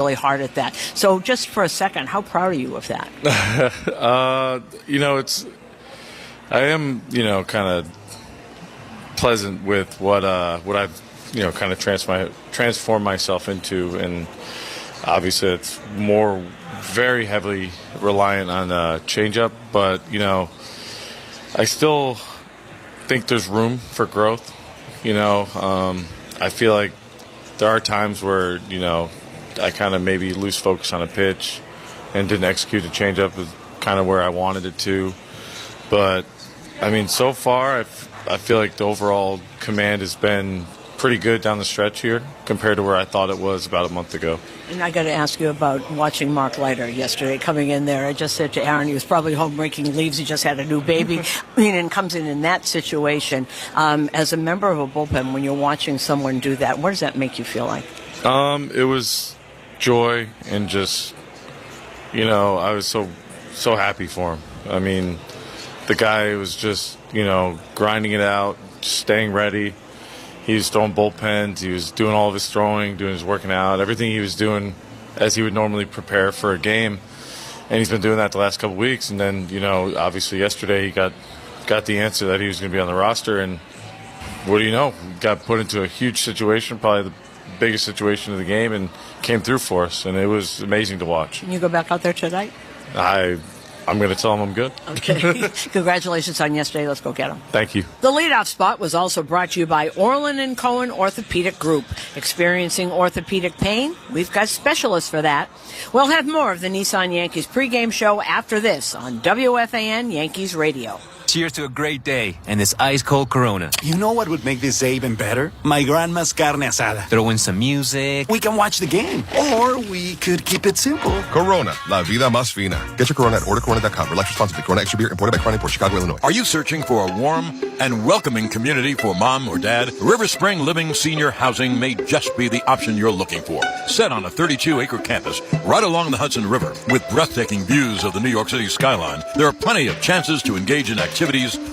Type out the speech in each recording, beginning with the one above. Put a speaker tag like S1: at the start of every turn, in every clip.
S1: really hard at that. So just for a second, how proud are you of that?
S2: I am, kind of pleasant with what I've, kind of transformed myself into, and obviously it's more very heavily reliant on changeup, but I still think there's room for growth. I feel like there are times where I kind of maybe lose focus on a pitch and didn't execute a changeup is kind of where I wanted it to, but so far I feel like the overall command has been pretty good down the stretch here compared to where I thought it was about a month ago.
S1: And I got to ask you about watching Mark Leiter yesterday coming in there. I just said to Aaron, he was probably home raking leaves. He just had a new baby. And comes in that situation. As a member of a bullpen, when you're watching someone do that, what does that make you feel like?
S2: It was joy and just, I was so happy for him. The guy was just, grinding it out, staying ready. He was throwing bullpens. He was doing all of his throwing, doing his working out, everything he was doing as he would normally prepare for a game. And he's been doing that the last couple of weeks. And then, obviously yesterday he got the answer that he was going to be on the roster. And what do you know? Got put into a huge situation, probably the biggest situation of the game, and came through for us. And it was amazing to watch.
S1: Can you go back out there tonight?
S2: I'm going to tell him I'm good.
S1: Okay. Congratulations on yesterday. Let's go get him.
S2: Thank you.
S1: The leadoff spot was also brought to you by Orland & Cohen Orthopedic Group. Experiencing orthopedic pain? We've got specialists for that. We'll have more of the Nissan Yankees pregame show after this on WFAN Yankees Radio.
S3: Cheers to a great day and this ice-cold Corona.
S4: You know what would make this day even better? My grandma's carne asada.
S3: Throw in some music.
S4: We can watch the game. Or we could keep it simple.
S5: Corona, la vida más fina. Get your Corona at ordercorona.com. Relax responsibly. Corona Extra Beer, imported by Crown Imports, Chicago, Illinois.
S6: Are you searching for a warm and welcoming community for mom or dad? River Spring Living Senior Housing may just be the option you're looking for. Set on a 32-acre campus right along the Hudson River with breathtaking views of the New York City skyline, there are plenty of chances to engage in activities,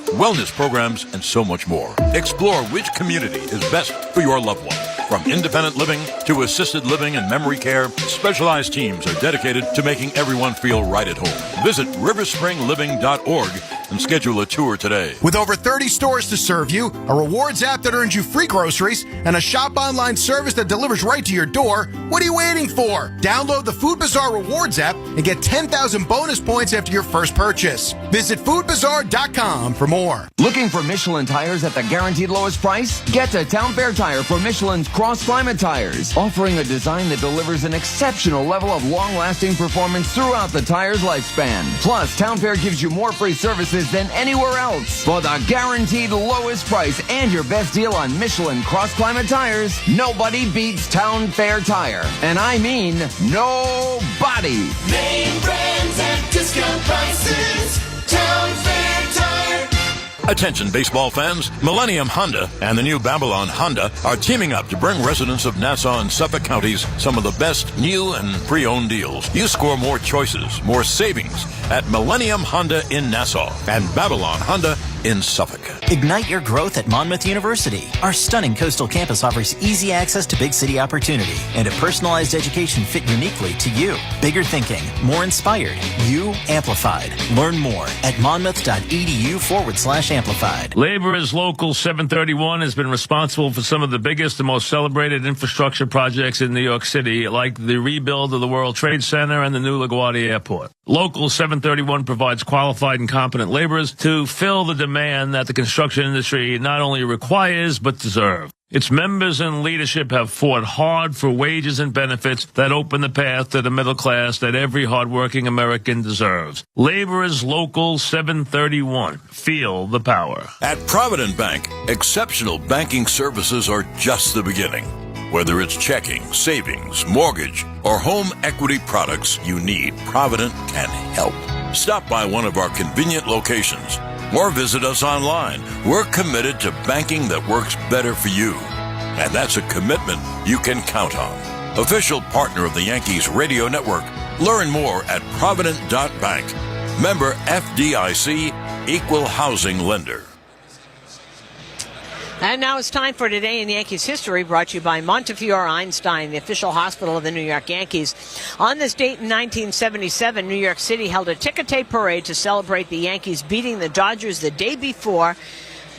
S6: wellness programs, and so much more. Explore which community is best for your loved one. From independent living to assisted living and memory care, specialized teams are dedicated to making everyone feel right at home. Visit riverspringliving.org and schedule a tour today.
S7: With over 30 stores to serve you, a rewards app that earns you free groceries, and a shop online service that delivers right to your door, what are you waiting for? Download the Food Bazaar rewards app and get 10,000 bonus points after your first purchase. Visit foodbazaar.com for more.
S8: Looking for Michelin tires at the guaranteed lowest price? Get to Town Fair Tire for Michelin's cross-climate tires, offering a design that delivers an exceptional level of long-lasting performance throughout the tire's lifespan. Plus, Town Fair gives you more free services than anywhere else. For the guaranteed lowest price and your best deal on Michelin cross-climate tires, nobody beats Town Fair Tire. And I mean nobody.
S9: Name brands at discount prices. Town Fair Tire.
S6: Attention baseball fans, Millennium Honda and the new Babylon Honda are teaming up to bring residents of Nassau and Suffolk counties some of the best new and pre-owned deals. You score more choices, more savings at Millennium Honda in Nassau and Babylon Honda in Suffolk.
S10: Ignite your growth at Monmouth University. Our stunning coastal campus offers easy access to big city opportunity and a personalized education fit uniquely to you. Bigger thinking, more inspired, you amplified. Learn more at monmouth.edu/amplified.
S11: Laborers Local 731 has been responsible for some of the biggest and most celebrated infrastructure projects in New York City, like the rebuild of the World Trade Center and the new LaGuardia Airport. Local 731 provides qualified and competent laborers to fill the demand that the construction industry not only requires but deserves. Its members and leadership have fought hard for wages and benefits that open the path to the middle class that every hardworking American deserves. Laborers Local 731. Feel the power.
S6: At Provident Bank, exceptional banking services are just the beginning. Whether it's checking, savings, mortgage, or home equity products you need, Provident can help. Stop by one of our convenient locations or visit us online. We're committed to banking that works better for you. And that's a commitment you can count on. Official partner of the Yankees Radio Network. Learn more at Provident.bank. Member FDIC, Equal Housing Lender.
S1: And now it's time for Today in Yankees History, brought to you by Montefiore Einstein, the official hospital of the New York Yankees. On this date in 1977, New York City held a ticker-tape parade to celebrate the Yankees beating the Dodgers the day before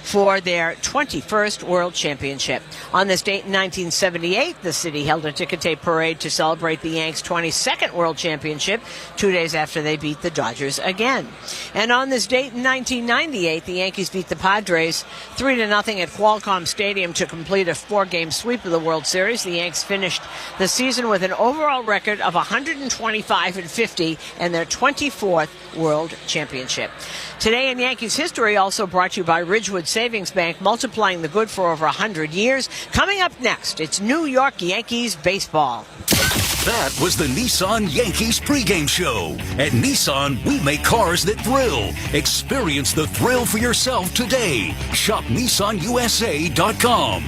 S1: for their 21st World Championship. On this date in 1978, the city held a ticker-tape parade to celebrate the Yanks' 22nd World Championship, 2 days after they beat the Dodgers again. And on this date in 1998, the Yankees beat the Padres 3-0 at Qualcomm Stadium to complete a 4-game sweep of the World Series. The Yanks finished the season with an overall record of 125-50 and their 24th World Championship. Today in Yankees History, also brought to you by Ridgewood Savings Bank, multiplying the good for over 100 years. Coming up next, it's New York Yankees baseball.
S12: That was the Nissan Yankees pregame show. At Nissan, we make cars that thrill. Experience the thrill for yourself today. Shop NissanUSA.com.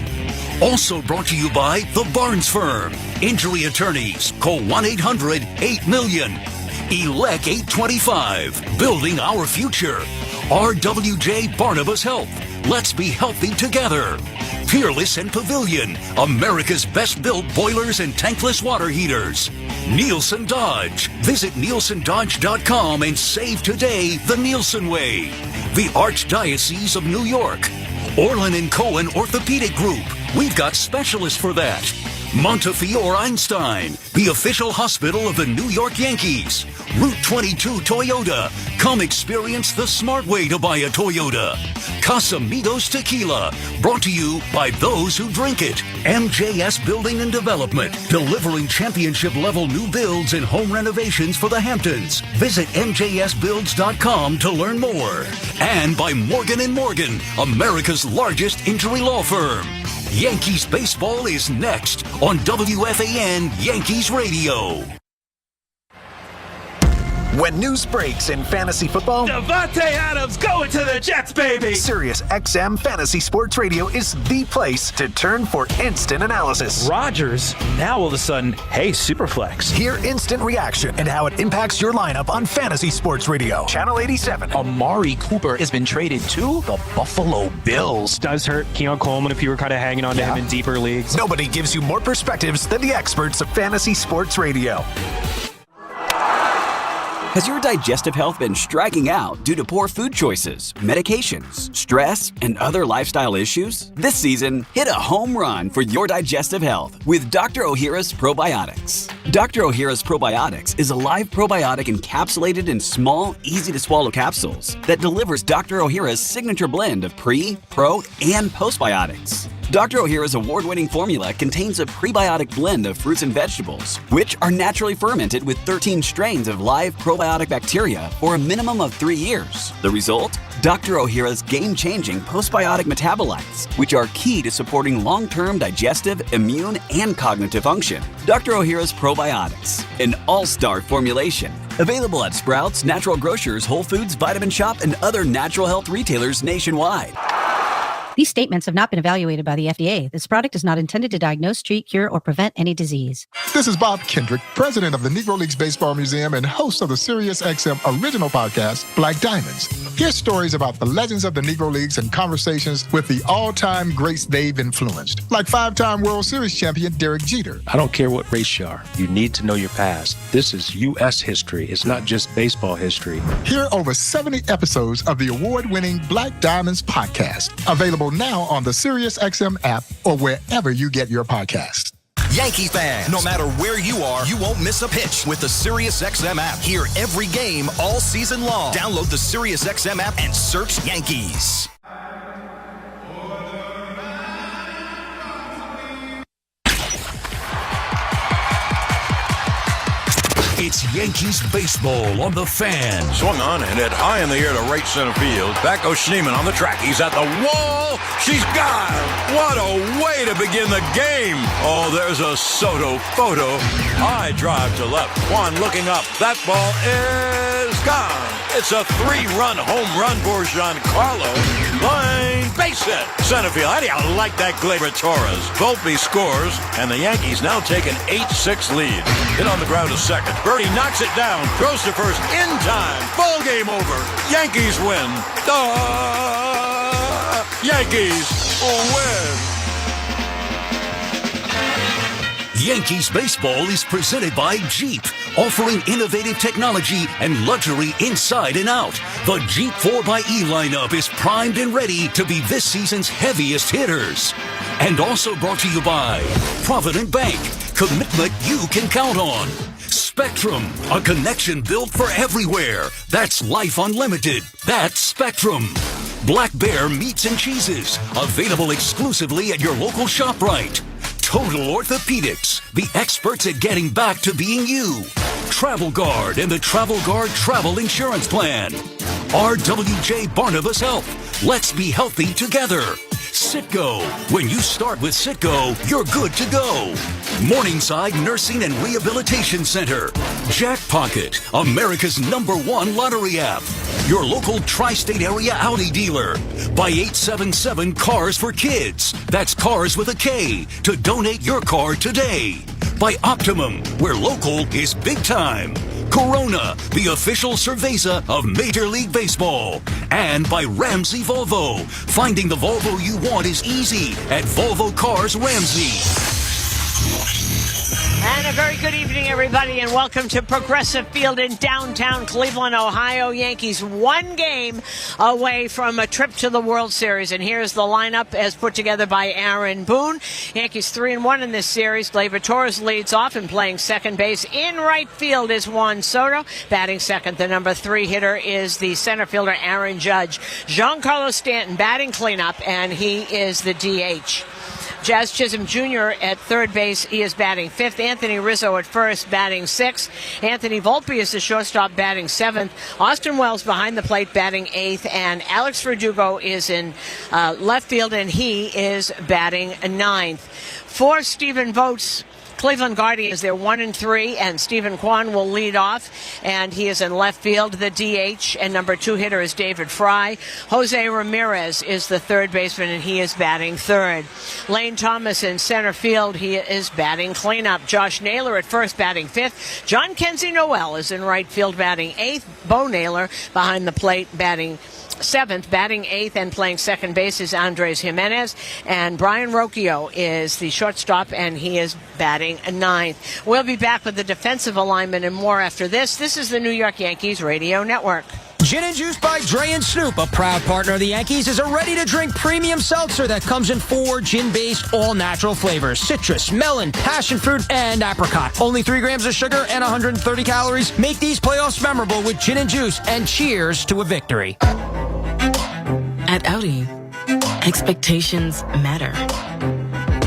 S12: Also brought to you by The Barnes Firm. Injury attorneys. Call 1-800-8-million. Elect 825. Building our future. RWJ Barnabas Health. Let's be healthy together. Peerless and Pavilion. America's best built boilers and tankless water heaters. Nielsen Dodge. Visit NielsenDodge.com and save today the Nielsen way. The Archdiocese of New York. Orlin & Cohen Orthopedic Group. We've got specialists for that. Montefiore Einstein, the official hospital of the New York Yankees. Route 22 Toyota. Come experience the smart way to buy a Toyota. Casamigos Tequila, brought to you by those who drink it. MJS Building and Development, delivering championship-level new builds and home renovations for the Hamptons. Visit MJSBuilds.com to learn more. And by Morgan & Morgan, America's largest injury law firm. Yankees baseball is next on WFAN Yankees Radio.
S13: When news breaks in fantasy football,
S9: Devontae Adams going to the Jets, baby!
S13: Sirius XM Fantasy Sports Radio is the place to turn for instant analysis.
S14: Rodgers, now all of a sudden, hey, Superflex.
S13: Hear instant reaction and how it impacts your lineup on Fantasy Sports Radio. Channel 87.
S14: Amari Cooper has been traded to the Buffalo Bills.
S15: Does hurt Keon Coleman if you were kind of hanging on to him in deeper leagues.
S13: Nobody gives you more perspectives than the experts of Fantasy Sports Radio.
S16: Has your digestive health been striking out due to poor food choices, medications, stress, and other lifestyle issues? This season, hit a home run for your digestive health with Dr. Ohhira's Probiotics. Dr. Ohhira's Probiotics is a live probiotic encapsulated in small, easy-to-swallow capsules that delivers Dr. Ohhira's signature blend of pre, pro, and postbiotics. Dr. Ohhira's award-winning formula contains a prebiotic blend of fruits and vegetables, which are naturally fermented with 13 strains of live probiotic bacteria for a minimum of 3 years. The result? Dr. Ohhira's game-changing postbiotic metabolites, which are key to supporting long-term digestive, immune, and cognitive function. Dr. Ohhira's Probiotics, an all-star formulation. Available at Sprouts, Natural Grocers, Whole Foods, Vitamin Shoppe, and other natural health retailers nationwide.
S17: These statements have not been evaluated by the FDA. This product is not intended to diagnose, treat, cure, or prevent any disease.
S18: This is Bob Kendrick, president of the Negro Leagues Baseball Museum and host of the Sirius XM original podcast, Black Diamonds. Hear stories about the legends of the Negro Leagues and conversations with the all-time greats they've influenced, like 5-time World Series champion Derek Jeter.
S19: I don't care what race you are. You need to know your past. This is U.S. history. It's not just baseball history.
S18: Hear over 70 episodes of the award-winning Black Diamonds podcast, available now on the Sirius XM app or wherever you get your podcasts.
S20: Yankee fans, no matter where you are, you won't miss a pitch with the SiriusXM app. Hear every game all season long. Download the SiriusXM app and search Yankees.
S12: It's Yankees baseball on the Fan.
S6: Swung on and hit high in the air to right center field. Back goes Schneemann on the track. He's at the wall. She's gone. What a way to begin the game. Oh, there's a Soto photo. High drive to left. Juan looking up. That ball is gone. It's a 3-run home run for Giancarlo. Line base hit. Center field. How do you like that, Gleyber Torres? Volpe scores, and the Yankees now take an 8-6 lead. Hit on the ground to second. Birdie knocks it down. Throws to first in time. Ball game over. Yankees win. Yankees.
S12: Yankees baseball is presented by Jeep, offering innovative technology and luxury inside and out. The Jeep 4xE lineup is primed and ready to be this season's heaviest hitters. And also brought to you by Provident Bank, commitment you can count on. Spectrum, a connection built for everywhere. That's life unlimited. That's Spectrum. Black Bear Meats and Cheeses, available exclusively at your local ShopRite. Total Orthopedics, the experts at getting back to being you. Travel Guard and the Travel Guard Travel Insurance Plan. RWJ Barnabas Health, let's be healthy together. Citgo, when you start with Citgo, you're good to go. Morningside Nursing and Rehabilitation Center. Jackpocket, America's #1 lottery app. Your local tri-state area Audi dealer. By 877 Cars for Kids. That's Cars with a K. To donate your car today. By Optimum, where local is big time. Corona, the official cerveza of Major League Baseball. And by Ramsey Volvo. Finding the Volvo you want is easy at Volvo Cars Ramsey.
S1: And a very good evening, everybody, and welcome to Progressive Field in downtown Cleveland, Ohio. Yankees one game away from a trip to the World Series. And here's the lineup as put together by Aaron Boone. Yankees 3-1 in this series. Gleyber Torres leads off and playing second base. In right field is Juan Soto. Batting second, the number 3 hitter is the center fielder Aaron Judge. Giancarlo Stanton batting cleanup, and he is the DH. Jazz Chisholm Jr. at third base, he is batting 5th. Anthony Rizzo at first, batting 6th. Anthony Volpe is the shortstop, batting 7th. Austin Wells behind the plate, batting 8th. And Alex Verdugo is in left field, and he is batting 9th. For Stephen Vogt's Cleveland Guardians, they're 1-3, and Stephen Kwan will lead off, and he is in left field. The DH and number 2 hitter is David Fry. Jose Ramirez is the third baseman, and he is batting 3rd. Lane Thomas in center field, he is batting cleanup. Josh Naylor at first, batting 5th. John Kenzie Noel is in right field, batting 8th. Bo Naylor behind the plate, batting 7th, batting 8th, and playing second base is Andres Jimenez. And Brian Rocchio is the shortstop, and he is batting 9th. We'll be back with the defensive alignment and more after this. This is the New York Yankees Radio Network.
S21: Gin and Juice by Dre and Snoop, a proud partner of the Yankees, is a ready-to-drink premium seltzer that comes in 4 gin-based, all-natural flavors: citrus, melon, passion fruit, and apricot. Only 3 grams of sugar and 130 calories. Make these playoffs memorable with Gin and Juice, and cheers to a victory.
S22: At Audi, expectations matter.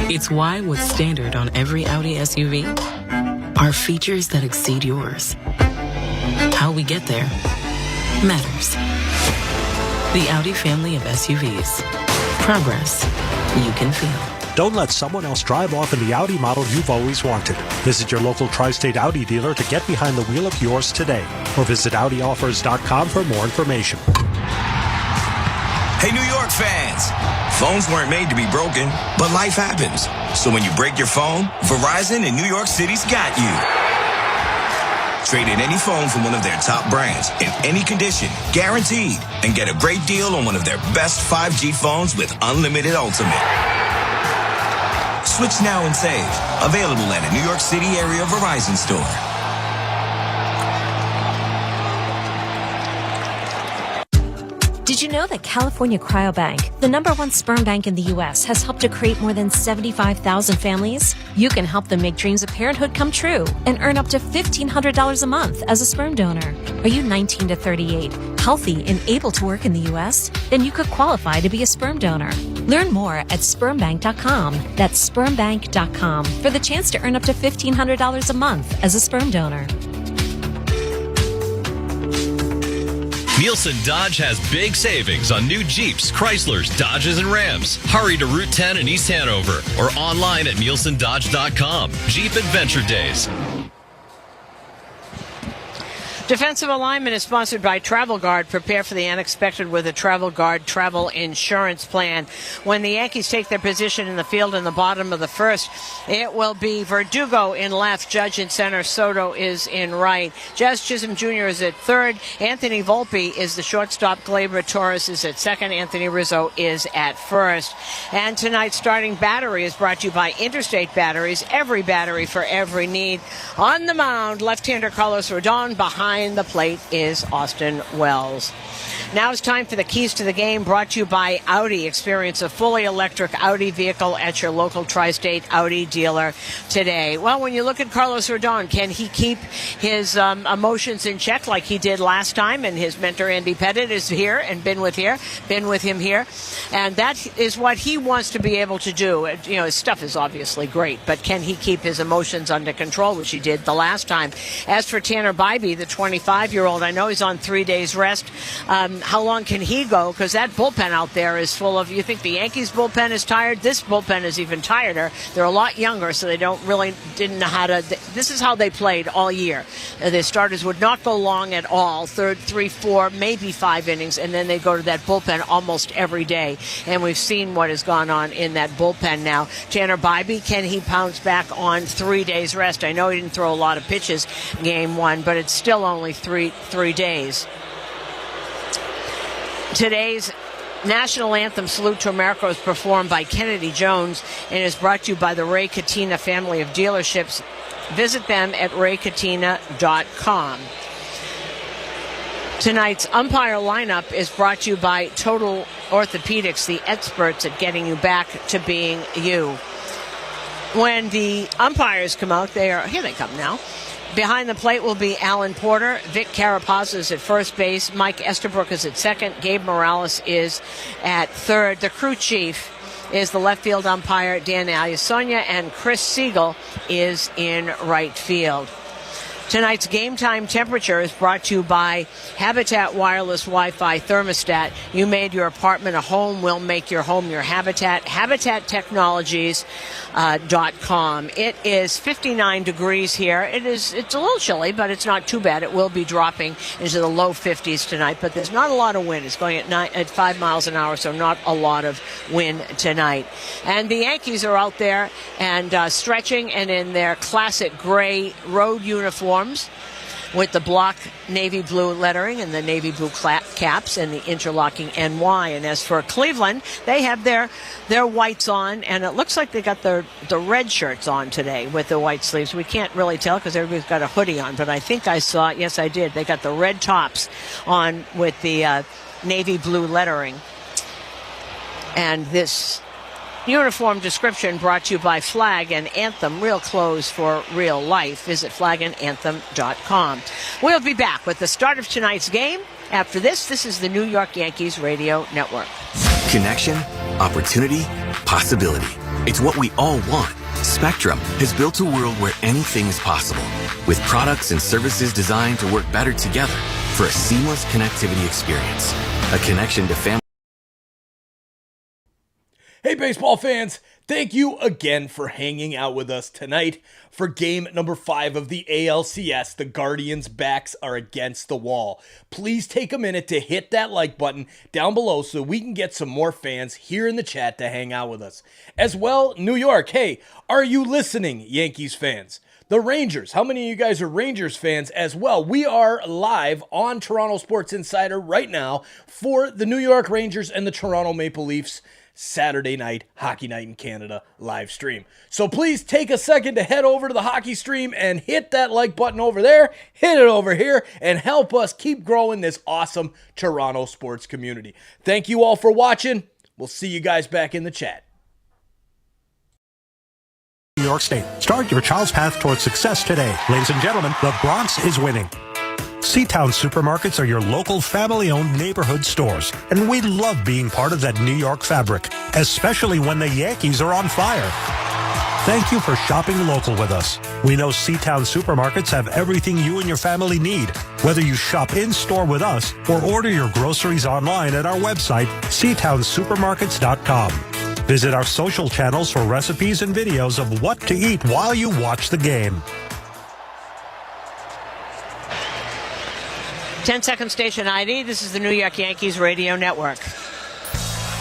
S22: It's why what's standard on every Audi SUV are features that exceed yours. How we get there matters. The Audi family of SUVs. Progress you can feel.
S23: Don't let someone else drive off in the Audi model you've always wanted. Visit your local tri-state Audi dealer to get behind the wheel of yours today. Or visit AudiOffers.com for more information.
S24: Hey, New York fans! Phones weren't made to be broken, but life happens. So when you break your phone, Verizon in New York City's got you. Trade in any phone from one of their top brands in any condition, guaranteed, and get a great deal on one of their best 5G phones with unlimited ultimate. Switch now and save. Available at a New York City area Verizon store.
S25: Did you know that California Cryobank, the #1 sperm bank in the U.S., has helped to create more than 75,000 families? You can help them make dreams of parenthood come true and earn up to $1,500 a month as a sperm donor. Are you 19 to 38, healthy and able to work in the U.S.? Then you could qualify to be a sperm donor. Learn more at spermbank.com. That's spermbank.com for the chance to earn up to $1,500 a month as a sperm donor.
S26: Nielsen Dodge has big savings on new Jeeps, Chryslers, Dodges, and Rams. Hurry to Route 10 in East Hanover or online at nielsendodge.com. Jeep Adventure Days.
S1: Defensive alignment is sponsored by Travel Guard. Prepare for the unexpected with a Travel Guard travel insurance plan. When the Yankees take their position in the field in the bottom of the first, it will be Verdugo in left, Judge in center, Soto is in right. Jazz Chisholm Jr. is at third. Anthony Volpe is the shortstop. Gleyber Torres is at second. Anthony Rizzo is at first. And tonight's starting battery is brought to you by Interstate Batteries. Every battery for every need. On the mound, left-hander Carlos Rodon. Behind the plate is Austin Wells. Now it's time for the keys to the game, brought to you by Audi. Experience a fully electric Audi vehicle at your local tri-state Audi dealer today. Well, when you look at Carlos Rodon, can he keep his emotions in check like he did last time? And his mentor Andy Pettit is here and been with him here, and that is what he wants to be able to do. You know, his stuff is obviously great, but can he keep his emotions under control, which he did the last time? As for Tanner Bybee, the 25-year-old, I know he's on 3 days rest. How long can he go? Because that bullpen out there is full of, you think the Yankees bullpen is tired? This bullpen is even tireder. They're a lot younger, so they didn't know how to, this is how they played all year. The starters would not go long at all, 3, 4, maybe 5 innings, and then they go to that bullpen almost every day. And we've seen what has gone on in that bullpen now. Tanner Bybee, can he pounce back on 3 days rest? I know he didn't throw a lot of pitches game one, but it's still only three days. Today's national anthem, Salute to America, is performed by Kennedy Jones and is brought to you by the Ray Katina family of dealerships. Visit them at raykatina.com. Tonight's umpire lineup is brought to you by Total Orthopedics, the experts at getting you back to being you. When the umpires come out, here they come now. Behind the plate will be Alan Porter. Vic Carapaz is at first base. Mike Estabrook is at second. Gabe Morales is at third. The crew chief is the left field umpire, Dan Aliasonia, and Chris Siegel is in right field. Tonight's game time temperature is brought to you by Habitat Wireless Wi-Fi Thermostat. You made your apartment a home. We'll make your home your habitat. HabitatTechnologies.com. It is 59 degrees here. It's a little chilly, but it's not too bad. It will be dropping into the low 50s tonight, but there's not a lot of wind. It's going at 5 miles an hour, so not a lot of wind tonight. And the Yankees are out there and stretching and in their classic gray road uniforms with the block navy blue lettering and the navy blue caps and the interlocking NY. And as for Cleveland, they have their whites on, and it looks like they got the red shirts on today with the white sleeves. We can't really tell because everybody's got a hoodie on, but I think I saw it. Yes, I did. They got the red tops on with the navy blue lettering. And this uniform description brought to you by Flag and Anthem, real clothes for real life. Visit flagandanthem.com. We'll be back with the start of tonight's game. After this is the New York Yankees Radio Network.
S2: Connection, opportunity, possibility. It's what we all want. Spectrum has built a world where anything is possible, with products and services designed to work better together for a seamless connectivity experience. A connection to family.
S3: Hey, baseball fans, thank you again for hanging out with us tonight for game number 5 of the ALCS. The Guardians' backs are against the wall. Please take a minute to hit that like button down below so we can get some more fans here in the chat to hang out with us. As well, New York, hey, are you listening, Yankees fans? The Rangers, how many of you guys are Rangers fans as well? We are live on Toronto Sports Insider right now for the New York Rangers and the Toronto Maple Leafs Saturday night, Hockey Night in Canada live stream. So please take a second to head over to the hockey stream and hit that like button over there, hit it over here, and help us keep growing this awesome Toronto sports community. Thank you all for watching. We'll see you guys back in the chat.
S23: New York State. Start your child's path towards success today. Ladies and gentlemen, the Bronx is winning. Seatown Supermarkets are your local family-owned neighborhood stores, and we love being part of that New York fabric, especially when the Yankees are on fire. Thank you for shopping local with us. We know Seatown Supermarkets have everything you and your family need, whether you shop in-store with us or order your groceries online at our website, SeatownSupermarkets.com. Visit our social channels for recipes and videos of what to eat while you watch the game.
S1: 10-second station ID. This is the New York Yankees Radio Network.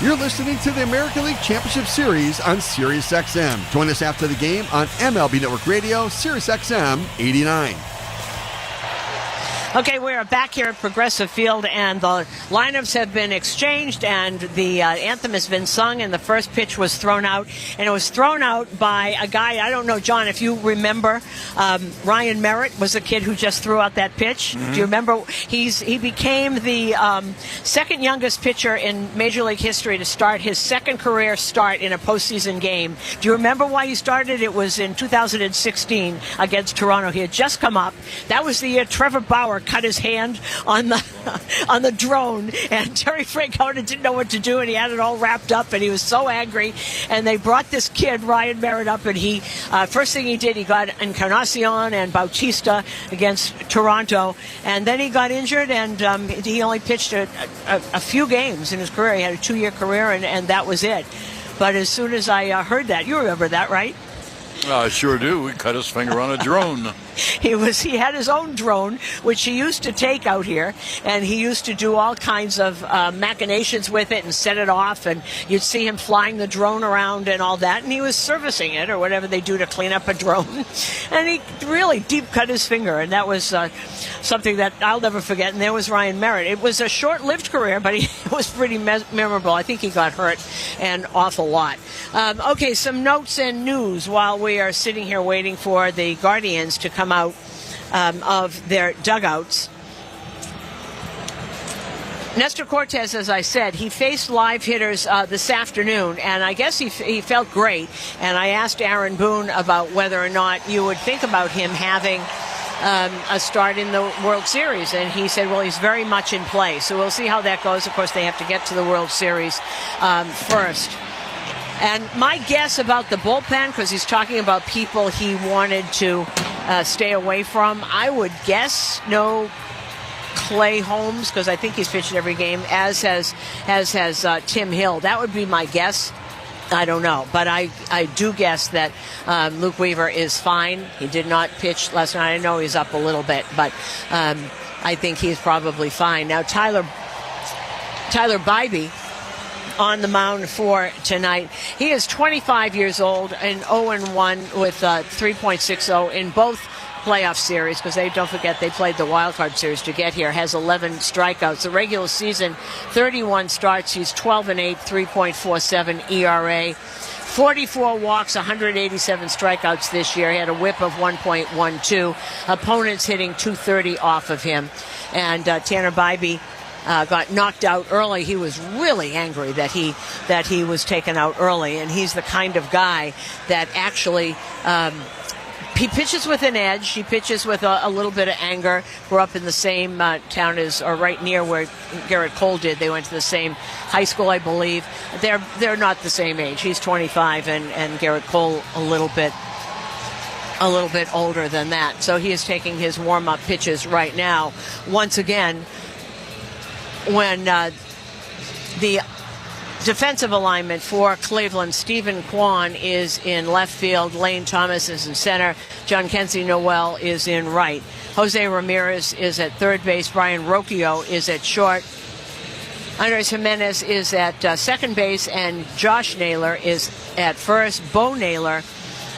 S4: You're listening to the American League Championship Series on SiriusXM. Join us after the game on MLB Network Radio, SiriusXM 89.
S1: Okay, we are back here at Progressive Field, and the lineups have been exchanged, and the anthem has been sung, and the first pitch was thrown out, and it was thrown out by a guy, I don't know, John, if you remember, Ryan Merritt was a kid who just threw out that pitch. Mm-hmm. Do you remember? He became the second youngest pitcher in Major League history to start his second career start in a postseason game. Do you remember why he started? It was in 2016 against Toronto. He had just come up. That was the year Trevor Bauer cut his hand on the drone, and Terry Francona didn't know what to do, and he had it all wrapped up, and he was so angry. And they brought this kid Ryan Merritt up, and he first thing he did, he got Encarnacion and Bautista against Toronto, and then he got injured, and he only pitched a few games in his career. He had a 2-year career, and that was it. But as soon as I heard that, you remember that, right?
S6: I sure do. He cut his finger on a drone.
S1: He had his own drone, which he used to take out here, and he used to do all kinds of machinations with it and set it off, and you'd see him flying the drone around and all that, and he was servicing it or whatever they do to clean up a drone, and he really deep cut his finger, and that was something that I'll never forget. And there was Ryan Merritt. It was a short-lived career, but it was pretty memorable. I think he got hurt an awful lot. Okay, some notes and news while we are sitting here waiting for the Guardians to come out of their dugouts. Nestor Cortes, as I said, he faced live hitters this afternoon, and I guess he felt great. And I asked Aaron Boone about whether or not you would think about him having a start in the World Series, and he said, well, he's very much in play. So we'll see how that goes. Of course, they have to get to the World Series first. And my guess about the bullpen, because he's talking about people he wanted to stay away from, I would guess no Clay Holmes, because I think he's pitched every game, as has Tim Hill. That would be my guess. I don't know, but I do guess that Luke Weaver is fine. He did not pitch last night. I know he's up a little bit, but I think he's probably fine. Now, Tyler Bybee on the mound for tonight. He is 25 years old and 0-1 with 3.60 in both playoff series, because don't forget they played the wild card series to get here. Has 11 strikeouts. The regular season, 31 starts. He's 12-8, 3.47 ERA. 44 walks, 187 strikeouts this year. He had a whip of 1.12. Opponents hitting 230 off of him. And Tanner Bybee got knocked out early. He was really angry that he was taken out early, and he's the kind of guy that actually he pitches with an edge. He pitches with a little bit of anger. Grew up in the same town as, or right near where Garrett Cole did. They went to the same high school, I believe. They're not the same age. He's 25, and Garrett Cole a little bit older than that. So he is taking his warm-up pitches right now. Once again, when the defensive alignment for Cleveland, Stephen Kwan is in left field, Lane Thomas is in center, John Kenzie Noel is in right. Jose Ramirez is at third base, Brian Rocchio is at short, Andres Jimenez is at second base, and Josh Naylor is at first. Bo Naylor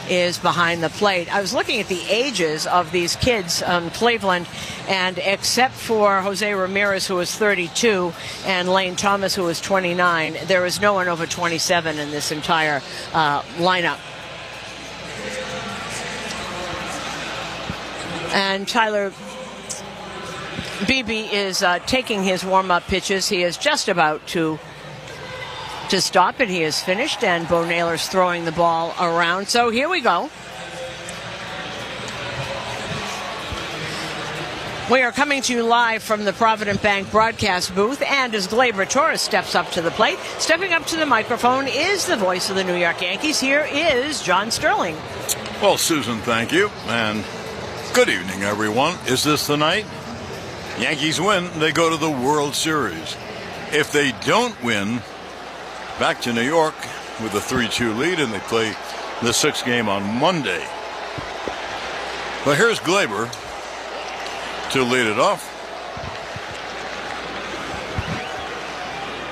S1: is behind the plate. I was looking at the ages of these kids on Cleveland, and except for Jose Ramirez, who was 32, and Lane Thomas, who was 29, there is no one over 27 in this entire lineup. And Tyler Bybee is taking his warm-up pitches. He is just about to stop it. He is finished, and Bo Naylor's throwing the ball around. So here we go. We are coming to you live from the Provident Bank broadcast booth, and as Gleyber Torres steps up to the plate, stepping up to the microphone is the voice of the New York Yankees. Here is John Sterling.
S6: Well, Susan, thank you, and good evening, everyone. Is this the night? Yankees win, they go to the World Series. If they don't win, back to New York with a 3-2 lead, and they play the 6th game on Monday. But here's Gleyber to lead it off.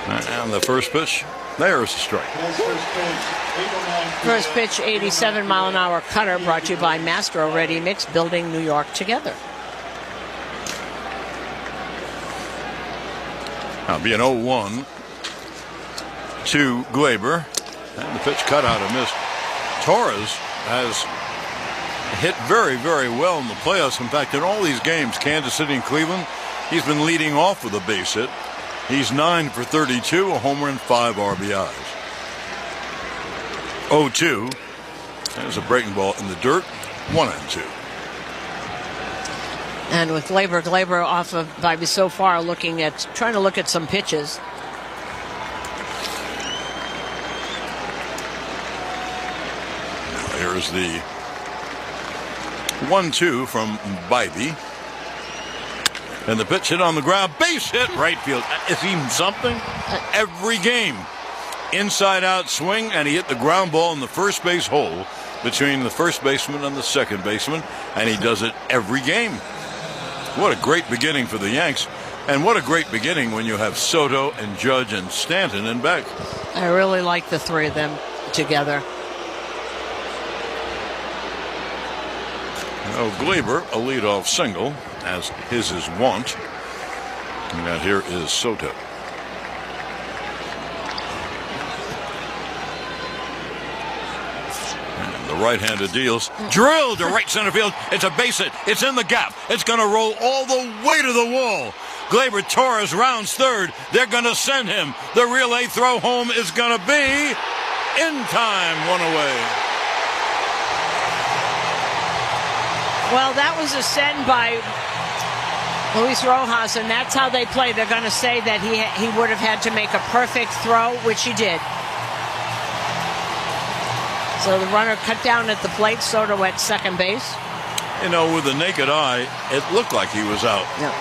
S6: And the first pitch, there's a strike.
S1: First pitch, 87-mile-an-hour cutter, brought to you by Mastro Ready Mix, building New York together.
S6: Now be an 0-1 to Glaber. And the pitch cut out and missed. Torres has hit very, very well in the playoffs. In fact, in all these games, Kansas City and Cleveland, he's been leading off with a base hit. He's 9 for 32, a homer and 5 RBIs. 0-2. There's a breaking ball in the dirt. 1-2.
S1: And with Glaber off of Bibby so far, trying to look at some pitches.
S6: Now here's the 1-2 from Bibby. And the pitch hit on the ground. Base hit right field. Is he something? Every game. Inside out swing, and he hit the ground ball in the first base hole between the first baseman and the second baseman. And he does it every game. What a great beginning for the Yanks. And what a great beginning when you have Soto and Judge and Stanton and Beck.
S1: I really like the three of them together.
S6: Now Glaber, a leadoff single, as his is wont. And here is Soto. And the right-handed deals. Drilled to right center field. It's a base hit. It's in the gap. It's going to roll all the way to the wall. Glaber Torres rounds third. They're going to send him. The relay throw home is going to be in time. One away.
S1: Well, that was a send by Luis Rojas, and that's how they play. They're going to say that he would have had to make a perfect throw, which he did. So the runner cut down at the plate, Soto at second base.
S6: You know, with the naked eye, it looked like he was out.
S1: Yeah.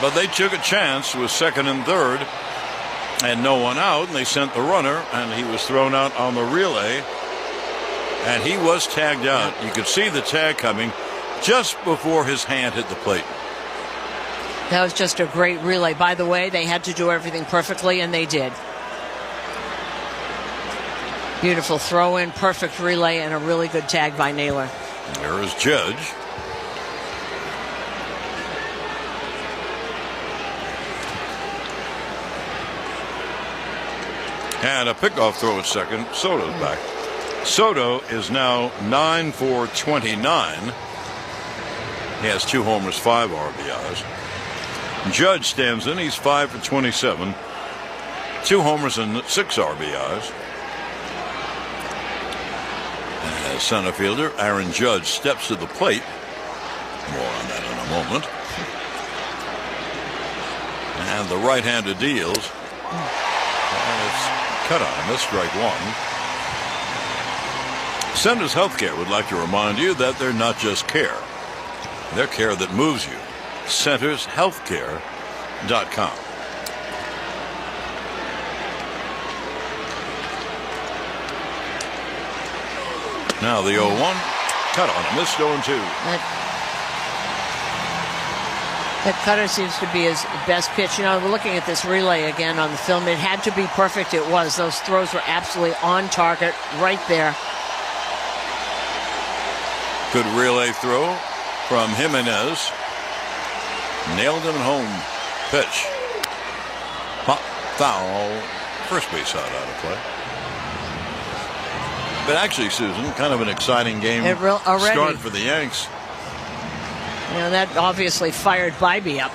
S6: But they took a chance with second and third, and no one out, and they sent the runner, and he was thrown out on the relay. And he was tagged out. You could see the tag coming just before his hand hit the plate.
S1: That was just a great relay. By the way, they had to do everything perfectly, and they did. Beautiful throw-in, perfect relay, and a really good tag by Naylor.
S6: There is Judge. And a pickoff throw at second. Soto's back. Soto is now 9 for 29. He has 2 homers, 5 RBIs. Judge stands in. He's 5 for 27. 2 homers and 6 RBIs. And as center fielder, Aaron Judge steps to the plate. More on that in a moment. And the right-handed deals. And it's cut on him. That's strike one. Centers Healthcare would like to remind you that they're not just care. They're care that moves you. CentersHealthcare.com. Now the 0-1. Cut on him. Missed 0-2.
S1: That cutter seems to be his best pitch. You know, we're looking at this relay again on the film. It had to be perfect. It was. Those throws were absolutely on target right there.
S6: Good relay throw from Jimenez. Nailed him at home. Pitch. Pop, foul. First base out of play. But actually, Susan, kind of an exciting game start for the Yanks.
S1: You know, that obviously fired Bibby up.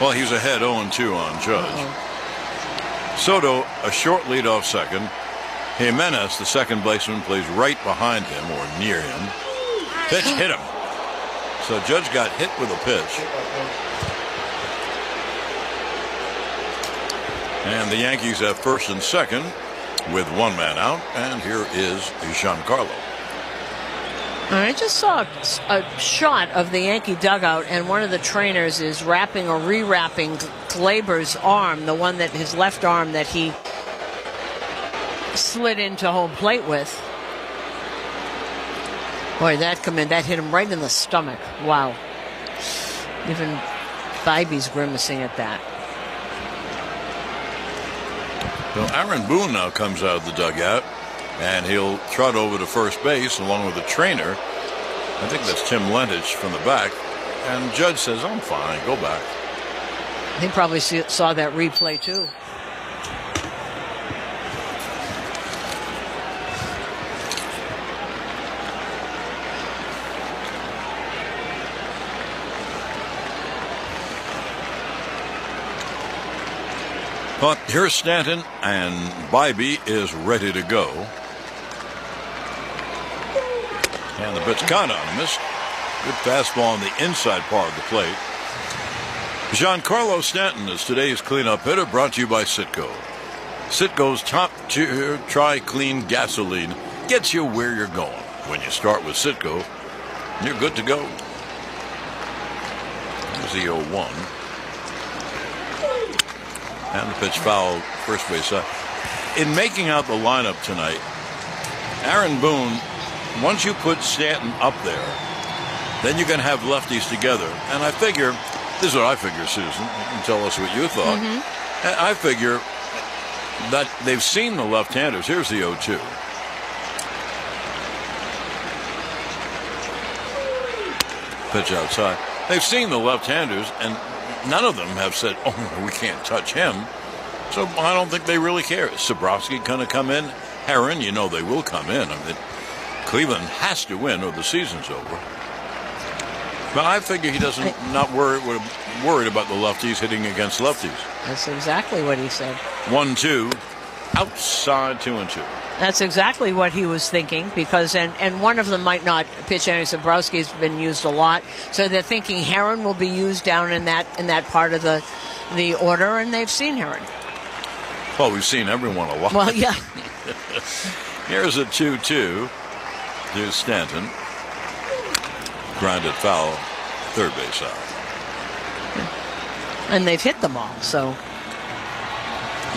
S6: Well, he's ahead 0-2 on Judge. Soto, a short lead off second. Jimenez, the second baseman, plays right behind him or near him. Pitch hit him. So Judge got hit with a pitch. And the Yankees have first and second with one man out. And here is Giancarlo.
S1: I just saw a shot of the Yankee dugout, and one of the trainers is wrapping or rewrapping Glaber's arm, the one that his left arm that he slid into home plate with. Boy, that hit him right in the stomach. Wow. Even Bibby's grimacing at that.
S6: So Aaron Boone now comes out of the dugout, and he'll trot over to first base along with the trainer. I think that's Tim Lentich from the back. And Judge says, I'm fine, go back.
S1: He probably saw that replay, too.
S6: But here's Stanton, and Bybee is ready to go. And the pitch caught on him. Missed. Good fastball on the inside part of the plate. Giancarlo Stanton is today's cleanup hitter, brought to you by Citgo. Citgo's top-tier Tri-Clean gasoline gets you where you're going. When you start with Citgo, you're good to go. Here's the 0-1. And the pitch foul, first base side. In making out the lineup tonight, Aaron Boone, once you put Stanton up there, then you can have lefties together. And I figure, this is what I figure, Susan. You can tell us what you thought. I figure that they've seen the left-handers. Here's the 0-2. Pitch outside. They've seen the left-handers, and none of them have said, oh, we can't touch him. So I don't think they really care. Is Sabrowski going to come in? Herron, you know they will come in. I mean, Cleveland has to win or the season's over. But I figure he doesn't not worried about the lefties hitting against lefties.
S1: That's exactly what he said.
S6: 1-2, outside 2-2.
S1: That's exactly what he was thinking, because and one of them might not pitch any. Sabrowski's been used a lot, so they're thinking Herron will be used down in that part of the order, and they've seen Herron.
S6: Well, we've seen everyone a lot.
S1: Well, yeah.
S6: Here's a 2-2. Here's Stanton. Grounded foul, third base out.
S1: And they've hit them all, so.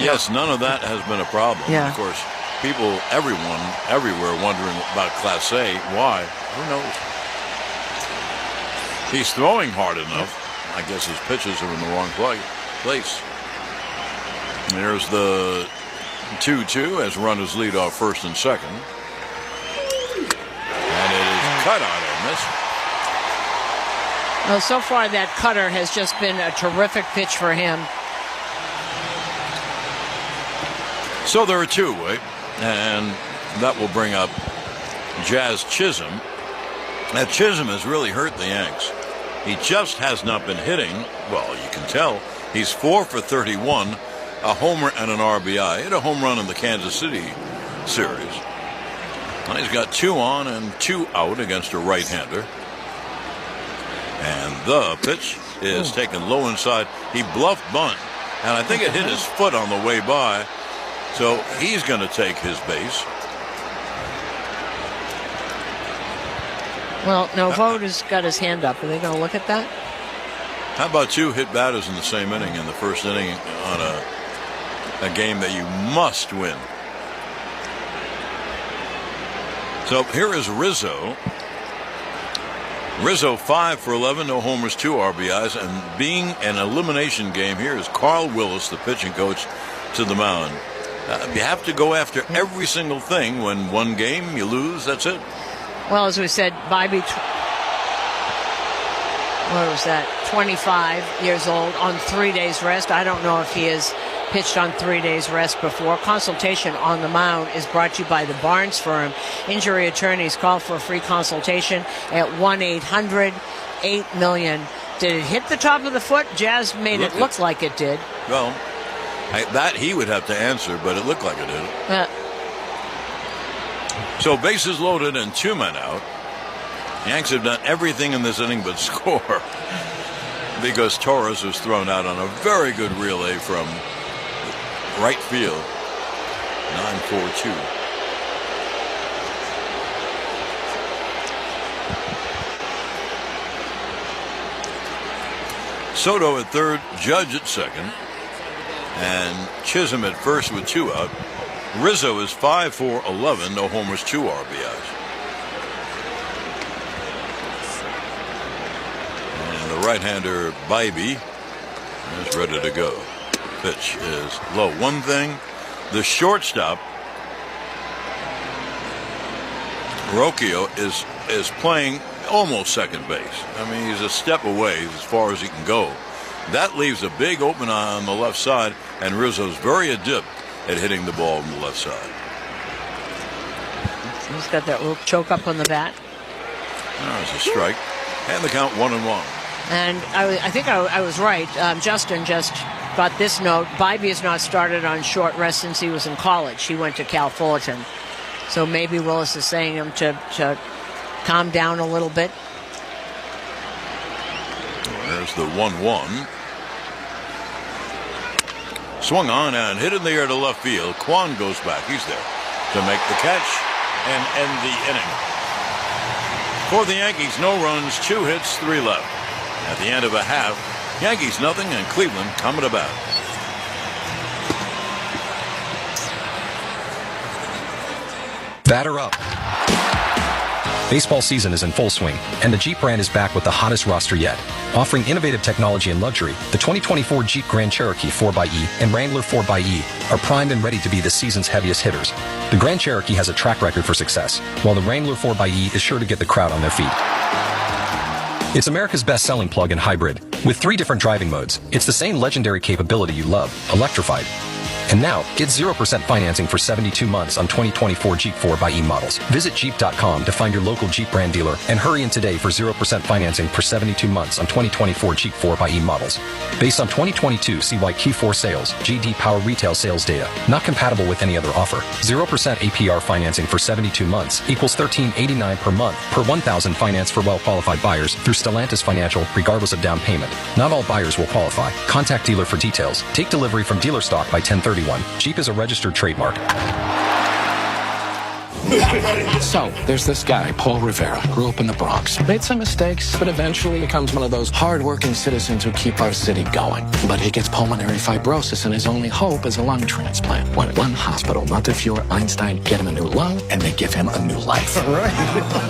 S6: Yes, none of that has been a problem.
S1: Yeah.
S6: Of course, people, everyone, everywhere wondering about Class A. Why? Who knows? He's throwing hard enough. I guess his pitches are in the wrong place. And there's the 2-2 as runners lead off first and second. And it is cut out and missed.
S1: Well, so far that cutter has just been a terrific pitch for him.
S6: So there are two, and that will bring up Jazz Chisholm. Now, Chisholm has really hurt the Yanks. He just has not been hitting. Well, you can tell. He's 4 for 31, a homer and an RBI. He hit a home run in the Kansas City series. Now he's got 2 on and 2 out against a right-hander. And the pitch is taken low inside. He bluffed bunt, and I think it hit his foot on the way by. So he's going to take his base.
S1: Well, Novode has got his hand up. Are they going to look at that?
S6: How about 2 hit batters in the same inning in the first inning on a game that you must win? So here is Rizzo. Rizzo 5 for 11, no homers, 2 RBIs, and being an elimination game, here is Carl Willis, the pitching coach, to the mound. You have to go after every single thing. When one game you lose, that's it.
S1: Well, as we said, Bybee, what was that, 25 years old on 3 days rest. I don't know if he has pitched on 3 days rest before. Consultation on the mound is brought to you by the Barnes Firm. Injury attorneys call for a free consultation at 1-800-8-million. Did it hit the top of the foot? Jazz made it look like it did.
S6: Well, that he would have to answer, but it looked like it did. So bases loaded and 2 men out. Yanks have done everything in this inning but score, because Torres was thrown out on a very good relay from right field. 9-4-2. Soto at third, Judge at second, and Chisholm at first with 2 out. Rizzo is 5 for 11, no homers, 2 RBIs. And the right-hander Bybee is ready to go. Pitch is low. One thing, the shortstop, Rocchio, is playing almost second base. I mean, he's a step away as far as he can go. That leaves a big open eye on the left side, and Rizzo's very adept at hitting the ball on the left side.
S1: He's got that little choke up on the bat.
S6: There's a strike. And the count 1-1.
S1: And I think I was right. Justin just got this note. Bybee has not started on short rest since he was in college. He went to Cal Fullerton. So maybe Willis is saying him to calm down a little bit.
S6: There's the 1-1. Swung on and hit in the air to left field. Kwan goes back. He's there to make the catch and end the inning. For the Yankees, no runs, 2 hits, 3 left. At the end of a half, Yankees nothing and Cleveland coming to bat.
S5: Batter up. Baseball season is in full swing, and the Jeep brand is back with the hottest roster yet. Offering innovative technology and luxury, the 2024 Jeep Grand Cherokee 4xE and Wrangler 4xE are primed and ready to be the season's heaviest hitters. The Grand Cherokee has a track record for success, while the Wrangler 4xE is sure to get the crowd on their feet. It's America's best-selling plug-in hybrid. With 3 different driving modes, it's the same legendary capability you love, electrified. And now, get 0% financing for 72 months on 2024 Jeep 4xE models. Visit Jeep.com to find your local Jeep brand dealer and hurry in today for 0% financing for 72 months on 2024 Jeep 4xE models. Based on 2022 CY Q4 sales, GD Power retail sales data. Not compatible with any other offer. 0% APR financing for 72 months equals $13.89 per month per $1,000 finance for well-qualified buyers through Stellantis Financial, regardless of down payment. Not all buyers will qualify. Contact dealer for details. Take delivery from dealer stock by 10/30. Jeep is a registered trademark.
S7: So, there's this guy, Paul Rivera, grew up in the Bronx. Made some mistakes, but eventually becomes one of those hard-working citizens who keep our city going. But he gets pulmonary fibrosis, and his only hope is a lung transplant. When one hospital, Montefiore, Einstein, get him a new lung, and they give him a new life.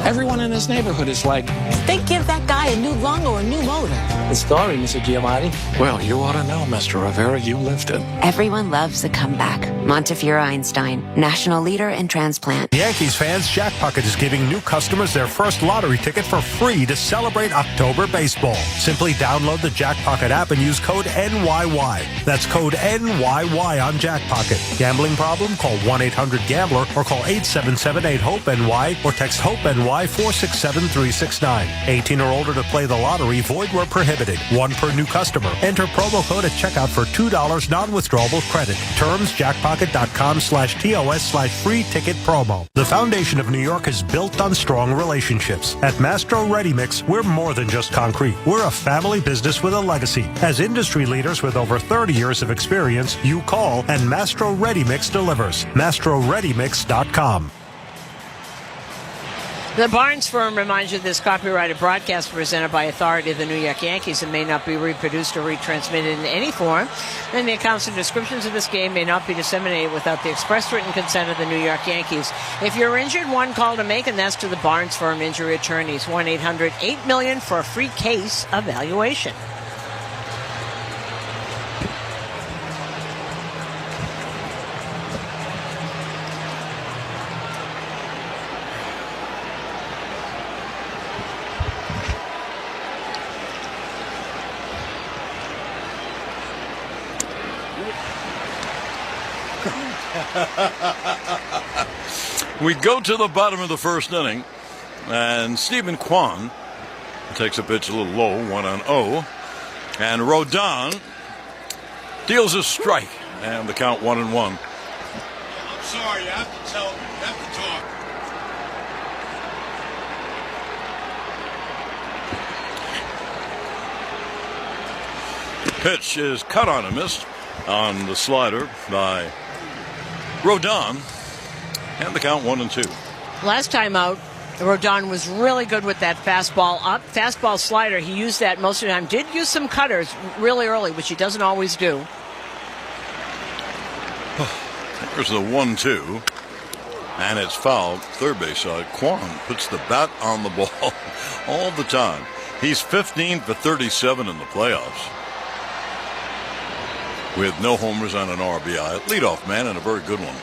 S7: Everyone in his neighborhood is like,
S8: they give that guy a new lung or a new motor.
S7: The story, Mr. Giamatti? Well, you ought to know, Mr. Rivera, you lived it.
S8: Everyone loves a comeback. Montefiore Einstein, national leader in transplant.
S23: Yankees fans, Jack Puckett is giving new customers their first lottery ticket for free to celebrate October baseball. Simply download the Jack Puckett app and use code NYY. That's code NYY on Jack Puckett. Gambling problem? Call 1-800-GAMBLER or call 877-8-HOPE-NY or text HOPE-NY 467-369. 18 or older to play the lottery. Void where prohibited. 1 per new customer. Enter promo code at checkout for $2 non-withdrawable credit. Terms jackpocket.com/TOS/free ticket promo. The foundation of New York is built on strong relationships. At Mastro Ready Mix, we're more than just concrete. We're a family business with a legacy. As industry leaders with over 30 years of experience, you call and Mastro Ready Mix delivers. MastroReadyMix.com.
S1: The Barnes firm reminds you this copyrighted broadcast presented by authority of the New York Yankees and may not be reproduced or retransmitted in any form. And the accounts and descriptions of this game may not be disseminated without the express written consent of the New York Yankees. If you're injured, one call to make, and that's to the Barnes firm injury attorneys. 1-800-8-million for a free case evaluation.
S6: We go to the bottom of the first inning, and Stephen Kwan takes a pitch a little low, 1-0, and Rodon deals a strike, and the count 1-1.
S9: I'm sorry, you have to tell me. You have to talk.
S6: Pitch is cut on a miss on the slider by Rodon, and the count 1-2.
S1: Last time out, Rodon was really good with that fastball up. Fastball slider, he used that most of the time. Did use some cutters really early, which he doesn't always do.
S6: There's the 1-2, and it's fouled. Third base side, Kwan puts the bat on the ball all the time. He's 15 for 37 in the playoffs, with no homers and an RBI. Leadoff man and a very good one.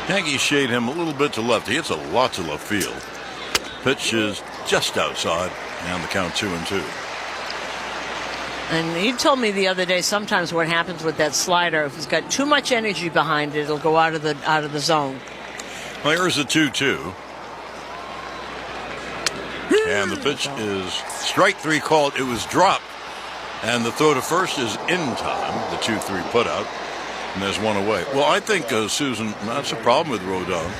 S6: Yankees shade him a little bit to left. He hits a lot to left field. Pitch is just outside, and the count 2-2.
S1: And you told me the other day sometimes what happens with that slider, if it's got too much energy behind it, it'll go out of the zone.
S6: Well, here's the 2-2. And the pitch is strike 3 called. It was dropped. And the throw to first is in time. The 2-3 put out. And there's one away. Well, I think, Susan, that's a problem with Rodon.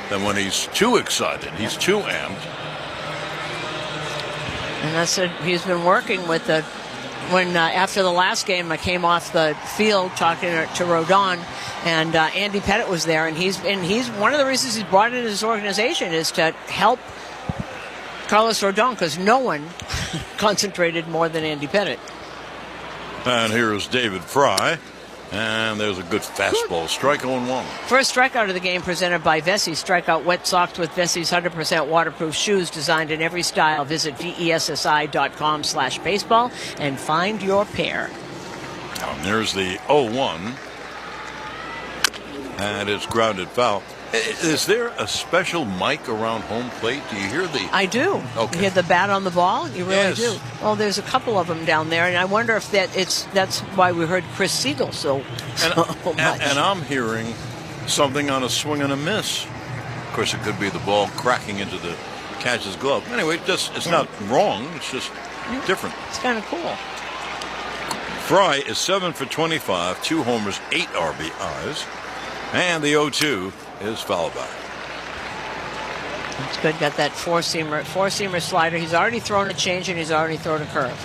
S6: That when he's too excited, he's too amped.
S1: And that's it. He's been working with the. When after the last game, I came off the field talking to Rodon, and Andy Pettitte was there, and he's one of the reasons he's brought in his organization is to help Carlos Rodon, because no one concentrated more than Andy Pettitte.
S6: And here's David Fry. And there's a good fastball. Strike 0-1.
S1: First strikeout of the game presented by Vessi. Strikeout wet socks with Vessi's 100% waterproof shoes designed in every style. Visit VESSI.com/baseball and find your pair.
S6: And there's the 0-1. And it's grounded foul. Is there a special mic around home plate? Do you hear the...
S1: I do.
S6: Okay.
S1: You hear the bat on the ball? You really
S6: Yes.
S1: do. Well, there's a couple of them down there, and I wonder if that's why we heard Chris Siegel so much.
S6: And I'm hearing something on a swing and a miss. Of course, it could be the ball cracking into the catcher's glove. Anyway, it's not wrong. It's just different.
S1: It's kind of cool.
S6: Fry is 7 for 25, 2 homers, 8 RBIs. And the 0-2 is foul back.
S1: That's good. Got that four-seamer slider. He's already thrown a change, and he's already thrown a curve.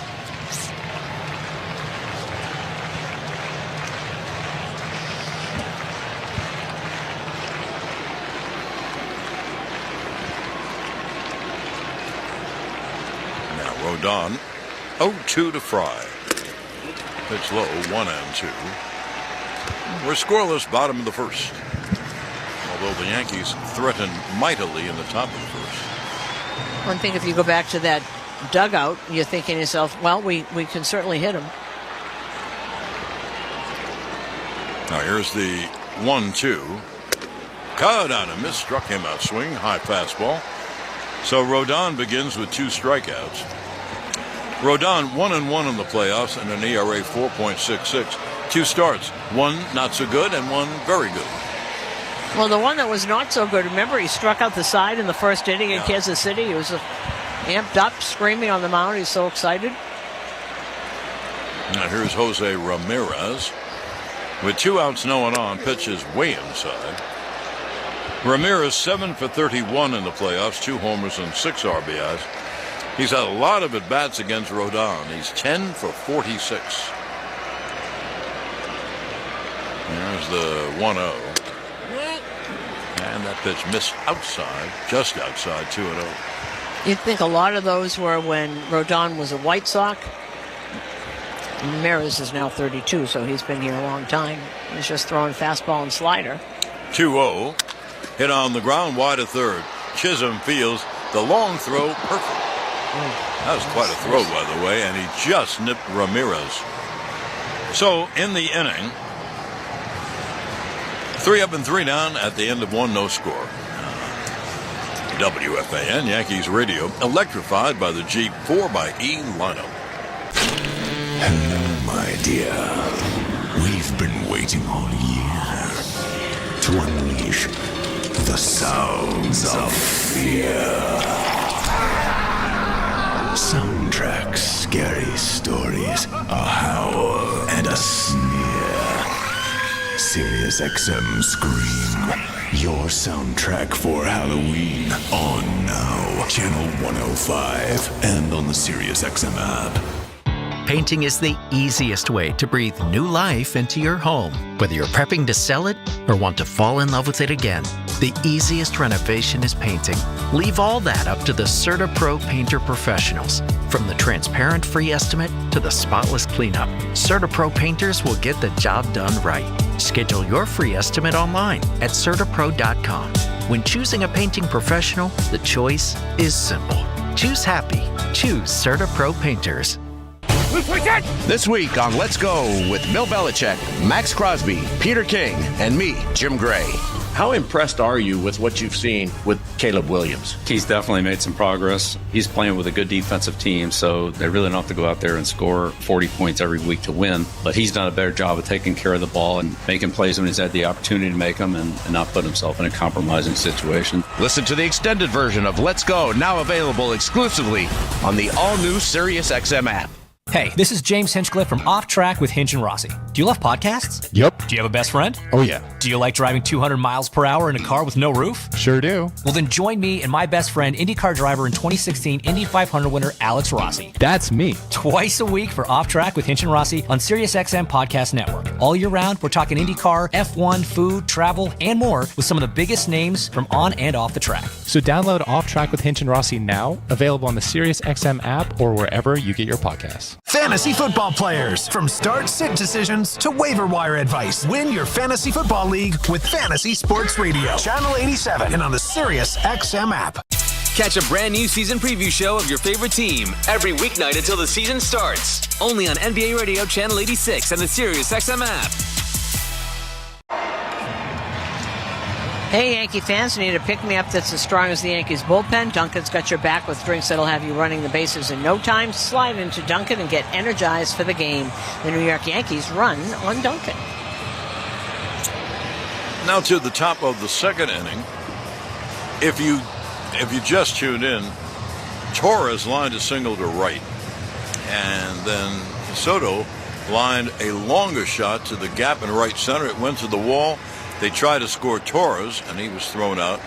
S6: Now Rodon, 0-2 to Fry. Pitch low, 1-2. We're scoreless, bottom of the first. Although the Yankees threaten mightily in the top of the first.
S1: One thing, if you go back to that dugout, you're thinking to yourself, well, we can certainly hit him.
S6: Now here's the 1-2. Cut on a miss, struck him out swing, high fastball. So Rodon begins with 2 strikeouts. Rodon 1-1 in the playoffs and an ERA 4.66. 2 starts, 1 not so good and 1 very good.
S1: Well, the one that was not so good, remember he struck out the side in the first inning in Kansas City. He was amped up, screaming on the mound. He's so excited.
S6: Now here's Jose Ramirez. With 2 outs, no one on, pitches way inside. Ramirez 7 for 31 in the playoffs, 2 homers and 6 RBIs. He's had a lot of at-bats against Rodon. He's 10 for 46. There's the 1-0. And that pitch missed outside, just outside, 2-0.
S1: You'd think a lot of those were when Rodon was a White Sox. Ramirez is now 32, so he's been here a long time. He's just throwing fastball and slider.
S6: 2-0. Hit on the ground, wide of third. Chisholm fields the long throw, perfect. That was quite a throw, by the way, and he just nipped Ramirez. So, in the inning, 3 up and 3 down at the end of 1, no score. WFAN, Yankees Radio, electrified by the Jeep 4xe lineup.
S12: Hello, my dear. We've been waiting all year to unleash the sounds of fear. Soundtracks, scary stories, a howl, and a sneer. Sirius XM Scream, your soundtrack for Halloween, on now, channel 105, and on the Sirius XM app.
S10: Painting is the easiest way to breathe new life into your home. Whether you're prepping to sell it or want to fall in love with it again, the easiest renovation is painting. Leave all that up to the CertaPro Painter Professionals. From the transparent free estimate to the spotless cleanup, CertaPro Painters will get the job done right. Schedule your free estimate online at CertaPro.com. When choosing a painting professional, the choice is simple. Choose happy. Choose CertaPro Painters.
S11: This week on Let's Go with Bill Belichick, Max Crosby, Peter King, and me, Jim Gray. How impressed are you with what you've seen with Caleb Williams?
S13: He's definitely made some progress. He's playing with a good defensive team, so they really don't have to go out there and score 40 points every week to win. But he's done a better job of taking care of the ball and making plays when he's had the opportunity to make them and not put himself in a compromising situation.
S11: Listen to the extended version of Let's Go, now available exclusively on the all-new SiriusXM app.
S14: Hey, this is James Hinchcliffe from Off Track with Hinch and Rossi. Do you love podcasts?
S15: Yep.
S14: Do you have a best friend?
S15: Oh, yeah.
S14: Do you like driving 200 miles per hour in a car with no roof?
S15: Sure do.
S14: Well, then join me and my best friend, IndyCar driver and 2016 Indy 500 winner Alex Rossi.
S15: That's me.
S14: Twice a week for Off Track with Hinch and Rossi on SiriusXM Podcast Network. All year round, we're talking IndyCar, F1, food, travel, and more with some of the biggest names from on and off the track.
S15: So download Off Track with Hinch and Rossi now, available on the SiriusXM app or wherever you get your podcasts.
S16: Fantasy football players, from start-sit decisions to waiver wire advice. Win your fantasy football league with Fantasy Sports Radio, Channel 87, and on the SiriusXM app.
S17: Catch a brand new season preview show of your favorite team every weeknight until the season starts. Only on NBA Radio Channel 86 and the SiriusXM app.
S1: Hey, Yankee fans, need a pick-me-up that's as strong as the Yankees bullpen? Dunkin's got your back with drinks that'll have you running the bases in no time. Slide into Dunkin' and get energized for the game. The New York Yankees run on Dunkin'.
S6: Now to the top of the second inning. If you just tuned in, Torres lined a single to right. And then Soto lined a longer shot to the gap in right center. It went to the wall. They tried to score Torres, and he was thrown out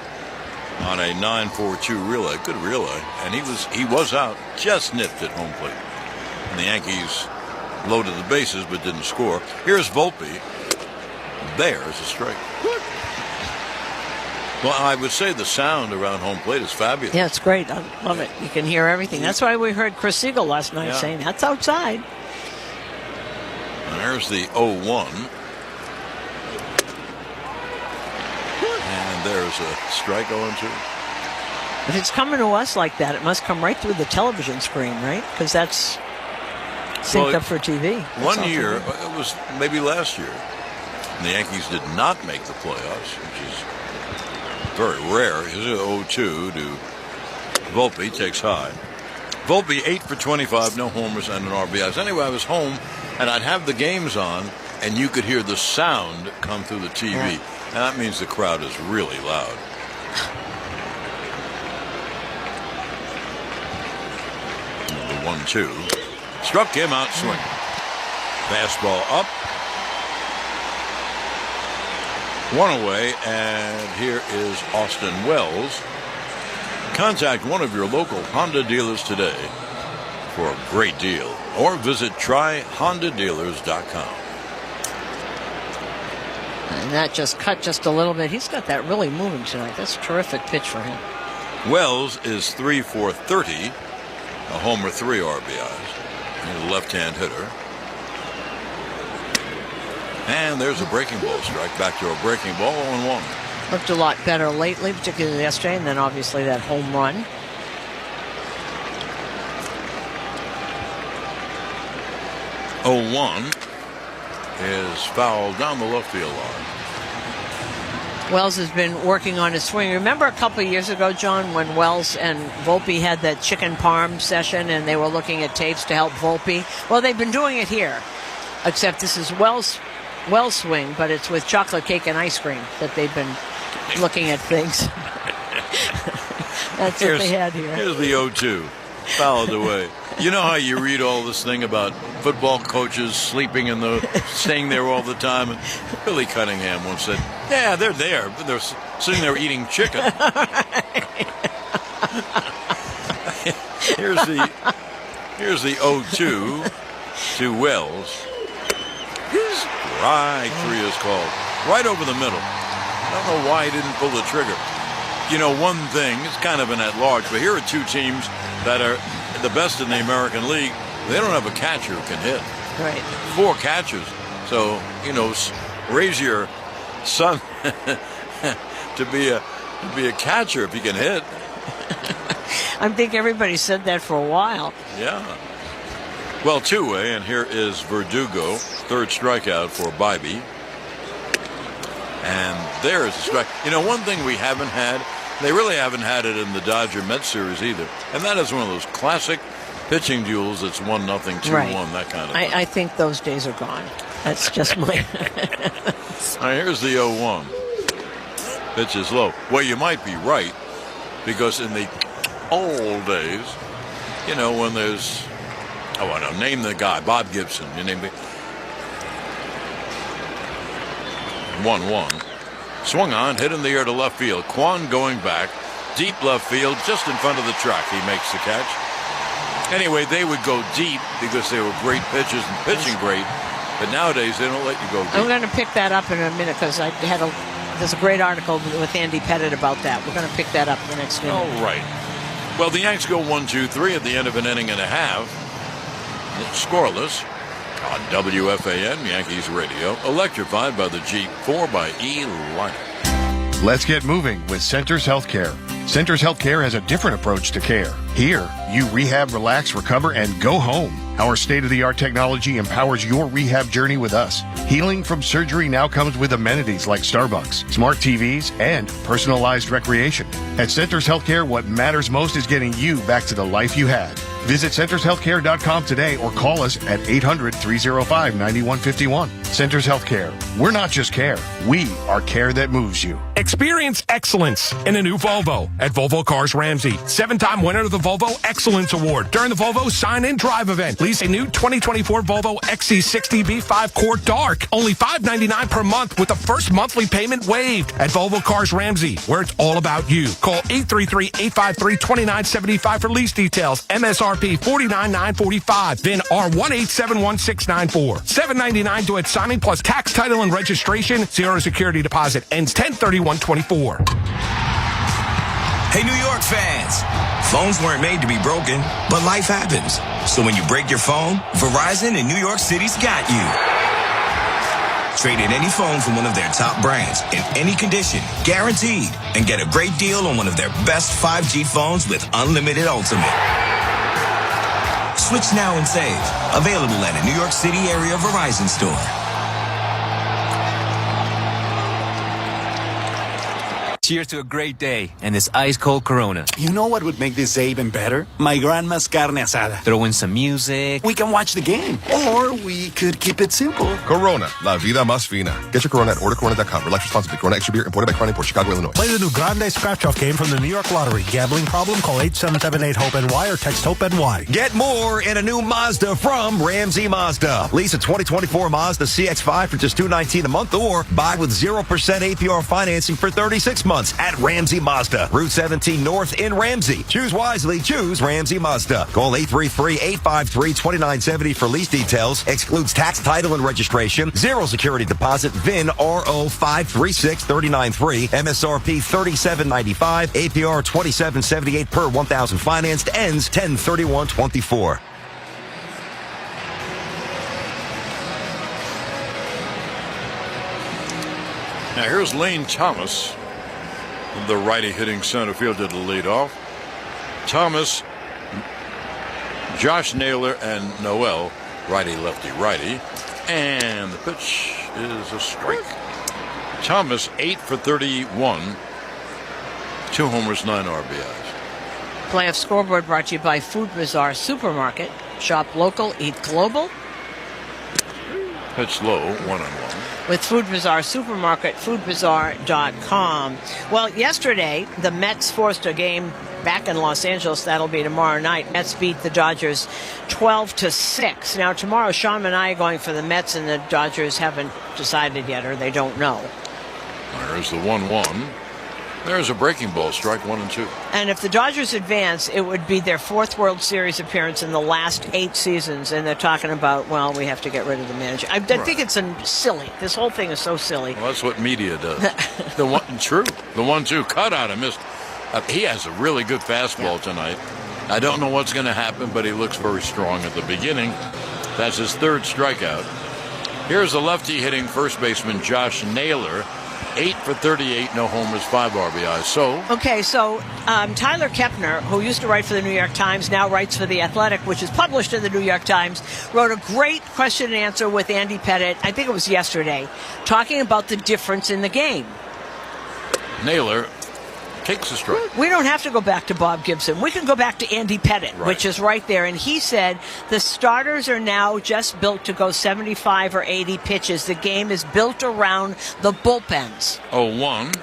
S6: on a 9-4-2 relay. Good relay. And he was out, just nipped at home plate. And the Yankees loaded the bases but didn't score. Here's Volpe. There's a strike. Well, I would say the sound around home plate is fabulous.
S1: Yeah, it's great. I love it. You can hear everything. That's why we heard Chris Siegel last night saying, that's outside.
S6: And there's the 0-1. And there's a strike 0-2.
S1: If it's coming to us like that, it must come right through the television screen, right? Because that's synced up for TV.
S6: One year, it was maybe last year, the Yankees did not make the playoffs, which is very rare. Here's an 0-2 to Volpe, takes high. Volpe 8 for 25, no homers and an RBI. Anyway, I was home and I'd have the games on and you could hear the sound come through the TV. Yeah. And that means the crowd is really loud. The 1-2. Struck him out swing. Fastball up. One away, and here is Austin Wells. Contact one of your local Honda dealers today for a great deal, or visit tryhondadealers.com.
S1: And that just cut just a little bit. He's got that really moving tonight. That's a terrific pitch for him.
S6: Wells is 3 for 30, a homer, 3 RBIs. He's a left-hand hitter. And there's a breaking ball strike. Back to a breaking ball, 0-1.
S1: Looked a lot better lately, particularly yesterday, and then obviously that home run.
S6: Is fouled down the left field line.
S1: Wells has been working on his swing. Remember a couple of years ago, John, when Wells and Volpe had that chicken parm session and they were looking at tapes to help Volpe? Well, they've been doing it here, except this is Wells' swing, but it's with chocolate cake and ice cream that they've been looking at things. That's what they had here.
S6: Here's the 0-2. Fouled away. You know how you read all this thing about football coaches staying there all the time? And Billy Cunningham once said, yeah, they're there, but they're sitting there eating chicken. Here's the 0-2 to Wells. Strike 3 is called. Right over the middle. I don't know why he didn't pull the trigger. You know, one thing, it's kind of an at-large, but here are two teams that are the best in the American League. They don't have a catcher who can hit.
S1: Right. 4
S6: catchers. So, raise your son to be a catcher if he can hit.
S1: I think everybody said that for a while.
S6: Yeah. Well, two-way, and here is Verdugo, third strikeout for Bybee. And there's a strike. You know, one thing we haven't had, they really haven't had it in the Dodger-Mets series either, and that is one of those classic pitching duels that's 1-0, 2-1, that kind of thing.
S1: I think those days are gone. That's just my...
S6: All right, here's the 0-1. Pitch is low. Well, you might be right, because in the old days, you know, when there's... Oh, I don't know. Name the guy. Bob Gibson. You name me. 1-1. Swung on, hit in the air to left field. Kwan going back. Deep left field, just in front of the track. He makes the catch. Anyway, they would go deep because they were great pitchers and pitching great. But nowadays, they don't let you go deep.
S1: I'm going to pick that up in a minute because there's a great article with Andy Pettit about that. We're going to pick that up in the next minute.
S6: All right. Well, the Yanks go 1-2-3 at the end of an inning and a half. It's scoreless on WFAN Yankees Radio, electrified by the Jeep 4xe lineup.
S18: Let's get moving with Centers Healthcare. Centers Healthcare has a different approach to care. Here, you rehab, relax, recover, and go home. Our state-of-the-art technology empowers your rehab journey with us. Healing from surgery now comes with amenities like Starbucks, smart TVs, and personalized recreation. At Centers Healthcare, what matters most is getting you back to the life you had. Visit centershealthcare.com today or call us at 800-305-9151. Centers Healthcare. We're not just care. We are care that moves you.
S19: Experience excellence in a new Volvo at Volvo Cars Ramsey. 7-time winner of the Volvo Excellence Award during the Volvo Sign and Drive event. Lease a new 2024 Volvo XC60 B5 Core Dark. Only $599 per month with the first monthly payment waived at Volvo Cars Ramsey, where it's all about you. Call 833-853-2975 for lease details. MSRP $49,945. Then R1871694. $799 due at signing plus tax, title, and registration. Zero security deposit. Ends 10/31/24.
S20: Hey, New York fans. Phones weren't made to be broken, but life happens. So when you break your phone, Verizon in New York City's got you. Trade in any phone from one of their top brands in any condition, guaranteed, and get a great deal on one of their best 5G phones with unlimited ultimate. Switch now and save. Available at a New York City area Verizon store.
S21: Cheers to a great day and this ice-cold Corona.
S22: You know what would make this day even better? My grandma's carne asada.
S21: Throw in some music.
S22: We can watch the game. Or we could keep it simple.
S24: Corona, la vida más fina. Get your Corona at ordercorona.com. Relax responsibly. Corona Extra Beer, imported by Crown Import, Chicago, Illinois.
S23: Play the new Grande Scratch-Off game from the New York Lottery. Gambling problem? Call 877-8-HOPE-NY or text HOPE-NY.
S27: Get more in a new Mazda from Ramsey Mazda. Lease a 2024 Mazda CX-5 for just $219 a month or buy with 0% APR financing for 36 months at Ramsey Mazda. Route 17 North in Ramsey. Choose wisely. Choose Ramsey Mazda. Call 833-853-2970 for lease details. Excludes tax, title, and registration. Zero security deposit. VIN RO 536393. MSRP $37.95. APR $27.78 per 1,000 financed. Ends 10/31/24.
S6: Now here's Lane Thomas, the righty hitting center fielder to lead off. Thomas, Josh Naylor, and Noel, righty, lefty, righty. And the pitch is a strike. Thomas 8 for 31, 2 homers, 9 RBIs.
S1: Playoff scoreboard brought to you by Food Bazaar Supermarket. Shop local, eat global.
S6: Pitch low, 1-1.
S1: With Food Bazaar Supermarket, foodbazaar.com. Well, yesterday, the Mets forced a game back in Los Angeles. That'll be tomorrow night. Mets beat the Dodgers 12-6. Now, tomorrow, Sean and I are going for the Mets, and the Dodgers haven't decided yet, or they don't know.
S6: There's the 1-1. There's a breaking ball, strike 1 and 2.
S1: And if the Dodgers advance, it would be their 4th World Series appearance in the last 8 seasons. And they're talking about, well, we have to get rid of the manager. I think it's silly. This whole thing is so silly.
S6: Well, that's what media does. The 1-2 cut out and missed. He has a really good fastball tonight. I don't know what's going to happen, but he looks very strong at the beginning. That's his 3rd strikeout. Here's the lefty hitting first baseman Josh Naylor. 8 for 38, no homers, 5 RBIs. So
S1: Tyler Kepner, who used to write for the New York Times, now writes for The Athletic, which is published in the New York Times, wrote a great question and answer with Andy Pettit, I think it was yesterday, talking about the difference in the game.
S6: Naylor takes a strike.
S1: We don't have to go back to Bob Gibson. We can go back to Andy Pettit, which is right there. And he said the starters are now just built to go 75 or 80 pitches. The game is built around the bullpens.
S6: 0-1.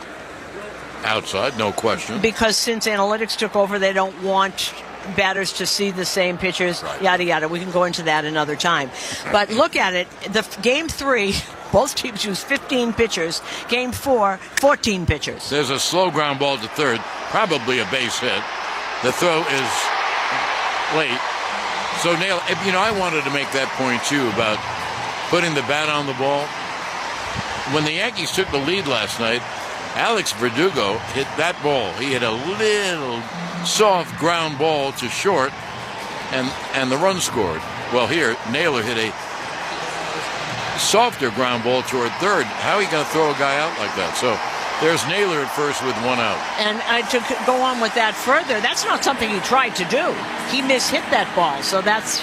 S6: Outside, no question.
S1: Because since analytics took over, they don't want batters to see the same pitchers, yada, yada. We can go into that another time. But look at it. Game 3... both teams used 15 pitchers. Game 4, 14 pitchers.
S6: There's a slow ground ball to third, probably a base hit. The throw is late. So, Naylor, I wanted to make that point, too, about putting the bat on the ball. When the Yankees took the lead last night, Alex Verdugo hit that ball. He hit a little soft ground ball to short, and the run scored. Well, here, Naylor hit a softer ground ball toward third. How are you going to throw a guy out like that? So there's Naylor at first with 1 out. And
S1: to go on with that further, that's not something he tried to do. He mishit that ball. So that's,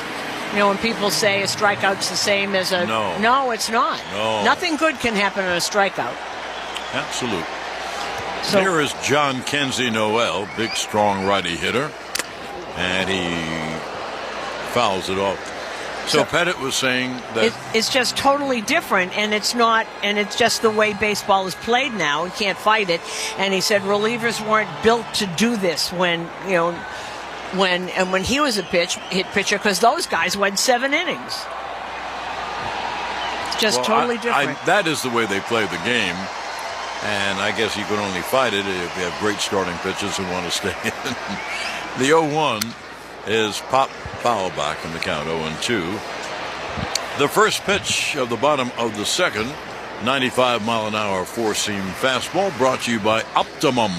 S1: when people say a strikeout's the same as a... No, it's not.
S6: No.
S1: Nothing good can happen in a strikeout.
S6: Absolute.
S1: So
S6: here is John Kenzie Noel, big, strong righty hitter. And he fouls it off. So Pettit was saying that
S1: it's just totally different, and it's not, and it's just the way baseball is played now. You can't fight it. And he said relievers weren't built to do this when he was a hit pitcher, because those guys went 7 innings. It's just totally different.
S6: That is the way they play the game, and I guess you can only fight it if you have great starting pitchers who want to stay in. The 0-1 is pop foul back in the count, 0-2. The first pitch of the bottom of the second, 95-mile-an-hour four-seam fastball, brought to you by Optimum,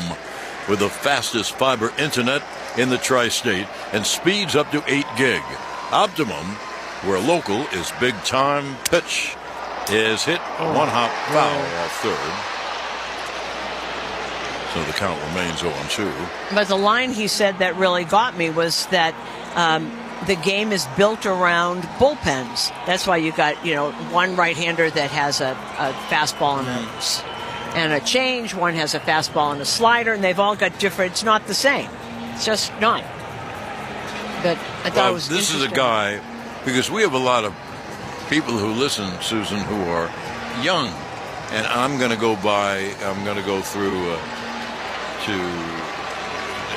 S6: with the fastest fiber internet in the tri-state and speeds up to 8 gig. Optimum, where local is big time. Pitch is hit, 1-hop foul off third. So the count remains 0-2.
S1: But the line he said that really got me was that the game is built around bullpens. That's why you got, one right-hander that has a fastball and a change. One has a fastball and a slider, and they've all got different. It's not the same. It's just not. But I thought it was
S6: this is a guy, because we have a lot of people who listen, Susan, who are young. And I'm going to go through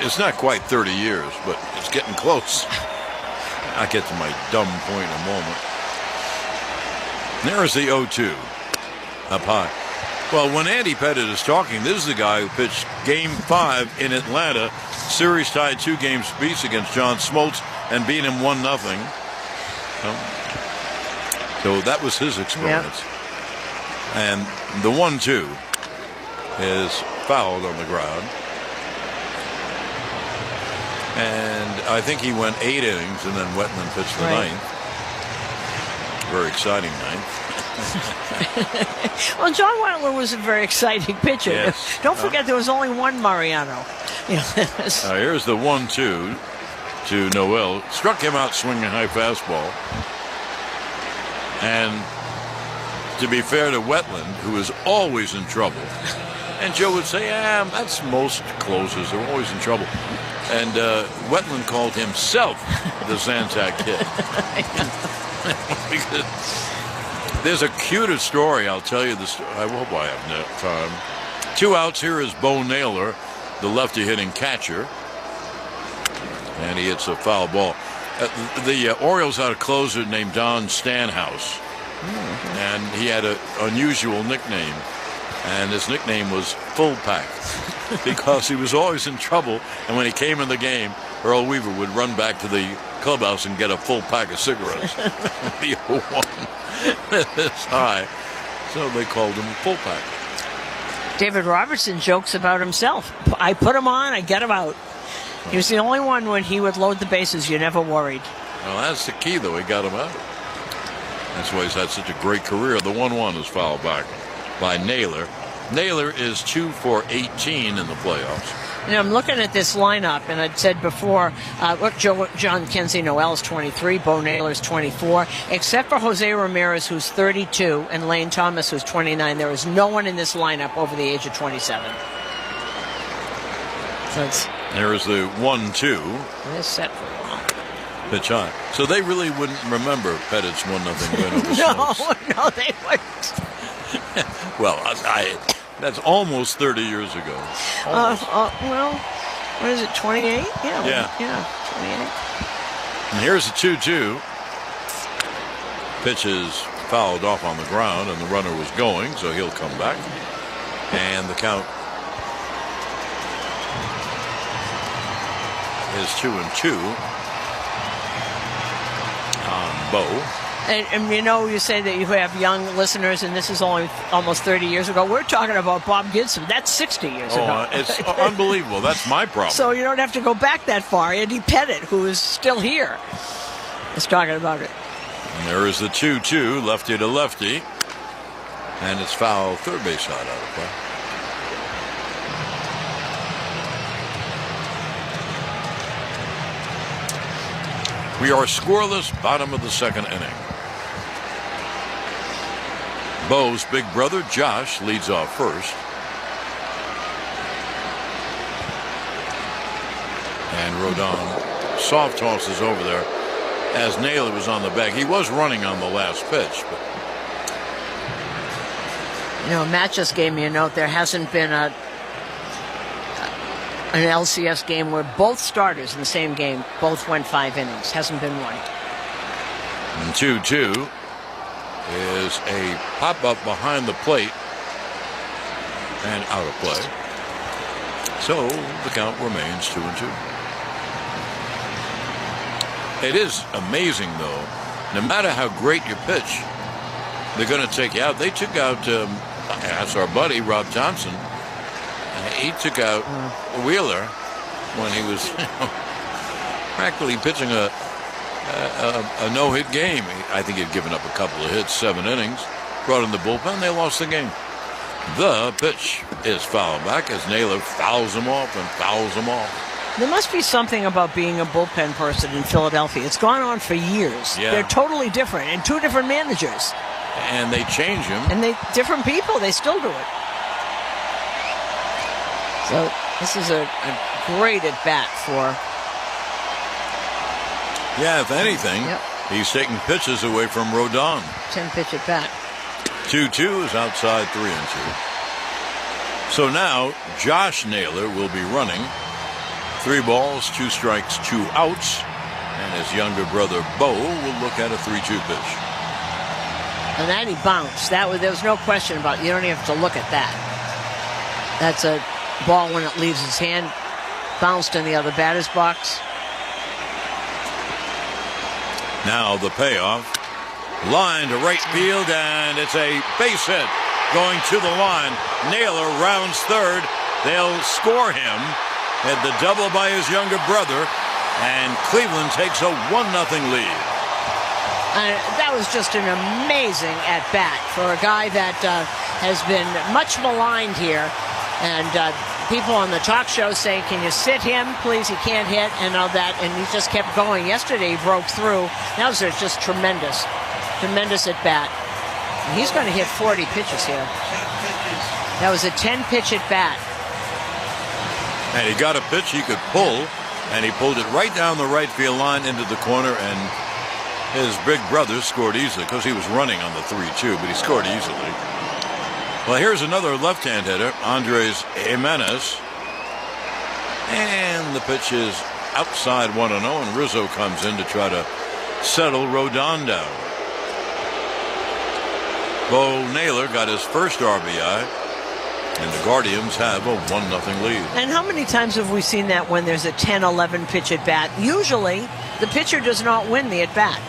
S6: it's not quite 30 years, but it's getting close. I'll get to my dumb point in a moment. There's the 0-2 up high. Well, when Andy Pettit is talking, this is the guy who pitched Game 5 in Atlanta, series tied 2 games apiece against John Smoltz and beat him 1-0. So that was his experience. Yep. And the 1-2 is fouled on the ground. And I think he went 8 innings, and then Wetland pitched the 9th. Very exciting 9th.
S1: Well, John Wetland was a very exciting pitcher.
S6: Yes.
S1: Don't forget there was only one Mariano.
S6: Here's the 1-2 to Noel. Struck him out swinging a high fastball. And to be fair to Wetland, who is always in trouble, and Joe would say, that's most closers. They're always in trouble. And Wetland called himself the Zantac Kid. Because there's a cuter story. I'll tell you this. I hope I have time. 2 outs. Here is Bo Naylor, the lefty hitting catcher. And he hits a foul ball. The Orioles had a closer named Don Stanhouse. And he had an unusual nickname. And his nickname was Full Pack, because he was always in trouble. And when he came in the game, Earl Weaver would run back to the clubhouse and get a full pack of cigarettes. The 0-1 this high. So they called him Full Pack.
S1: David Robertson jokes about himself. I put him on, I get him out. He was the only one when he would load the bases, you never worried.
S6: Well, that's the key, though. He got him out. That's why he's had such a great career. The 1-1 is fouled back by Naylor. Naylor is 2 for 18 in the playoffs.
S1: And I'm looking at this lineup, and I'd said before, John Kenzie Noel's 23, Bo Naylor's 24, except for Jose Ramirez, who's 32, and Lane Thomas, who's 29. There is no one in this lineup over the age of 27. So
S6: there is the 1-2.
S1: It's set for a while.
S6: Pitch high. So they really wouldn't remember Pettit's 1-0 win over
S1: No,
S6: Snopes.
S1: no, they wouldn't.
S6: Well, that's almost 30 years ago.
S1: Well, what is it, 28?
S6: Yeah,
S1: 28.
S6: And here's the 2-2. Pitch is fouled off on the ground, and the runner was going, so he'll come back. And the count is 2-2 on Bo.
S1: And you say that you have young listeners, and this is only almost 30 years ago. We're talking about Bob Gibson. That's 60 years ago.
S6: It's unbelievable. That's my problem.
S1: So you don't have to go back that far. Andy Pettit, who is still here, is talking about it.
S6: And there is the 2-2, lefty to lefty. And it's foul, third base side out of play. We are scoreless, bottom of the second inning. Bo's big brother, Josh, leads off first. And Rodon soft tosses over there as Naylor was on the bag. He was running on the last pitch. But
S1: Matt just gave me a note. There hasn't been an LCS game where both starters in the same game both went 5 innings. Hasn't been one.
S6: And 2-2 is a pop-up behind the plate and out of play. So the count remains 2-2. It is amazing, though. No matter how great you pitch, they're going to take you out. They took out, that's our buddy, Rob Johnson. He took out Wheeler when he was practically pitching a no-hit game. I think he'd given up a couple of hits, 7 innings. Brought in the bullpen, they lost the game. The pitch is fouled back as Naylor fouls him off and fouls him off.
S1: There must be something about being a bullpen person in Philadelphia. It's gone on for years.
S6: Yeah.
S1: They're totally different, and 2 different managers.
S6: And they change him.
S1: And different people, they still do it. So this is a great at-bat for...
S6: Yeah, if anything, he's taking pitches away from Rodon.
S1: 10-pitch at-bat.
S6: 2-2 is outside 3-2. So now Josh Naylor will be running. 3 balls, 2 strikes, 2 outs. And his younger brother, Bo, will look at a 3-2 pitch.
S1: And that he bounced. There was no question about it. You don't even have to look at that. That's a ball when it leaves his hand. Bounced in the other batter's box.
S6: Now the payoff. Line to right field, and it's a base hit going to the line. Naylor rounds third. They'll score him at the double by his younger brother, and Cleveland takes a 1-0 lead.
S1: That was just an amazing at-bat for a guy that has been much maligned here. And people on the talk show saying, can you sit him, please? He can't hit and all that. And he just kept going. Yesterday he broke through. That was just tremendous. Tremendous at-bat. And he's going to hit 40 pitches here. That was a 10-pitch at-bat.
S6: And he got a pitch he could pull, and he pulled it right down the right field line into the corner, and his big brother scored easily because he was running on the 3-2, but he scored easily. Well, here's another left-hand hitter, Andres Jimenez. And the pitch is outside 1-0, and Rizzo comes in to try to settle Rodon down. Bo Naylor got his first RBI, and the Guardians have a 1-0 lead.
S1: And how many times have we seen that when there's a 10-11 pitch at-bat? Usually, the pitcher does not win the at-bat.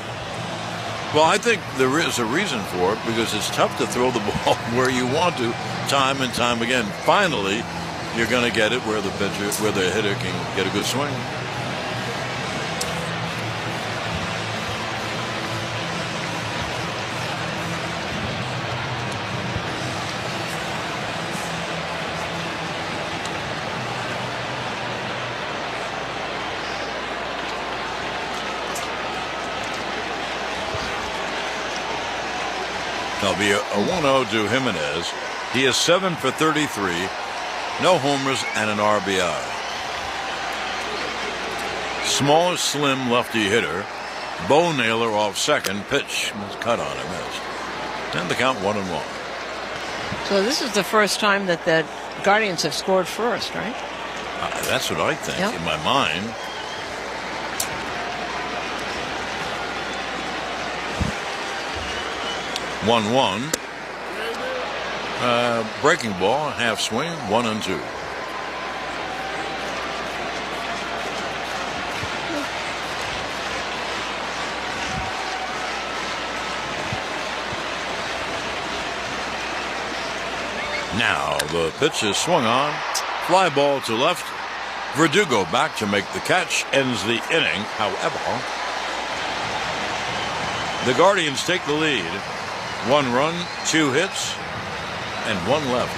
S6: Well, I think there is a reason for it, because it's tough to throw the ball where you want to time and time again. Finally, you're going to get it where the hitter can get a good swing. There'll be a 1-0 to Jimenez. He is 7 for 33, no homers and an RBI. Small, slim lefty hitter. Bo Naylor off second. Pitch was cut on him. And the count 1-1.
S1: So this is the first time that the Guardians have scored first, right?
S6: That's what I think in my mind. One. Breaking ball, half swing, 1-2. Now the pitch is swung on. Fly ball to left. Verdugo back to make the catch. Ends the inning. However, the Guardians take the lead. 1 run, 2 hits, and 1 left.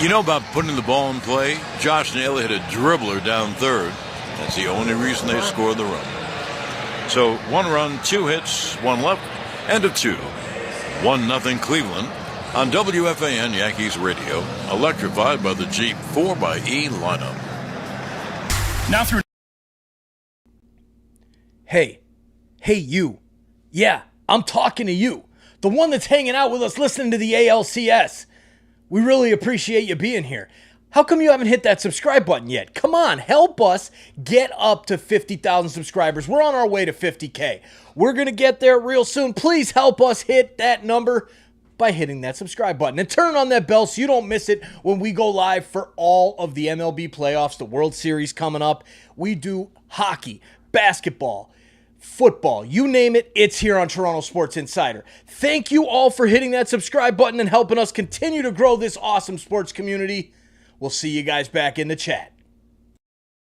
S6: You know about putting the ball in play? Josh Naylor hit a dribbler down third. That's the only reason they scored the run. So 1 run, 2 hits, 1 left. End of 2. 1-0 Cleveland. On WFAN Yankees Radio, electrified by the Jeep 4xE lineup.
S2: Now through. Hey you. Yeah, I'm talking to you. The one that's hanging out with us listening to the ALCS. We really appreciate you being here. How come you haven't hit that subscribe button yet? Come on, help us get up to 50,000 subscribers. We're on our way to 50K. We're going to get there real soon. Please help us hit that number by hitting that subscribe button and turn on that bell so you don't miss it when we go live for all of the MLB playoffs, the World Series coming up. We do hockey, basketball, football, you name it, it's here on Toronto Sports Insider. Thank you all for hitting that subscribe button and helping us continue to grow this awesome sports community. We'll see you guys back in the chat.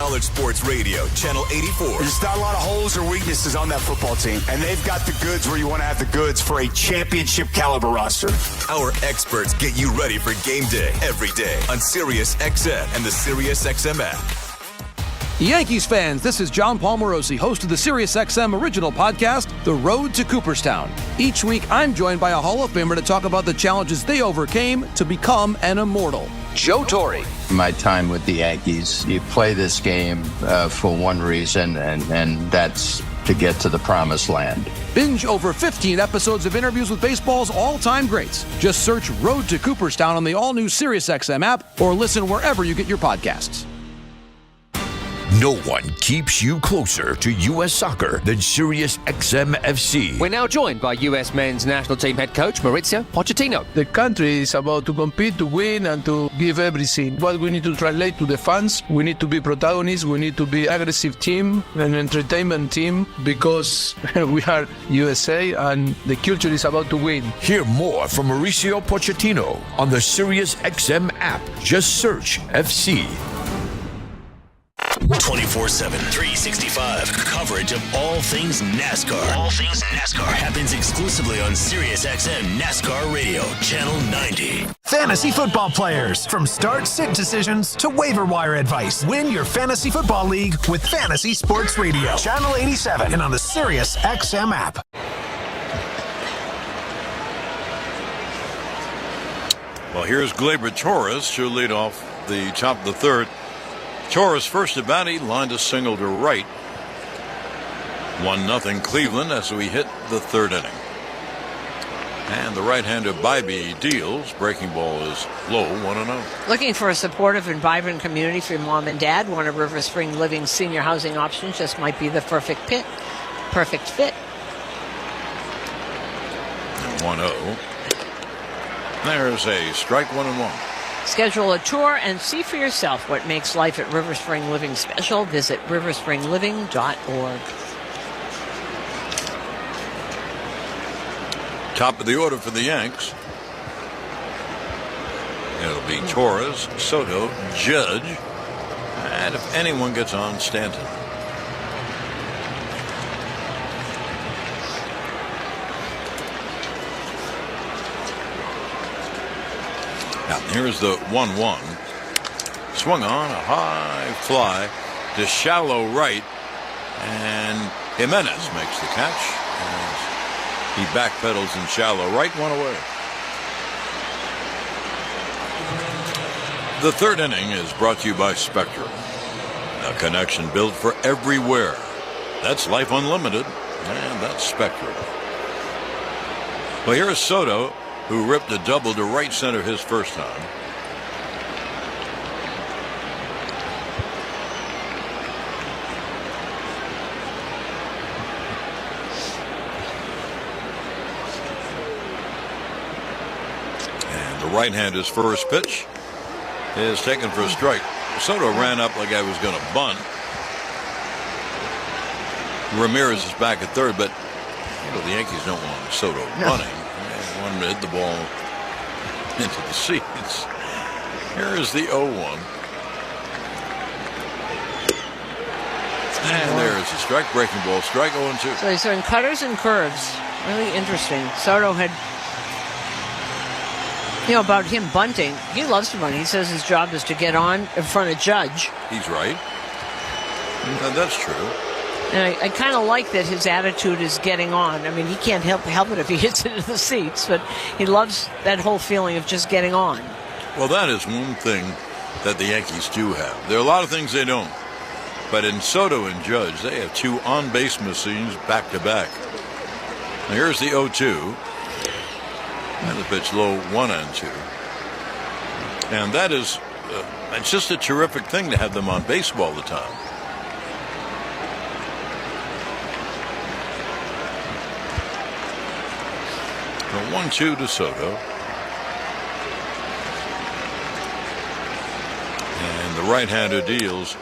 S3: College Sports Radio, Channel 84.
S16: There's not a lot of holes or weaknesses on that football team, and they've got the goods where you want to have the goods for a championship caliber roster.
S3: Our experts get you ready for game day every day on Sirius XM and the Sirius XM app.
S4: Yankees fans, this is John Palmarosi, host of the SiriusXM original podcast, The Road to Cooperstown. Each week, I'm joined by a Hall of Famer to talk about the challenges they overcame to become an immortal. Joe Torre.
S5: My time with the Yankees, you play this game for one reason, and that's to get to the promised land.
S4: Binge over 15 episodes of interviews with baseball's all-time greats. Just search Road to Cooperstown on the all-new SiriusXM app or listen wherever you get your podcasts.
S7: No one keeps you closer to U.S. soccer than Sirius XM FC.
S25: We're now joined by U.S. men's national team head coach Mauricio Pochettino.
S26: The country is about to compete, to win, and to give everything. What we need to translate to the fans, we need to be protagonists, we need to be aggressive team, an entertainment team, because we are USA and the culture is about to win.
S7: Hear more from Mauricio Pochettino on the Sirius XM app. Just search FC.
S28: 24/7, 365 coverage of all things NASCAR. All things NASCAR happens exclusively on SiriusXM NASCAR Radio, Channel 90.
S16: Fantasy football players, from start-sit decisions to waiver wire advice. Win your fantasy football league with Fantasy Sports Radio, Channel 87, and on the SiriusXM app.
S6: Well, here's Gleyber Torres to lead off the top of the third. Torres first at bat, he lined a single to right. 1-0 Cleveland as we hit the third inning. And the right-hander Bybee deals. Breaking ball is low, 1-0.
S1: Looking for a supportive and vibrant community for your mom and dad? One of River Spring Living senior housing options just might be the perfect fit.
S6: 1-0. There's a strike, 1-1.
S1: Schedule a tour and see for yourself what makes life at River Spring Living special. Visit riverspringliving.org.
S6: Top of the order for the Yanks. It'll be Torres, Soto, Judge, and if anyone gets on, Stanton. Now, here's the 1-1. Swung on, a high fly to shallow right, and Jimenez makes the catch. He backpedals in shallow right, one away. The third inning is brought to you by Spectrum. A connection built for everywhere. That's Life Unlimited, and that's Spectrum. Well, here's Soto, who ripped a double to right center his first time. And the right-hander's first pitch is taken for a strike. Soto ran up like I was going to bunt. Ramirez is back at third, but the Yankees don't want Soto bunting. They want him to hit the ball into the seats. Here is the 0-1. And there's a strike, breaking ball, strike 0-2.
S1: So he's doing cutters and curves. Really interesting. Soto had, about him bunting. He loves to bunt. He says his job is to get on in front of Judge.
S6: He's right. That's true.
S1: And I kind of like that his attitude is getting on. I mean, he can't help it if he hits it in the seats, but he loves that whole feeling of just getting on.
S6: Well, that is one thing that the Yankees do have. There are a lot of things they don't. But in Soto and Judge, they have two on-base machines back-to-back. Now here's the 0-2. And the pitch low, 1-2. And that is, it's just a terrific thing to have them on base all the time. The 1-2 to Soto. And the right-hander deals.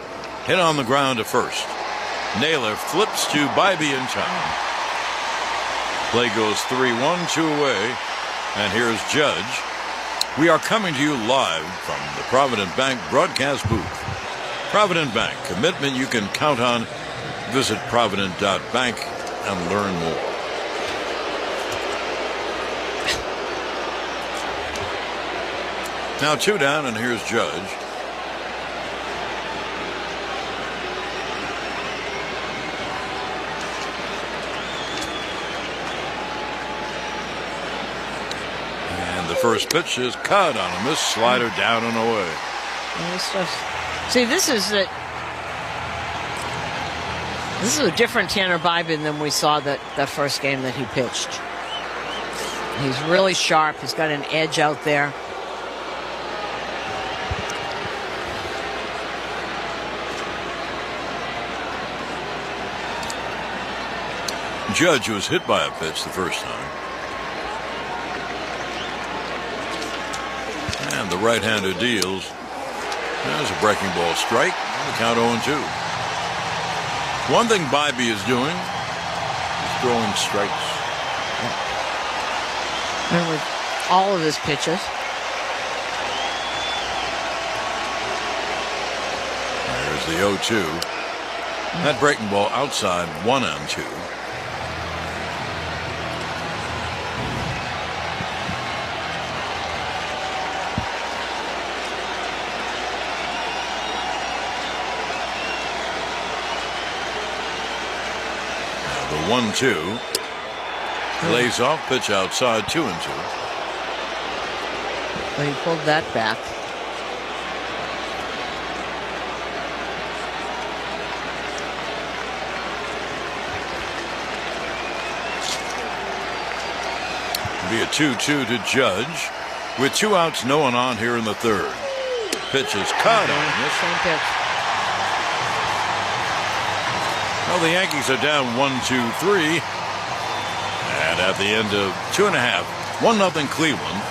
S6: Hit on the ground to first. Naylor flips to Bybee in time. Play goes 3-1, 2 away. And here's Judge. We are coming to you live from the Provident Bank broadcast booth. Provident Bank, commitment you can count on. Visit provident.bank and learn more. Now 2 down, and here's Judge. And the first pitch is cut on a missed slider down and away.
S1: See, this is a different Tanner Bybee than we saw that first game that he pitched. He's really sharp. He's got an edge out there.
S6: Judge was hit by a pitch the first time. And the right-hander deals. There's a breaking ball strike. The count 0-2. One thing Bybee is doing is throwing strikes.
S1: And with all of his pitches.
S6: There's the 0-2. That breaking ball outside, 1-2. The 1-2. Lays off, pitch outside, 2-2.
S1: Well, he pulled that back.
S6: It'll be a 2-2 to Judge. With 2 outs, no one on here in the third. Pitch is cut on this.
S1: Same pitch.
S6: Well, the Yankees are down 1-2-3. And at the end of 2.5, 1-0 Cleveland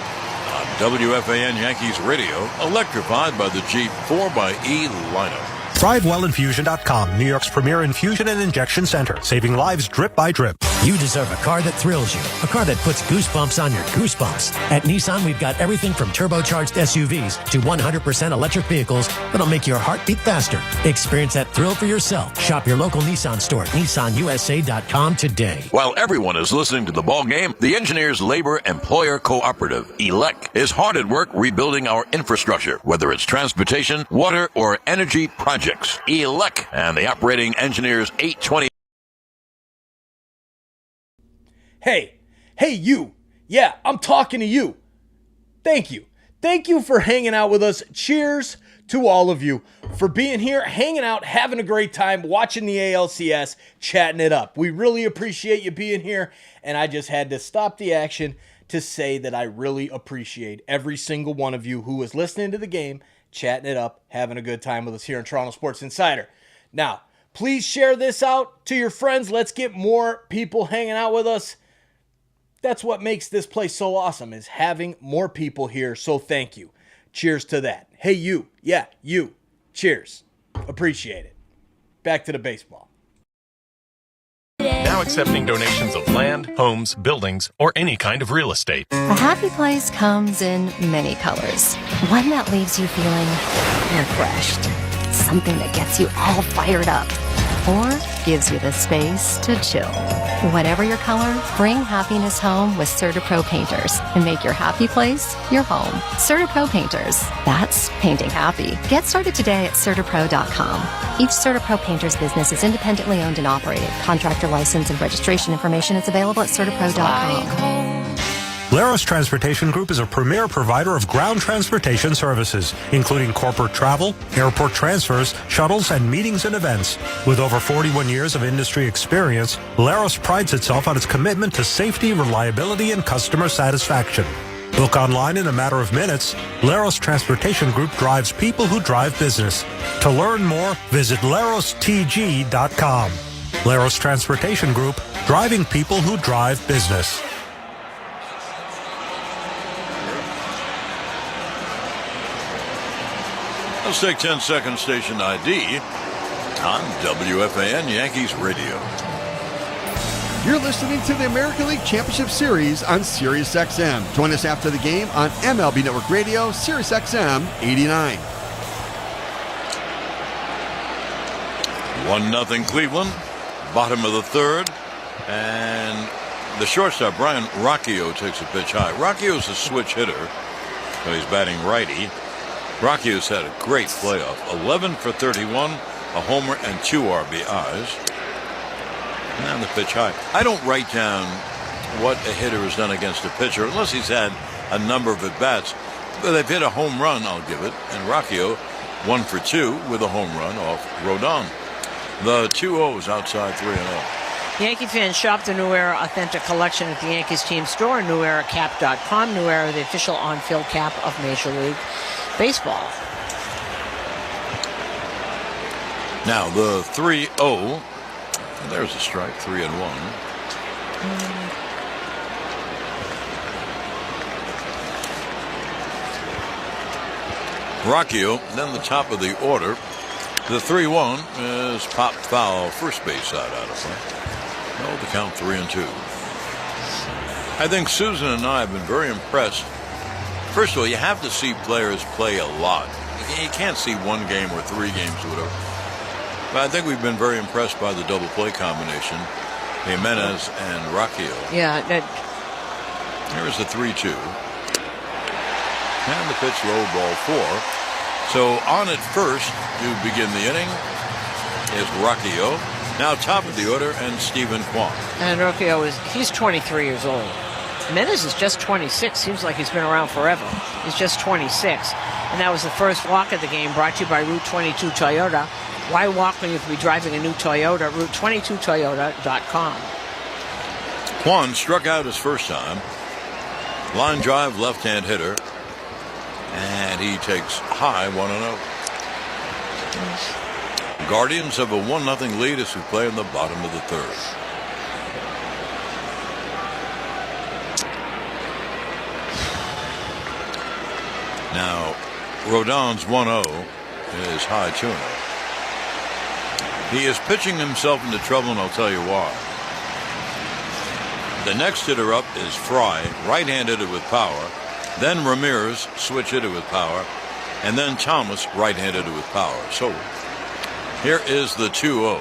S6: on WFAN Yankees Radio, electrified by the Jeep 4xe lineup.
S23: ThriveWellInfusion.com, New York's premier infusion and injection center, saving lives drip by drip.
S8: You deserve a car that thrills you, a car that puts goosebumps on your goosebumps. At Nissan, we've got everything from turbocharged SUVs to 100% electric vehicles that'll make your heart beat faster. Experience that thrill for yourself. Shop your local Nissan store at nissanusa.com today.
S6: While everyone is listening to the ball game, the Engineers Labor Employer Cooperative, ELEC, is hard at work rebuilding our infrastructure, whether it's transportation, water, or energy projects. ELEC and the Operating Engineers 820.
S2: Hey, Hey, you. Yeah, I'm talking to you. Thank you. Thank you for hanging out with us. Cheers to all of you for being here, hanging out, having a great time, watching the ALCS, chatting it up. We really appreciate you being here, and I just had to stop the action to say that I really appreciate every single one of you who is listening to the game, chatting it up, having a good time with us here on Toronto Sports Insider. Now, please share this out to your friends. Let's get more people hanging out with us. That's what makes this place so awesome, is having more people here, so thank you. Cheers to that. Hey, you. Yeah, you. Cheers. Appreciate it. Back to the baseball.
S9: Now accepting donations of land, homes, buildings, or any kind of real estate.
S10: A happy place comes in many colors. One that leaves you feeling refreshed. Something that gets you all fired up. Or gives you the space to chill. Whatever your color, bring happiness home with CertaPro Painters and make your happy place your home. CertaPro Painters. That's painting happy. Get started today at CertaPro.com. Each CertaPro Painters business is independently owned and operated. Contractor license and registration information is available at CertaPro.com.
S23: Laros Transportation Group is a premier provider of ground transportation services, including corporate travel, airport transfers, shuttles, and meetings and events. With over 41 years of industry experience, Laros prides itself on its commitment to safety, reliability, and customer satisfaction. Book online in a matter of minutes. Laros Transportation Group drives people who drive business. To learn more, visit larostg.com. Laros Transportation Group, driving people who drive business.
S6: Let's take 10-second station ID on WFAN Yankees Radio.
S11: You're listening to the American League Championship Series on Sirius XM. Join us after the game on MLB Network Radio, Sirius XM 89.
S6: 1-0 Cleveland, bottom of the third, and the shortstop, Brian Rocchio, takes a pitch high. Rocchio's a switch hitter, so he's batting righty. Rocchio's had a great playoff. 11 for 31, a homer and 2 RBIs. And the pitch high. I don't write down what a hitter has done against a pitcher unless he's had a number of at-bats. But they've hit a home run, I'll give it. And Rocchio, 1 for 2 with a home run off Rodon. The 2-0s outside 3-0.
S1: Yankee fans shop the New Era Authentic Collection at the Yankees team store, NewEraCap.com. New Era, the official on-field cap of Major League Baseball.
S6: Now the 3-0. There's a strike, 3-1. Rocchio, then the top of the order. The 3-1 is pop foul, first base side out of play. No, the count 3-2. I think Susan and I have been very impressed. First of all, you have to see players play a lot. You can't see one game or 3 games or whatever. But I think we've been very impressed by the double play combination, Jimenez and Rocchio.
S1: Yeah.
S6: Here's the 3-2. And the pitch low, ball 4. So on at first to begin the inning is Rocchio. Now top of the order, and Stephen Kwan.
S1: And Rocchio he's 23 years old. Jimenez is just 26. Seems like he's been around forever. He's just 26. And that was the first walk of the game, brought to you by Route 22 Toyota. Why walk when you could be driving a new Toyota? Route22Toyota.com.
S6: Kwan struck out his first time. Line drive, left-hand hitter. And he takes high 1-0. Guardians have a 1-0 lead as we play in the bottom of the third. Now, Rodon's 1-0 is high 2-0. He is pitching himself into trouble, and I'll tell you why. The next hitter up is Fry, right-handed with power. Then Ramirez, switch hitter with power. And then Thomas, right-handed with power. So here is the 2-0.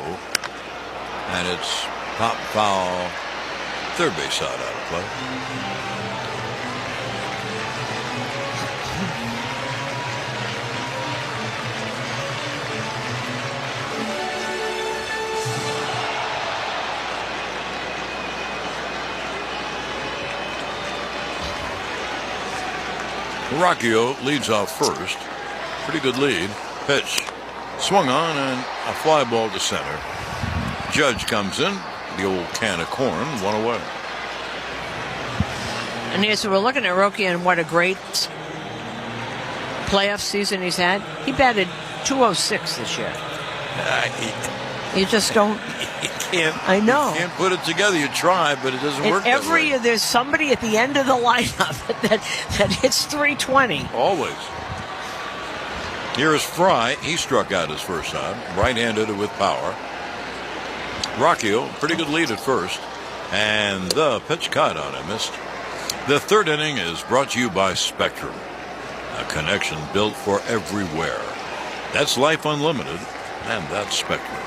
S6: And it's pop foul, third base side out of play. Rocchio leads off first. Pretty good lead. Pitch. Swung on and a fly ball to center. Judge comes in. The old can of corn, one away.
S1: And yes, so we're looking at Rocky and what a great playoff season he's had. He batted .206 this year. You just don't.
S6: You can't.
S1: I know.
S6: You can't put it together. You try, but it doesn't work.
S1: Every year, there's somebody at the end of the lineup that hits .320.
S6: Always. Here is Fry. He struck out his first time. Right-handed with power. Rocchio, pretty good lead at first. And the pitch caught on him. Missed. The third inning is brought to you by Spectrum. A connection built for everywhere. That's Life Unlimited, and that's Spectrum.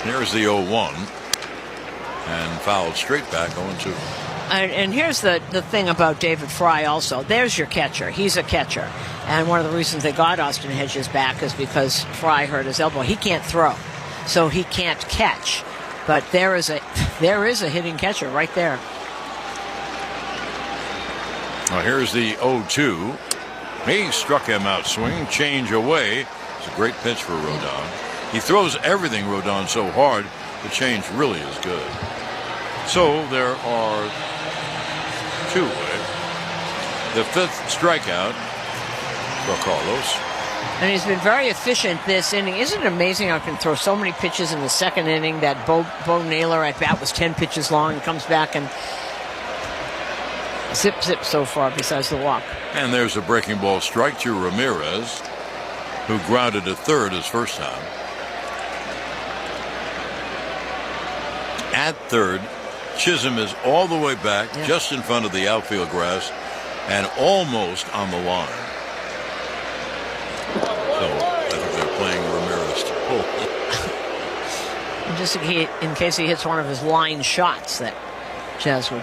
S6: Here's the 0-1. And fouled straight back 0-2.
S1: And here's the thing about David Fry also. There's your catcher. He's a catcher. And one of the reasons they got Austin Hedges back is because Fry hurt his elbow. He can't throw, so he can't catch. But there is a hitting catcher right there.
S6: Now here's the 0-2. He struck him out swinging. Change away. It's a great pitch for Rodon. He throws everything, Rodon, so hard. The change really is good. So there are two away. The fifth strikeout for Carlos.
S1: And he's been very efficient this inning. Isn't it amazing how he can throw so many pitches in the second inning? That Bo Naylor at bat was 10 pitches long and comes back and zip so far besides the walk.
S6: And there's a breaking ball strike to Ramirez, who grounded at third his first time. At third, Chisholm is all the way back, just in front of the outfield grass, and almost on the line. So I think they're playing Ramirez to pull.
S1: And just in case he hits one of his line shots that Jazz would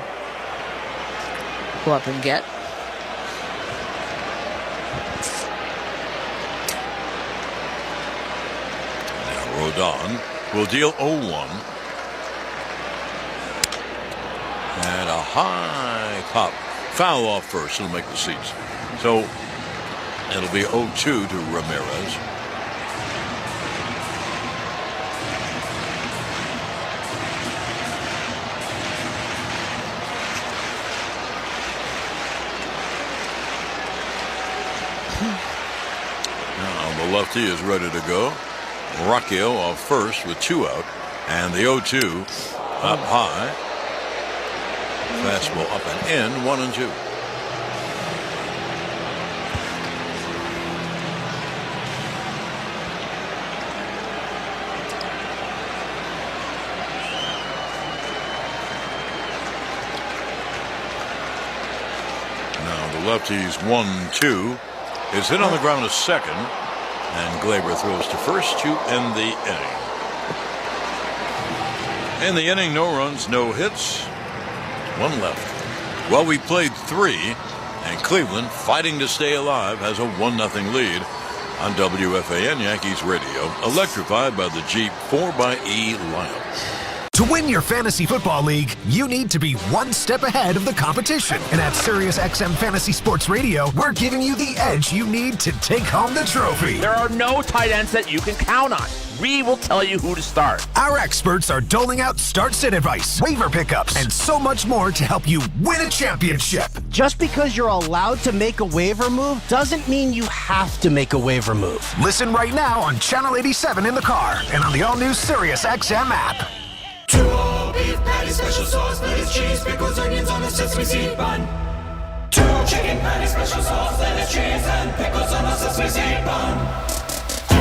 S1: go up and get.
S6: Now Rodon will deal 0-1. And a high pop. Foul off first. It'll make the seats. So it'll be 0-2 to Ramirez. Now the lefty is ready to go. Rocchio off first with 2 out. And the 0-2 up high. Fastball up and in, 1-2. Now the lefty's 1-2 is hit on the ground to second, and Glaber throws to first to end the inning. In the inning, no runs, no hits. 1 left. Well, we played 3, and Cleveland, fighting to stay alive, has a 1-0 lead on WFAN Yankees Radio, electrified by the Jeep 4xe lineup.
S16: To win your fantasy football league, you need to be one step ahead of the competition. And at SiriusXM Fantasy Sports Radio, we're giving you the edge you need to take home the trophy.
S12: There are no tight ends that you can count on. We will tell you who to start.
S16: Our experts are doling out start-sit advice, waiver pickups, and so much more to help you win a championship.
S13: Just because you're allowed to make a waiver move doesn't mean you have to make a waiver move.
S16: Listen right now on Channel 87 in the car and on the all-new SiriusXM app.
S14: 2 all beef patties, special sauce, lettuce, cheese, pickles, onions on a sesame seed bun. 2 chicken patties, special sauce, lettuce, cheese, and pickles on a sesame seed bun. 2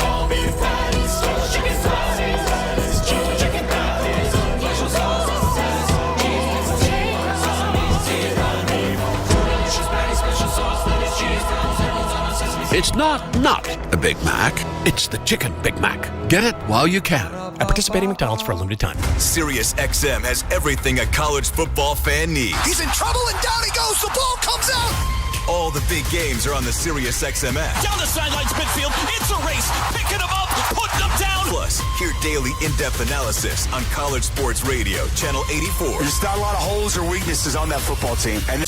S14: all beef patties, special chicken patties, lettuce, cheese, chicken patties, special sauce, lettuce, cheese, sesame seed bun. 2 delicious patties, special sauce, lettuce, cheese, pickles, onions on a sesame seed bun.
S15: It's not a Big Mac. It's the Chicken Big Mac. Get it while you can. At participating McDonald's for a limited time.
S3: SiriusXM has everything a college football fan needs.
S14: He's in trouble and down he goes. The ball comes out.
S3: All the big games are on the SiriusXM app.
S14: Down the sidelines, midfield. It's a race. Picking him up, putting him down.
S3: Plus, hear daily in-depth analysis on College Sports Radio, Channel 84.
S17: There's not a lot of holes or weaknesses on that football team. And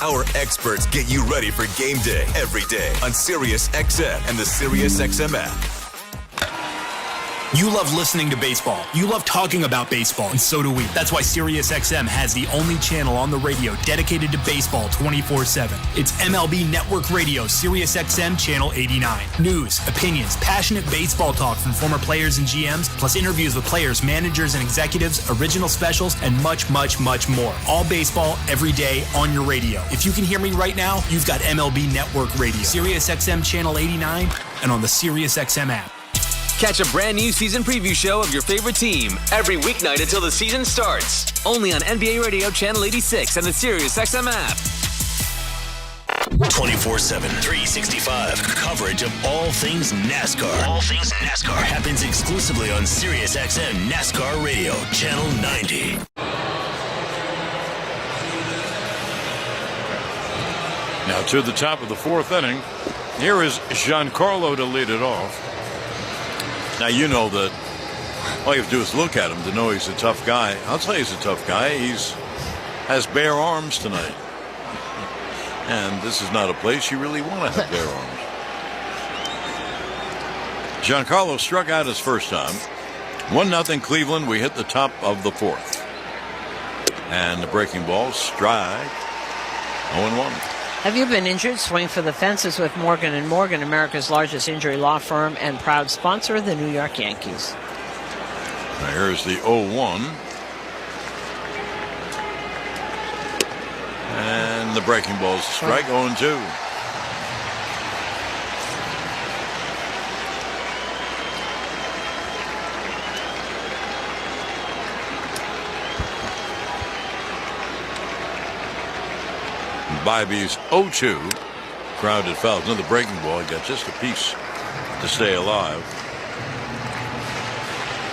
S3: our experts get you ready for game day every day on Sirius XM and the Sirius XM app.
S18: You love listening to baseball. You love talking about baseball, and so do we. That's why SiriusXM has the only channel on the radio dedicated to baseball 24/7. It's MLB Network Radio, SiriusXM Channel 89. News, opinions, passionate baseball talk from former players and GMs, plus interviews with players, managers, and executives, original specials, and much, much, much more. All baseball, every day, on your radio. If you can hear me right now, you've got MLB Network Radio, SiriusXM Channel 89, and on the SiriusXM app.
S19: Catch a brand new season preview show of your favorite team every weeknight until the season starts. Only on NBA Radio Channel 86 and the SiriusXM app.
S28: 24/7, 365 coverage of all things NASCAR. All things NASCAR happens exclusively on SiriusXM NASCAR Radio, Channel 90.
S6: Now to the top of the fourth inning. Here is Giancarlo to lead it off. Now, you know that all you have to do is look at him to know he's a tough guy. I'll tell you he's a tough guy. Has bare arms tonight. And this is not a place you really want to have bare arms. Giancarlo struck out his first time. 1-0 Cleveland. We hit the top of the fourth. And the breaking ball, strike. 0-1.
S1: Have you been injured? Swing for the fences with Morgan & Morgan, America's largest injury law firm and proud sponsor of the New York Yankees.
S6: Now here's the 0-1. And the breaking ball's strike, 0-2. Bybee's 0-2. Grounded foul. Another breaking ball. He got just a piece to stay alive.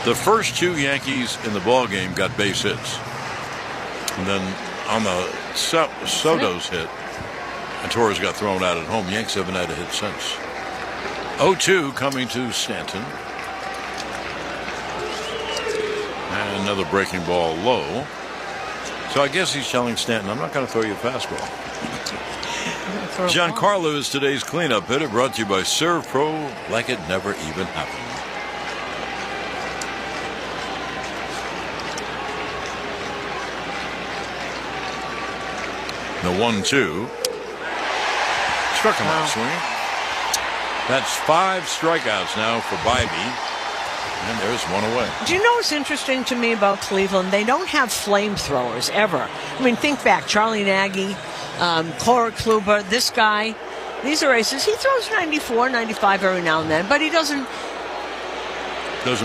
S6: The first two Yankees in the ball game got base hits. And then on the Soto's hit, and Torres got thrown out at home. Yanks haven't had a hit since. 0-2 coming to Stanton. And another breaking ball low. So I guess he's telling Stanton, I'm not going to throw you a fastball. Giancarlo is today's cleanup hitter, brought to you by Serve Pro, like it never even happened. The 1-2. Struck him out swinging. That's 5 strikeouts now for Bybee. And there's one away.
S1: Do you know what's interesting to me about Cleveland? They don't have flamethrowers ever. I mean, think back. Charlie Nagy, Cora Kluber, this guy. These are aces. He throws 94, 95 every now and then, but he doesn't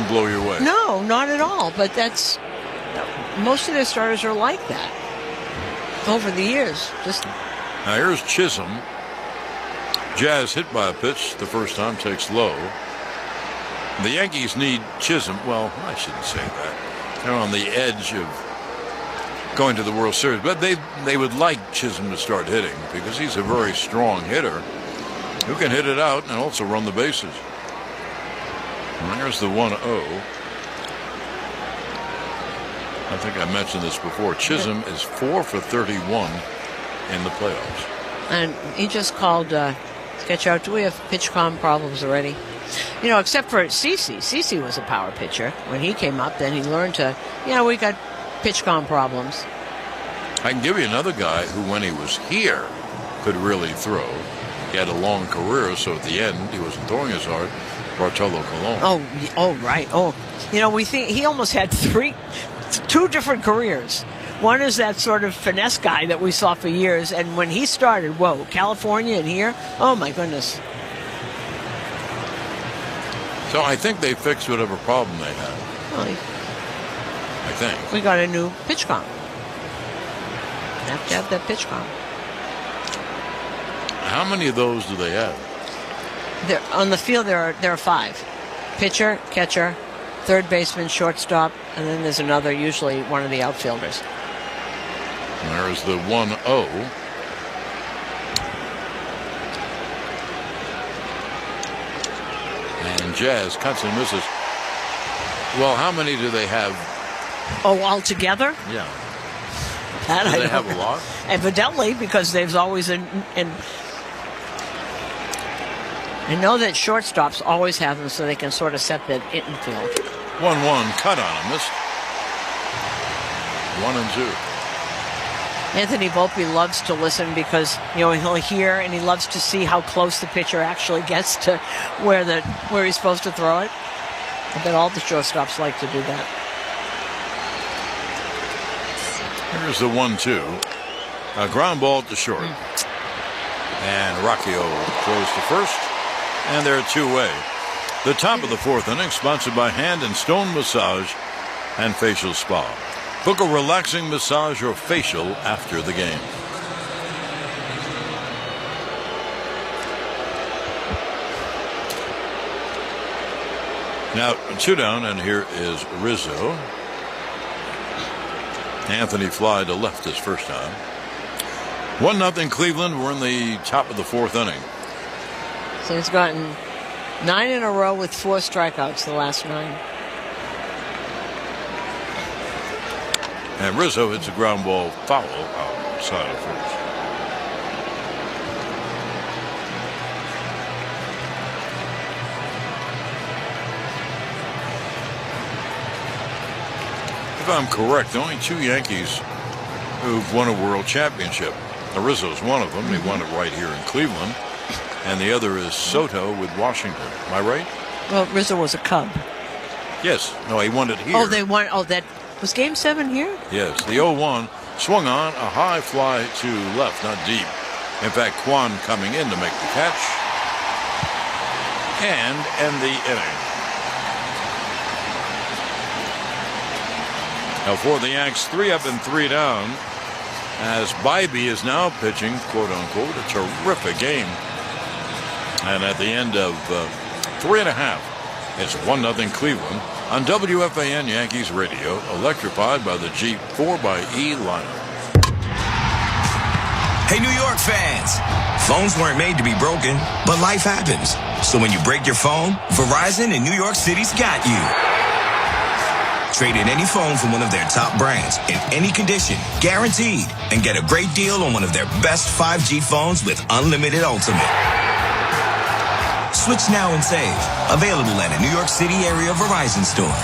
S6: blow your way.
S1: No, not at all. But that's most of their starters are like that over the years.
S6: Now here's Chisholm. Jazz hit by a pitch the first time, takes low. The Yankees need Chisholm. Well, I shouldn't say that. They're on the edge of going to the World Series. But they would like Chisholm to start hitting because he's a very strong hitter who can hit it out and also run the bases. And there's the 1-0. I think I mentioned this before. Chisholm is 4 for 31 in the playoffs.
S1: And he just called sketch out. Do we have pitch-com problems already? You know, except for CeCe. CeCe was a power pitcher. When he came up, then he learned to, we got pitch-com problems.
S6: I can give you another guy who, when he was here, could really throw. He had a long career, so at the end, he wasn't throwing as hard. Bartolo Colon.
S1: Oh, right. Oh, we think he almost had 2 different careers. One is that sort of finesse guy that we saw for years, and when he started, California and here, oh my goodness.
S6: So I think they fixed whatever problem they had.
S1: Well,
S6: I think.
S1: We got a new pitch-com. Have to have that pitch-com.
S6: How many of those do they have?
S1: On the field, there are 5. Pitcher, catcher, third baseman, shortstop, and then there's another, usually one of the outfielders.
S6: And there's the 1-0. And Jazz cuts and misses. Well, how many do they have?
S1: Oh, altogether?
S6: Yeah.
S1: That
S6: Do
S1: I
S6: they
S1: don't
S6: have a
S1: know.
S6: lot?
S1: Evidently, because there's always I know that shortstops always have them so they can sort of set the infield.
S6: 1-1 cut on him. Missed. 1-2.
S1: Anthony Volpe loves to listen because, he'll hear and he loves to see how close the pitcher actually gets to where he's supposed to throw it. I bet all the shortstops like to do that.
S6: Here's the 1-2. A ground ball to short. And Rocchio throws to first. And they're two-way. The top of the fourth inning, sponsored by Hand and Stone Massage and Facial Spa. Book a relaxing massage or facial after the game. Now, 2 down, and here is Rizzo. Anthony fly to left his first time. 1-0 Cleveland. We're in the top of the fourth inning.
S1: So he's gotten 9 in a row with 4 strikeouts the last 9.
S6: And Rizzo hits a ground ball foul outside of first. If I'm correct, the only 2 Yankees who've won a world championship. Now, Rizzo's one of them. He won it right here in Cleveland. And the other is Soto with Washington. Am I right?
S1: Well, Rizzo was a Cub.
S6: Yes. No, he won it here.
S1: Oh, they won. Oh, that was Game 7 here?
S6: Yes. The 0-1 swung on a high fly to left, not deep. In fact, Kwan coming in to make the catch and end the inning. Now for the Yanks, 3 up and 3 down, as Bybee is now pitching, quote unquote, a terrific game. And at the end of 3.5, it's 1-0 Cleveland on WFAN Yankees Radio, electrified by the Jeep 4xe lineup.
S4: Hey, New York fans. Phones weren't made to be broken, but life happens. So when you break your phone, Verizon in New York City's got you. Trade in any phone from one of their top brands in any condition, guaranteed, and get a great deal on one of their best 5G phones with unlimited ultimate. Switch now and save. Available at a New York City area Verizon store.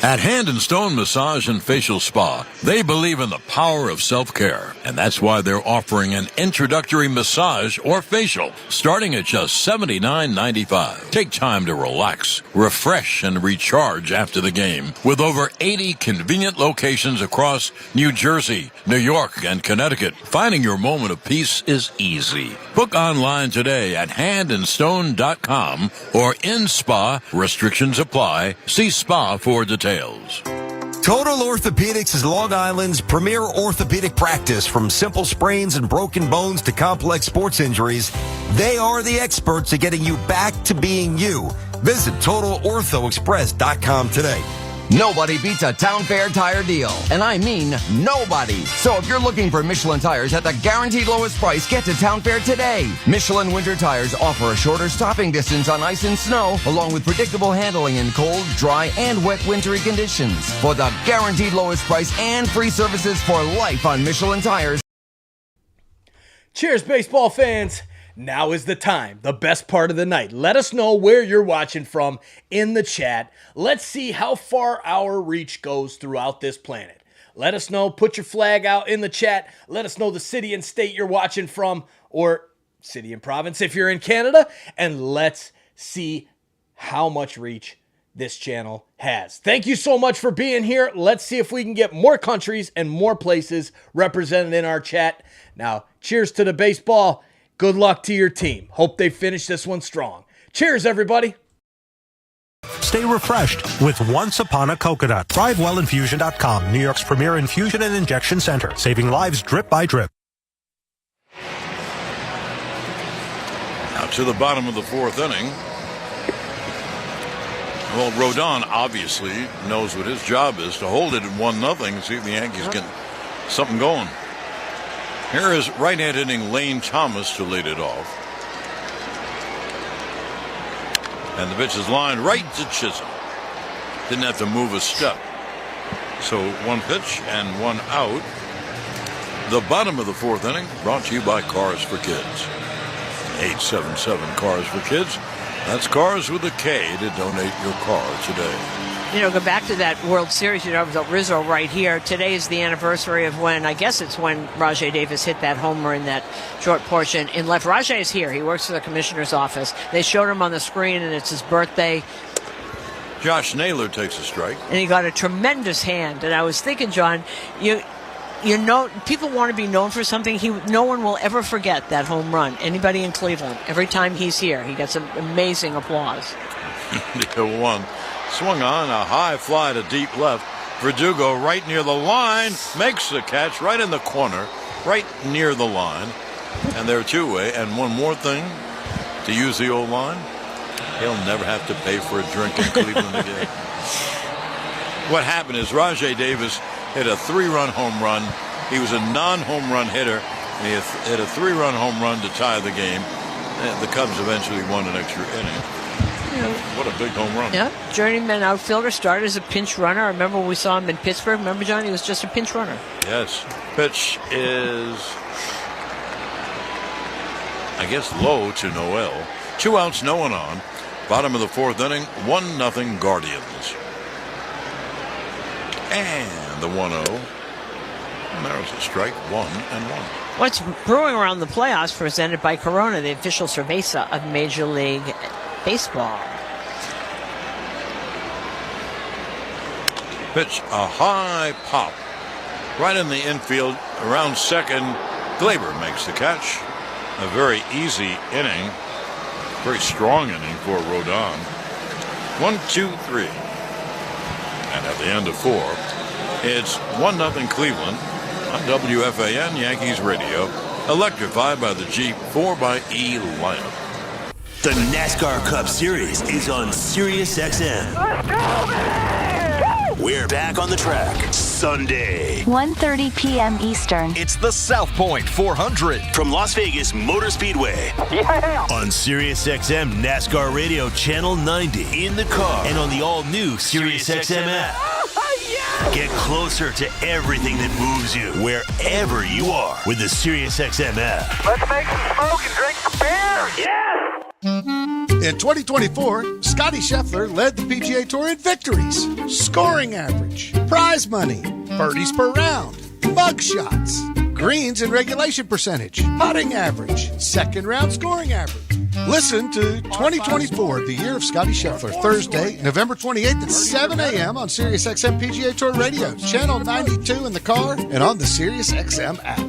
S6: At Hand and Stone Massage and Facial Spa, they believe in the power of self-care, and that's why they're offering an introductory massage or facial starting at just $79.95. Take time to relax, refresh, and recharge after the game with over 80 convenient locations across New Jersey, New York, and Connecticut. Finding your moment of peace is easy. Book online today at handandstone.com or in spa. Restrictions apply. See spa for details.
S5: Total Orthopedics is Long Island's premier orthopedic practice. From simple sprains and broken bones to complex sports injuries, they are the experts at getting you back to being you. Visit TotalOrthoExpress.com today.
S20: Nobody beats a Town Fair tire deal, and I mean nobody. So if you're looking for Michelin tires at the guaranteed lowest price, get to Town Fair today. Michelin winter tires offer a shorter stopping distance on ice and snow, along with predictable handling in cold, dry, and wet wintry conditions. For the guaranteed lowest price and free services for life on Michelin tires.
S2: Cheers, baseball fans. Now is the time, the best part of the night. Let us know where you're watching from in the chat. Let's see how far our reach goes throughout this planet. Let us know. Put your flag out in the chat. Let us know the city and state you're watching from, or city and province if you're in Canada. And let's see how much reach this channel has. Thank you so much for being here. Let's see if we can get more countries and more places represented in our chat. Now, cheers to the baseball. Good luck to your team. Hope they finish this one strong. Cheers, everybody.
S23: Stay refreshed with Once Upon a Coconut. ThriveWellInfusion.com, New York's premier infusion and injection center, saving lives drip by drip.
S6: Now to the bottom of the fourth inning. Well, Rodon obviously knows what his job is, to hold it at 1-0 and see if the Yankees get something going. Here is right-hand inning Lane Thomas to lead it off. And the pitch is lined right to Chisholm. Didn't have to move a step. So 1 pitch and 1 out. The bottom of the 4th inning brought to you by Cars for Kids. 877 Cars for Kids. That's Cars with a K to donate your car today.
S1: You know, go back to that World Series. You know, with Rizzo right here. Today is the anniversary of when, I guess it's when Rajai Davis hit that homer in that short portion in left. Rajai is here. He works for the commissioner's office. They showed him on the screen, and it's his birthday.
S6: Josh Naylor takes a strike.
S1: And he got a tremendous hand. And I was thinking, John, you know, people want to be known for something. No one will ever forget that home run. Anybody in Cleveland, every time he's here, he gets an amazing applause.
S6: The 1 swung on a high fly to deep left. Verdugo right near the line makes the catch right in the corner, right near the line. And they're two-way. And one more thing, to use the old line, he'll never have to pay for a drink in Cleveland again. What happened is Rajai Davis hit a 3-run home run. He was a non-home run hitter, and he hit a 3-run home run to tie the game. And the Cubs eventually won an extra inning. What a big home run.
S1: Yeah, journeyman outfielder, started as a pinch runner. I remember we saw him in Pittsburgh. Remember, John? He was just a pinch runner.
S6: Yes. Pitch is, I guess, low to Noel. 2 outs, no one on. Bottom of the 4th inning, 1-0 Guardians. And the 1-0. And there was a strike, 1-1.
S1: What's brewing around the playoffs, presented by Corona, the official cerveza of Major League Baseball.
S6: Pitch, a high pop. Right in the infield, around second. Glaber makes the catch. A very easy inning. Very strong inning for Rodon. 1, 2, 3. And at the end of 4, it's 1-0 Cleveland on WFAN Yankees Radio. Electrified by the Jeep 4xe lineup.
S28: The NASCAR Cup Series is on Sirius XM. We're back on the track Sunday.
S7: 1:30 p.m. Eastern.
S28: It's the South Point 400 from Las Vegas Motor Speedway. Yeah. On Sirius XM NASCAR Radio Channel 90 in the car and on the all-new Sirius XM app. Get closer to everything that moves you wherever you are with the Sirius XM app.
S14: Let's make some smoke and drink some beer. Yeah.
S8: In 2024, Scotty Scheffler led the PGA Tour in victories, scoring average, prize money, birdies per round, mug shots, greens and regulation percentage, putting average, second round scoring average. Listen to 2024, the year of Scotty Scheffler, Thursday, November 28th at 7 a.m. on Sirius XM PGA Tour Radio, channel 92 in the car, and on the Sirius XM app.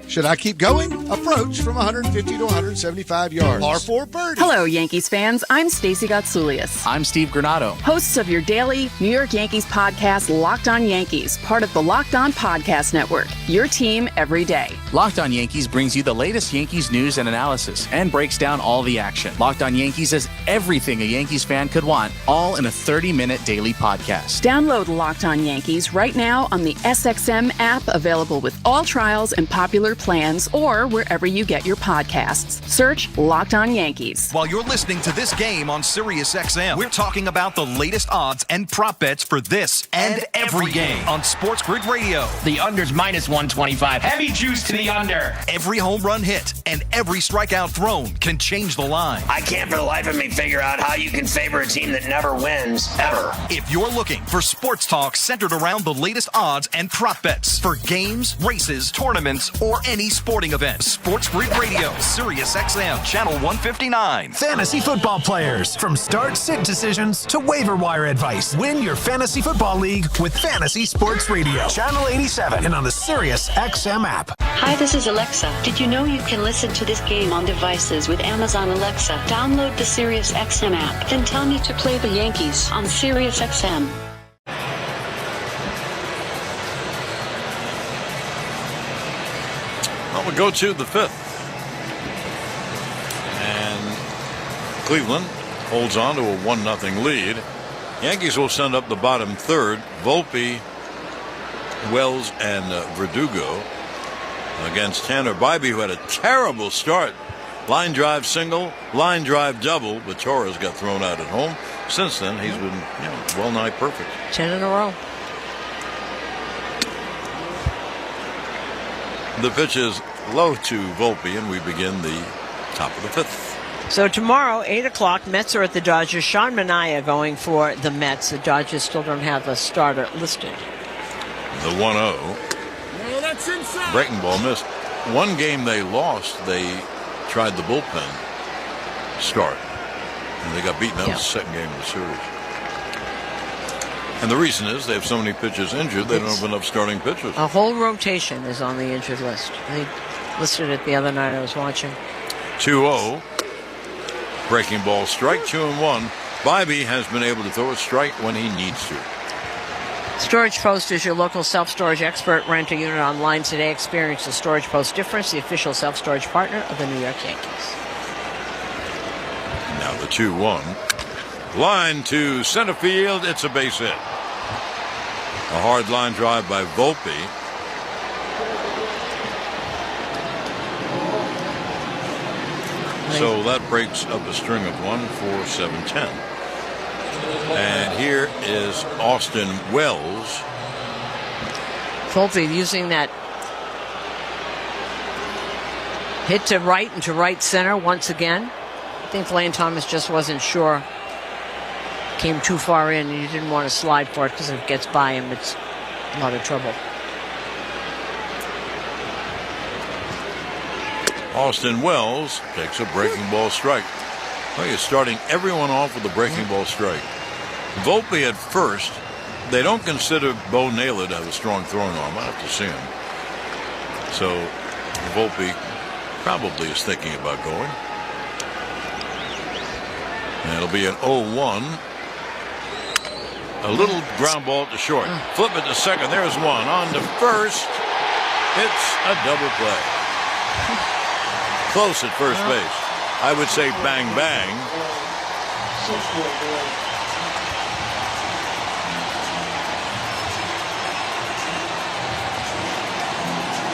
S8: Should I keep going? Approach from 150 to 175 yards. Par 4 birdie.
S21: Hello, Yankees fans. I'm Stacey Gotsoulias.
S22: I'm Steve Granado.
S21: Hosts of your daily New York Yankees podcast, Locked On Yankees, part of the Locked On Podcast Network. Your team every day.
S22: Locked On Yankees brings you the latest Yankees news and analysis and breaks down all the action. Locked On Yankees is everything a Yankees fan could want, all in a 30-minute daily podcast.
S21: Download Locked On Yankees right now on the SXM app, available with all trials and popular plans, or wherever you get your podcasts. Search Locked On Yankees.
S24: While you're listening to this game on Sirius XM, we're talking about the latest odds and prop bets for this and every game on Sports Grid Radio.
S12: The under's minus 125. Heavy juice to the under.
S24: Every home run hit and every strikeout thrown can change the line.
S12: I can't for the life of me figure out how you can favor a team that never wins, ever.
S24: If you're looking for sports talk centered around the latest odds and prop bets for games, races, tournaments, or any sporting event, Sports Grid Radio, Sirius XM, channel 159.
S16: Fantasy football players, from start-sit decisions to waiver wire advice. Win your fantasy football league with Fantasy Sports Radio, channel 87, and on the Sirius XM app.
S25: Hi, this is Alexa. Did you know you can listen to this game on devices with Amazon Alexa? Download the Sirius XM app, then tell me to play the Yankees on Sirius XM.
S6: Well, we go to the 5th. And Cleveland holds on to a 1-0 lead. Yankees will send up the bottom third. Volpe, Wells, and Verdugo against Tanner Bybee, who had a terrible start Line drive single, line drive double, but Torres got thrown out at home. Since then, he's been well nigh perfect.
S1: 10 in a row.
S6: The pitch is low to Volpe, and we begin the top of the fifth.
S1: So tomorrow, 8 o'clock, Mets are at the Dodgers. Sean Manaea going for the Mets. The Dodgers still don't have a starter listed.
S6: The 1-0.
S14: That's inside.
S6: Breaking ball missed. One game they lost, they tried the bullpen start, and they got beaten up in the second game of the series. And the reason is they have so many pitchers injured, they don't have enough starting pitchers.
S1: A whole rotation is on the injured list. They listed it the other night I was watching.
S6: 2-0. Breaking ball strike, 2-1. Bybee has been able to throw a strike when he needs to.
S1: Storage Post is your local self-storage expert. Rent a unit online today. Experience the Storage Post difference, the official self-storage partner of the New York Yankees.
S6: Now the 2-1. Line to center field. It's a base hit. A hard line drive by Volpe. So that breaks up a string of 1, 4, 7, 10. And here is Austin Wells.
S1: Volpe using that hit to right and to right center once again. I think Lane Thomas just wasn't sure. Came too far in and he didn't want to slide for it because if it gets by him, it's a lot of trouble.
S6: Austin Wells takes a breaking ball strike. Well, you're starting everyone off with a breaking ball strike. Volpe at first. They don't consider Bo Naylor to have a strong throwing arm. I have to see him. So Volpe probably is thinking about going. And it'll be an 0-1. A little ground ball to short. Flip it to second. There's one. On to first. It's a double play. Close at first base. I would say bang, bang.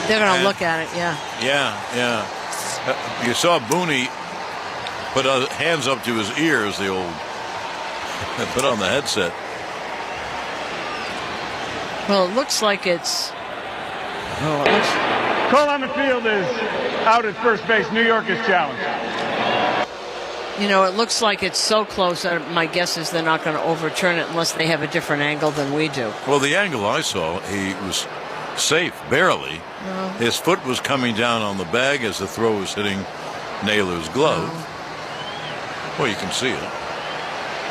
S1: They're going to look at it, yeah.
S6: Yeah. You saw Booney put hands up to his ears, the old, put on the headset.
S1: Well, it looks like it's...
S9: Call on the field is out at first base. New York is challenged.
S1: You know, it looks like it's so close that my guess is they're not going to overturn it unless they have a different angle than we do.
S6: Well, the angle I saw, he was safe, barely.
S1: No.
S6: His foot was coming down on the bag as the throw was hitting Naylor's glove. No. Well, you can see it.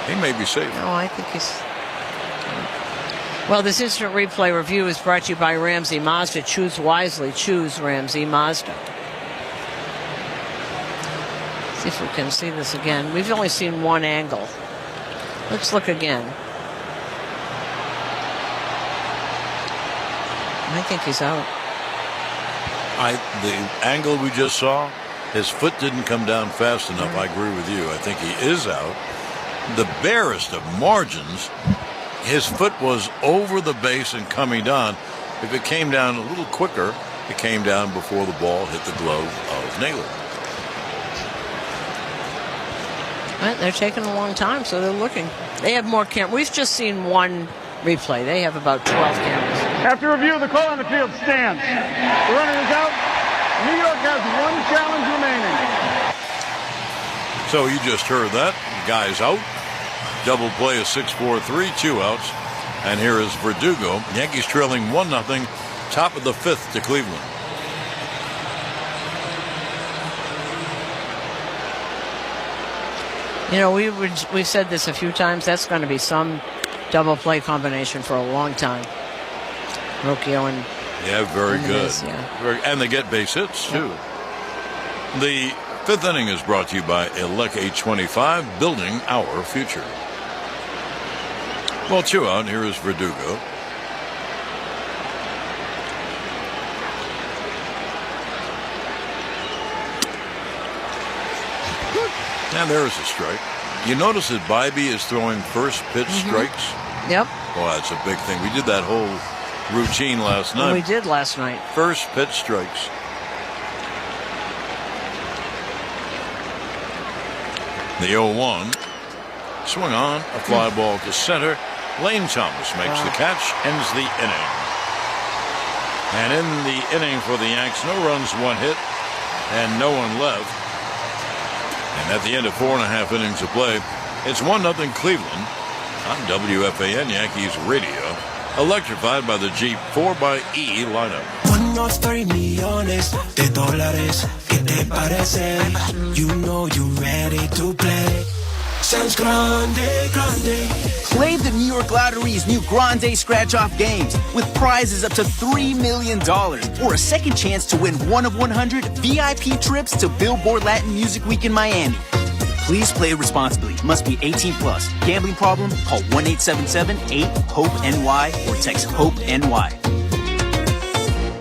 S6: He may be safe.
S1: No, I think he's... Well, this instant replay review is brought to you by Ramsey Mazda. Choose wisely. Choose Ramsey Mazda. See if we can see this again. We've only seen one angle. Let's look again. I think he's out.
S6: The angle we just saw, his foot didn't come down fast enough. I agree with you. I think he is out. The barest of margins, his foot was over the base and coming down. If it came down a little quicker, it came down before the ball hit the glove of Naylor.
S1: Right, they're taking a long time, so they're looking. They have more cameras. We've just seen one replay. They have about 12 cameras.
S9: After review, the call on the field stands. The runner is out. New York has one challenge remaining.
S6: So you just heard that. The guy's out. Double play is 6-4-3, 2 outs. And here is Verdugo. Yankees trailing 1-0. Top of the fifth to Cleveland.
S1: You know, we've said this a few times. That's going to be some double play combination for a long time. Rocchio and...
S6: Yeah, very good.
S1: Yeah.
S6: And they get base hits, too. The fifth inning is brought to you by Elec 825, building our future. Well, 2 out. Here is Verdugo. And there is a strike. You notice that Bybee is throwing first pitch strikes?
S1: Yep.
S6: Well, that's a big thing. We did that whole routine last night.
S1: We did last night.
S6: First pitch strikes. The 0-1. Swung on. A fly ball to center. Lane Thomas makes the catch. Ends the inning. And in the inning for the Yanks, no runs, 1 hit, and no one left. And at the end of 4.5 innings of play, it's 1-0 Cleveland on WFAN Yankees Radio. Electrified by the Jeep 4xE lineup.
S14: Unos 3 millones de dólares. ¿Qué te parece? You know you ready to play. Sounds grande, grande.
S3: Play the New York Lottery's new Grande Scratch-Off games with prizes up to $3 million or a second chance to win 1 of 100 VIP trips to Billboard Latin Music Week in Miami. Please play responsibly. Must be 18 plus. Gambling problem? Call 1-877-8-HOPE-NY or text HOPE-NY.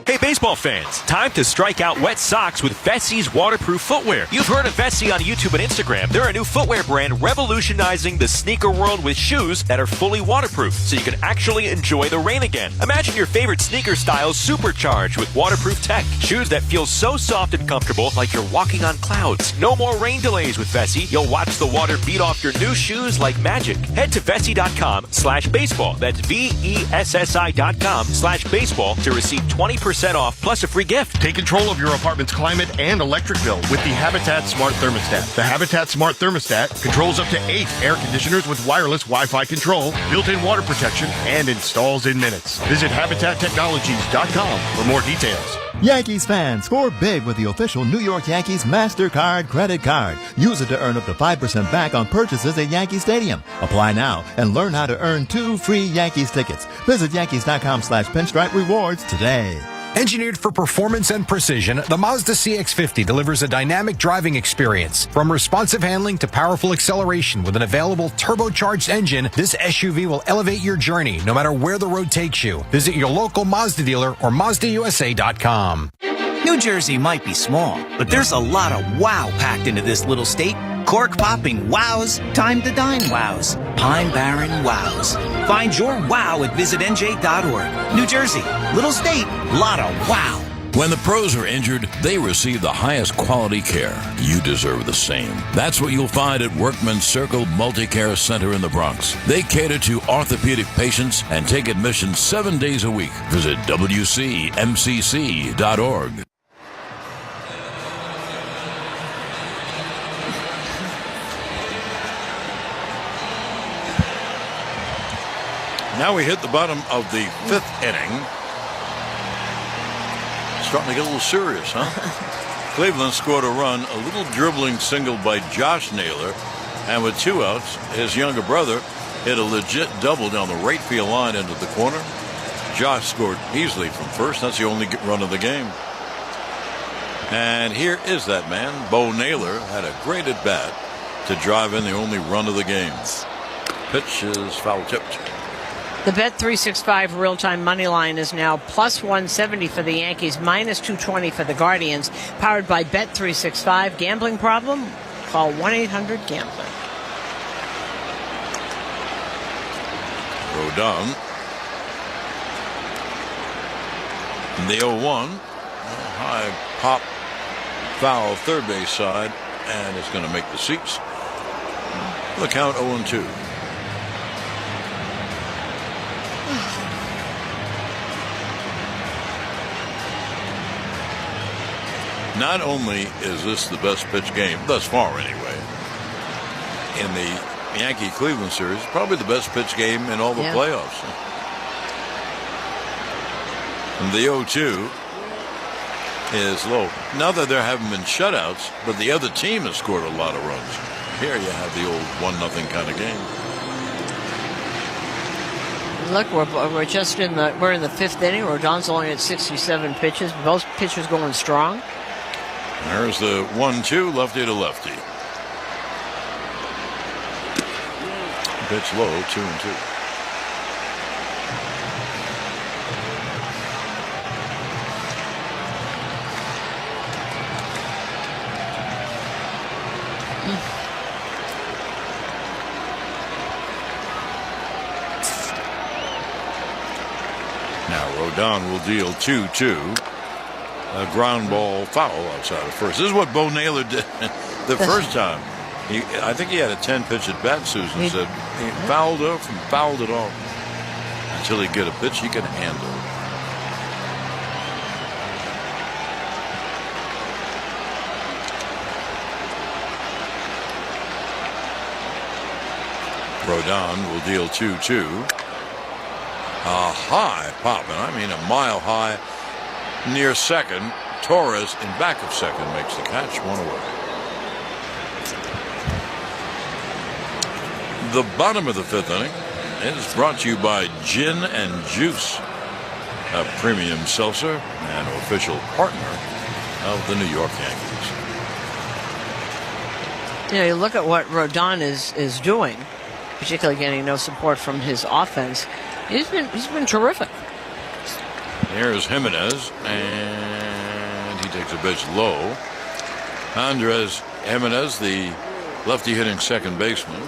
S10: Hey, baseball fans, time to strike out wet socks with Vessi's waterproof footwear. You've heard of Vessi on YouTube and Instagram. They're a new footwear brand revolutionizing the sneaker world with shoes that are fully waterproof, so you can actually enjoy the rain again. Imagine your favorite sneaker styles supercharged with waterproof tech. Shoes that feel so soft and comfortable like you're walking on clouds. No more rain delays with Vessi. You'll watch the water beat off your new shoes like magic. Head to Vessi.com/baseball. That's VESSI.com/baseball to receive 20% off plus a free gift.
S11: Take control of your apartment's climate and electric bill with the Habitat Smart Thermostat. The Habitat Smart Thermostat controls up to 8 air conditioners with wireless Wi-Fi control, built-in water protection, and installs in minutes. Visit HabitatTechnologies.com for more details.
S13: Yankees fans, score big with the official New York Yankees MasterCard credit card. Use it to earn up to 5% back on purchases at Yankee Stadium. Apply now and learn how to earn 2 free Yankees tickets. Visit Yankees.com/pinstripe rewards today.
S16: Engineered for performance and precision, the Mazda CX-50 delivers a dynamic driving experience. From responsive handling to powerful acceleration with an available turbocharged engine, this SUV will elevate your journey no matter where the road takes you. Visit your local Mazda dealer or MazdaUSA.com.
S3: New Jersey might be small, but there's a lot of wow packed into this little state. Cork-popping wows, time to dine wows, Pine Barren wows. Find your wow at visitnj.org. New Jersey, little state, lot of wow.
S6: When the pros are injured, they receive the highest quality care. You deserve the same. That's what you'll find at Workman's Circle Multi-Care Center in the Bronx. They cater to orthopedic patients and take admissions 7 days a week. Visit WCMCC.org. Now we hit the bottom of the 5th inning. Starting to get a little serious, huh? Cleveland scored a run, a little dribbling single by Josh Naylor. And with 2 outs, his younger brother hit a legit double down the right field line into the corner. Josh scored easily from first. That's the only run of the game. And here is that man. Bo Naylor had a great at bat to drive in the only run of the game. Pitch is foul tipped.
S1: The Bet365 real-time money line is now plus 170 for the Yankees, minus 220 for the Guardians. Powered by Bet365. Gambling problem? Call 1-800-GAMBLER.
S6: Rodon. The 0-1. High pop foul third base side, and it's going to make the seats. The count 0-2. Not only is this the best pitch game, thus far anyway, in the Yankee-Cleveland series, probably the best pitch game in all the playoffs. And the 0-2 is low. Not that there haven't been shutouts, but the other team has scored a lot of runs. Here you have the old 1-0 kind of game.
S1: Look, we're just in the 5th inning. Rodon's only at 67 pitches. Both pitchers going strong.
S6: There's the 1-2, lefty to lefty. Pitch low, 2-2. Now Rodon will deal 2-2. A ground ball foul outside of first. This is what Bo Naylor did the first time. I think he had a 10-pitch at bat, Susan said. He fouled off and fouled it off until he get a pitch he can handle. Rodon will deal 2-2. A high pop, and I mean a mile high near second. Torres in back of second makes the catch, 1 away. The bottom of the 5th inning is brought to you by Gin and Juice, a premium seltzer and official partner of the New York Yankees.
S1: You know, you look at what Rodon is doing, particularly getting no support from his offense. He's been terrific.
S6: Here's Jimenez, and he takes a pitch low. Andres Jimenez, the lefty hitting second baseman.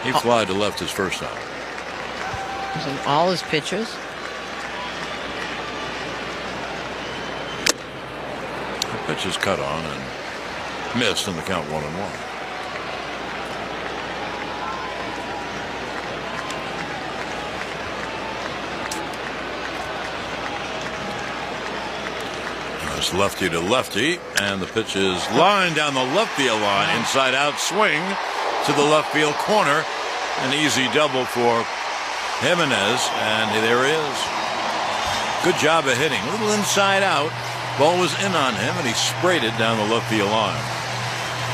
S6: He fly to left his first time.
S1: Using all his pitches.
S6: The pitch is cut on and missed in the count 1-1. It's lefty to lefty, and the pitch is lined down the left field line. Inside out swing to the left field corner. An easy double for Jimenez, and there he is. Good job of hitting. A little inside out. Ball was in on him, and he sprayed it down the left field line.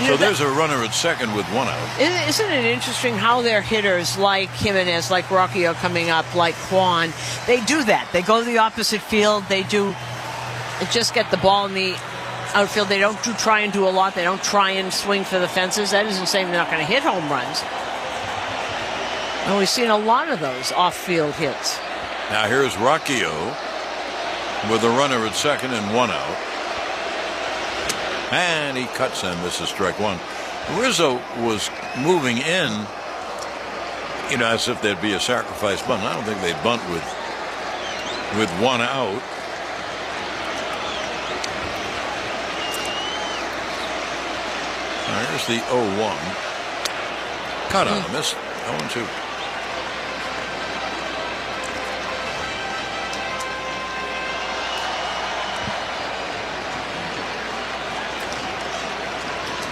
S6: So there's a runner at second with 1 out.
S1: Isn't it interesting how their hitters like Jimenez, like Rocchio coming up, like Juan, they do that. They go to the opposite field. They just get the ball in the outfield. They don't try and do a lot. They don't try and swing for the fences. That isn't saying they're not going to hit home runs. And we've seen a lot of those off-field hits.
S6: Now here's Rocchio with a runner at second and 1 out. And he cuts and misses strike 1. Rizzo was moving in, as if there'd be a sacrifice bunt. I don't think they'd bunt with 1 out. Here's the 0-1. Cut on a miss. 0-2.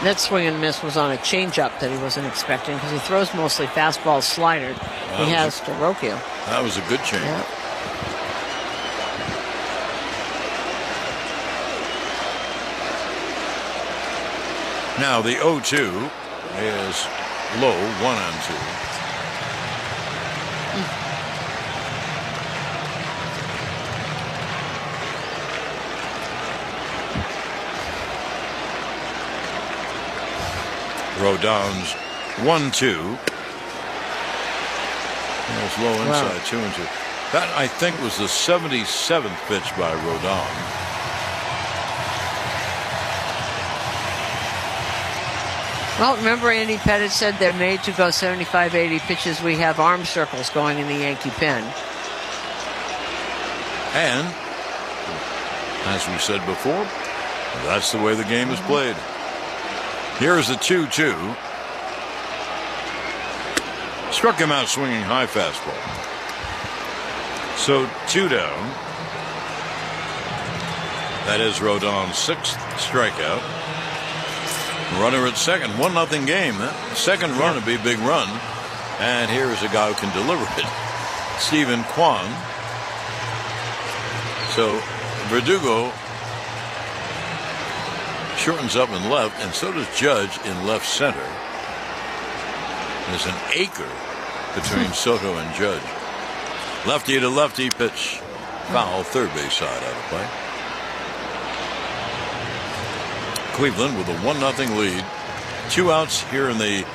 S1: That swing and miss was on a changeup that he wasn't expecting because he throws mostly fastballs, sliders. He has to Rocchio.
S6: That was a good change.
S1: Yeah.
S6: Now the 0-2 is low, 1-2. Rodon's 1-2. It's low inside, 2-2. That, I think, was the 77th pitch by Rodon.
S1: Well, remember Andy Pettit said they're made to go 75, 80 pitches. We have arm circles going in the Yankee pen.
S6: And, as we said before, that's the way the game is played. Here's the 2-2. Struck him out swinging high fastball. So 2 down. That is Rodon's 6th strikeout. Runner at second, 1-0 game. That second run would be a big run. And here is a guy who can deliver it. Stephen Kwan. So Verdugo shortens up in left, and so does Judge in left center. There's an acre between Soto and Judge. Lefty to lefty pitch. Foul, third base side out of play. Cleveland with a 1-0 lead. 2 outs here in the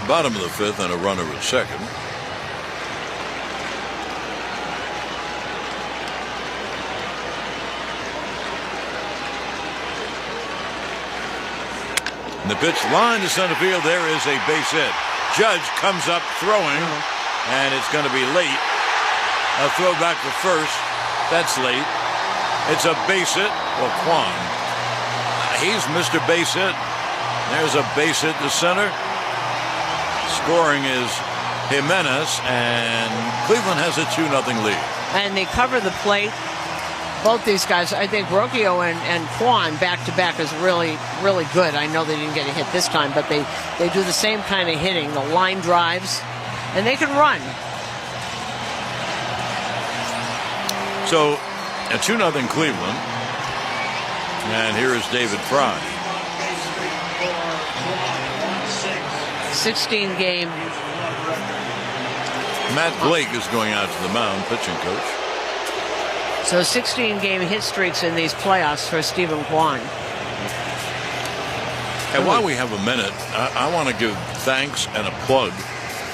S6: bottom of the 5th and a runner at second. And the pitch line to center field. There is a base hit. Judge comes up throwing, and it's going to be late. A throw back to first. That's late. It's a base hit. Well, Kwan. He's Mr. Base Hit. There's a base hit to center. Scoring is Jimenez, and Cleveland has a 2-0 lead.
S1: And they cover the plate. Both these guys, I think Rocchio and Kwan back-to-back is really, really good. I know they didn't get a hit this time, but they do the same kind of hitting, the line drives, and they can run.
S6: So, a 2-0 Cleveland. And here is David Fry.
S1: 16 game.
S6: Matt Blake is going out to the mound, pitching coach.
S1: So 16 game hit streaks in these playoffs for Stephen Kwan.
S6: And while we have a minute, I want to give thanks and a plug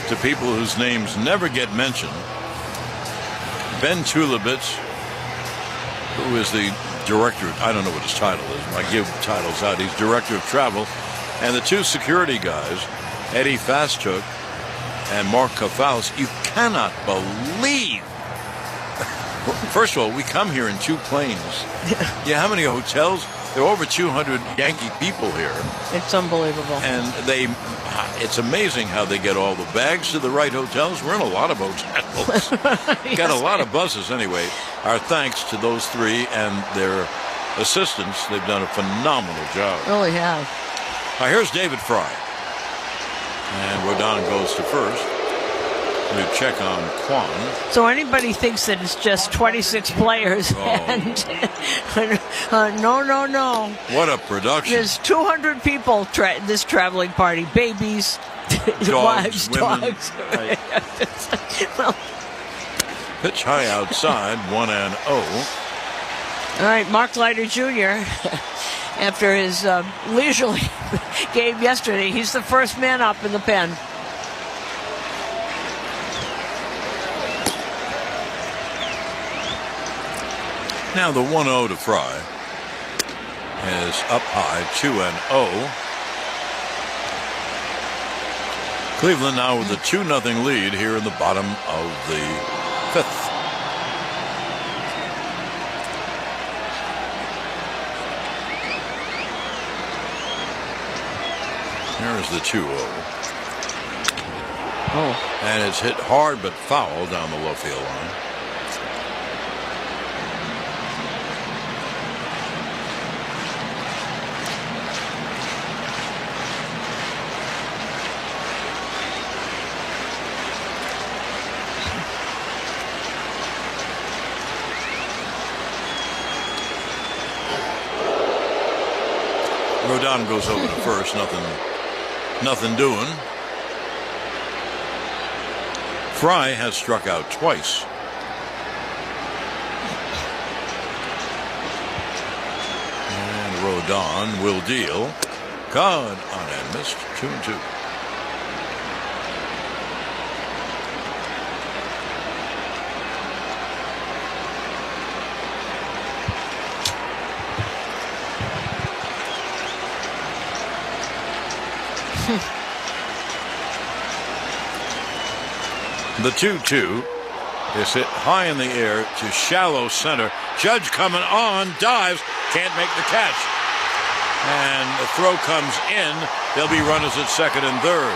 S6: to people whose names never get mentioned. Ben Tulibitz, who is the director, I don't know what his title is. I give titles out. He's director of travel. And the two security guys, Eddie Fastuk and Mark Kafaus, you cannot believe. First of all, we come here in 2 planes. Yeah, how many hotels? There are over 200 Yankee people here.
S1: It's unbelievable.
S6: And it's amazing how they get all the bags to the right hotels. We're in a lot of hotels.
S1: Yes.
S6: Got a lot of buses anyway. Our thanks to those three and their assistants. They've done a phenomenal job.
S1: Really have.
S6: Now here's David Fry. And Rodon goes to first. We check on Kwan.
S1: So anybody thinks that it's just 26 players, and no.
S6: What a production.
S1: There's 200 people, this traveling party, babies,
S6: dogs,
S1: wives,
S6: women.
S1: dogs.
S6: Right.
S1: Well,
S6: pitch high outside, 1-0.
S1: All right, Mark Leiter Jr., after his leisurely game yesterday, he's the first man up in the pen.
S6: Now the 1-0 to Fry is up high, 2-0. Cleveland now with a 2-0 lead here in the bottom of the 5th. There's the 2-0.
S1: Oh.
S6: And it's hit hard but foul down the left field line. Rodon goes over to first. Nothing doing. Fry has struck out twice. And Rodon will deal. Caught on and missed. 2-2. The 2-2 is hit high in the air to shallow center. Judge coming on, dives, can't make the catch. And the throw comes in. There'll be runners at second and third.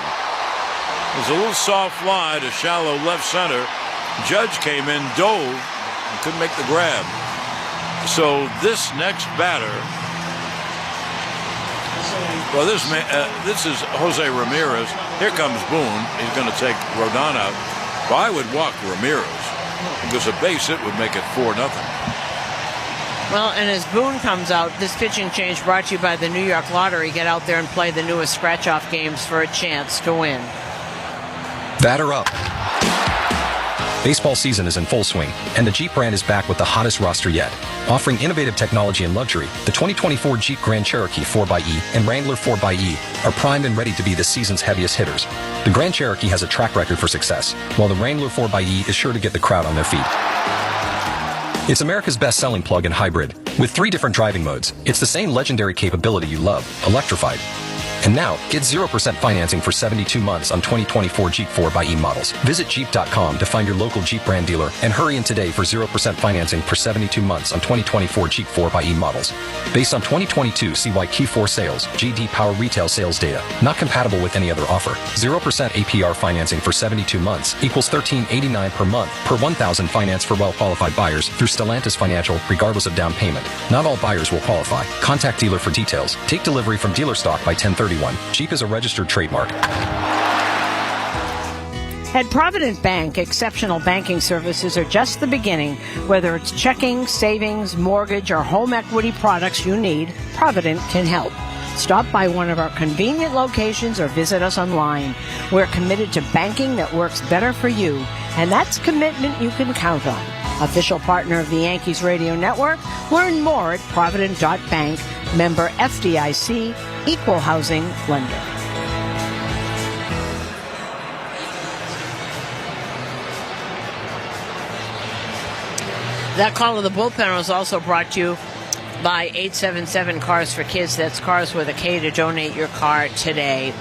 S6: There's a little soft fly to shallow left center. Judge came in, dove, and couldn't make the grab. So this next batter, well, this is Jose Ramirez. Here comes Boone. He's going to take Rodon out. Well, I would walk Ramirez because a base hit would make it 4-0.
S1: Well, and as Boone comes out, this pitching change brought to you by the New York Lottery. Get out there and play the newest scratch-off games for a chance to win.
S16: Batter up. Baseball season is in full swing, and the Jeep brand is back with the hottest roster yet. Offering innovative technology and luxury, the 2024 Jeep Grand Cherokee 4xE and Wrangler 4xE are primed and ready to be this season's heaviest hitters. The Grand Cherokee has a track record for success, while the Wrangler 4xE is sure to get the crowd on their feet. It's America's best-selling plug-in hybrid. With 3 different driving modes, it's the same legendary capability you love, electrified. And now, get 0% financing for 72 months on 2024 Jeep 4xe models. Visit Jeep.com to find your local Jeep brand dealer and hurry in today for 0% financing for 72 months on 2024 Jeep 4xe models. Based on 2022 CY Q4 sales, GD Power retail sales data. Not compatible with any other offer. 0% APR financing for 72 months equals $13.89 per month per 1,000 finance for well-qualified buyers through Stellantis Financial regardless of down payment. Not all buyers will qualify. Contact dealer for details. Take delivery from dealer stock by 1031. Jeep is a registered trademark.
S1: At Provident Bank, exceptional banking services are just the beginning. Whether it's checking, savings, mortgage, or home equity products you need, Provident can help. Stop by one of our convenient locations or visit us online. We're committed to banking that works better for you, and that's commitment you can count on. Official partner of the Yankees Radio Network. Learn more at provident.bank. Member FDIC, equal housing lender. That call of the bullpen was also brought to you by 877 Cars for Kids. That's Cars with a K to donate your car today.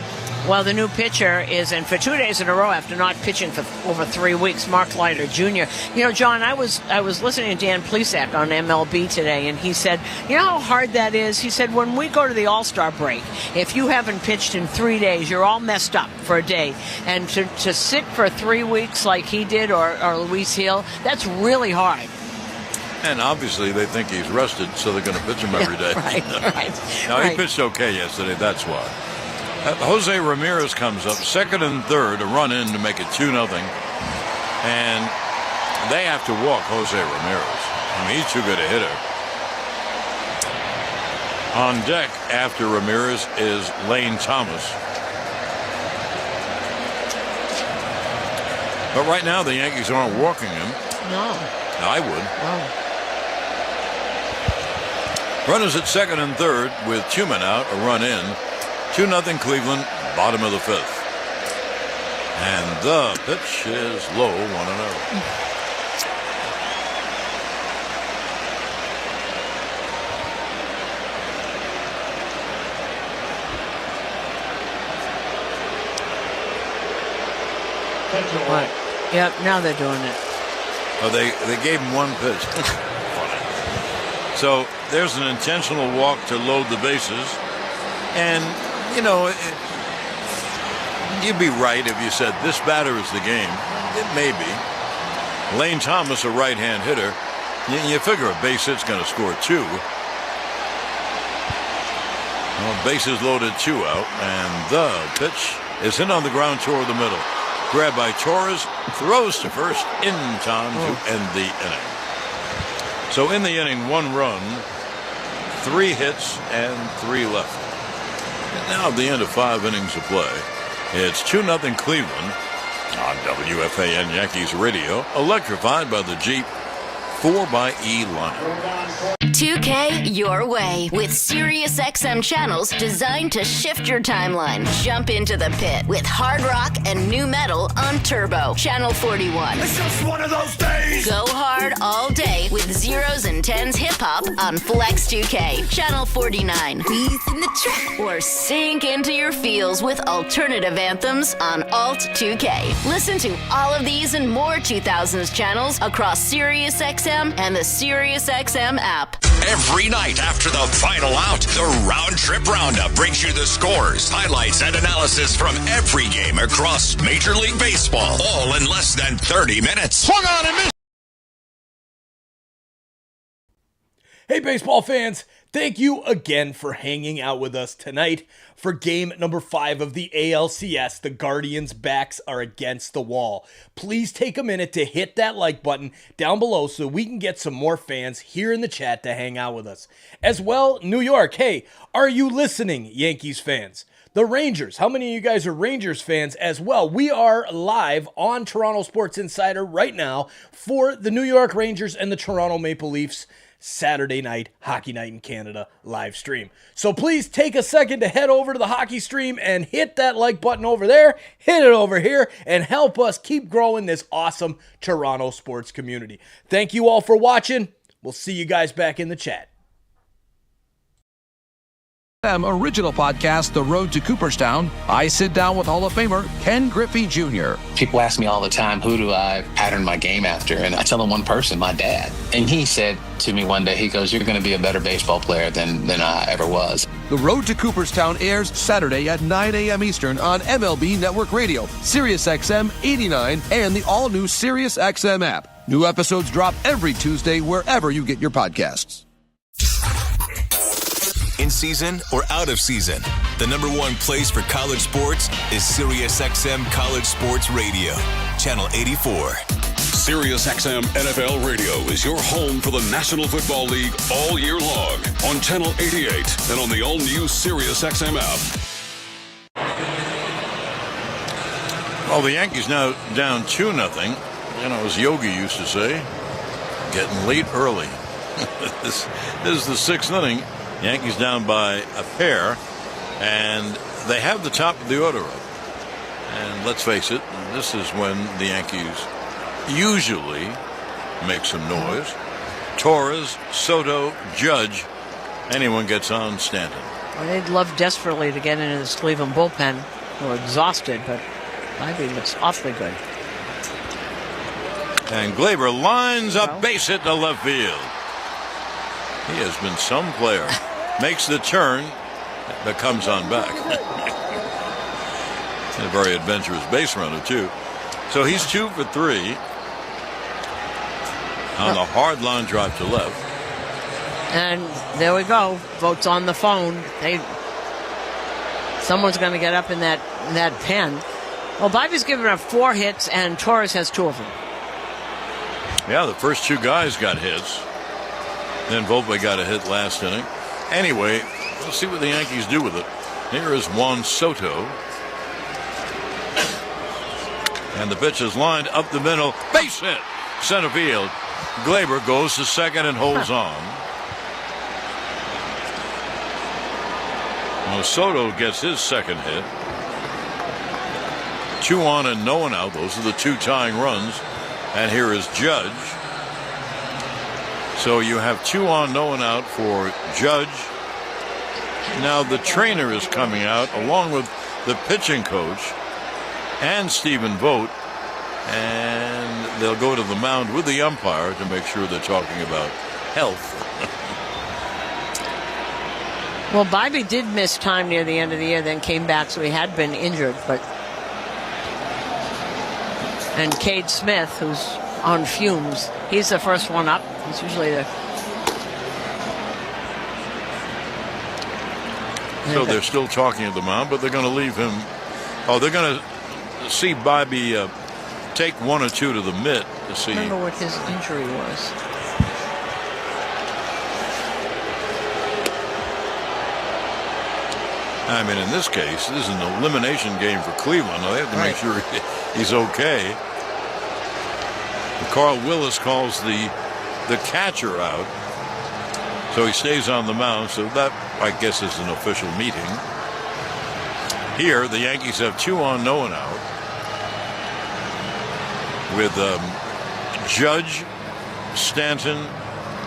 S1: Well, the new pitcher is in for 2 days in a row after not pitching for over 3 weeks. Mark Leiter Jr. You know, John, I was listening to Dan Plesac on MLB today, and he said, you know how hard that is? He said, when we go to the All-Star break, if you haven't pitched in 3 days, you're all messed up for a day. And to sit for 3 weeks like he did or Luis Hill, that's really hard.
S6: And obviously they think he's rested, so they're going to pitch him every day.
S1: Right.
S6: Now, he pitched okay yesterday, that's why. Jose Ramirez comes up, second and third, a run in to make it 2-0. And they have to walk Jose Ramirez. I mean, he's too good a hitter. On deck after Ramirez is Lane Thomas. But right now the Yankees aren't walking him.
S1: No.
S6: I would.
S1: No.
S6: Runners at second and third with 2 men out, a run in. 2-0 Cleveland, bottom of the 5th. And the pitch is low, 1-0.
S1: What? Yep, now they're doing it.
S6: Oh, they gave him one pitch. Funny. So there's an intentional walk to load the bases. And, you know, you'd be right if you said this batter is the game. It may be. Lane Thomas, a right-hand hitter. You figure a base hit's going to score 2. Well, bases loaded, 2 out. And the pitch is in on the ground toward the middle. Grabbed by Torres, throws to first in time to end the inning. So in the inning, 1 run, 3 hits, and 3 left. And now at the end of 5 innings of play, it's 2-0 Cleveland on WFAN Yankees Radio, electrified by the Jeep 4xe lineup.
S4: 2K your way with SiriusXM channels designed to shift your timeline. Jump into the pit with hard rock and new metal on Turbo, Channel 41.
S14: It's just one of those days.
S4: Go hard all day with zeros and tens hip hop on Flex 2K, Channel 49. Bees in the track. Or sink into your feels with alternative anthems on Alt 2K. Listen to all of these and more 2000s channels across SiriusXM and the SiriusXM app.
S5: Every night after the final out, the Round Trip Roundup brings you the scores, highlights, and analysis from every game across Major League Baseball, all in less than 30 minutes.
S2: Swung on and missed. Hey, baseball fans. Thank you again for hanging out with us tonight for game number 5 of the ALCS. The Guardians' backs are against the wall. Please take a minute to hit that like button down below so we can get some more fans here in the chat to hang out with us. As well, New York, hey, are you listening, Yankees fans? The Rangers, how many of you guys are Rangers fans as well? We are live on Toronto Sports Insider right now for the New York Rangers and the Toronto Maple Leafs Saturday night, Hockey Night in Canada live stream. So please take a second to head over to the hockey stream and hit that like button over there, hit it over here, and help us keep growing this awesome Toronto sports community. Thank you all for watching. We'll see you guys back in the chat.
S15: Original podcast, The Road to Cooperstown, I sit down with Hall of Famer Ken Griffey Jr.
S22: People ask me all the time, who do I pattern my game after? And I tell them one person, my dad. And he said to me one day, he goes, you're going to be a better baseball player than I ever was.
S15: The Road to Cooperstown airs Saturday at 9 a.m. Eastern on MLB Network Radio, Sirius XM 89, and the all-new Sirius XM app. New episodes drop every Tuesday wherever you get your podcasts.
S28: In season or out of season, the number one place for college sports is SiriusXM College Sports Radio, Channel 84.
S17: SiriusXM NFL Radio is your home for the National Football League all year long on Channel 88 and on the all-new SiriusXM app.
S6: Well, the Yankees now down 2-0. As Yogi used to say, getting late early. This is the 6th inning. Yankees down by a pair, and they have the top of the order up. And let's face it, this is when the Yankees usually make some noise. Torres, Soto, Judge, anyone gets on Stanton.
S1: Well, they'd love desperately to get into this Cleveland bullpen. They're exhausted, but Ivy looks awfully good.
S6: And Glaber lines up base hit to left field. He has been some player. Makes the turn, but comes on back. A very adventurous base runner, too. So he's 2 for 3 on the hard line drive to left.
S1: And there we go. Votes on the phone. Someone's going to get up in that pen. Well, Bivey's given up 4 hits, and Torres has 2 of them.
S6: Yeah, the first 2 guys got hits. Then Volpe got a hit last inning. Anyway, we'll see what the Yankees do with it. Here is Juan Soto. And the pitch is lined up the middle. Base hit. Center field. Glaber goes to second and holds on. Well, Soto gets his second hit. 2 on and no one out. Those are the 2 tying runs. And here is Judge. So you have 2 on, no one out for Judge. Now the trainer is coming out along with the pitching coach and Stephen Vogt, and they'll go to the mound with the umpire to make sure they're talking about health.
S1: Well, Bivey did miss time near the end of the year, then came back, so he had been injured. And Cade Smith, who's on fumes, he's the first one up. He's usually the...
S6: So they're still talking at the mound, but they're going to leave him. Oh, they're going to see Bobby take 1 or 2 to the mitt to see.
S1: I don't know what his injury was.
S6: I mean, in this case, this is an elimination game for Cleveland. They have to make sure he's okay. Carl Willis calls the catcher out, so he stays on the mound. So that, I guess, is an official meeting. Here, the Yankees have 2 on, no one out, with Judge, Stanton,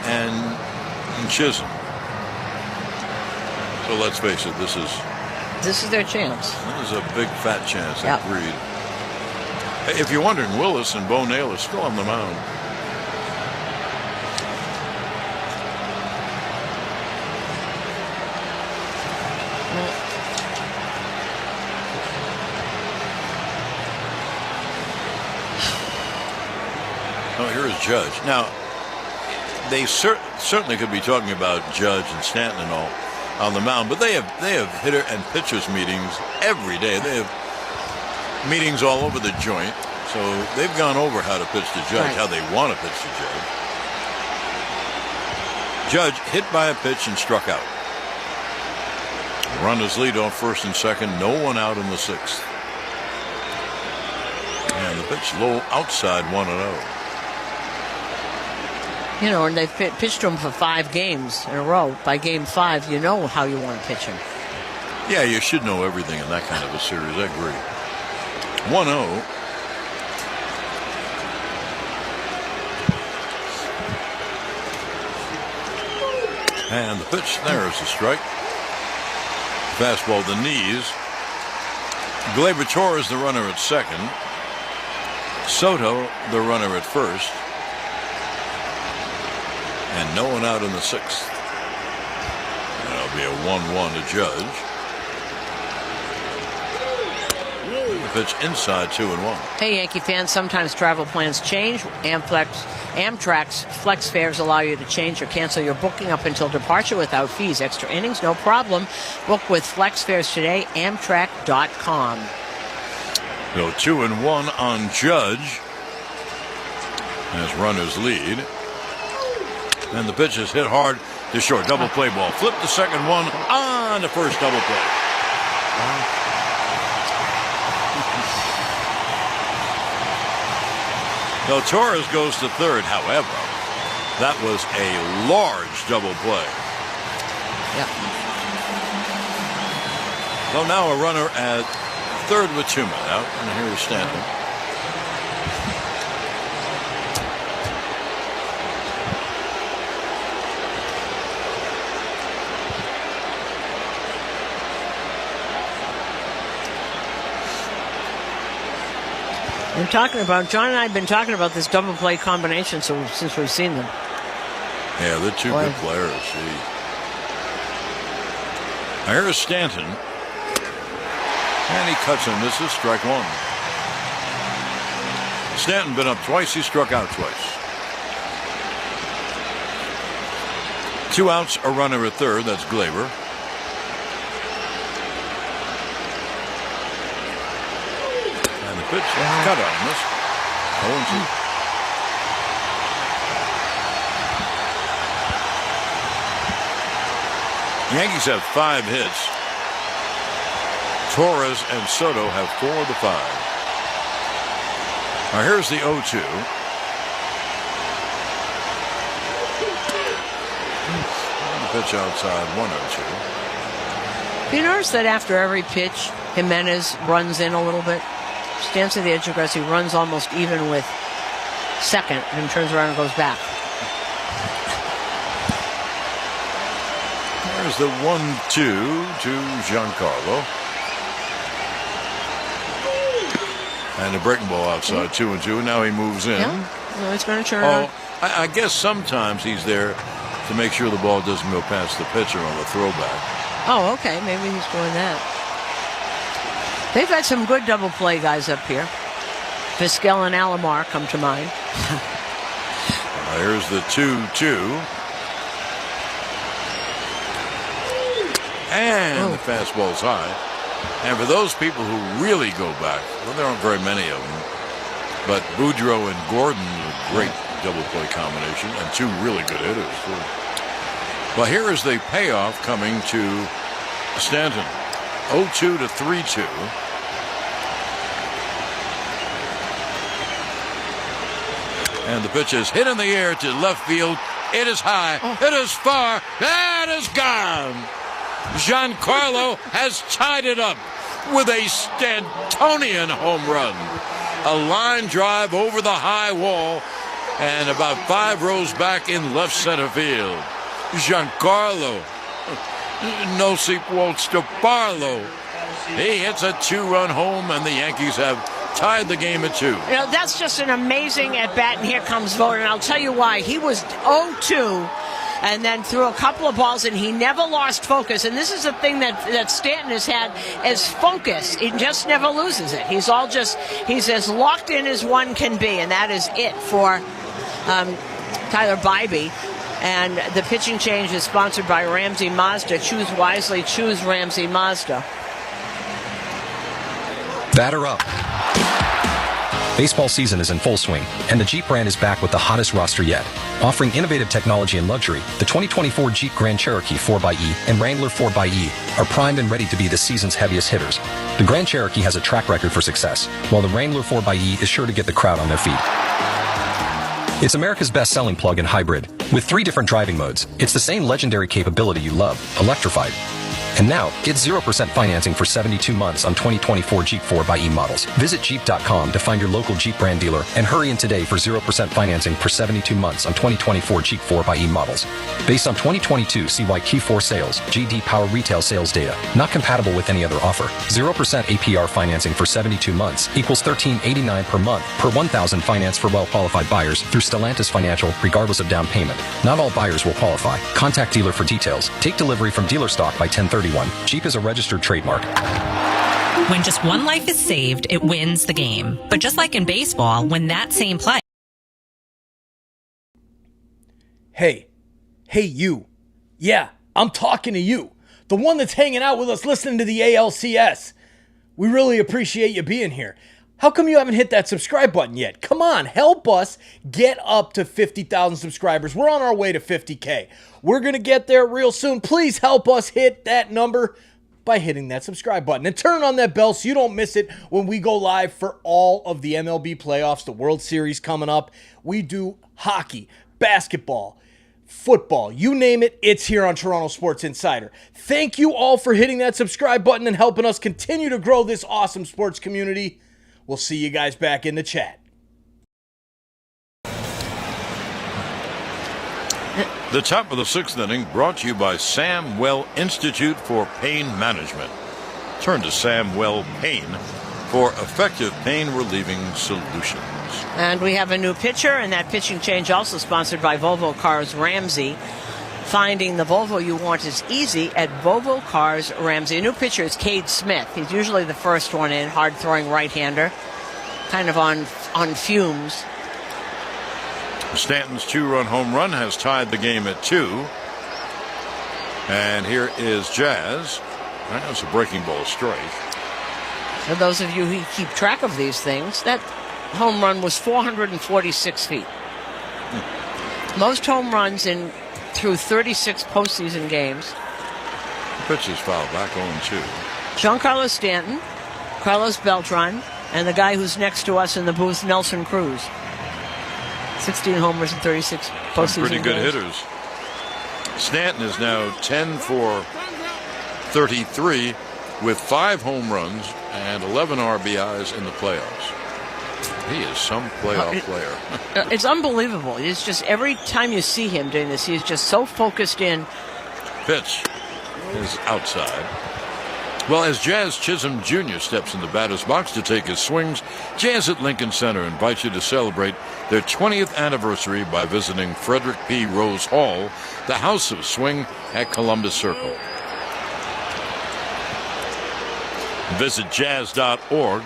S6: and Chisholm. So let's face it, this is
S1: their chance.
S6: This is a big fat chance at Reed. If you're wondering, Willis and Bo Naylor are still on the mound. Oh, here is Judge. Now, they certainly could be talking about Judge and Stanton and all on the mound, but they have hitter and pitchers meetings every day. They have meetings all over the joint, so they've gone over how to pitch to Judge, how they want to pitch to Judge. Judge hit by a pitch and struck out. Runners lead off first and second, no one out in the 6th. And the pitch low outside 1-0.
S1: You know, and they've pitched him for 5 games in a row. By game 5, you know how you want to pitch him.
S6: Yeah, you should know everything in that kind of a series. I agree. 1-0. And the pitch there is a strike. Fastball to the knees. Gleyber Torres, the runner at second. Soto, the runner at first. And no one out in the sixth. And it'll be a 1-1 to Judge. The pitch inside 2-1.
S1: Hey, Yankee fans, sometimes travel plans change. Amtrak's flex fares allow you to change or cancel your booking up until departure without fees. Extra innings, no problem. Book with flex fares today, Amtrak.com.
S6: So 2-1 on Judge as runners lead. And the pitch is hit hard to short. Double play ball. Flip the second one on the first double play. So Torres goes to third. However, that was a large double play.
S1: Yeah.
S6: So now a runner at third with 2 men out. And here is Stanton.
S1: John and I have been talking about this double play combination since we've seen them.
S6: Yeah, they're two good players. See. Now here's Stanton. And he cuts and misses. Strike one. Stanton been up twice. He struck out twice. 2 outs, a runner at third. That's Gleyber. And the pitch cut on this. 0-2. Yankees have 5 hits. Torres and Soto have 4 of the 5. Now here's the 0-2. Pitch outside 1-0.
S1: You notice that after every pitch, Jimenez runs in a little bit, stands to the edge of the grass. He runs almost even with second, and turns around and goes back.
S6: There's the 1-2 to Giancarlo. And the breaking ball outside 2-2. Now he moves in.
S1: Yeah, well, he's going to turn around.
S6: I guess sometimes he's there to make sure the ball doesn't go past the pitcher on the throwback.
S1: Oh, okay. Maybe he's doing that. They've had some good double play guys up here. Vizquel and Alomar come to mind.
S6: Here's the 2-2. And the fastball's high. And for those people who really go back, well, there aren't very many of them, but Boudreaux and Gordon, a great double play combination, and 2 really good hitters, too. Well, here is the payoff coming to Stanton. 0-2 to 3-2. And the pitch is hit in the air to left field. It is high. It is far. That is gone. Giancarlo has tied it up with a Stantonian home run. A line drive over the high wall and about 5 rows back in left center field. Giancarlo, no sequels to Barlow. He hits a 2-run home, and the Yankees have tied the game at 2.
S1: You know, that's just an amazing at-bat, and here comes Vogt, and I'll tell you why. He was 0-2. And then threw a couple of balls, and he never lost focus. And this is the thing that Stanton has had as focus. He just never loses it. He's as locked in as one can be, and that is it for Tyler Bybee. And the pitching change is sponsored by Ramsey Mazda. Choose wisely. Choose Ramsey Mazda.
S7: Batter up. Baseball season is in full swing, and the Jeep brand is back with the hottest roster yet. Offering innovative technology and luxury, the 2024 Jeep Grand Cherokee 4xE and Wrangler 4xE are primed and ready to be the season's heaviest hitters. The Grand Cherokee has a track record for success, while the Wrangler 4xE is sure to get the crowd on their feet. It's America's best-selling plug-in hybrid. With 3 different driving modes, it's the same legendary capability you love, electrified. And now, get 0% financing for 72 months on 2024 Jeep 4xe models. Visit Jeep.com to find your local Jeep brand dealer and hurry in today for 0% financing for 72 months on 2024 Jeep 4xe models. Based on 2022 CY Q4 sales, GD Power retail sales data. Not compatible with any other offer. 0% APR financing for 72 months equals $13.89 per month per 1,000 finance for well-qualified buyers through Stellantis Financial, regardless of down payment. Not all buyers will qualify. Contact dealer for details. Take delivery from dealer stock by 1031. Jeep is a registered trademark.
S8: When just one life is saved, it wins the game. But just like in baseball, when that same play...
S2: Hey, you. Yeah, I'm talking to you. The one that's hanging out with us listening to the ALCS. We really appreciate you being here. How come you haven't hit that subscribe button yet? Come on, help us get up to 50,000 subscribers. We're on our way to 50K. We're going to get there real soon. Please help us hit that number by hitting that subscribe button. And turn on that bell so you don't miss it when we go live for all of the MLB playoffs, the World Series coming up. We do hockey, basketball, football, you name it, it's here on Toronto Sports Insider. Thank you all for hitting that subscribe button and helping us continue to grow this awesome sports community. We'll see you guys back in the chat.
S6: The top of the sixth inning brought to you by Sam Well Institute for Pain Management. Turn to Sam Well Pain for effective pain relieving solutions.
S1: And we have a new pitcher, and that pitching change also sponsored by Volvo Cars Ramsey. Finding the Volvo you want is easy at Volvo Cars Ramsey. A new pitcher is Cade Smith. He's usually the first one in, hard-throwing right-hander, kind of on fumes.
S6: Stanton's 2-run home run has tied the game at 2. And here is Jazz. That's a breaking ball strike.
S1: For those of you who keep track of these things, that home run was 446 feet. Most home runs through 36 postseason games.
S6: Pitch is fouled back 0-2.
S1: Giancarlo Stanton, Carlos Beltran, and the guy who's next to us in the booth, Nelson Cruz. 16 homers in 36 postseason
S6: Some pretty good
S1: games.
S6: hitters. Stanton is now 10 for 33 with 5 home runs and 11 RBIs in the playoffs. He is some playoff player.
S1: It's unbelievable. It's just every time you see him doing this, he's just so focused in.
S6: Pitch is outside. Well, as Jazz Chisholm Jr. steps in the batter's box to take his swings, Jazz at Lincoln Center invites you to celebrate their 20th anniversary by visiting Frederick P. Rose Hall, the House of Swing at Columbus Circle. Visit jazz.org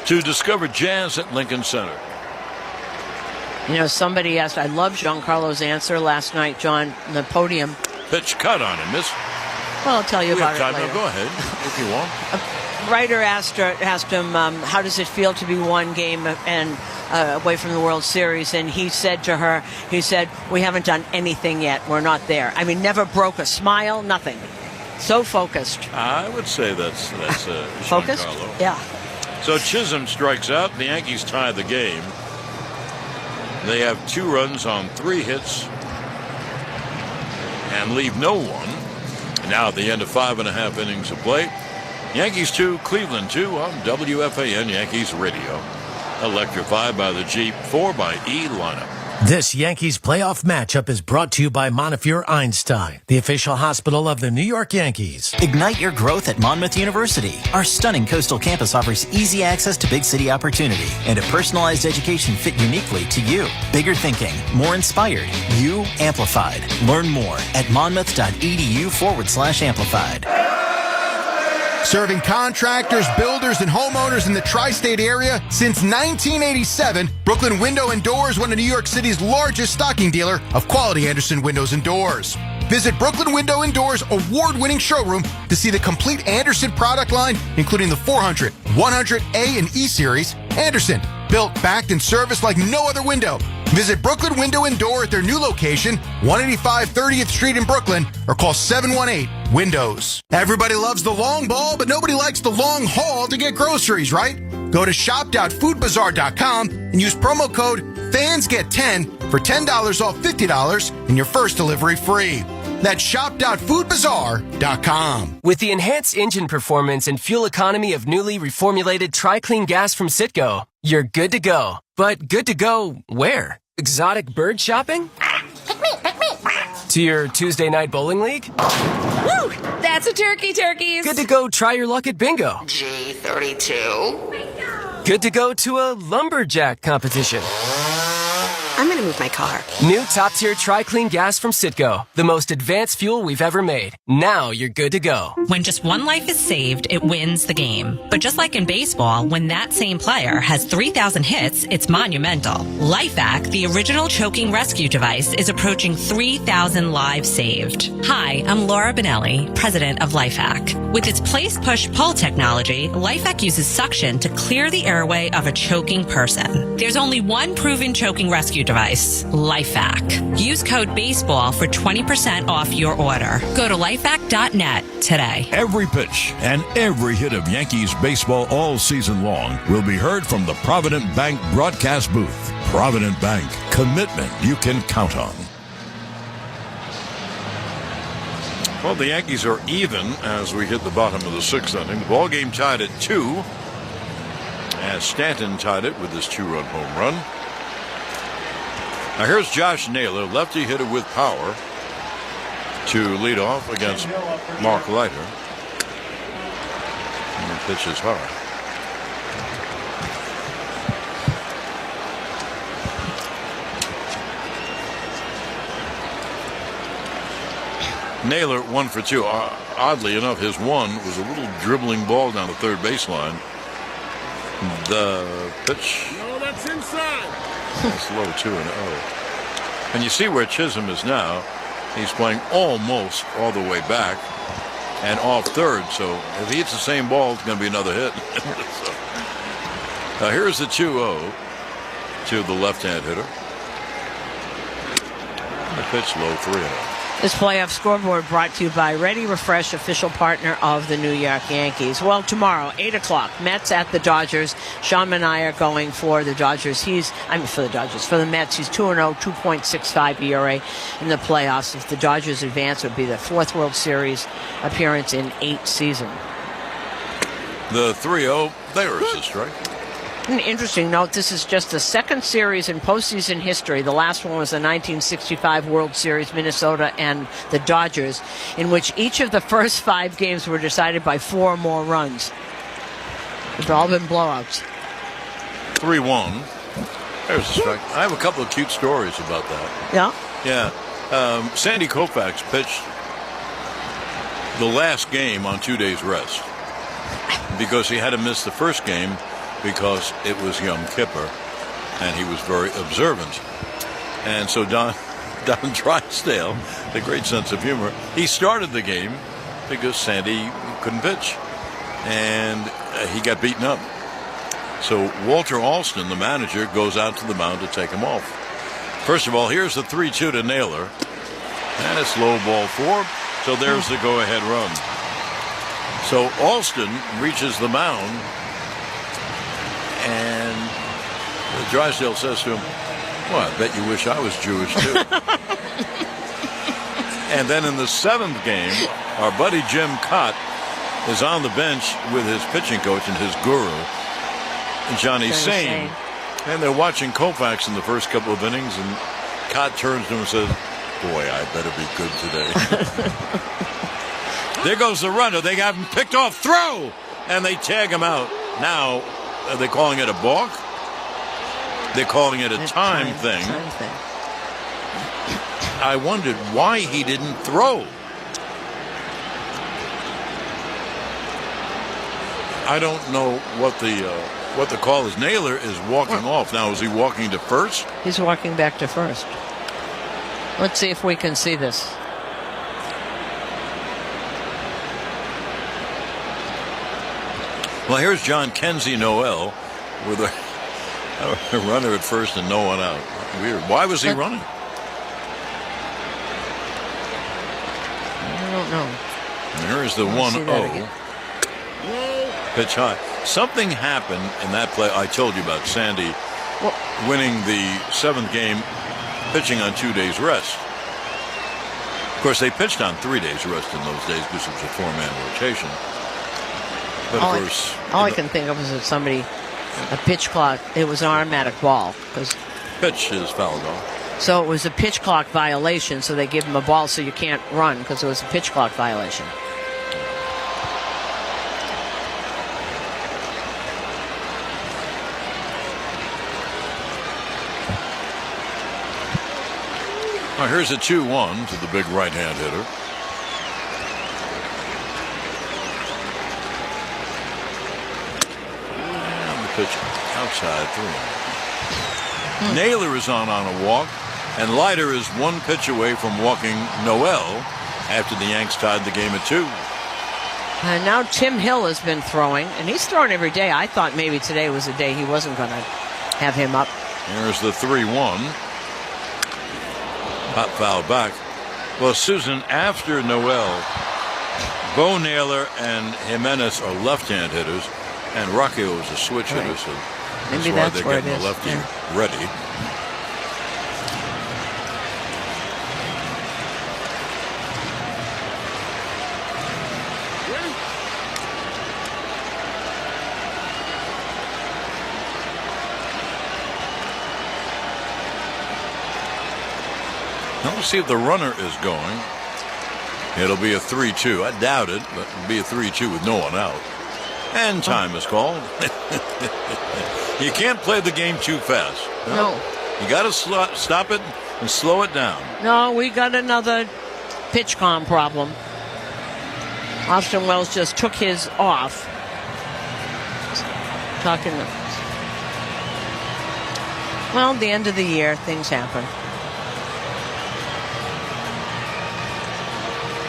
S6: to discover jazz at Lincoln Center.
S1: You know, somebody asked, I love Giancarlo's answer last night, John, on the podium.
S6: Pitch cut on him, miss.
S1: Well, I'll tell you about it later.
S6: Go ahead, if you want.
S1: A writer asked him, how does it feel to be one game and away from the World Series? And he said to her, we haven't done anything yet. We're not there. I mean, never broke a smile, nothing. So focused.
S6: I would say that's
S1: focused?
S6: Giancarlo.
S1: Yeah.
S6: So Chisholm strikes out. The Yankees tie the game. They have 2 runs on 3 hits and leave no one. And now at the end of 5.5 innings of play, Yankees 2, Cleveland 2 on WFAN Yankees Radio. Electrified by the Jeep 4xe lineup.
S18: This Yankees playoff matchup is brought to you by Montefiore Einstein, the official hospital of the New York Yankees.
S19: Ignite your growth at Monmouth University. Our stunning coastal campus offers easy access to big city opportunity and a personalized education fit uniquely to you. Bigger thinking, more inspired, you amplified. Learn more at monmouth.edu/amplified.
S20: Serving contractors, builders, and homeowners in the tri-state area since 1987, Brooklyn Window and Doors, one of New York City's largest stocking dealer of quality Andersen windows and doors. Visit Brooklyn Window and Doors award-winning showroom to see the complete Andersen product line, including the 400, 100A, and E Series. Andersen, built, backed, and serviced like no other window. Visit Brooklyn Window and Door at their new location, 185 30th Street in Brooklyn, or call 718-WINDOWS. Everybody loves the long ball, but nobody likes the long haul to get groceries, right? Go to shop.foodbazaar.com and use promo code FANSGET10 for $10 off $50 and your first delivery free. That's shop.foodbazaar.com.
S9: With the enhanced engine performance and fuel economy of newly reformulated Tri-Clean gas from Citgo, you're good to go. But good to go where? Exotic bird shopping? To your Tuesday night bowling league?
S12: Woo! That's a turkeys.
S9: Good to go try your luck at bingo.
S12: G32.
S9: Good to go to a lumberjack competition.
S12: I'm gonna move my car.
S9: New top-tier Tri-Clean gas from Citgo. The most advanced fuel we've ever made. Now you're good to go.
S8: When just one life is saved, it wins the game. But just like in baseball, when that same player has 3,000 hits, it's monumental. LifeVac, the original choking rescue device, is approaching 3,000 lives saved. Hi, I'm Laura Benelli, president of LifeVac. With its place-push-pull technology, LifeVac uses suction to clear the airway of a choking person. There's only one proven choking rescue device, LifeVac. Use code BASEBALL for 20% off your order. Go to lifevac.net today.
S6: Every pitch and every hit of Yankees baseball all season long will be heard from the Provident Bank broadcast booth. Provident Bank, commitment you can count on.
S21: Well, the Yankees are even as we hit the bottom of the sixth inning. The ball game tied at 2 as Stanton tied it with his 2-run home run. Now here's Josh Naylor, lefty hitter with power, to lead off against Mark Leiter. And the pitch is hard. Naylor 1 for 2. Oddly enough, his one was a little dribbling ball down the third baseline. The pitch.
S14: No, that's inside.
S21: It's low 2-0. And you see where Chisholm is now. He's playing almost all the way back and off third. So if he hits the same ball, it's going to be another hit. So, now here's the 2-0 to the left-hand hitter. The pitch low 3-0.
S1: This playoff scoreboard brought to you by Ready Refresh, official partner of the New York Yankees. Well, tomorrow, 8 o'clock, Mets at the Dodgers. Sean and I are going for the Dodgers. For the Mets, he's 2-0, 2.65 ERA in the playoffs. If the Dodgers advance, it would be their 4th World Series appearance in 8 seasons.
S21: The 3-0, there is a strike.
S1: An interesting note, this is just the second series in postseason history. The last one was the 1965 World Series, Minnesota and the Dodgers, in which each of the first 5 games were decided by 4 or more runs. They've all been blowouts.
S21: 3-1. There's a strike. I have a couple of cute stories about that.
S1: Yeah?
S21: Yeah. Sandy Koufax pitched the last game on 2 days rest because he had to miss the first game because it was Yom Kippur, and he was very observant. And so Don Drysdale, the great sense of humor, he started the game because Sandy couldn't pitch, and he got beaten up. So Walter Alston, the manager, goes out to the mound to take him off. First of all, here's the 3-2 to Naylor, and it's low ball 4, so there's the go-ahead run. So Alston reaches the mound, and Drysdale says to him, well, I bet you wish I was Jewish too. And then in the 7th game, our buddy Jim Cott is on the bench with his pitching coach and his guru, Johnny Sain. And they're watching Koufax in the first couple of innings, and Cott turns to him and says, boy, I better be good today. There goes the runner. They have him picked off. Throw! And they tag him out. Now, are they calling it a balk? They're calling it a time thing. I wondered why he didn't throw. I don't know what the call is. Naylor is walking off. Now, is he walking to first?
S1: He's walking back to first. Let's see if we can see this.
S21: Well, here's John Kenzie Noel with a runner at first and no one out. Weird. Why was he running?
S1: I don't know.
S21: And here's the 1-0. Pitch high. Something happened in that play. I told you about Sandy winning the 7th game, pitching on 2 days rest. course, they pitched on 3 days rest in those days because it was a 4-man rotation. But of course,
S1: all I can think of is that a pitch clock. It was an automatic ball because
S21: pitch is fouled off.
S1: So it was a pitch clock violation. So they give him a ball so you can't run because it was a pitch clock violation.
S21: Now here's a 2-1 to the big right-hand hitter. And the pitch outside 3. Naylor is on a walk, and Leiter is 1 pitch away from walking Noel after the Yanks tied the game at 2.
S1: And now Tim Hill has been throwing, and he's throwing every day. I thought maybe today was a day he wasn't going to have him up.
S21: Here's the 3-1. Not fouled back. Well, Susan, after Noel, Bo Naylor and Jimenez are left-hand hitters, and Rocchio is a switch hitter, so
S1: Maybe
S21: why
S1: that's
S21: they're
S1: where
S21: getting
S1: it
S21: the
S1: is.
S21: lefty
S1: Yeah.
S21: ready. Now let's see if the runner is going. It'll be a 3-2. I doubt it, but it'll be a 3-2 with no one out. And time is called. You can't play the game too fast.
S1: No.
S21: You got to stop it and slow it down.
S1: No, we got another pitch com problem. Austin Wells just took his off. Well, the end of the year, things happen.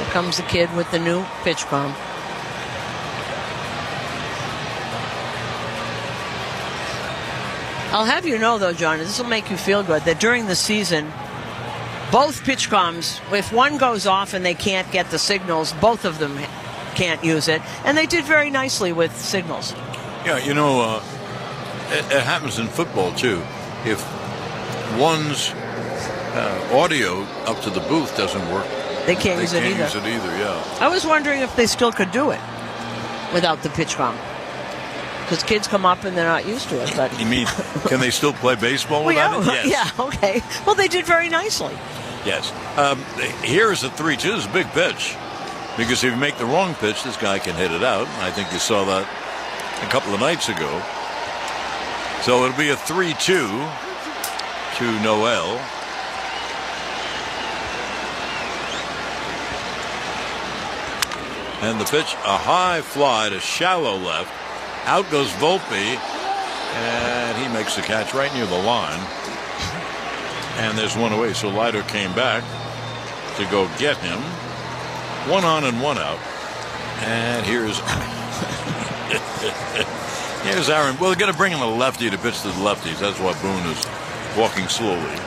S1: Here comes the kid with the new pitch com. I'll have you know, though, John, this will make you feel good, that during the season, both pitch comms, if one goes off and they can't get the signals, both of them can't use it. And they did very nicely with signals.
S21: Yeah, you know, it happens in football, too. If one's audio up to the booth doesn't work,
S1: they can't use it either.
S21: Yeah.
S1: I was wondering if they still could do it without the pitch com. Because kids come up and they're not used to it. But
S21: You mean, can they still play baseball without it? Yes.
S1: Yeah, okay. Well, they did very nicely.
S21: Yes. Here's a 3-2. This is a big pitch. Because if you make the wrong pitch, this guy can hit it out. I think you saw that a couple of nights ago. So it'll be a 3-2 to Noel. And the pitch, a high fly to shallow left. Out goes Volpe, and he makes the catch right near the line. And there's one away, so Leiter came back to go get him. 1 on and 1 out. And here's Aaron. Well, they're going to bring him a lefty to pitch to the lefties. That's why Boone is walking slowly.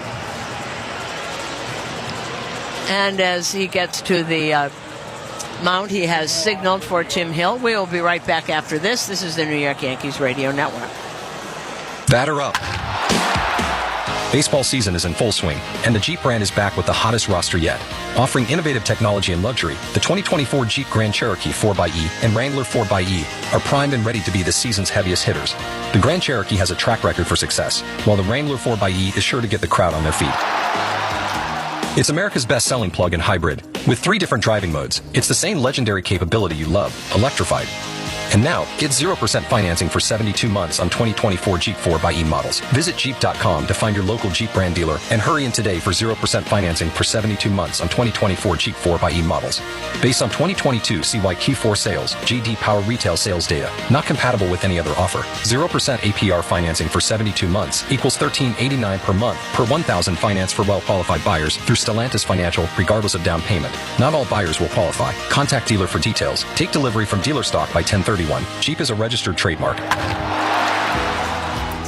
S1: And as he gets to the mound, he has signaled for Tim Hill. We will be right back after this. This is the New York Yankees Radio Network.
S7: Batter up. Baseball season is in full swing, and the Jeep brand is back with the hottest roster yet. Offering innovative technology and luxury, the 2024 Jeep Grand Cherokee 4xE and Wrangler 4xE are primed and ready to be the season's heaviest hitters. The Grand Cherokee has a track record for success, while the Wrangler 4xE is sure to get the crowd on their feet. It's America's best-selling plug-in hybrid. With 3 different driving modes, it's the same legendary capability you love, electrified. And now, get 0% financing for 72 months on 2024 Jeep 4xE models. Visit Jeep.com to find your local Jeep brand dealer and hurry in today for 0% financing for 72 months on 2024 Jeep 4xE models. Based on 2022 CY Q4 sales, GD Power retail sales data. Not compatible with any other offer. 0% APR financing for 72 months equals $13.89 per month per $1,000 finance for well-qualified buyers through Stellantis Financial, regardless of down payment. Not all buyers will qualify. Contact dealer for details. Take delivery from dealer stock by 10/31. Jeep is a registered trademark.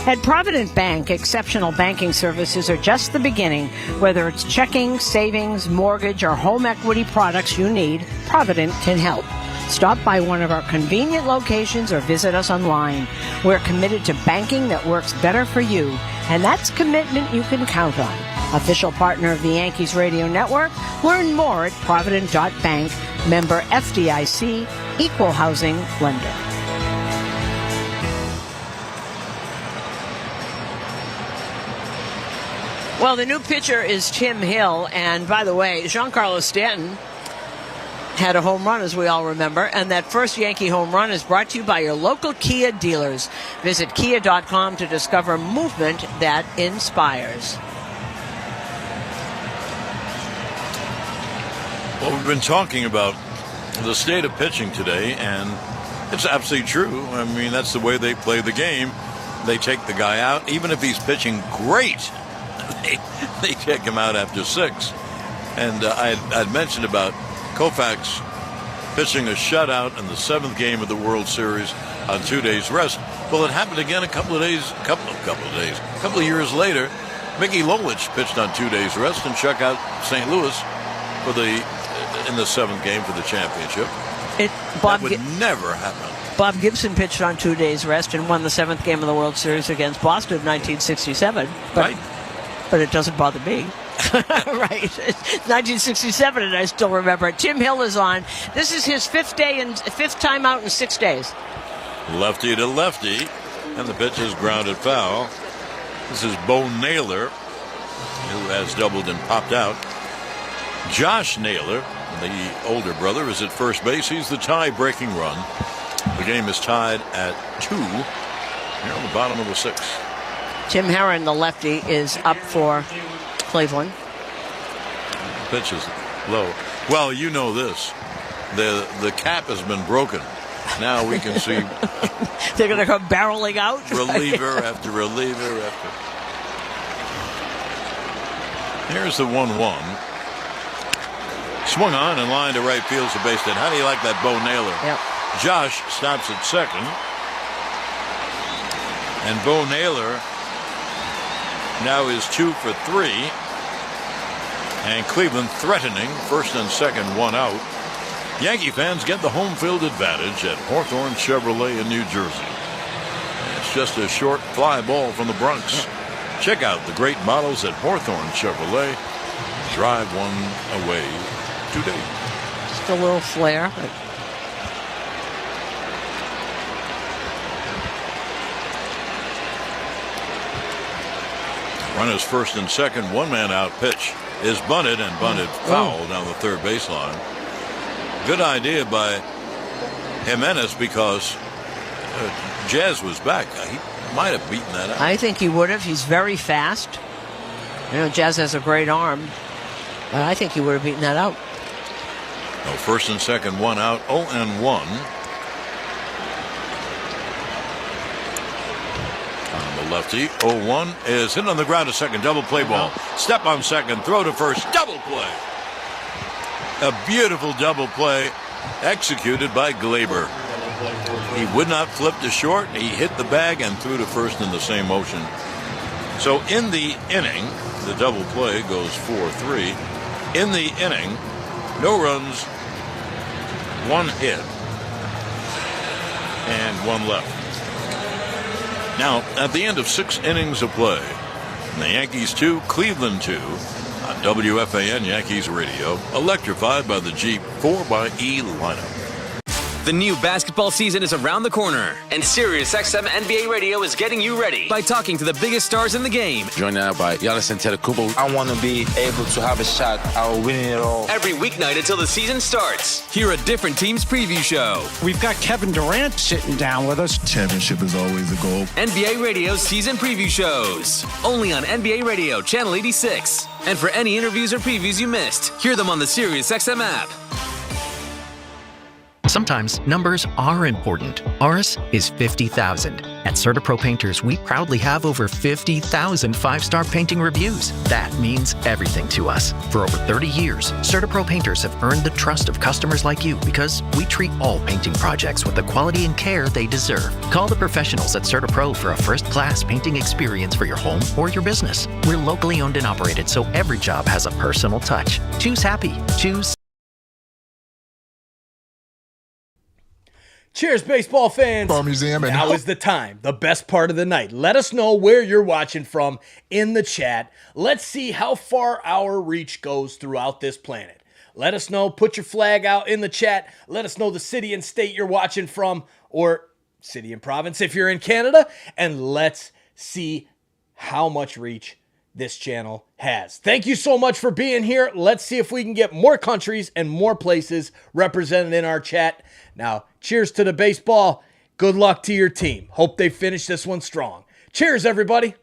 S1: At Provident Bank, exceptional banking services are just the beginning. Whether it's checking, savings, mortgage, or home equity products you need, Provident can help. Stop by one of our convenient locations or visit us online. We're committed to banking that works better for you, and that's commitment you can count on. Official partner of the Yankees Radio Network. Learn more at Provident.bank, member FDIC, equal housing lender. Well, the new pitcher is Tim Hill, and by the way, Giancarlo Stanton had a home run, as we all remember, and that first Yankee home run is brought to you by your local Kia dealers. Visit Kia.com to discover movement that inspires.
S21: Well, we've been talking about the state of pitching today, and it's absolutely true. I mean, that's the way they play the game. They take the guy out, even if he's pitching great. They take him out after 6. And I'd mentioned about Koufax pitching a shutout in the 7th game of the World Series on 2 days rest. Well, it happened again a couple of years later. Mickey Lolich pitched on 2 days rest and struck out St. Louis in the 7th game for the championship. That would never happen.
S1: Bob Gibson pitched on 2 days rest and won the 7th game of the World Series against Boston in 1967.
S21: Right.
S1: But it doesn't bother me. Right. It's 1967, and I still remember it. Tim Hill is on. This is his fifth time out in 6 days.
S21: Lefty to lefty, and the pitch is grounded foul. This is Bo Naylor, who has doubled and popped out. Josh Naylor, the older brother, is at first base. He's the tie-breaking run. The game is tied at 2 here on the bottom of the 6th.
S1: Tim Herron, the lefty, is up for Cleveland.
S21: Pitch is low. Well, you know this. The cap has been broken. Now we can see
S1: they're going to come barreling out.
S21: reliever after reliever after. Here's the 1-1. Swung on and line to right field's a base hit. How do you like that, Bo Naylor?
S1: Yep.
S21: Josh stops at second. And Bo Naylor now is 2 for 3. And Cleveland threatening first and second, 1 out. Yankee fans get the home field advantage at Hawthorne Chevrolet in New Jersey. It's just a short fly ball from the Bronx. Check out the great models at Hawthorne Chevrolet. Drive one away today.
S1: Just a little flare.
S21: Runners first and second, 1 man out pitch is bunted and bunted foul down the third baseline. Good idea by Jimenez because Jazz was back. He might have beaten that out.
S1: I think he would have. He's very fast. You know, Jazz has a great arm, but I think he would have beaten that out.
S21: No, first and second, 1 out, 0-1. Lefty, 0-1 is hit on the ground to second, double play ball. Step on second, throw to first, double play. A beautiful double play executed by Glaber. He would not flip to short. He hit the bag and threw to first in the same motion. So in the inning, the double play goes 4-3. In the inning, no runs, 1 hit, and 1 left. Now, at the end of 6 innings of play, the Yankees 2, Cleveland 2, on WFAN Yankees Radio, electrified by the Jeep 4xE lineup.
S9: The new basketball season is around the corner, and SiriusXM NBA Radio is getting you ready by talking to the biggest stars in the game.
S10: Joined now by Giannis Antetokounmpo. I want to be able to have a shot at winning it all.
S9: Every weeknight until the season starts. Hear a different team's preview show.
S11: We've got Kevin Durant sitting down with us.
S13: Championship is always a goal.
S9: NBA Radio's season preview shows. Only on NBA Radio, Channel 86. And for any interviews or previews you missed, hear them on the SiriusXM app.
S23: Sometimes numbers are important. Ours is 50,000. At CertaPro Painters, we proudly have over 50,000 5-star painting reviews. That means everything to us. For over 30 years, CertaPro Painters have earned the trust of customers like you because we treat all painting projects with the quality and care they deserve. Call the professionals at CertaPro for a first-class painting experience for your home or your business. We're locally owned and operated, so every job has a personal touch. Choose happy. Choose
S2: Cheers, baseball fans. Now is the time, the best part of the night. Let us know where you're watching from in the chat. Let's see how far our reach goes throughout this planet. Let us know. Put your flag out in the chat. Let us know the city and state you're watching from, or city and province if you're in Canada. And let's see how much reach this channel has. Thank you so much for being here. Let's see if we can get more countries and more places represented in our chat. Now, cheers to the baseball. Good luck to your team. Hope they finish this one strong. Cheers, everybody.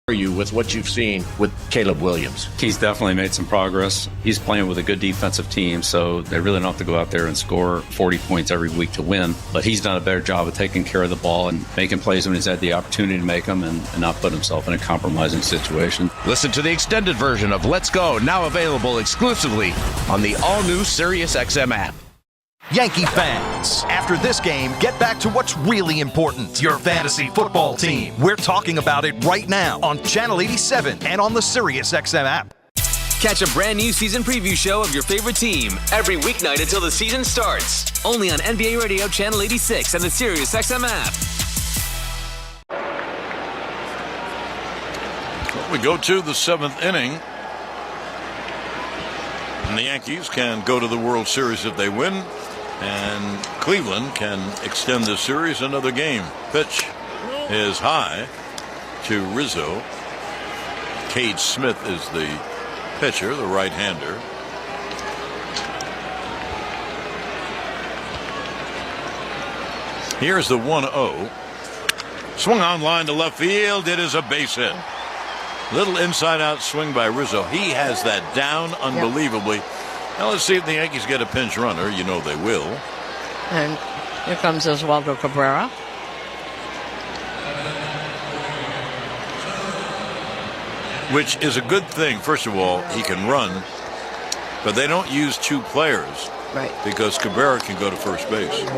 S3: You with what you've seen with Caleb Williams?
S4: He's definitely made some progress. He's playing with a good defensive team, so they really don't have to go out there and score 40 points every week to win. But he's done a better job of taking care of the ball and making plays when he's had the opportunity to make them and not put himself in a compromising situation.
S3: Listen to the extended version of Let's Go, now available exclusively on the all-new SiriusXM app.
S13: Yankee fans, after this game, get back to what's really important. Your fantasy football team. We're talking about it right now on Channel 87 and on the SiriusXM app.
S9: Catch a brand new season preview show of your favorite team every weeknight until the season starts. Only on NBA Radio Channel 86 and the SiriusXM app.
S21: We go to the 7th inning. And the Yankees can go to the World Series if they win. And Cleveland can extend the series another game. Pitch is high to Rizzo. Cade Smith is the pitcher, the right-hander. Here's the 1-0. Swung on line to left field. It is a base hit. Little inside-out swing by Rizzo. He has that down unbelievably. Yep. Now let's see if the Yankees get a pinch runner. You know they will.
S1: And here comes Oswaldo Cabrera.
S21: Which is a good thing. First of all, he can run, but they don't use two players.
S1: Right.
S21: Because Cabrera can go to first base.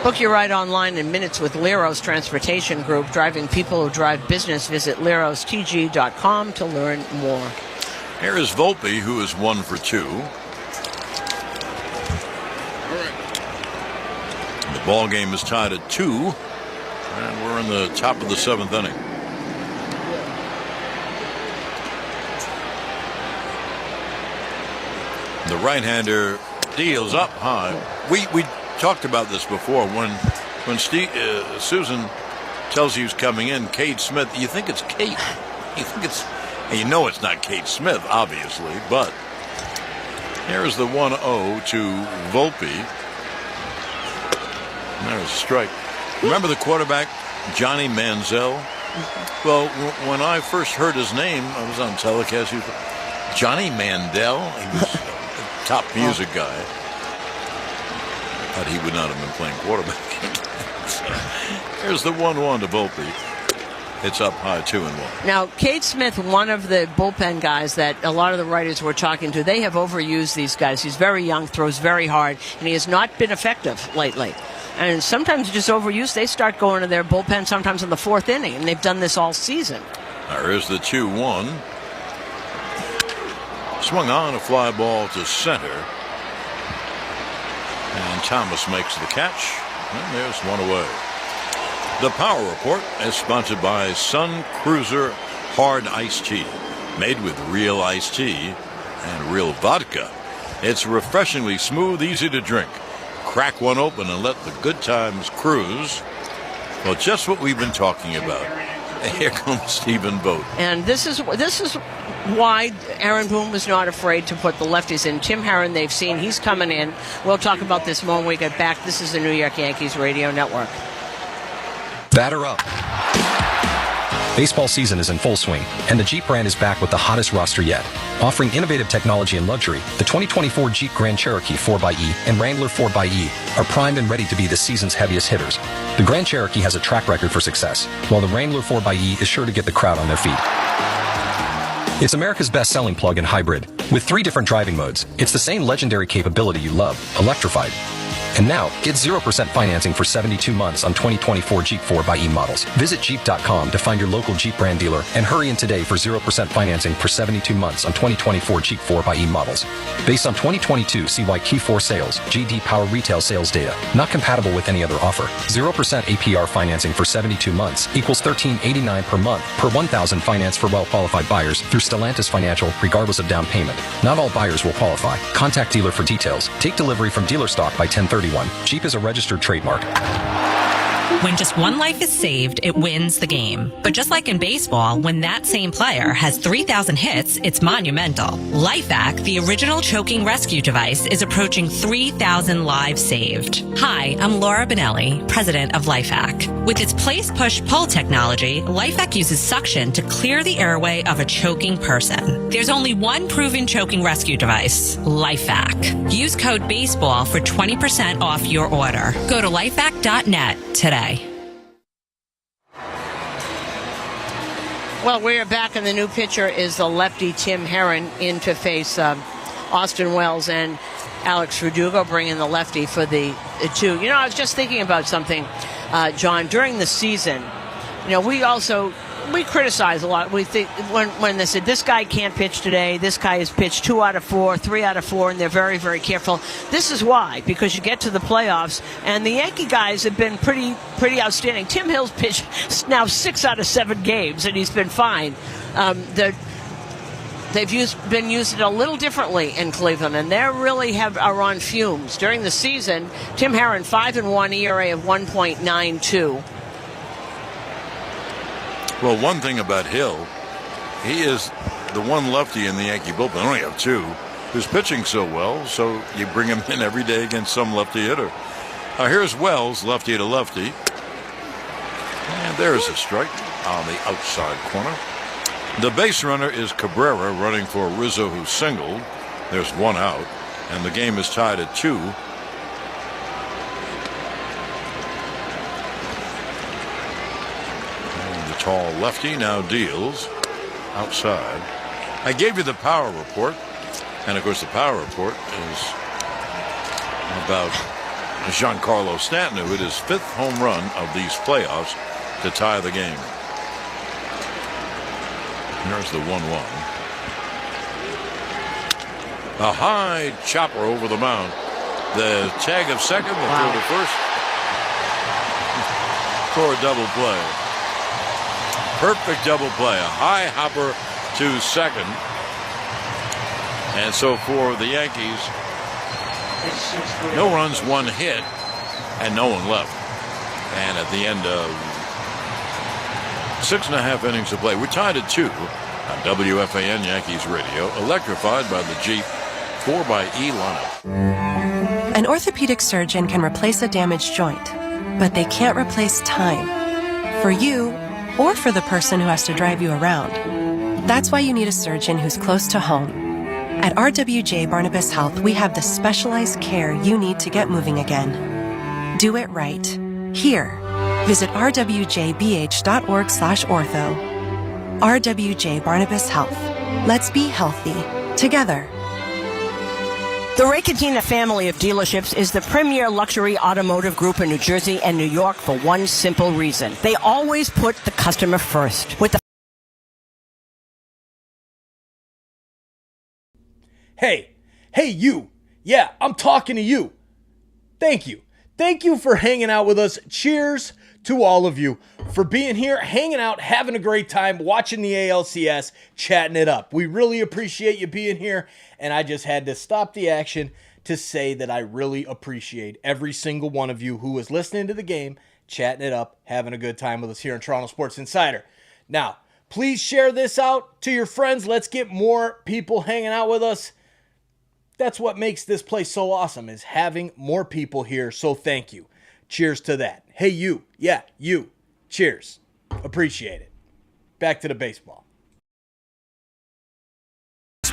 S1: Book your ride online in minutes with Leros Transportation Group. Driving people who drive business. Visit lerostg.com to learn more.
S21: Here is Volpe, who is 1 for 2. The ball game is tied at 2, and we're in the top of the 7th inning. The right-hander deals up high. We talked about this before. When Susan tells you he's coming in, Cade Smith, you think it's Cade. You think it's, you know it's not Cade Smith, obviously, but here's the 1-0 to Volpe. There's a strike. Remember the quarterback, Johnny Manziel? Well, when I first heard his name, I was on telecast. He was Johnny Mandel. He was a top music guy. But he would not have been playing quarterback. So, here's the 1-1 to Volpe. It's up high, 2-1.
S1: Now, Cade Smith, one of the bullpen guys that a lot of the writers were talking to, they have overused these guys. He's very young, throws very hard, and he has not been effective lately. And sometimes just overused, they start going to their bullpen sometimes in the 4th inning, and they've done this all season.
S21: There is the 2-1. Swung on a fly ball to center. And Thomas makes the catch. And there's one away. The Power Report is sponsored by Sun Cruiser Hard Iced Tea. Made with real iced tea and real vodka. It's refreshingly smooth, easy to drink. Crack one open and let the good times cruise. Well, just what we've been talking about. Here comes Stephen Vogt.
S1: And this is why Aaron Boone was not afraid to put the lefties in. Tim Herron, they've seen he's coming in. We'll talk about this more when we get back. This is the New York Yankees Radio Network.
S7: Batter up. Baseball season is in full swing, and the Jeep brand is back with the hottest roster yet. Offering innovative technology and luxury, the 2024 Jeep Grand Cherokee 4xE and Wrangler 4xE are primed and ready to be the season's heaviest hitters. The Grand Cherokee has a track record for success, while the Wrangler 4xE is sure to get the crowd on their feet. It's America's best-selling plug-in hybrid. With 3 different driving modes, it's the same legendary capability you love, electrified. And now, get 0% financing for 72 months on 2024 Jeep 4xe models. Visit Jeep.com to find your local Jeep brand dealer and hurry in today for 0% financing for 72 months on 2024 Jeep 4xe models. Based on 2022 CY Q4 sales, GD Power retail sales data. Not compatible with any other offer. 0% APR financing for 72 months equals $13.89 per month per $1,000 finance for well-qualified buyers through Stellantis Financial, regardless of down payment. Not all buyers will qualify. Contact dealer for details. Take delivery from dealer stock by 1031. Jeep is a registered trademark.
S8: When just one life is saved, it wins the game. But just like in baseball, when that same player has 3,000 hits, it's monumental. LifeVac, the original choking rescue device, is approaching 3,000 lives saved. Hi, I'm Laura Bonelli, president of LifeVac. With its place, push, pull technology, LifeVac uses suction to clear the airway of a choking person. There's only one proven choking rescue device, LifeVac. Use code BASEBALL for 20% off your order. Go to lifevac.net today.
S1: Well, we're back, and the new pitcher is the lefty Tim Herron in to face Austin Wells and Alex Verdugo, bringing the lefty for the two. You know, I was just thinking about something, John. During the season, you know, we criticize a lot. We think when they said this guy can't pitch today, this guy has pitched 2 out of 4, 3 out of 4, and they're very, very careful. This is why, because you get to the playoffs, and the Yankee guys have been pretty outstanding. Tim Hill's pitched now 6 out of 7 games, and he's been fine. They've been used a little differently in Cleveland, and they really are on fumes. During the season, Tim Herron 5-1, ERA of 1.92.
S21: Well, one thing about Hill, he is the one lefty in the Yankee bullpen. They only have 2, who's pitching so well, so you bring him in every day against some lefty hitter. Here's Wells, lefty to lefty. And there's a strike on the outside corner. The base runner is Cabrera, running for Rizzo, who singled. There's 1 out, and the game is tied at 2. Tall lefty now deals outside. I gave you the power report, and of course the power report is about Giancarlo Stanton, who hit his 5th home run of these playoffs to tie the game. There's the 1-1. A high chopper over the mound. The tag of second, the throw to first for a double play. Perfect double play. A high hopper to second. And so for the Yankees, no runs, 1 hit, and no one left. And at the end of 6.5 innings of play, we're tied at 2 on WFAN Yankees Radio, electrified by the Jeep 4xe lineup.
S5: An orthopedic surgeon can replace a damaged joint, but they can't replace time. For you, or for the person who has to drive you around. That's why you need a surgeon who's close to home. At RWJ Barnabas Health, we have the specialized care you need to get moving again. Do it right. Here. Visit rwjbh.org/ortho. RWJ Barnabas Health. Let's be healthy. Together.
S1: The Racatina family of dealerships is the premier luxury automotive group in New Jersey and New York for one simple reason. They always put the customer first. With the
S2: Hey, you. Yeah, I'm talking to you. Thank you. Thank you for hanging out with us. Cheers to all of you for being here, hanging out, having a great time, watching the ALCS, chatting it up. We really appreciate you being here, and I just had to stop the action to say that I really appreciate every single one of you who is listening to the game, chatting it up, having a good time with us here on Toronto Sports Insider. Now, please share this out to your friends. Let's get more people hanging out with us. That's what makes this place so awesome, is having more people here, so thank you. Cheers to that. Hey, you. Yeah, you. Cheers. Appreciate it. Back to the baseball.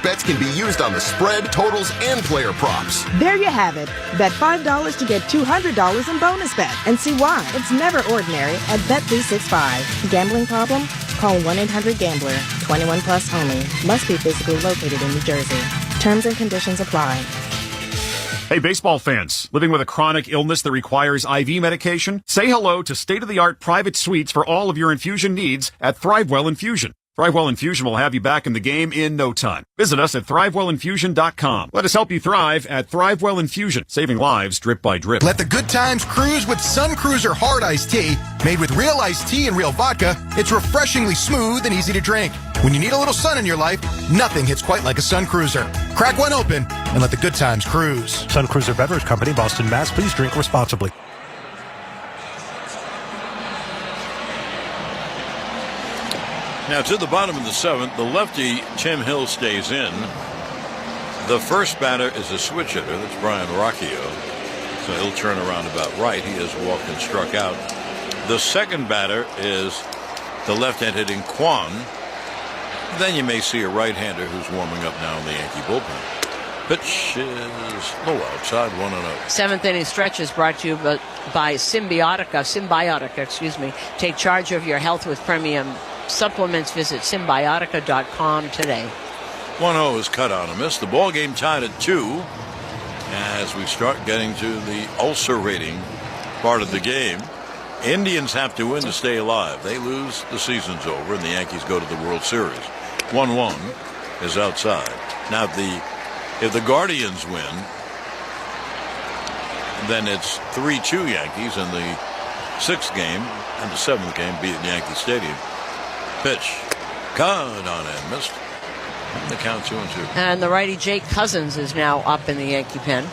S15: Bets can be used on the spread, totals, and player props.
S16: There you have it. Bet $5 to get $200 in bonus bet. And see why. It's never ordinary at Bet365. Gambling problem? Call 1-800-GAMBLER. 21 plus only. Must be physically located in New Jersey. Terms and conditions apply.
S17: Hey, baseball fans, living with a chronic illness that requires IV medication? Say hello to state-of-the-art private suites for all of your infusion needs at ThriveWell Infusion. ThriveWell Infusion will have you back in the game in no time. Visit us at ThriveWellInfusion.com. Let us help you thrive at ThriveWell Infusion, saving lives drip by drip.
S20: Let the good times cruise with Sun Cruiser Hard Iced Tea. Made with real iced tea and real vodka, it's refreshingly smooth and easy to drink. When you need a little sun in your life, nothing hits quite like a Sun Cruiser. Crack one open and let the good times cruise.
S18: Sun Cruiser Beverage Company, Boston, Mass. Please drink responsibly.
S21: Now to the bottom of the 7th, the lefty Tim Hill stays in. The first batter is a switch hitter. That's Brian Rocchio. So he'll turn around about right. He has walked and struck out. The second batter is the left-hand hitting Kwan. Then you may see a right-hander who's warming up now in the Yankee bullpen. Pitch is low outside, 1-0.
S1: Seventh inning stretch is brought to you by Symbiotica. Take charge of your health with premium supplements. Visit Symbiotica.com today.
S21: 1-0 is cut on a miss. The ball game tied at 2 as we start getting to the ulcerating part of the game. Indians have to win to stay alive. They lose, the season's over, and the Yankees go to the World Series. 1-1 is outside. Now, if the Guardians win, then it's 3-2 Yankees in the 6th game, and the 7th game be at Yankee Stadium. Pitch. Cut on and missed. The count 2-2.
S1: And the righty Jake Cousins is now up in the Yankee pen.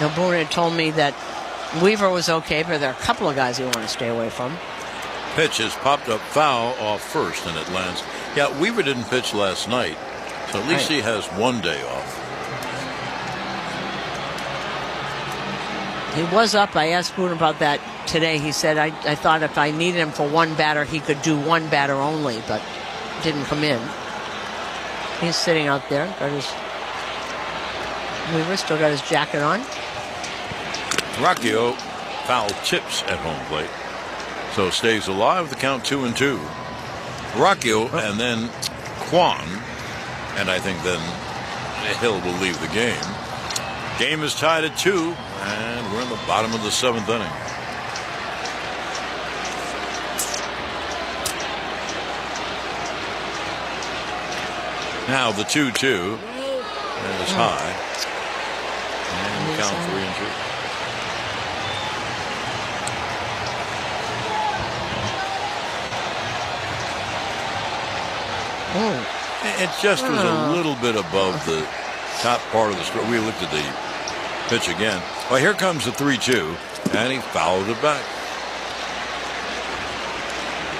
S1: Now, Boone had told me that Weaver was okay, but there are a couple of guys you want to stay away from.
S21: Pitch is popped up foul off first, and it lands. Yeah, Weaver didn't pitch last night, so at least he has one day off.
S1: He was up. I asked Boone about that today. He said, I thought if I needed him for one batter, he could do one batter only, but didn't come in. He's sitting out there. Weaver still got his jacket on.
S21: Rocchio foul tips at home plate, so stays alive. The count 2-2. Rocchio and then Kwan, and I think then Hill will leave the game. Game is tied at 2, and we're in the bottom of the 7th inning. Now the 2-2 is high, and count 3-2. It just was a little bit above the top part of the score. We looked at the pitch again. Well, here comes the 3-2, and he fouled it back.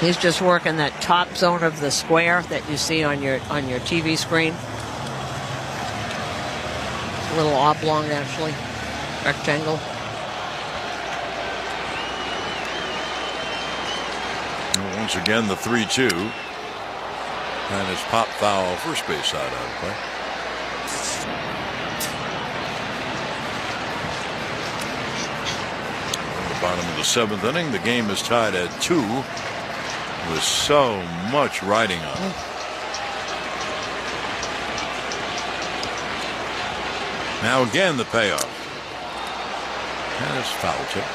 S1: He's just working that top zone of the square that you see on your TV screen. A little oblong, actually, rectangle.
S21: And once again, the 3-2. And it's pop foul, first base side out of play. At the bottom of the 7th inning, the game is tied at 2 with so much riding on it. Now again, the payoff. And it's foul tip.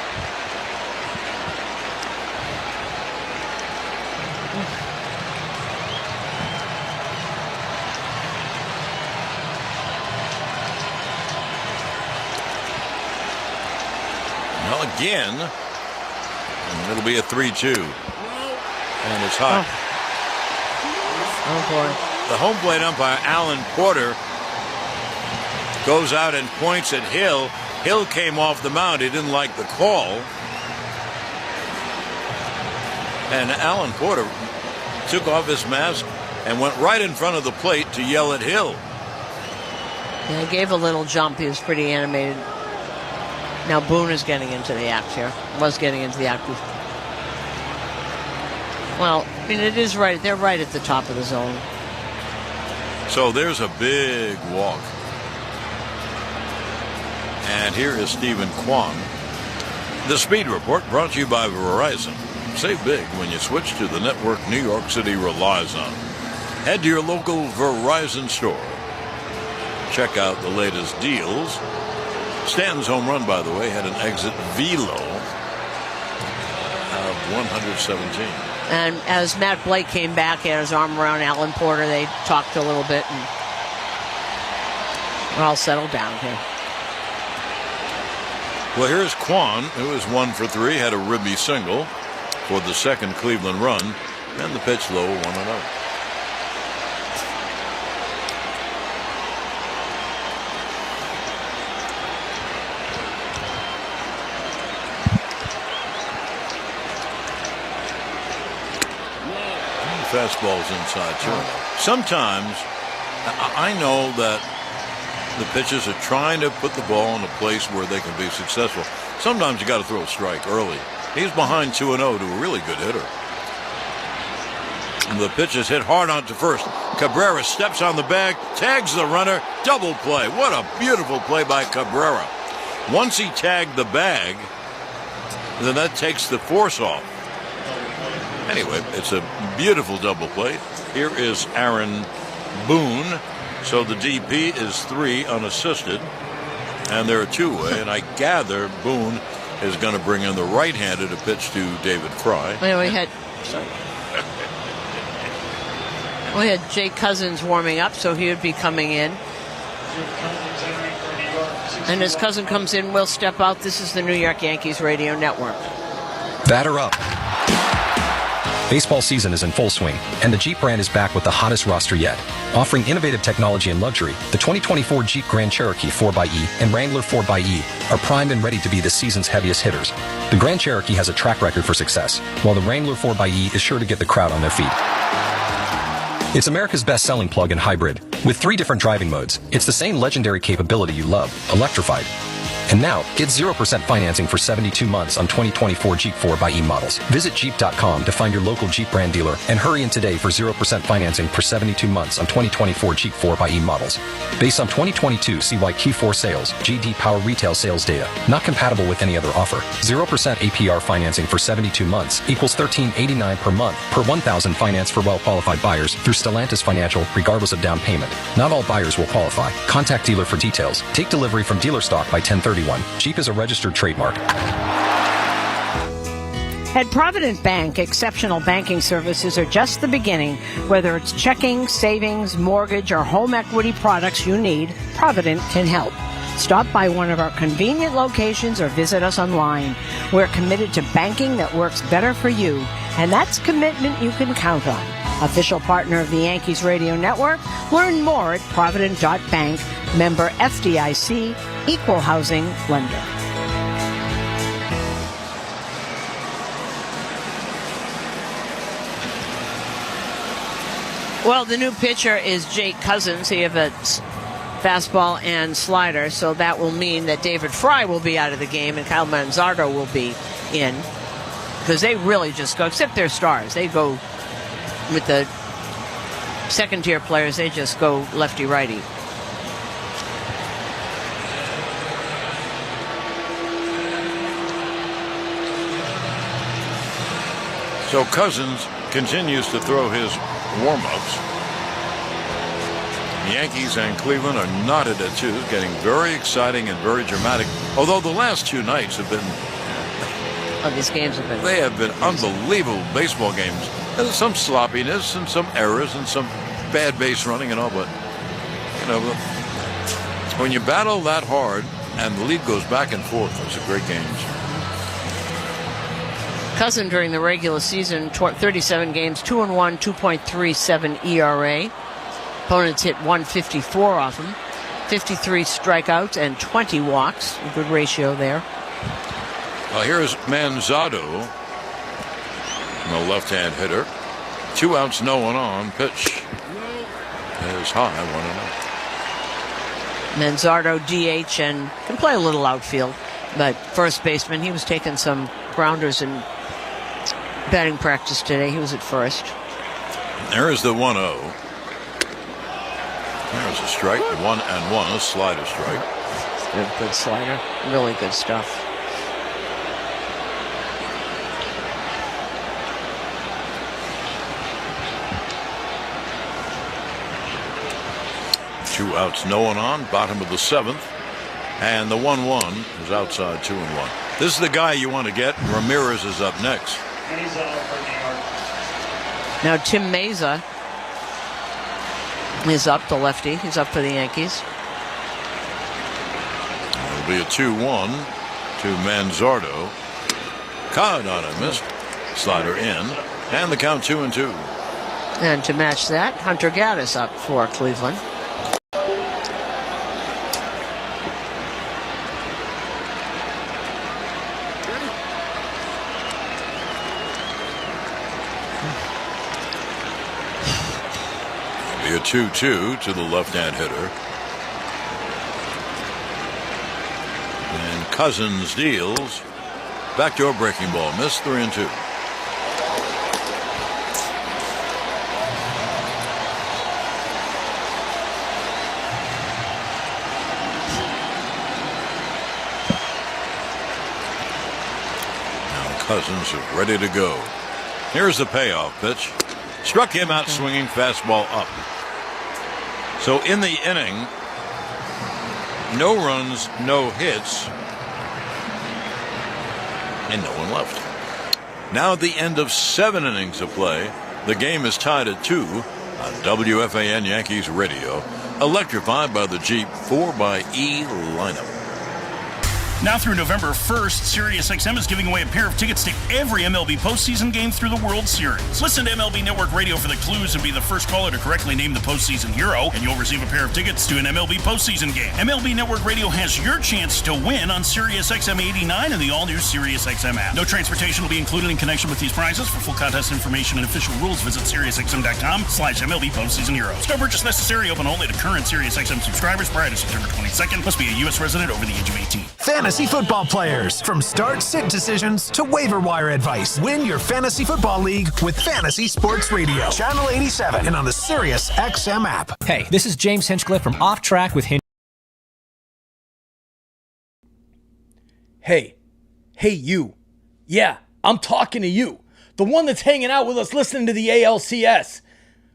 S21: Well, again, and it'll be a 3-2. And it's hot.
S1: Oh, boy.
S21: The home plate umpire, Alan Porter, goes out and points at Hill. Hill came off the mound. He didn't like the call. And Alan Porter took off his mask and went right in front of the plate to yell at Hill.
S1: Yeah, he gave a little jump. He was pretty animated. Now Boone is getting into the act here. Was getting into the act. Well, I mean, it is right. They're right at the top of the zone.
S21: So there's a big walk. And here is Stephen Kwan. The Speed Report brought to you by Verizon. Save big when you switch to the network New York City relies on. Head to your local Verizon store. Check out the latest deals. Stanton's home run, by the way, had an exit velo of 117.
S1: And as Matt Blake came back, he had his arm around Alan Porter. They talked a little bit, and we're all settled down here.
S21: Well, here's Kwan, who is 1 for 3, had a ribby single for the second Cleveland run, and the pitch low, 1-0. Fastball's inside, too. Sometimes, I know that the pitchers are trying to put the ball in a place where they can be successful. Sometimes you got to throw a strike early. He's behind 2-0 to a really good hitter. And the pitch is hit hard onto first. Cabrera steps on the bag, tags the runner, double play. What a beautiful play by Cabrera. Once he tagged the bag, then that takes the force off. Anyway, it's a beautiful double play. Here is Aaron Boone. So the DP is 3 unassisted, and they're a two-way, and I gather Boone is going to bring in the right-handed to pitch to David Fry.
S1: Well, we had Jake Cousins warming up, so he would be coming in. And as Cousin comes in, we'll step out. This is the New York Yankees Radio Network.
S7: Batter up. Baseball season is in full swing, and the Jeep brand is back with the hottest roster yet. Offering innovative technology and luxury, the 2024 Jeep Grand Cherokee 4xe and Wrangler 4xe are primed and ready to be the season's heaviest hitters. The Grand Cherokee has a track record for success, while the Wrangler 4xe is sure to get the crowd on their feet. It's America's best-selling plug-in hybrid. With 3 different driving modes, it's the same legendary capability you love, electrified. And now, get 0% financing for 72 months on 2024 Jeep 4xe models. Visit Jeep.com to find your local Jeep brand dealer and hurry in today for 0% financing for 72 months on 2024 Jeep 4xe models. Based on 2022 CY Q4 sales, GD Power retail sales data. Not compatible with any other offer. 0% APR financing for 72 months equals $13.89 per month per $1,000 finance for well-qualified buyers through Stellantis Financial regardless of down payment. Not all buyers will qualify. Contact dealer for details. Take delivery from dealer stock by 10/30. Jeep is a registered trademark.
S1: At Provident Bank, exceptional banking services are just the beginning. Whether it's checking, savings, mortgage, or home equity products you need, Provident can help. Stop by one of our convenient locations or visit us online. We're committed to banking that works better for you, and that's commitment you can count on. Official partner of the Yankees Radio Network. Learn more at provident.bank, member FDIC, equal housing lender. Well, the new pitcher is Jake Cousins. He has a fastball and slider, so that will mean that David Fry will be out of the game and Kyle Manzardo will be in, because they really just go, except they're stars, they go with the second-tier players, they just go lefty-righty.
S21: So Cousins continues to throw his warm-ups. The Yankees and Cleveland are knotted at 2, getting very exciting and very dramatic. Although the last 2 nights have been...
S1: these games have been...
S21: They have been unbelievable baseball games. There's some sloppiness and some errors and some bad base running and all, but, you know, when you battle that hard and the lead goes back and forth, those are great games.
S1: Cousin during the regular season, 37 games, 2-1, 2.37 ERA. Opponents hit 154 off him, 53 strikeouts and 20 walks. A good ratio there.
S21: Well, here's Manzardo, the left-hand hitter. 2 outs, no one on. Pitch is high, 1-0.
S1: Manzardo DH and can play a little outfield, but first baseman. He was taking some grounders in batting practice today. He was at first.
S21: There is the 1-0. There's a strike, 1-1, a slider strike.
S1: Good slider, really good stuff.
S21: 2 outs, no one on. Bottom of the 7th. And the 1-1 is outside 2-1. This is the guy you want to get. Ramirez is up next.
S1: Now Tim Meza is up, the lefty. He's up for the Yankees.
S21: It'll be a 2-1 to Manzardo. Caught on a missed. Slider in. And the count 2-2.
S1: And to match that, Hunter Gaddis up for Cleveland.
S21: Be a 2-2 to the left-hand hitter. And Cousins deals. Backdoor breaking ball. Missed 3-2. Cousins is ready to go. Here's the payoff pitch. Struck him out swinging, fastball up. So in the inning, no runs, no hits, and no one left. Now at the end of 7 innings of play, the game is tied at 2 on WFAN Yankees Radio, electrified by the Jeep 4xE lineup.
S12: Now through November 1st, SiriusXM is giving away a pair of tickets to every MLB postseason game through the World Series. Listen to MLB Network Radio for the clues and be the first caller to correctly name the postseason hero, and you'll receive a pair of tickets to an MLB postseason game. MLB Network Radio has your chance to win on SiriusXM 89 and the all-new SiriusXM app. No transportation will be included in connection with these prizes. For full contest information and official rules, visit SiriusXM.com/MLB postseason heroes. No purchase necessary. Open only to current SiriusXM subscribers prior to September 22nd. Must be a U.S. resident over the age of 18.
S19: Fantasy football players. From start-sit decisions to waiver wire advice. Win your fantasy football league with Fantasy Sports Radio. Channel 87 and on the Sirius XM app.
S22: Hey, this is James Hinchcliffe from Off Track with Hinch.
S2: Hey you. Yeah, I'm talking to you. The one that's hanging out with us listening to the ALCS.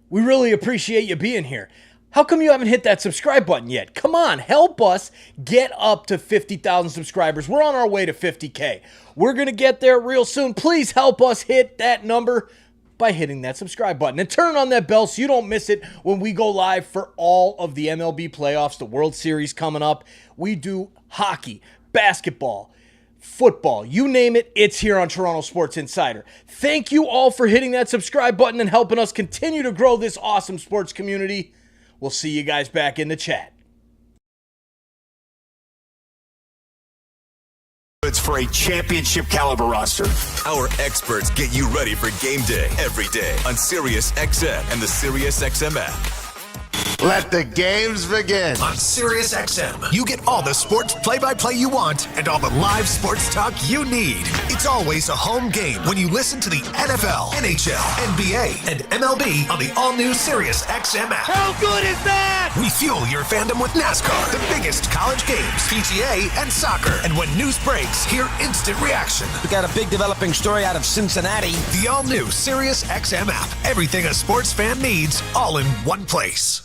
S2: We really appreciate you being here. How come you haven't hit that subscribe button yet? Come on, help us get up to 50,000 subscribers. We're on our way to 50K. We're going to get there real soon. Please help us hit that number by hitting that subscribe button. And turn on that bell so you don't miss it when we go live for all of the MLB playoffs, the World Series coming up. We do hockey, basketball, football, you name it, it's here on Toronto Sports Insider. Thank you all for hitting that subscribe button and helping us continue to grow this awesome sports community. We'll see you guys back in the chat.
S24: It's for a championship caliber roster.
S25: Our experts get you ready for game day every day on SiriusXM and the SiriusXM app.
S19: Let the games begin. On Sirius XM, you get all the sports play-by-play you want and all the live sports talk you need. It's always a home game when you listen to the NFL, NHL, NBA, and MLB on the all-new Sirius XM app. How good is that? We fuel your fandom with NASCAR, the biggest college games, PGA, and soccer. And when news breaks, hear instant reaction.
S11: We got a big developing story out of Cincinnati.
S19: The all-new Sirius XM app. Everything a sports fan needs, all in one place.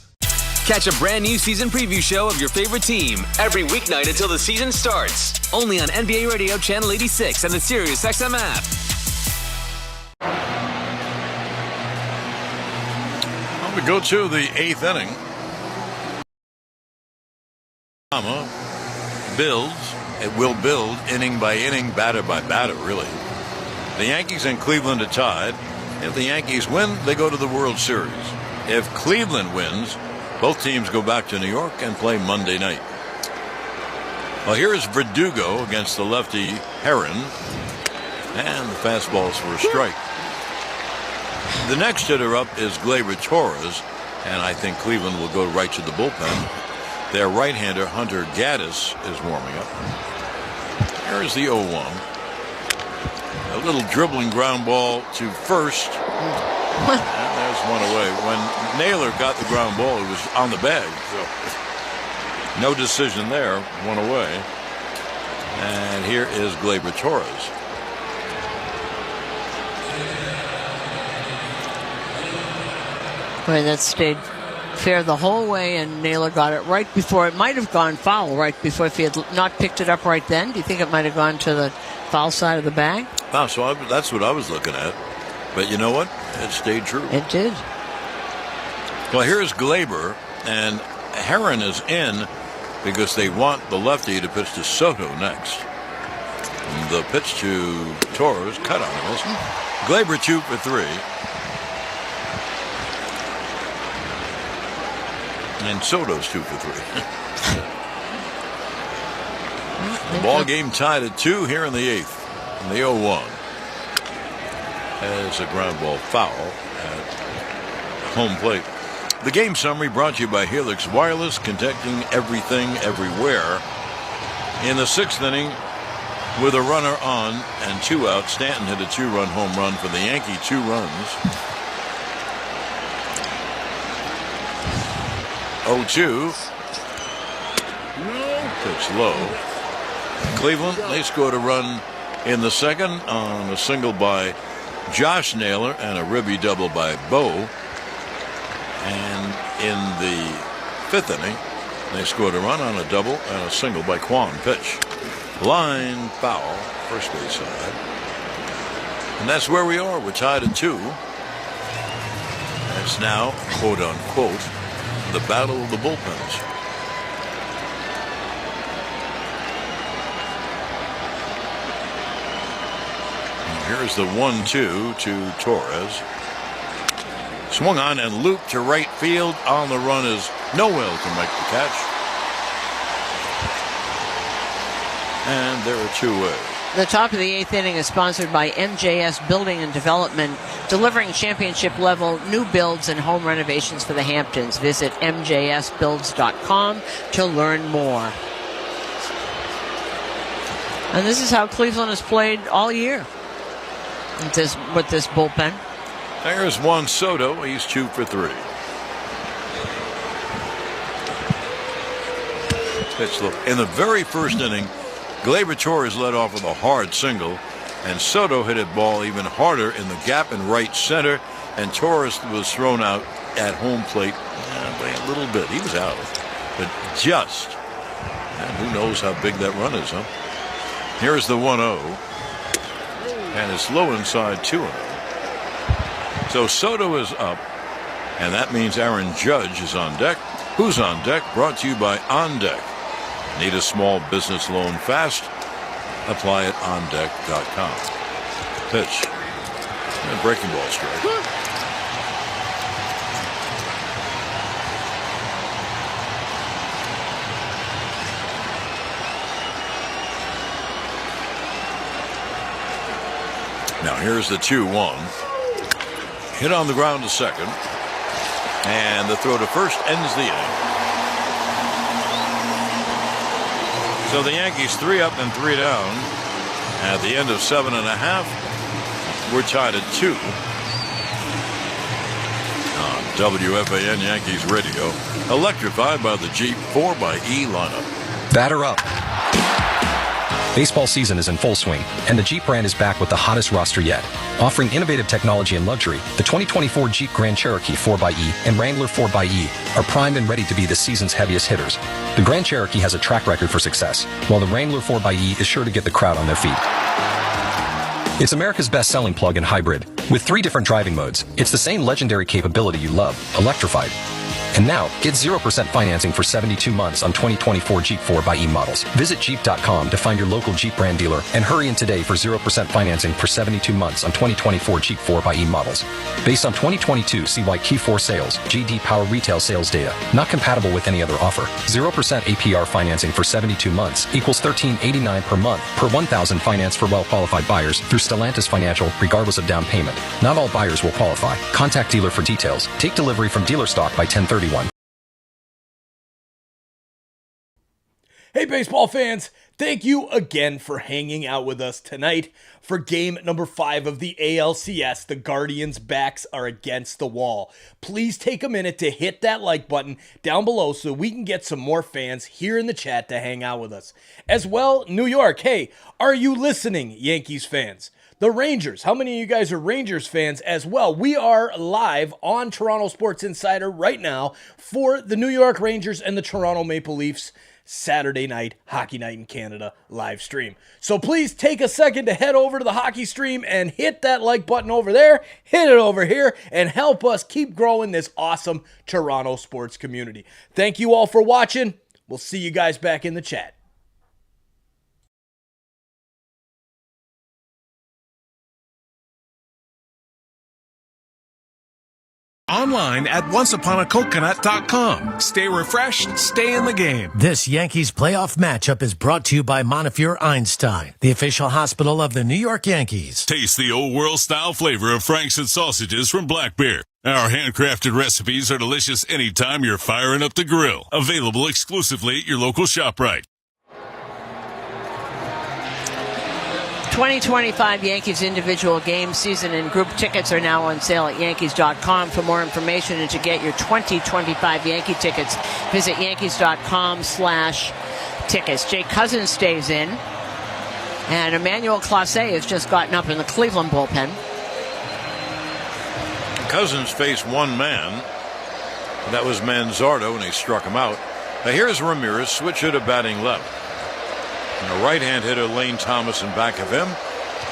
S26: Catch a brand new season preview show of your favorite team every weeknight until the season starts. Only on NBA Radio Channel 86 and the SiriusXM app.
S21: Well, we go to the 8th inning. Builds. It will build inning by inning, batter by batter, really. The Yankees and Cleveland are tied. If the Yankees win, they go to the World Series. If Cleveland wins, both teams go back to New York and play Monday night. Well, here's Verdugo against the lefty Heron. And the fastball's for a strike. The next hitter up is Gleyber Torres. And I think Cleveland will go right to the bullpen. Their right-hander, Hunter Gaddis, is warming up. Here's the 0-1. A little dribbling ground ball to first. And there's one away. When Naylor got the ground ball, it was on the bag. So no decision there. One away. And here is Gleyber Torres.
S1: Boy, that stayed fair the whole way, and Naylor got it right before. It might have gone foul right before. If he had not picked it up right then, do you think it might have gone to the foul side of the bag?
S21: Oh, so that's what I was looking at. But you know what? It stayed true.
S1: It did.
S21: Well, here's Glaber, and Herron is in because they want the lefty to pitch to Soto next. And the pitch to Torres, cut on this. Glaber 2 for 3. And Soto's 2 for 3. The ball game tied at 2 here in the 8th. In the 0-1. As a ground ball foul at home plate. The game summary brought to you by Helix Wireless, connecting everything everywhere. In the 6th inning, with a runner on and 2 out, Stanton hit a 2-run home run for the Yankee, 2 runs. 0-2. Pitch low. Cleveland, they scored a run in the 2nd on a single by Josh Naylor and a ribby double by Bo. And in the 5th inning, they scored a run on a double and a single by Kwan. Pitch. Line foul, first base side. And that's where we are. We're tied at 2. It's now, quote unquote, the battle of the bullpens. And here's the 1-2 to Torres. Swung on and looped to right field. On the run is Noel to make the catch. And there are 2 away.
S1: The top of the 8th inning is sponsored by MJS Building and Development, delivering championship-level new builds and home renovations for the Hamptons. Visit mjsbuilds.com to learn more. And this is how Cleveland has played all year with this bullpen.
S21: There's Juan Soto. He's 2 for 3. Pitch low. In the very first inning, Glaber Torres led off with a hard single, and Soto hit a ball even harder in the gap in right center, and Torres was thrown out at home plate by a little bit. He was out, but just. And who knows how big that run is, huh? Here's the 1-0, and it's low inside 2-0. So Soto is up, and that means Aaron Judge is on deck. Who's on deck? Brought to you by On Deck. Need a small business loan fast? Apply at ondeck.com. Pitch. And breaking ball strike. Now here's the 2-1. Hit on the ground to second. And the throw to first ends the inning. So the Yankees 3 up and 3 down. At the end of 7.5, we're tied at 2. On WFAN Yankees Radio, electrified by the Jeep 4xe lineup.
S7: Batter up. Baseball season is in full swing, and the Jeep brand is back with the hottest roster yet. Offering innovative technology and luxury, the 2024 Jeep Grand Cherokee 4xe and Wrangler 4xe are primed and ready to be the season's heaviest hitters. The Grand Cherokee has a track record for success, while the Wrangler 4xe is sure to get the crowd on their feet. It's America's best-selling plug-in hybrid. With 3 different driving modes, it's the same legendary capability you love, electrified. And now, get 0% financing for 72 months on 2024 Jeep 4xe models. Visit Jeep.com to find your local Jeep brand dealer and hurry in today for 0% financing for 72 months on 2024 Jeep 4xe models. Based on 2022 CY Q4 sales, GD Power retail sales data. Not compatible with any other offer. 0% APR financing for 72 months equals $13.89 per month per 1,000 finance for well-qualified buyers through Stellantis Financial, regardless of down payment. Not all buyers will qualify. Contact dealer for details. Take delivery from dealer stock by 10/31.
S2: Hey, baseball fans, thank you again for hanging out with us tonight for game number 5 of the ALCS. The Guardians' backs are against the wall. Please take a minute to hit that like button down below so we can get some more fans here in the chat to hang out with us. As well, New York, hey, are you listening, Yankees fans? the Rangers. How many of you guys are Rangers fans as well? We are live on Toronto Sports Insider right now for the New York Rangers and the Toronto Maple Leafs Saturday night, Hockey Night in Canada live stream. So please take a second to head over to the hockey stream and hit that like button over there, hit it over here, and help us keep growing this awesome Toronto sports community. Thank you all for watching. We'll see you guys back in the chat.
S3: Online at onceuponacoconut.com. Stay refreshed, stay in the game.
S4: This Yankees playoff matchup is brought to you by Montefiore Einstein, the official hospital of the New York Yankees.
S6: Taste the old world style flavor of Franks and sausages from Black Bear. Our handcrafted recipes are delicious anytime you're firing up the grill. Available exclusively at your local ShopRite.
S1: 2025 Yankees individual game season and group tickets are now on sale at Yankees.com. For more information and to get your 2025 Yankee tickets, visit Yankees.com/tickets. Jake Cousins stays in, and Emmanuel Clase has just gotten up in the Cleveland bullpen.
S21: Cousins faced one man. That was Manzardo, and he struck him out. Now here's Ramirez, switcher to batting left. And a right-hand hitter, Lane Thomas, in back of him.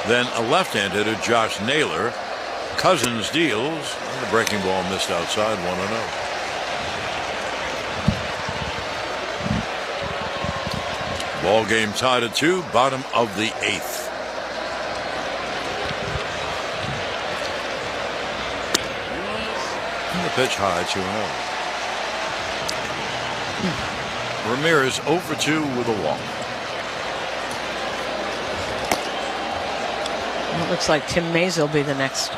S21: Then a left-hand hitter, Josh Naylor. Cousins deals. And the breaking ball missed outside, 1-0. Ball game tied at 2, bottom of the 8th. And the pitch high, 2-0. Ramirez 0 for 2 with a walk.
S1: It looks like Tim Mays will be the next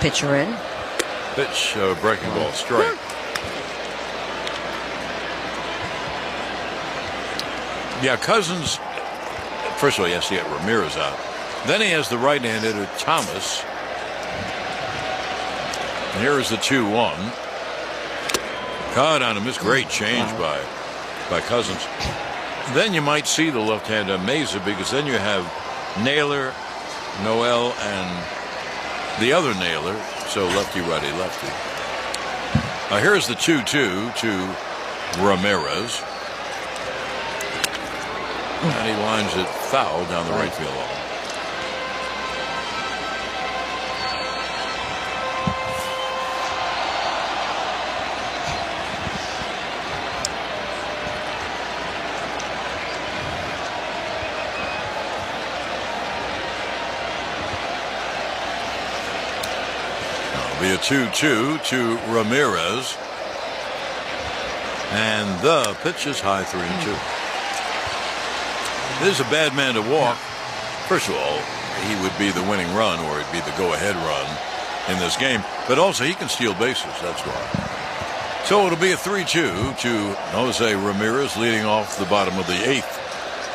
S1: pitcher in.
S21: Pitch, breaking ball, strike. Yeah, Cousins, first of all, he has to get Ramirez out. Then he has the right-hand hitter, Thomas. And here is the 2-1. Caught on him. This great change by Cousins. Then you might see the left-hander Mesa, because then you have Naylor, Noel, and the other Naylor, so lefty, righty, lefty. Here's the 2-2 to Ramirez. And he lines it foul down the right field line. Be a 2-2 to Ramirez. And the pitch is high, 3-2. This is a bad man to walk. First of all, he would be the winning run, or it'd be the go-ahead run in this game. But also, he can steal bases. That's why. So it'll be a 3-2 to Jose Ramirez, leading off the bottom of the 8th.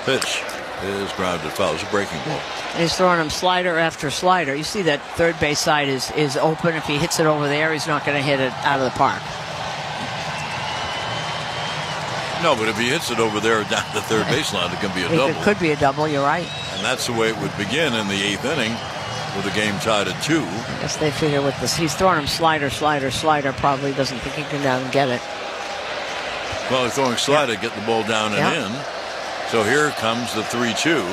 S21: Pitch is grounded foul. It's a breaking ball.
S1: He's throwing him slider after slider. You see that third base side is open. If he hits it over there, he's not going to hit it out of the park.
S21: No, but if he hits it over there down the third baseline, it can be a double.
S1: It could be a double, you're right.
S21: And that's the way it would begin in the 8th inning with the game tied at 2.
S1: I guess they figure with this, he's throwing him slider, probably doesn't think he can down and get it.
S21: Well, he's throwing slider, get the ball down and in. So here comes the 3-2.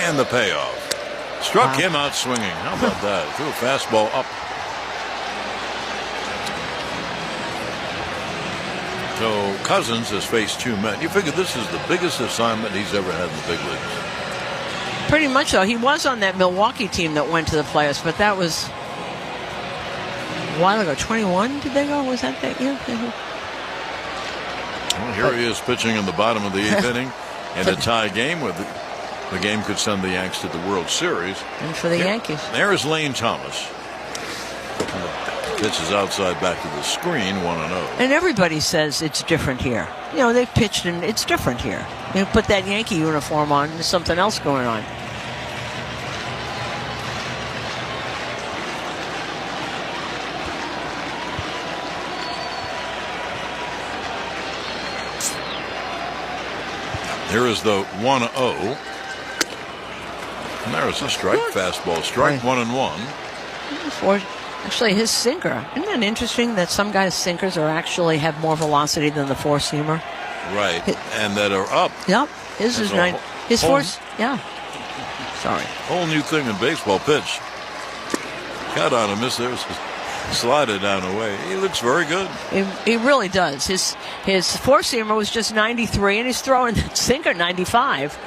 S21: And the payoff. Struck him out swinging. How about that? Threw a fastball up. So Cousins has faced 2 men. You figure this is the biggest assignment he's ever had in the big leagues.
S1: Pretty much so. He was on that Milwaukee team that went to the playoffs, but that was a while ago. 21 did they go? Was that year?
S21: Well, here he is pitching in the bottom of the 8th inning in a tie game where the game could send the Yanks to the World Series.
S1: And for the Yankees.
S21: There is Lane Thomas. Pitch is outside back to the screen, 1-0.
S1: And everybody says it's different here. You know, they've pitched and it's different here. You put that Yankee uniform on, there's something else going on.
S21: Here is the 1-0. And there's a strike. Fastball strike. 1-1.
S1: Actually, his sinker. Isn't that interesting that some guys' sinkers actually have more velocity than the four-seamer?
S21: Right. And that are up.
S1: Yep. His is 9. His force. Yeah. Sorry.
S21: Whole new thing in baseball. Pitch. Cut on a miss there. Slide it down away. He looks very good.
S1: He really does. His four-seamer was just 93, and he's throwing that sinker 95.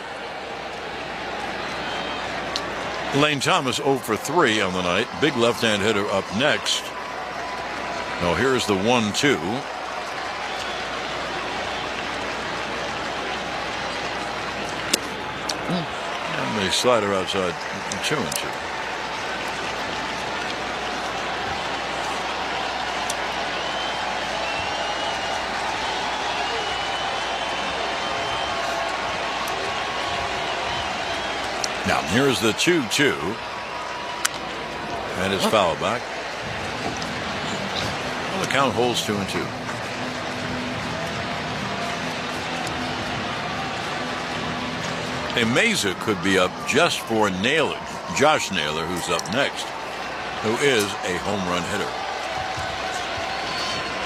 S21: Lane Thomas 0 for 3 on the night. Big left-hand hitter up next. Now here's the 1-2. And the slider outside 2-2. Now, here's the 2-2. And it's foul back. Well, the count holds 2-2. Meza could be up just for Naylor. Josh Naylor, who's up next, who is a home run hitter.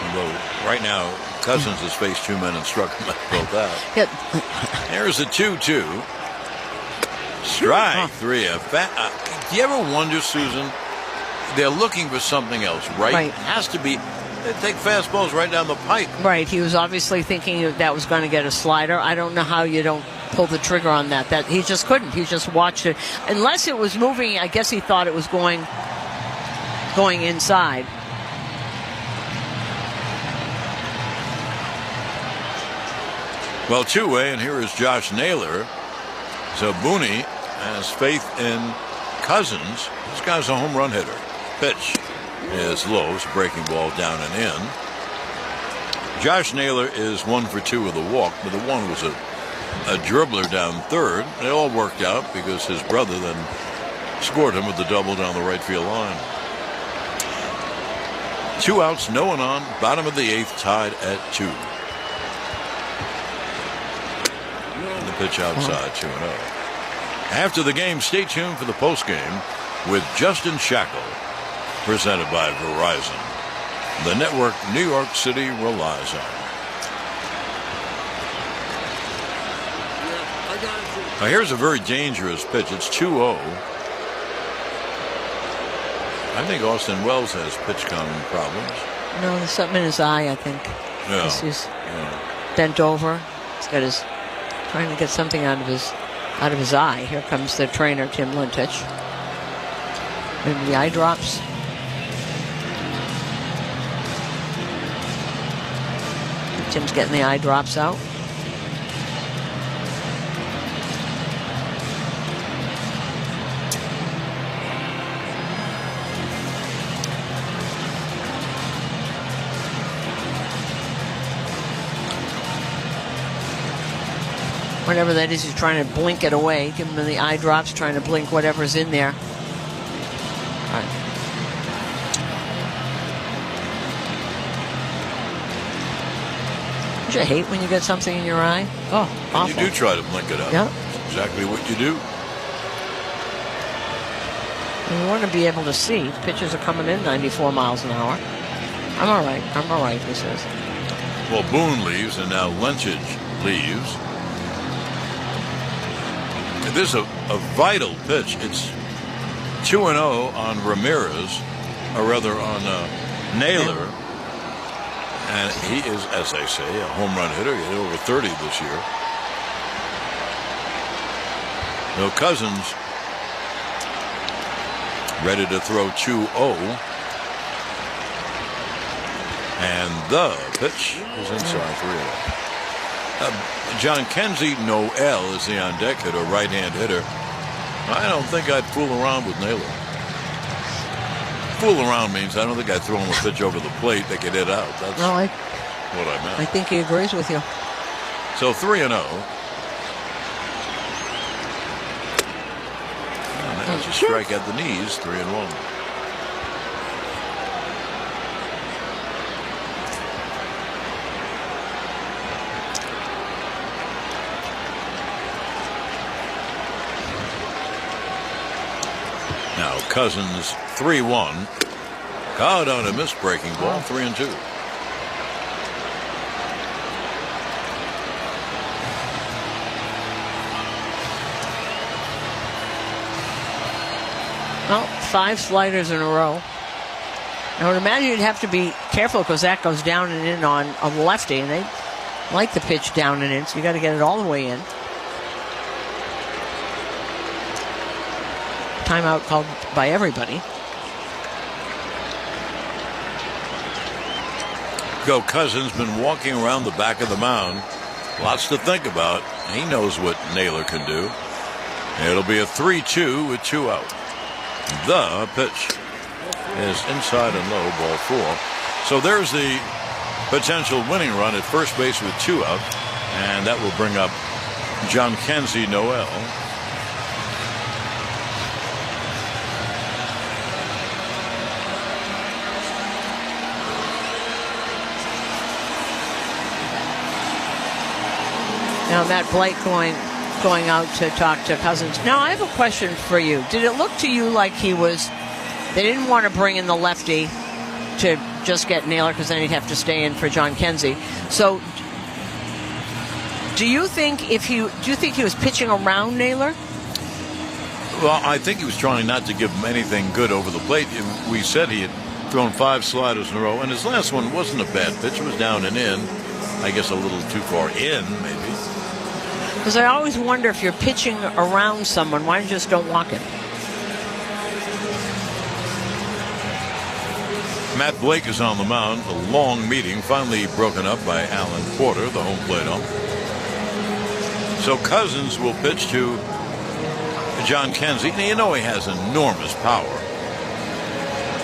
S21: Although right now, Cousins has faced 2 men and struck him both out. There's a 2-2. Strike 3. Do you ever wonder, Susan, they're looking for something else, right? It has to be. They take fastballs right down the pipe.
S1: Right. He was obviously thinking that was going to get a slider. I don't know how you don't pull the trigger on that. That he just couldn't. He just watched it. Unless it was moving, I guess he thought it was going inside.
S21: Well, two-way, and here is Josh Naylor. So Booney has faith in Cousins. This guy's a home run hitter. Pitch is low. It's a breaking ball down and in. Josh Naylor is 1 for 2 with a walk, but the one was a dribbler down third. It all worked out because his brother then scored him with the double down the right field line. 2 outs, no one on. Bottom of the 8th, tied at 2. And the pitch outside, 2-0. After the game, stay tuned for the postgame with Justin Shackle, presented by Verizon, the network New York City relies on. Now here's a very dangerous pitch. It's 2-0. I think Austin Wells has pitch counting problems.
S1: No, there's something in his eye, I think.
S21: Yeah.
S1: He's bent over. He's got his trying to get something out of his eye. Here comes the trainer, Tim Lintich. Maybe the eye drops. Tim's getting the eye drops out. Whatever that is, he's trying to blink it away. Give him the eye drops, trying to blink whatever's in there. All right. Don't you hate when you get something in your eye? Oh, awful.
S21: You do try to blink it out.
S1: Yep.
S21: That's exactly what you do.
S1: You want to be able to see. Pitchers are coming in 94 miles an hour. I'm all right, he says.
S21: Well, Boone leaves, and now Lynchage leaves. This is a vital pitch. It's 2-0 on Ramirez, or rather on Naylor. And he is, as they say, a home run hitter. He hit over 30 this year. No, Cousins ready to throw 2-0. And the pitch is inside 3-0. John Kenzie Noel is the on-deck hitter, right-hand hitter. I don't think I'd fool around with Naylor. Fool around means I don't think I'd throw him a pitch over the plate that could hit out. That's what I meant.
S1: I think he agrees with you.
S21: So 3-0. And that was a strike at the knees, 3-1. Now Cousins 3-1. Caught on a missed breaking ball, 3-2.
S1: Well, 5 sliders in a row. I would imagine you'd have to be careful because that goes down and in on a lefty, and they like the pitch down and in, so you got to get it all the way in. Timeout called by everybody.
S21: Go Cousins been walking around the back of the mound. Lots to think about. He knows what Naylor can do. It'll be a 3-2 with 2 out. The pitch is inside and low, ball 4. So there's the potential winning run at first base with 2 out, and that will bring up John Kenzie Noel.
S1: Now Matt Blake going out to talk to Cousins. Now I have a question for you. Did it look to you like they didn't want to bring in the lefty to just get Naylor because then he'd have to stay in for John Kenzie? So do you think he was pitching around Naylor?
S21: Well, I think he was trying not to give him anything good over the plate. We said he had thrown 5 sliders in a row, and his last one wasn't a bad pitch. It was down and in. I guess a little too far in, maybe.
S1: Because I always wonder if you're pitching around someone, why just don't walk it?
S21: Matt Blake is on the mound. A long meeting finally broken up by Alan Porter, the home plate ump. So Cousins will pitch to John Kenzie. Now, you know he has enormous power.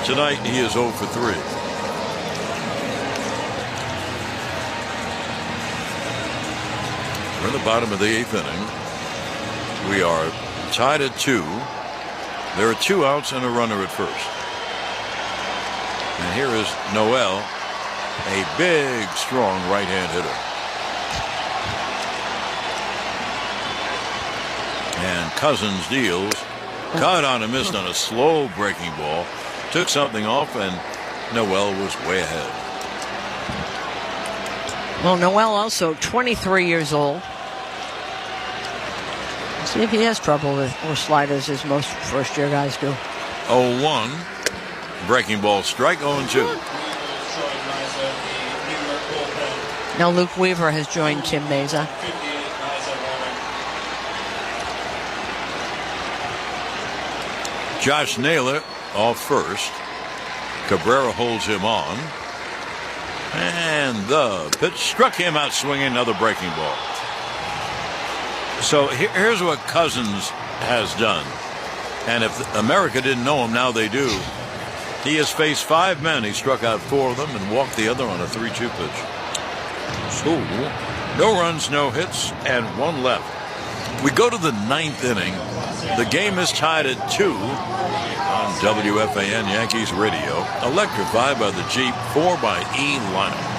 S21: Tonight he is 0 for 3. We're in the bottom of the 8th inning. We are tied at 2. There are 2 outs and a runner at first. And here is Noel, a big, strong right-hand hitter. And Cousins deals. Caught on a missed on a slow breaking ball. Took something off, and Noel was way ahead.
S1: Well, Noel also 23 years old. See if he has trouble with more sliders as most first-year guys do.
S21: 0-1. Breaking ball strike, 0-2.
S1: Now Luke Weaver has joined Tim Meza.
S21: Josh Naylor off first. Cabrera holds him on. And the pitch struck him out swinging, another breaking ball. So here's what Cousins has done. And if America didn't know him, now they do. He has faced 5 men. He struck out 4 of them and walked the other on a 3-2 pitch. So no runs, no hits, and 1 left. We go to the 9th inning. The game is tied at 2 on WFAN Yankees Radio. Electrified by the Jeep 4xe lineup.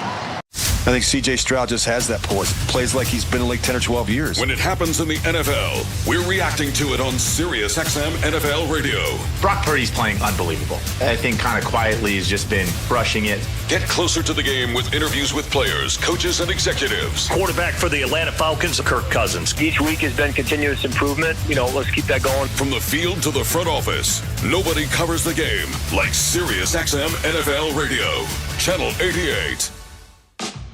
S8: I think C.J. Stroud just has that pulse. Plays like he's been in like 10 or 12 years.
S3: When it happens in the NFL, we're reacting to it on Sirius XM NFL Radio.
S9: Brock Purdy's playing unbelievable. I think kind of quietly he's just been brushing it.
S3: Get closer to the game with interviews with players, coaches, and executives.
S10: Quarterback for the Atlanta Falcons, Kirk Cousins.
S13: Each week has been continuous improvement. Let's keep that going.
S3: From the field to the front office, nobody covers the game like Sirius XM NFL Radio. Channel 88.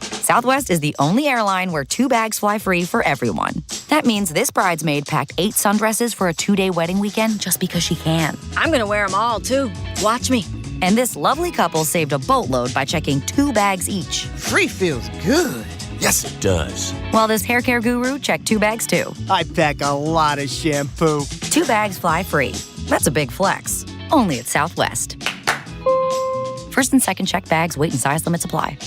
S14: Southwest is the only airline where 2 bags fly free for everyone. That means this bridesmaid packed 8 sundresses for a 2-day wedding weekend just because she can.
S23: I'm going to wear them all, too. Watch me.
S14: And this lovely couple saved a boatload by checking 2 bags each.
S27: Free feels good. Yes, it does.
S14: While this hair care guru checked 2 bags, too.
S27: I pack a lot of shampoo.
S14: 2 bags fly free. That's a big flex. Only at Southwest. First and second check bags, weight and size limits apply.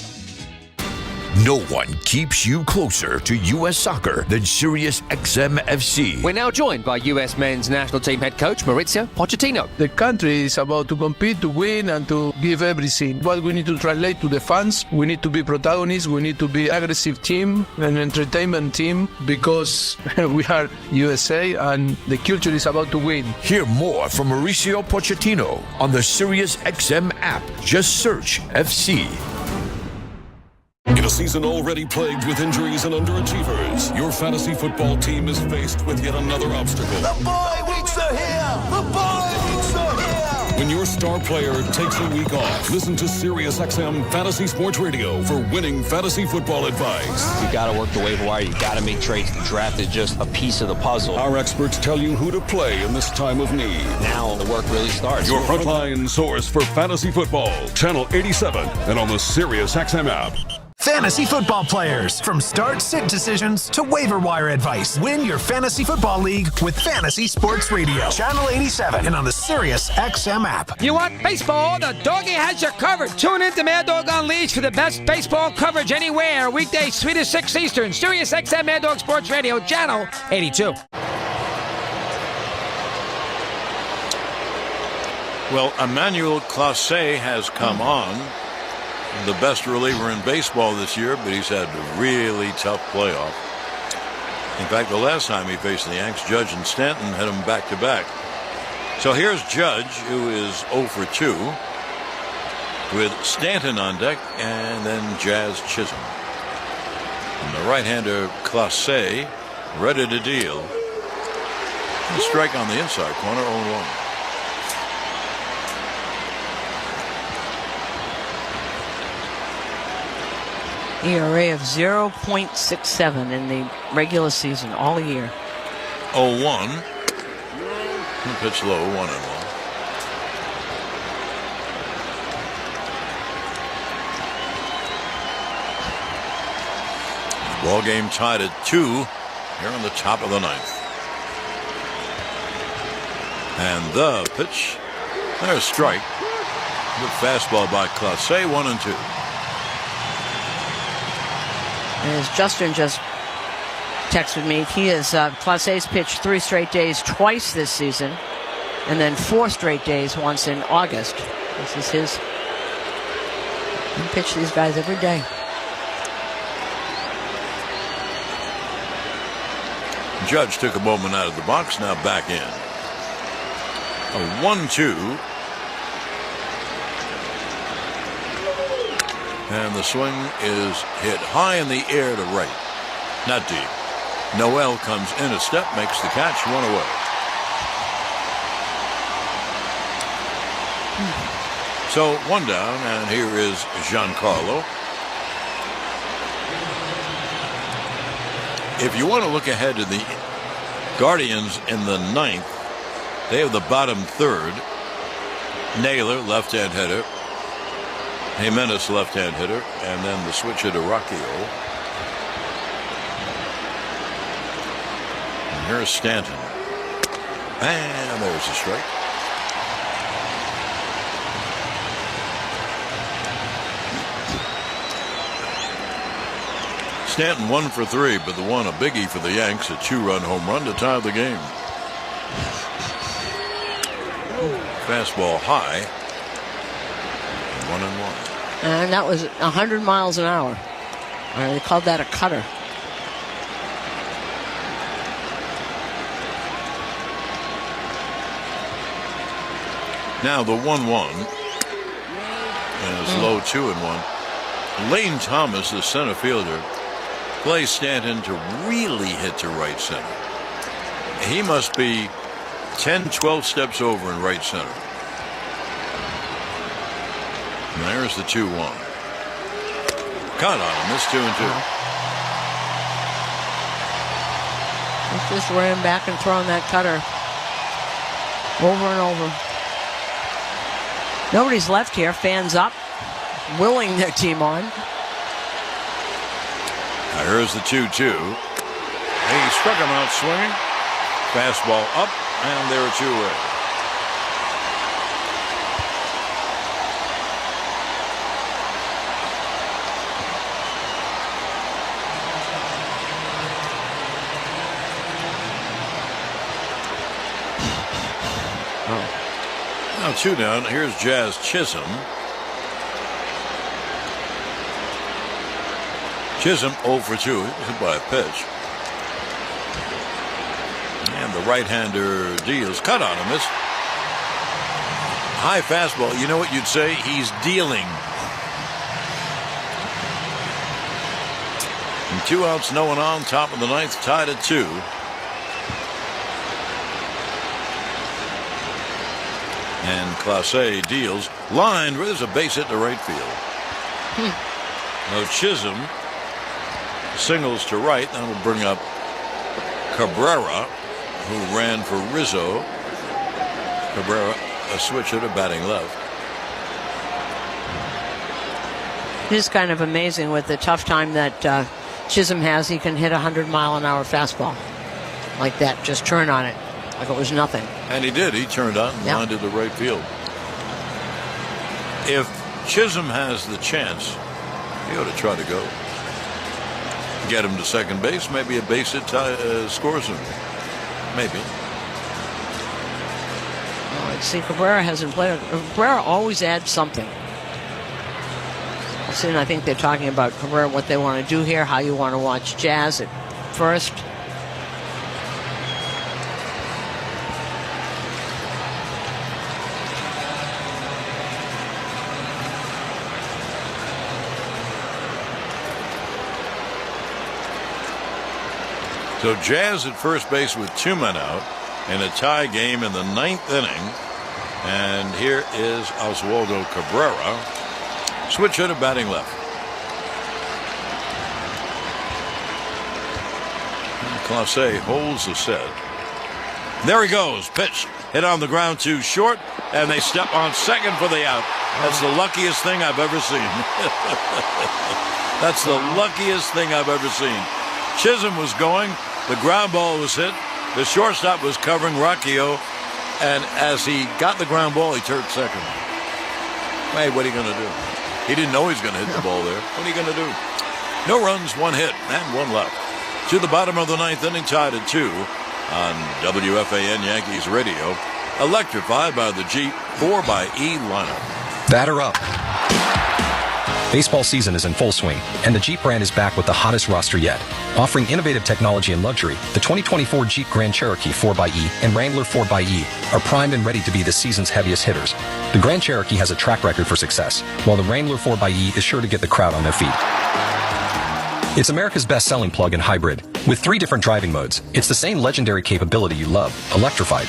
S5: No one keeps you closer to U.S. soccer than SiriusXM FC.
S12: We're now joined by U.S. men's national team head coach Mauricio Pochettino.
S15: The country is about to compete, to win, and to give everything. What we need to translate to the fans, we need to be protagonists, we need to be aggressive team, an entertainment team, because we are USA and the culture is about to win.
S5: Hear more from Mauricio Pochettino on the SiriusXM app. Just search FC.
S3: In a season already plagued with injuries and underachievers, your fantasy football team is faced with yet another obstacle.
S24: The bye weeks are here! The bye weeks are here!
S3: When your star player takes a week off, listen to SiriusXM Fantasy Sports Radio for winning fantasy football advice.
S16: You got to work the waiver wire. You got to make trades. The draft is just a piece of the puzzle.
S3: Our experts tell you who to play in this time of need.
S16: Now the work really starts.
S3: Your frontline source for fantasy football, Channel 87, and on the SiriusXM app.
S19: Fantasy football players, from start-sit decisions to waiver wire advice. Win your fantasy football league with Fantasy Sports Radio. Channel 87 and on the SiriusXM app.
S17: You want baseball? The doggy has you covered. Tune in to Mad Dog Unleashed for the best baseball coverage anywhere. Weekdays 3 to 6 Eastern. SiriusXM Mad Dog Sports Radio, Channel 82.
S21: Well, Emmanuel Clase has come on. The best reliever in baseball this year, but he's had a really tough playoff. In fact, the last time he faced the Yanks, Judge and Stanton had him back-to-back. So here's Judge, who is 0 for 2, with Stanton on deck and then Jazz Chisholm. And the right-hander Clase ready to deal. A strike on the inside corner, 0-1.
S1: ERA of 0.67 in the regular season all year.
S21: 0-1. Pitch low, 1-1. Ball game tied at 2 here in the top of the 9th. And the pitch. There's a strike. Good fastball by Clase, 1-2.
S1: As Justin just texted me, he has Clase's pitched 3 straight days twice this season, and then 4 straight days once in August. This is his. He pitch these guys every day.
S21: Judge took a moment out of the box, now back in. A 1-2. And the swing is hit high in the air to right. Not deep. Noel comes in a step, makes the catch, 1 away. So 1 down, and here is Giancarlo. If you want to look ahead to the Guardians in the 9th, they have the bottom 3rd. Naylor, left-hand hitter. Jimenez, left-hand hitter, and then the switch hitter Rockio. And here's Stanton. And there's a strike. Stanton 1 for 3, but the one a biggie for the Yanks, a 2-run home run to tie the game. Fastball high. 1-1.
S1: And that was 100 miles an hour. They called that a cutter.
S21: Now the 1-1. And it's low 2-1. Lane Thomas, the center fielder, plays Stanton to really hit to right center. He must be 10, 12 steps over in right center. And there's the 2-1. Caught on him. This 2-2.
S1: He's just ran back and thrown that cutter over and over. Nobody's left here. Fans up, willing their team on.
S21: Now here's the 2-2. He struck him out swinging. Fastball up, and they're 2 away. Now 2 down. Here's Jazz Chisholm. Chisholm 0 for 2, hit by a pitch. And the right-hander deals. Cut on him. It's high fastball. You know what you'd say? He's dealing. And 2 outs, no one on. Top of the 9th, tied at 2. And Clase deals. Line, there's a base hit to right field. Now Chisholm singles to right. That'll bring up Cabrera, who ran for Rizzo. Cabrera, a switch hitter, batting left.
S1: It is kind of amazing with the tough time that Chisholm has. He can hit 100-mile-an-hour fastball like that. Just turn on it like it was nothing.
S21: And he did. He turned out and landed to right field. If Chisholm has the chance, he ought to try to go. Get him to second base. Maybe a base hit scores him. Maybe.
S1: Oh, let's see. Cabrera hasn't played. Cabrera always adds something. Soon I think they're talking about Cabrera, what they want to do here, how you want to watch Jazz at first.
S21: So Jazz at first base with 2 men out in a tie game in the 9th inning. And here is Oswaldo Cabrera. Switch hitter, batting left. Clase holds the set. There he goes. Pitch hit on the ground too short, and they step on second for the out. That's the luckiest thing I've ever seen. That's the luckiest thing I've ever seen. Chisholm was going. The ground ball was hit. The shortstop was covering Rocchio, and as he got the ground ball, he turned second. Hey, what are you going to do? He didn't know he was going to hit the ball there. What are you going to do? No runs, 1 hit, and 1 left. To the bottom of the 9th inning, tied at 2 on WFAN Yankees Radio. Electrified by the Jeep 4xe lineup.
S7: Batter up. Baseball season is in full swing, and the Jeep brand is back with the hottest roster yet. Offering innovative technology and luxury, the 2024 Jeep Grand Cherokee 4xe and Wrangler 4xe are primed and ready to be this season's heaviest hitters. The Grand Cherokee has a track record for success, while the Wrangler 4xe is sure to get the crowd on their feet. It's America's best-selling plug-in hybrid. With 3 different driving modes, it's the same legendary capability you love, electrified.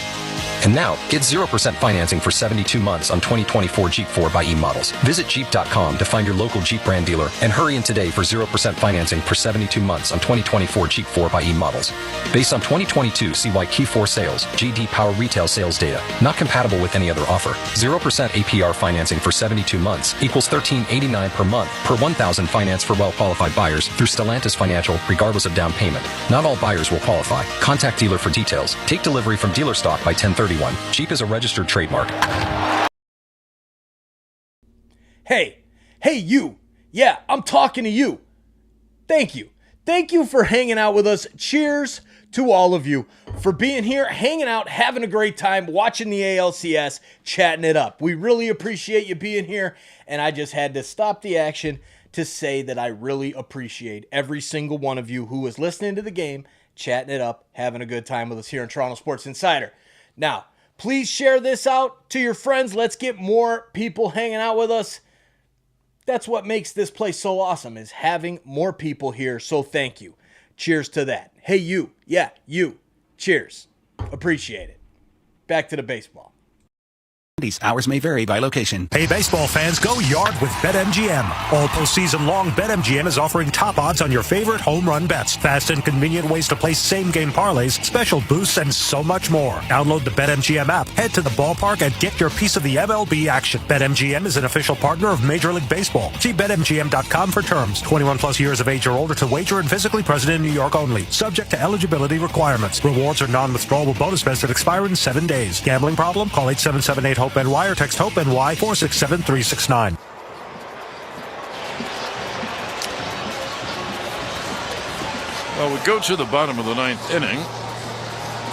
S7: And now, get 0% financing for 72 months on 2024 Jeep 4xe models. Visit Jeep.com to find your local Jeep brand dealer and hurry in today for 0% financing for 72 months on 2024 Jeep 4xe models. Based on 2022 CY Q4 sales, GD Power retail sales data. Not compatible with any other offer. 0% APR financing for 72 months equals $13.89 per month per $1,000 finance for well-qualified buyers through Stellantis Financial, regardless of down payment. Not all buyers will qualify. Contact dealer for details. Take delivery from dealer stock by 10/31. Jeep is a registered trademark.
S2: Hey you. Yeah, I'm talking to you. Thank you. Thank you for hanging out with us. Cheers to all of you for being here, hanging out, having a great time, watching the ALCS, chatting it up. We really appreciate you being here, and I just had to stop the action to say that I really appreciate every single one of you who is listening to the game, chatting it up, having a good time with us here on Toronto Sports Insider. Now, please share this out to your friends. Let's get more people hanging out with us. That's what makes this place so awesome, is having more people here, so thank you. Cheers to that. Hey, you. Yeah, you. Cheers. Appreciate it. Back to the baseball.
S11: These hours may vary by location.
S18: Hey, baseball fans, go yard with BetMGM. All postseason long, BetMGM is offering top odds on your favorite home run bets. Fast and convenient ways to place same-game parlays, special boosts, and so much more. Download the BetMGM app, head to the ballpark, and get your piece of the MLB action. BetMGM is an official partner of Major League Baseball. See BetMGM.com for terms. 21 plus years of age or older to wager and physically present in New York only. Subject to eligibility requirements. Rewards are non-withdrawable bonus bets that expire in 7 days. Gambling problem? Call 877-8-HOPE. NY or text HOPE NY 467-369.
S21: Well, we go to the bottom of the 9th inning.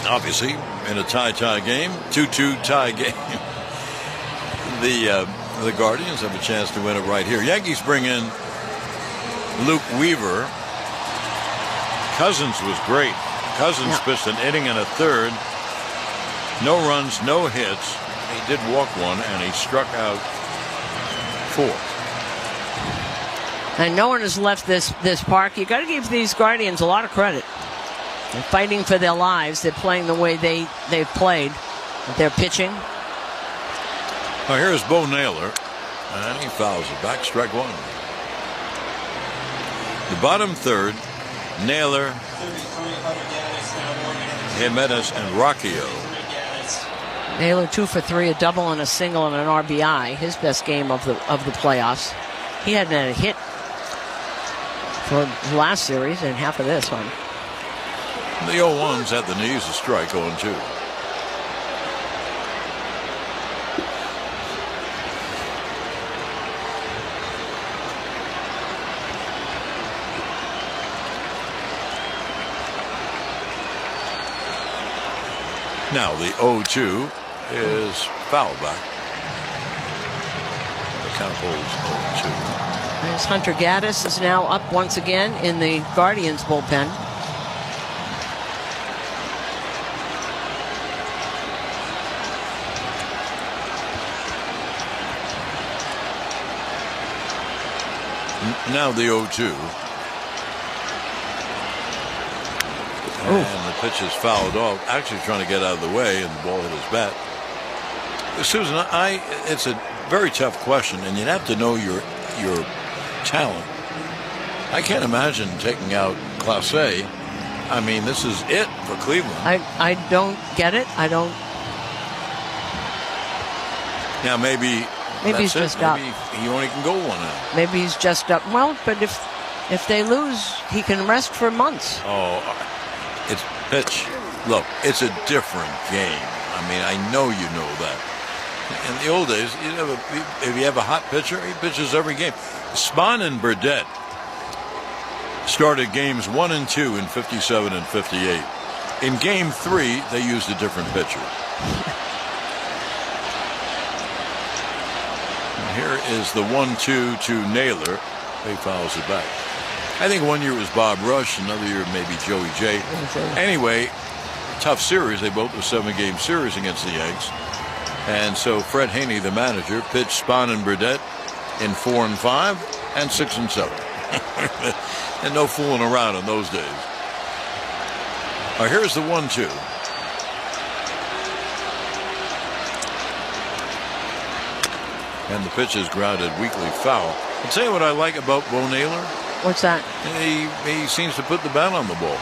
S21: Obviously, in a tie game, 2-2 tie game. The Guardians have a chance to win it right here. Yankees bring in Luke Weaver. Cousins was great. Cousins pitched an inning and a third. No runs, no hits. He did walk one, and he struck out 4.
S1: And no one has left this park. You got to give these Guardians a lot of credit. They're fighting for their lives. They're playing the way they've played. They're pitching.
S21: Now here's Bo Naylor, and he fouls it back. Strike 1. The bottom third, Naylor, Jimenez, and Rocchio.
S1: Naylor 2 for 3, a double and a single and an RBI. His best game of the playoffs. He hadn't had a hit for the last series and half of this one.
S21: The 0-1's at the knees, a strike 0-2. Now the 0-2 is foul back. The count holds 0-2.
S1: As Hunter Gaddis is now up once again in the Guardians bullpen.
S21: Now the 0-2. And the pitch is fouled off. Actually trying to get out of the way, and the ball hit his bat. Susan, it's a very tough question, and you'd have to know your talent. I can't imagine taking out Clase. I mean, this is it for Cleveland.
S1: I don't get it. I don't.
S21: Now maybe
S1: he's just up.
S21: Maybe he only can go one out.
S1: Maybe he's just up. Well, but if they lose, he can rest for months.
S21: Oh, it's pitch. Look, it's a different game. I mean, I know you know that. In the old days, if you have a hot pitcher, he pitches every game. Spahn and Burdette started games 1 and 2 in 57 and 58. In game 3, they used a different pitcher. Here is the 1-2 to Naylor. He fouls it back. I think one year was Bob Rush, another year maybe Joey J. Anyway, tough series. They both were 7-game series against the Yanks. And so Fred Haney, the manager, pitched Spahn and Burdette in 4 and 5 and 6 and 7. And no fooling around in those days. All right, here's the 1-2. And the pitch is grounded weakly foul. I'll tell you what I like about Bo Naylor.
S1: What's that?
S21: He seems to put the bat on the ball.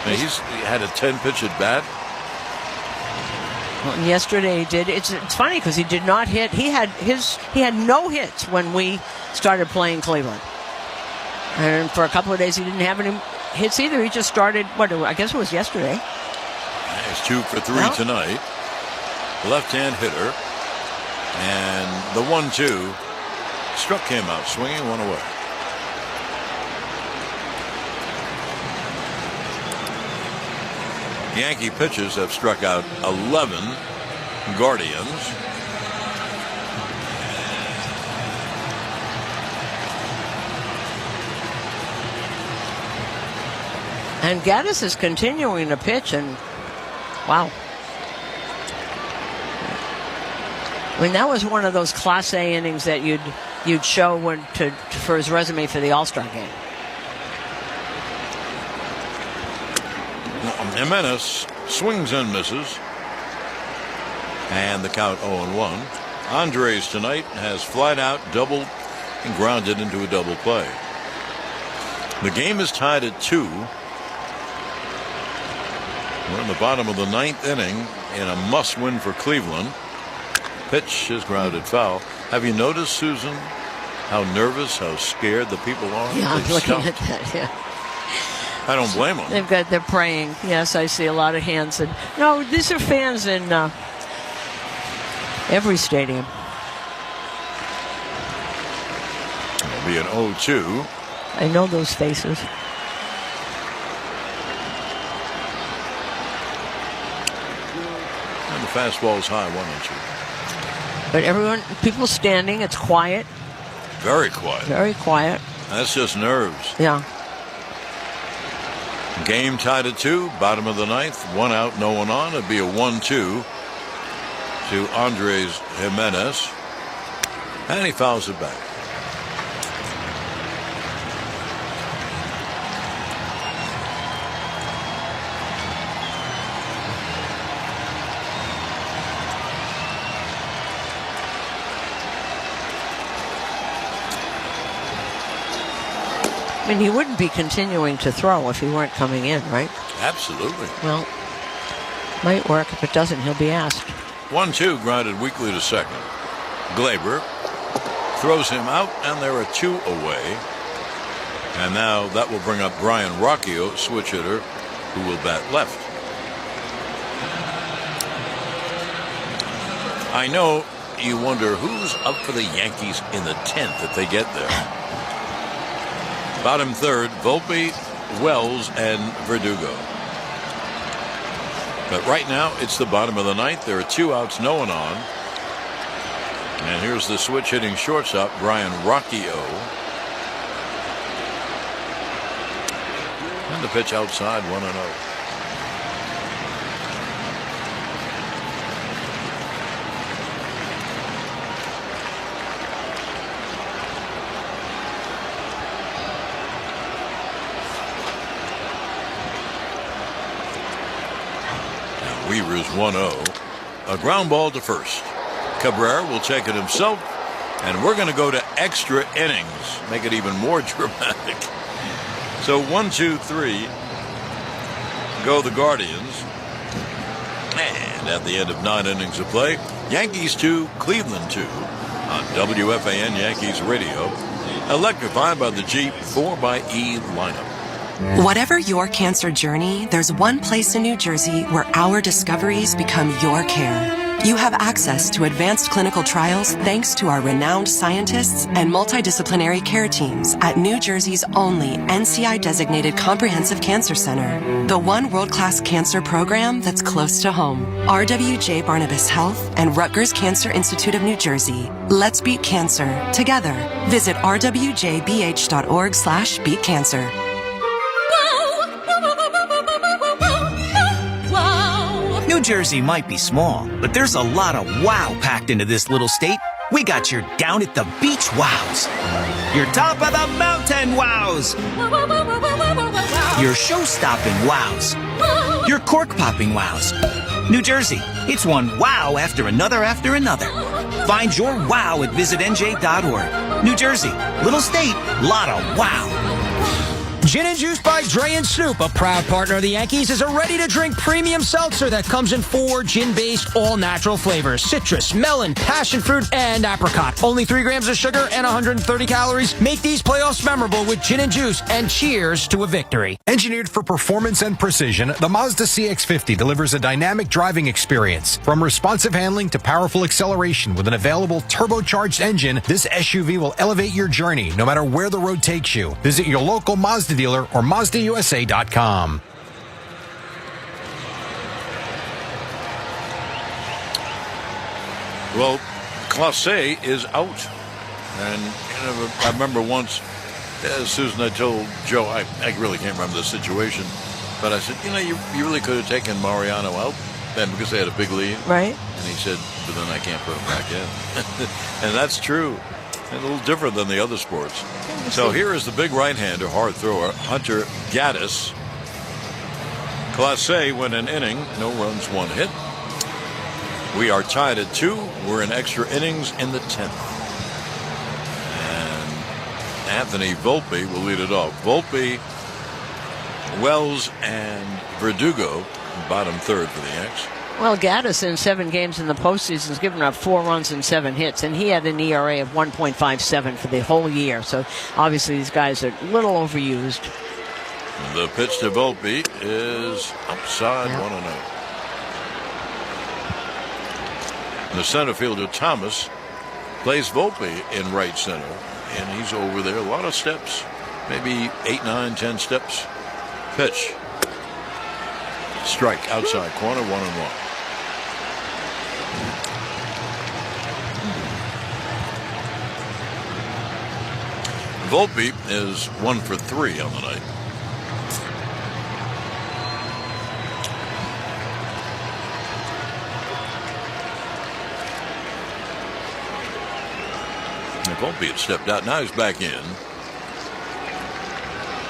S21: He had a 10-pitch at bat.
S1: Well, yesterday he did. It's funny because he did not hit. He had no hits when we started playing Cleveland, and for a couple of days he didn't have any hits either. He just started. I guess it was yesterday.
S21: He's 2 for 3 tonight. Left-hand hitter, and the 1-2 struck him out swinging, one away. Yankee pitchers have struck out 11 Guardians.
S1: And Gaddis is continuing to pitch, and wow. I mean, that was one of those Class A innings that you'd show for his resume for the All-Star game.
S21: Jimenez swings and misses. And the count 0-1. Andres tonight has flied out, doubled, and grounded into a double play. The game is tied at 2. We're in the bottom of the 9th inning in a must-win for Cleveland. Pitch is grounded foul. Have you noticed, Susan, how nervous, how scared the people are?
S1: Yeah, I'm looking at that, yeah.
S21: I don't blame them.
S1: They're praying. Yes, I see a lot of hands. And no, these are fans in every stadium.
S21: It'll be an 0-2.
S1: I know those faces.
S21: And the fastball is high, 1-2.
S1: But people standing. It's quiet.
S21: Very quiet.
S1: Very quiet.
S21: That's just nerves.
S1: Yeah.
S21: Game tied at 2, bottom of the 9th. 1 out, no one on. It'd be a 1-2 to Andres Jimenez. And he fouls it back.
S1: I mean, he wouldn't be continuing to throw if he weren't coming in, right?
S21: Absolutely.
S1: Well, might work. If it doesn't, he'll be asked.
S21: 1-2 grounded weakly to second. Glaber throws him out, and there are 2 away. And now that will bring up Brian Rocchio, switch hitter, who will bat left. I know you wonder who's up for the Yankees in the 10th if they get there. Bottom third, Volpe, Wells, and Verdugo. But right now, it's the bottom of the 9th. There are 2 outs, no one on. And here's the switch hitting shortstop, Brian Rocchio. And the pitch outside, 1-0. Weaver's 1-0. A ground ball to first. Cabrera will take it himself, and we're going to go to extra innings, make it even more dramatic. So 1-2-3 go the Guardians, and at the end of 9 innings of play, Yankees 2, Cleveland 2 on WFAN Yankees Radio, electrified by the Jeep 4xE lineup.
S4: Whatever your cancer journey, there's one place in New Jersey where our discoveries become your care. You have access to advanced clinical trials thanks to our renowned scientists and multidisciplinary care teams at New Jersey's only NCI-designated comprehensive cancer center. The one world-class cancer program that's close to home. RWJ Barnabas Health and Rutgers Cancer Institute of New Jersey. Let's beat cancer together. Visit rwjbh.org/beatcancer.
S11: New Jersey might be small, but there's a lot of wow packed into this little state. We got your down at the beach wows, your top of the mountain wows, your show-stopping wows, your cork-popping wows. New Jersey, it's one wow after another after another. Find your wow at visitnj.org. New Jersey, little state, lot of wow.
S17: Gin and Juice by Dre and Snoop, a proud partner of the Yankees, is a ready-to-drink premium seltzer that comes in 4 gin-based, all-natural flavors: citrus, melon, passion fruit, and apricot. Only 3 grams of sugar and 130 calories. Make these playoffs memorable with Gin and Juice, and cheers to a victory.
S6: Engineered for performance and precision, the Mazda CX-50 delivers a dynamic driving experience. From responsive handling to powerful acceleration with an available turbocharged engine, this SUV will elevate your journey no matter where the road takes you. Visit your local Mazda dealer or MazdaUSA.com.
S21: Well, Clase is out. And I remember once, Susan, I told Joe, I really can't remember the situation, but I said, you really could have taken Mariano out then because they had a big lead.
S1: Right.
S21: And he said, but then I can't put him back in. And that's true. A little different than the other sports. So here is the big right-hander, hard thrower, Hunter Gaddis. Clase went an inning, no runs, 1 hit. We are tied at 2. We're in extra innings in the 10th. And Anthony Volpe will lead it off. Volpe, Wells, and Verdugo, bottom third for the Yanks.
S1: Well, Gaddis in 7 games in the postseason has given up 4 runs and 7 hits, and he had an ERA of 1.57 for the whole year. So obviously these guys are a little overused.
S21: The pitch to Volpe is outside, 1-0. The center fielder Thomas plays Volpe in right center, and he's over there. A lot of steps, maybe 8, 9, 10 steps. Pitch. Strike outside corner, 1-1. Volpe is 1 for 3 on the night. Volpe had stepped out. Now he's back in.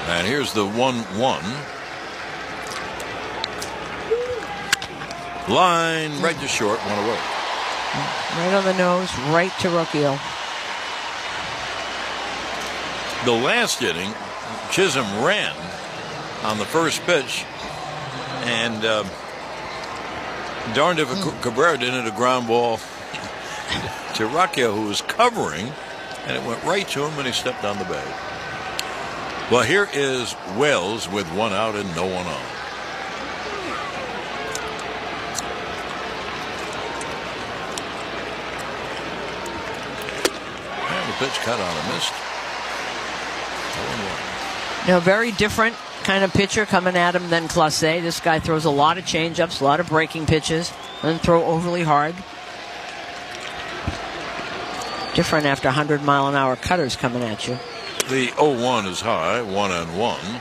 S21: And here's the 1-1. Line right to short, 1 away.
S1: Right on the nose, right to Rocchio.
S21: The last inning, Chisholm ran on the first pitch, and darned if Cabrera didn't hit a ground ball to Rocchio, who was covering, and it went right to him when he stepped on the bag. Well, here is Wells with 1 out and no one on. And the pitch cut on a missed. 0-1.
S1: Now, very different kind of pitcher coming at him than Clase. This guy throws a lot of changeups, a lot of breaking pitches, doesn't throw overly hard. Different after 100-mile-an-hour cutters coming at you.
S21: The 0-1 is high, 1-1.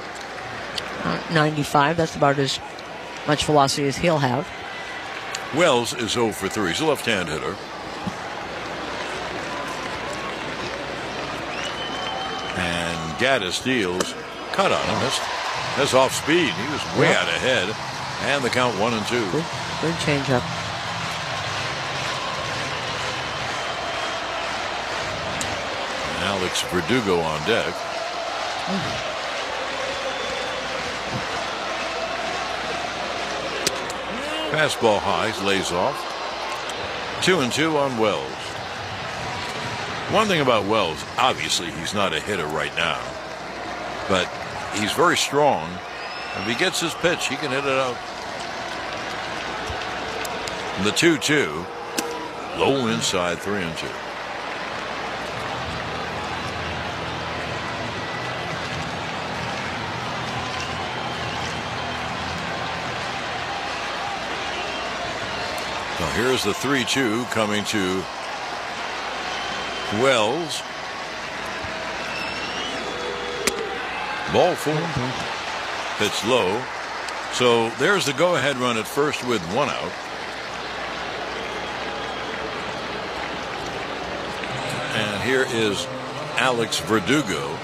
S1: 95, that's about as much velocity as he'll have.
S21: Wells is 0 for 3. He's a left-hand hitter. And Gaddis deals. Cut on him. That's off speed. He was way out ahead. And the count 1-2.
S1: Good changeup.
S21: Alex Verdugo on deck. Fastball high, lays off. 2-2 on Wells. One thing about Wells, obviously he's not a hitter right now, but he's very strong. If he gets his pitch, he can hit it out. The 2-2, low inside, 3-2. Now here's the 3-2 coming to Wells. Ball 4. Pitch low. So there's the go-ahead run at first with 1 out. And here is Alex Verdugo.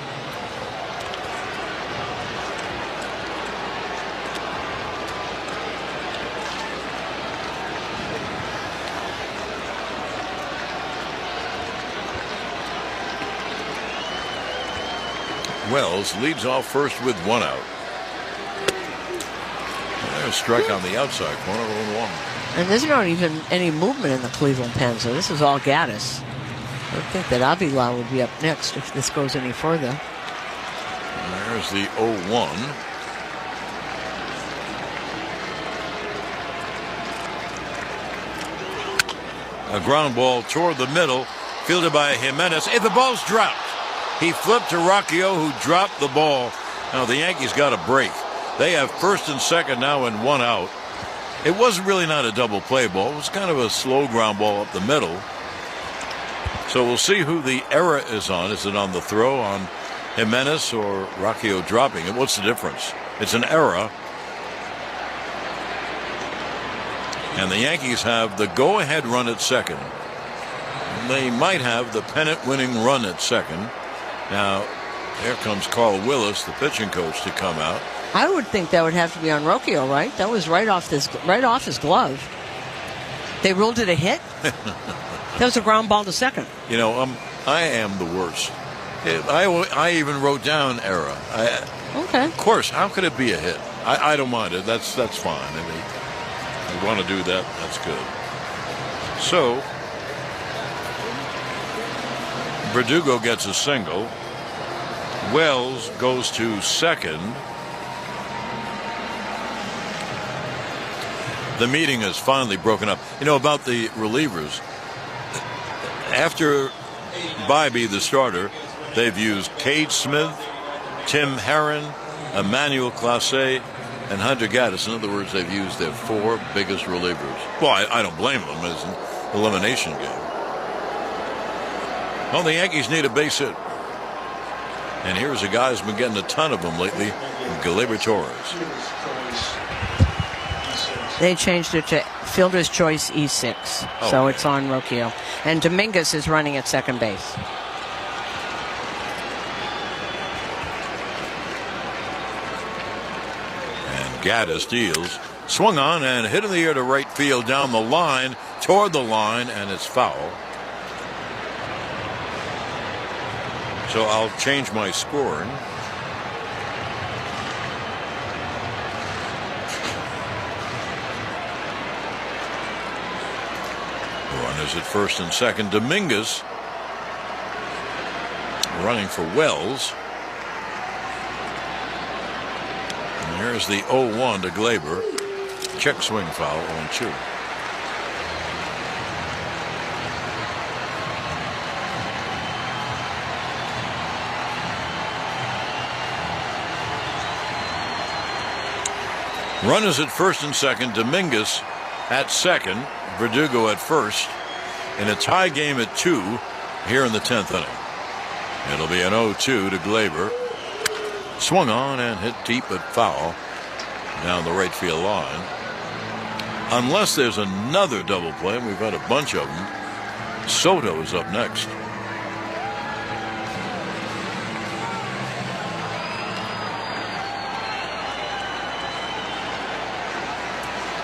S21: Wells leads off first with 1 out. And there's a strike on the outside corner, 0-1.
S1: And there's not even any movement in the Cleveland pen, so this is all Gaddis. I would think that Avila would be up next if this goes any further.
S21: And there's the 0-1. A ground ball toward the middle, fielded by Jimenez. Hey, the ball's dropped. He flipped to Rocchio, who dropped the ball. Now the Yankees got a break. They have first and second now and 1 out. It wasn't really not a double play ball. It was kind of a slow ground ball up the middle. So we'll see who the error is on. Is it on the throw on Jimenez or Rocchio dropping it? What's the difference? It's an error. And the Yankees have the go-ahead run at second. They might have the pennant-winning run at second. Now, here comes Carl Willis, the pitching coach, to come out.
S1: I would think that would have to be on Rocchio, right? That was right off his glove. They ruled it a hit? That was a ground ball to second.
S21: You know, I am the worst. I even wrote down error.
S1: Okay.
S21: Of course, how could it be a hit? I don't mind it. That's fine. I mean, if you want to do that, that's good. So, Verdugo gets a single. Wells goes to second. The meeting is finally broken up. You know, about the relievers, after Bybee, the starter, they've used Cade Smith, Tim Herron, Emmanuel Clase, and Hunter Gaddis. In other words, they've used their 4 biggest relievers. Well, I don't blame them. It's an elimination game. Well, the Yankees need a base hit. And here's a guy who's been getting a ton of them lately, Gleyber Torres.
S1: They changed it to fielder's choice E6, so it's on Roquillo. And Dominguez is running at second base.
S21: And Gaddis deals. Swung on and hit in the air to right field down the line, toward the line, and it's foul. So I'll change my scoring. Runners at first and second. Dominguez running for Wells. And here's the 0-1 to Gleyber. Check swing foul, 0-2. Runners at first and second. Dominguez at second. Verdugo at first. In a tie game at 2 here in the 10th inning. It'll be an 0-2 to Gleyber. Swung on and hit deep but foul down the right field line. Unless there's another double play, and we've had a bunch of them, Soto is up next.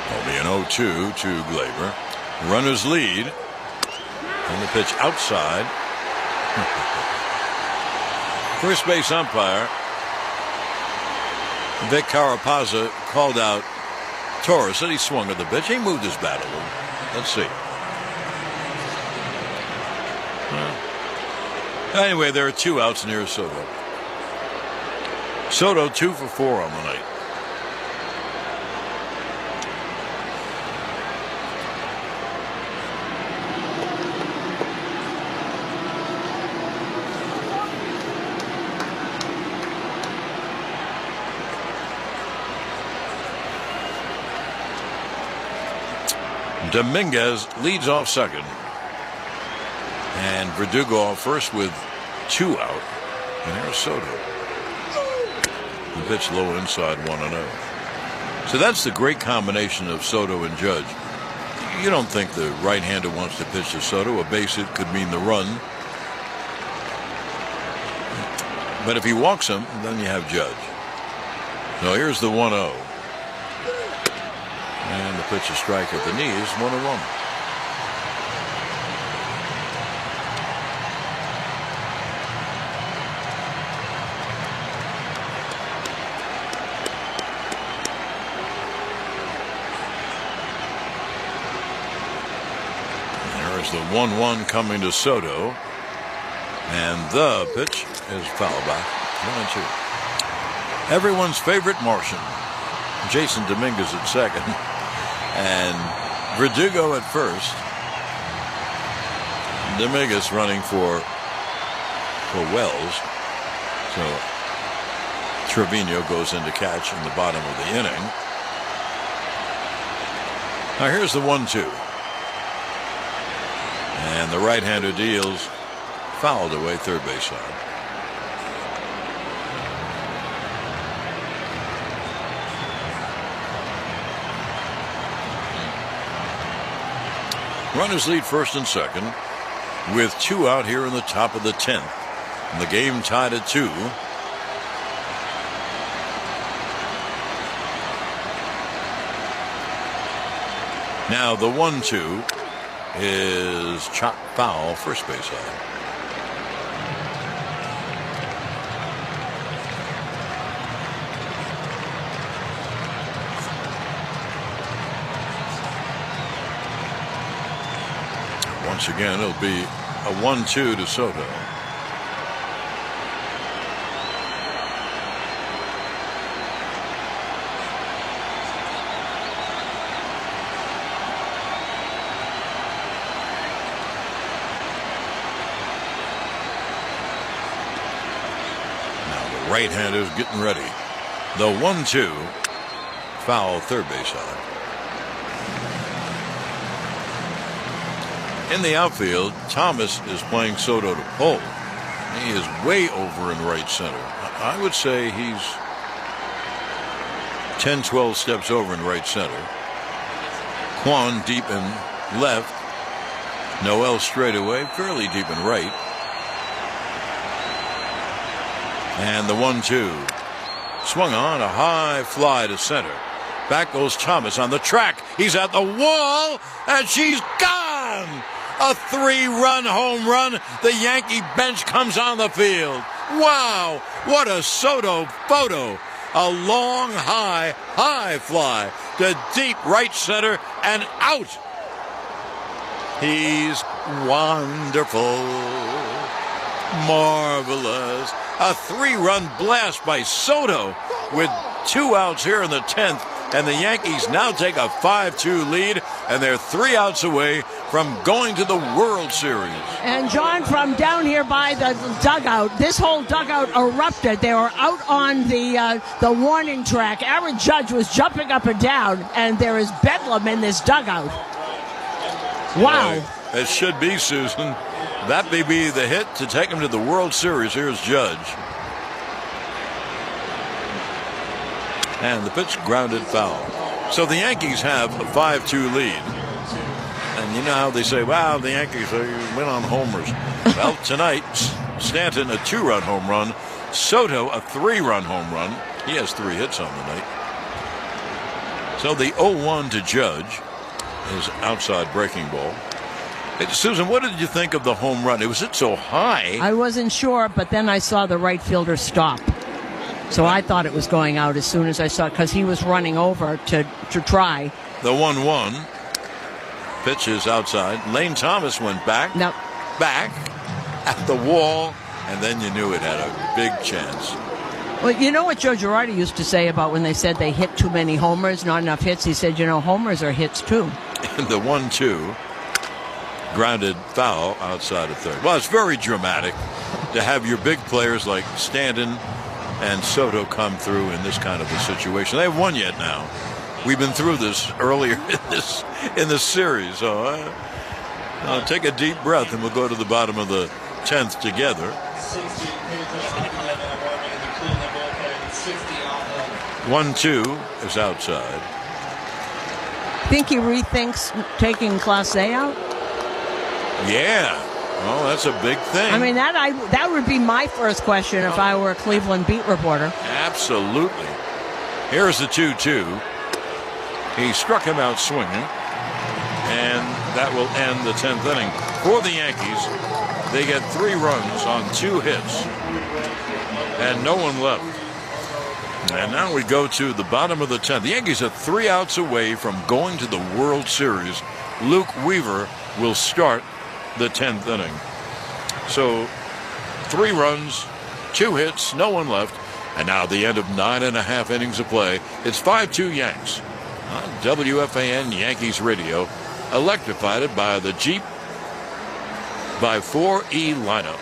S21: It'll be an 0-2 to Gleyber. Runners lead. And the pitch outside. First base umpire Vic Carapazza called out Torres. Said he swung at the pitch. He moved his bat a little. Let's see. Anyway, there are 2 outs near Soto. Soto 2 for 4 on the night. Dominguez leads off second. And Verdugo off first with 2 out. And here's Soto. The pitch low inside 1-0. So that's the great combination of Soto and Judge. You don't think the right-hander wants to pitch to Soto. A base hit could mean the run. But if he walks him, then you have Judge. So here's the 1-0. And the pitch is strike at the knees, 1-1. There's the 1-1 coming to Soto. And the pitch is foul back, 1-2. Everyone's favorite Martian, Jason Dominguez at second. And Verdugo at first. Dominguez running for Wells. So Trevino goes in to catch in the bottom of the inning. Now here's the 1-2. And the right-hander deals, fouled away third base side. Runners lead first and second with 2 out here in the top of the 10th. And the game tied at 2. Now the 1-2 is chopped foul first base side. Once again, it'll be a 1-2 to Soto. Now the right-hander's getting ready. The 1-2, foul third base side. In the outfield, Thomas is playing Soto to pull. He is way over in right center. I would say he's 10, 12 steps over in right center. Quan deep in left. Noel straight away, fairly deep in right. And the 1-2. Swung on, a high fly to center. Back goes Thomas on the track. He's at the wall, and she's gone! A 3-run home run. The Yankee bench comes on the field. Wow, what a Soto photo. A long, high fly to deep right center and out. He's wonderful, marvelous. A 3-run blast by Soto with 2 outs here in the 10th. And the Yankees now take a 5-2 lead, and they're 3 outs away from going to the World Series.
S1: And John, from down here by the dugout, this whole dugout erupted. They were out on the warning track. Aaron Judge was jumping up and down, and there is bedlam in this dugout. Wow.
S21: It should be, Susan. That may be the hit to take him to the World Series. Here's Judge. And the pitch grounded foul. So the Yankees have a 5-2 lead. And you know how they say, wow, the Yankees win on homers. Well, tonight, Stanton a 2-run home run. Soto a 3-run home run. He has 3 hits on the night. So the 0-1 to Judge is outside breaking ball. Hey, Susan, what did you think of the home run? Was it so high?
S1: I wasn't sure, but then I saw the right fielder stop. So I thought it was going out as soon as I saw it, because he was running over to try.
S21: The 1-1 pitch is outside. Lane Thomas went back at the wall, and then you knew it had a big chance.
S1: Well, you know what Joe Girardi used to say about when they said they hit too many homers, not enough hits? He said, homers are hits too.
S21: The 1-2 grounded foul outside of third. Well, it's very dramatic to have your big players like Stanton and Soto come through in this kind of a situation. They haven't won yet now. We've been through this earlier in this series. So take a deep breath, and we'll go to the bottom of the 10th together. 1-2 is outside.
S1: Think he rethinks taking Clase out?
S21: Yeah. Well, that's a big thing.
S1: I mean, that would be my first question if I were a Cleveland beat reporter.
S21: Absolutely. Here's the 2-2. He struck him out swinging, and that will end the 10th inning. For the Yankees, they get 3 runs on 2 hits, and no one left. And now we go to the bottom of the 10th. The Yankees are 3 outs away from going to the World Series. Luke Weaver will start the 10th inning. So 3 runs, 2 hits, no one left, and now the end of 9.5 innings of play. It's 5-2 Yanks on WFAN Yankees Radio, electrified by the Jeep by 4E lineup.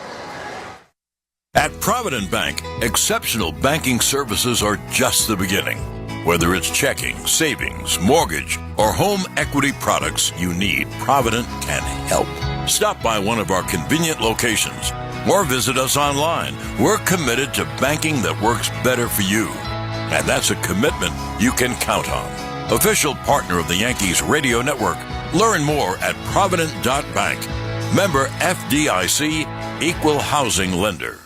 S3: At Provident Bank, exceptional banking services are just the beginning. Whether it's checking, savings, mortgage, or home equity products you need, Provident can help. Stop by one of our convenient locations or visit us online. We're committed to banking that works better for you. And that's a commitment you can count on. Official partner of the Yankees Radio Network. Learn more at Provident.bank. Member FDIC, Equal Housing Lender.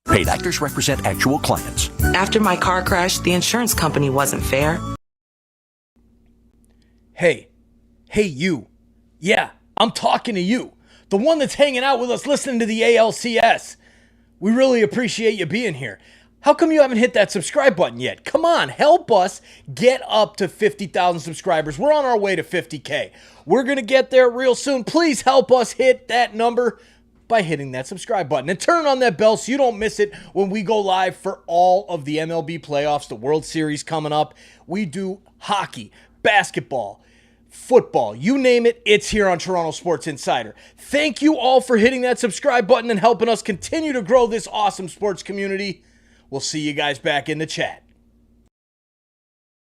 S8: Paid actors represent actual clients.
S9: After my car crash, the insurance company wasn't fair.
S2: Hey you. Yeah, I'm talking to you. The one that's hanging out with us listening to the ALCS. We really appreciate you being here. How come you haven't hit that subscribe button yet? Come on, help us get up to 50,000 subscribers. We're on our way to 50K. We're going to get there real soon. Please help us hit that number by hitting that subscribe button and turn on that bell so you don't miss it when we go live for all of the MLB playoffs, the World Series coming up. We do hockey, basketball, football, you name it, it's here on Toronto Sports Insider. Thank you all for hitting that subscribe button and helping us continue to grow this awesome sports community. We'll see you guys back in the chat.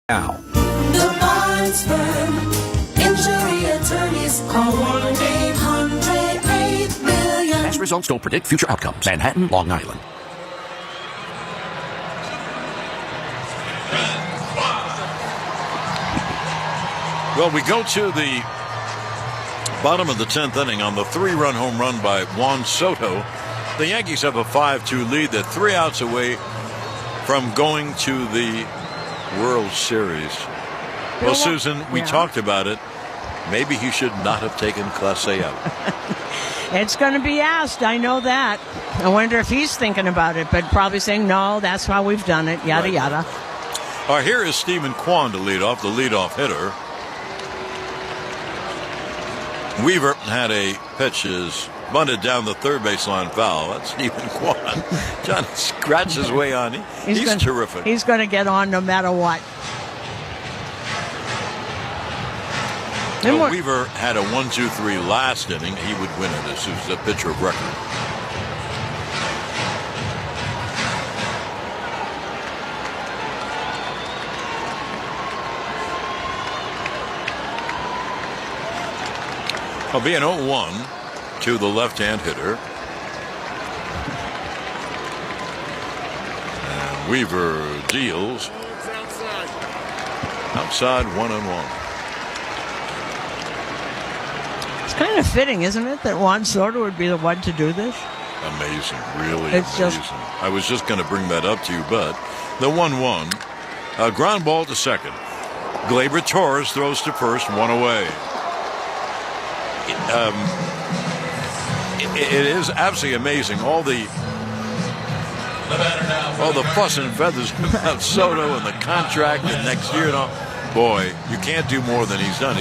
S8: Now.
S24: The Barnes Firm. Injury attorneys. Call 1-800-8
S8: results don't predict future outcomes. Manhattan, Long Island.
S21: Well, we go to the bottom of the 10th inning on the 3-run home run by Juan Soto. The Yankees have a 5-2 lead. They're 3 outs away from going to the World Series. Well, Susan, we talked about it. Maybe he should not have taken Clase out.
S1: It's going to be asked. I know that. I wonder if he's thinking about it, but probably saying, no, that's how we've done it, yada, yada.
S21: All right, here is Stephen Kwan to lead off, the leadoff hitter. Weaver had a pitch is bunted down the third baseline foul. That's Stephen Kwan. Johnny scratched his way on. He's terrific.
S1: He's going to get on no matter what.
S21: Well, Weaver had a 1-2-3 last inning. He would win it as the pitcher of record. I'll be an 0-1 to the left-hand hitter. And Weaver deals. Outside 1-1.
S1: It's kind of fitting, isn't it, that Juan Soto would be the one to do this?
S21: Amazing, really amazing. I was just going to bring that up to you, but the 1-1. Ground ball to second. Gleyber Torres throws to first, 1 away. It is absolutely amazing. All the fuss and feathers about Soto and the contract and next year and all. Boy, you can't do more than he's done.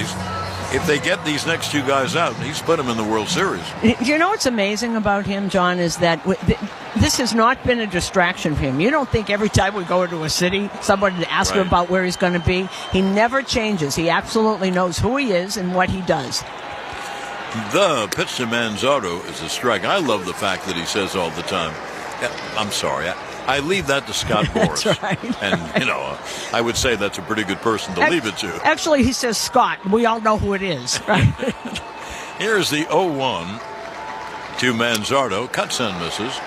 S21: If they get these next 2 guys out, he's put them in the World Series.
S1: You know what's amazing about him, John, is that this has not been a distraction for him. You don't think every time we go into a city, someone to ask him about where he's going to be. He never changes. He absolutely knows who he is and what he does.
S21: The pitch to Manzardo is a strike. I love the fact that he says all the time, I'm sorry, I leave that to Scott Boras.
S1: That's right.
S21: And, I would say that's a pretty good person to leave it to.
S1: Actually, he says Scott. We all know who it is. Right?
S21: Here's the 0-1 to Manzardo. Cuts and misses.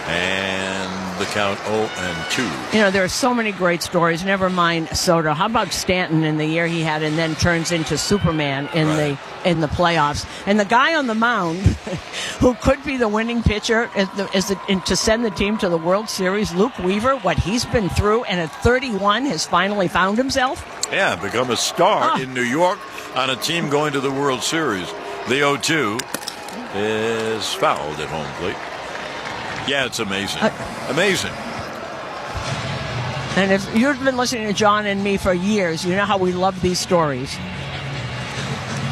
S21: And the count 0-2.
S1: There are so many great stories. Never mind Soto. How about Stanton in the year he had and then turns into Superman in the playoffs? And the guy on the mound who could be the winning pitcher to send the team to the World Series, Luke Weaver, what he's been through, and at 31 has finally found himself.
S21: Yeah, become a star in New York on a team going to the World Series. The 0-2 is fouled at home plate. Yeah, it's amazing. Amazing.
S1: And if you've been listening to John and me for years, you know how we love these stories.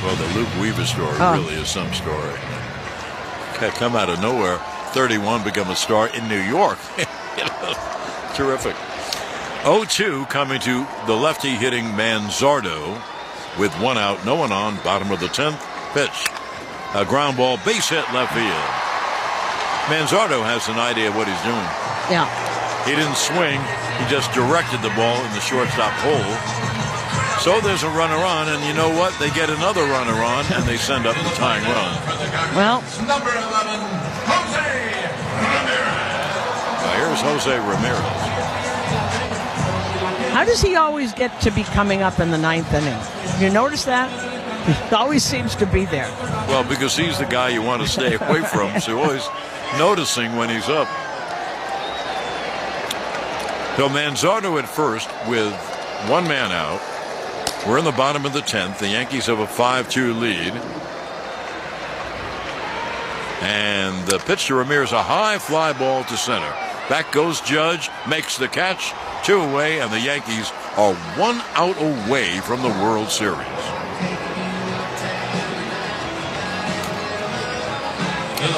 S21: Well, the Luke Weaver story really is some story. Come out of nowhere, 31, become a star in New York. Terrific. 0-2 coming to the lefty hitting Manzardo with 1 out, no one on, bottom of the 10th. Pitch. A ground ball, base hit left field. Manzardo has an idea of what he's doing.
S1: Yeah.
S21: He didn't swing. He just directed the ball in the shortstop hole. So there's a runner on, and you know what? They get another runner on, and they send up the tying run.
S1: Well,
S24: number 11, Jose Ramirez.
S21: Here's Jose Ramirez.
S1: How does he always get to be coming up in the 9th inning? You notice that? He always seems to be there.
S21: Well, because he's the guy you want to stay away from, so always noticing when he's up. So Manzardo at first with 1 man out. We're in the bottom of the 10th. The Yankees have a 5-2 lead. And the pitch to Ramirez, a high fly ball to center. Back goes Judge, makes the catch, 2 away, and the Yankees are 1 out away from the World Series.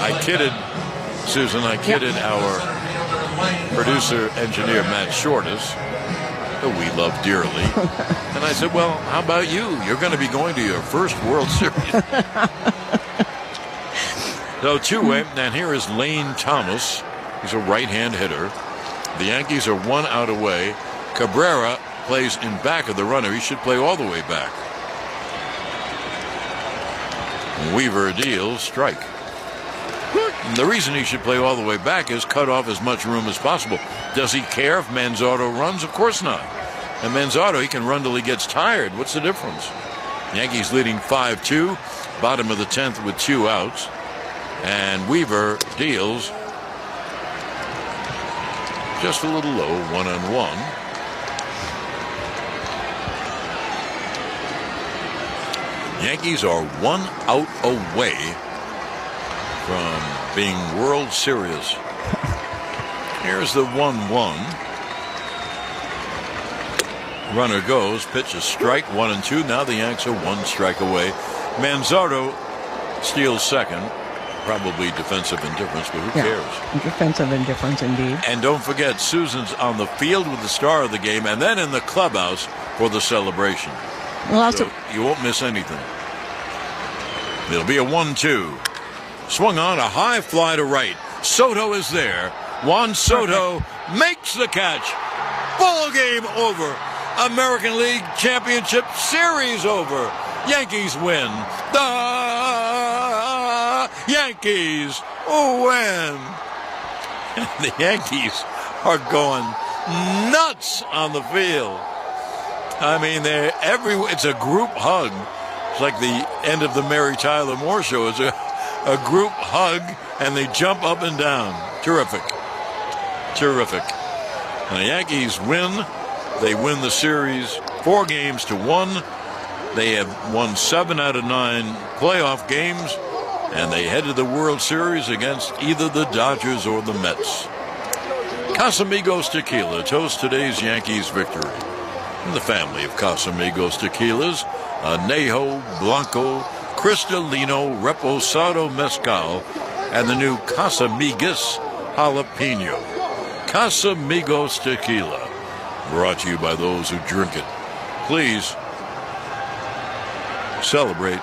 S21: I kidded, Susan, our producer, engineer, Matt Shortis, who we love dearly. And I said, well, how about you? You're going to be going to your first World Series. So 2-way, and here is Lane Thomas. He's a right-hand hitter. The Yankees are 1 out away. Cabrera plays in back of the runner. He should play all the way back. Weaver deals, strike. And the reason he should play all the way back is cut off as much room as possible. Does he care if Manzardo runs? Of course not. And Manzardo, he can run till he gets tired. What's the difference? Yankees leading 5-2, bottom of the 10th with 2 outs. And Weaver deals just a little low, 1-1. Yankees are 1 out away from being World Series. Here's the 1-1. Runner goes, pitch a strike, 1-2. Now the Yanks are 1 strike away. Manzardo steals second. Probably defensive indifference, but who cares?
S1: Defensive indifference, indeed.
S21: And don't forget, Susan's on the field with the star of the game and then in the clubhouse for the celebration.
S1: Well,
S21: so you won't miss anything. It'll be a 1-2. Swung on, a high fly to right. Soto is there. Juan Soto makes the catch. Ball game over. American League Championship Series over. Yankees win. The Yankees win. The Yankees are going nuts on the field. I mean, it's a group hug. It's like the end of the Mary Tyler Moore Show. It's a group hug, and they jump up and down. Terrific. Terrific. And the Yankees win. They win the series 4-1. They have won 7 out of 9 playoff games, and they head to the World Series against either the Dodgers or the Mets. Casamigos Tequila toasts today's Yankees victory. And the family of Casamigos Tequilas, Añejo, Blanco, Cristalino, Reposado Mezcal, and the new Casamigos Jalapeno. Casamigos Tequila, brought to you by those who drink it. Please celebrate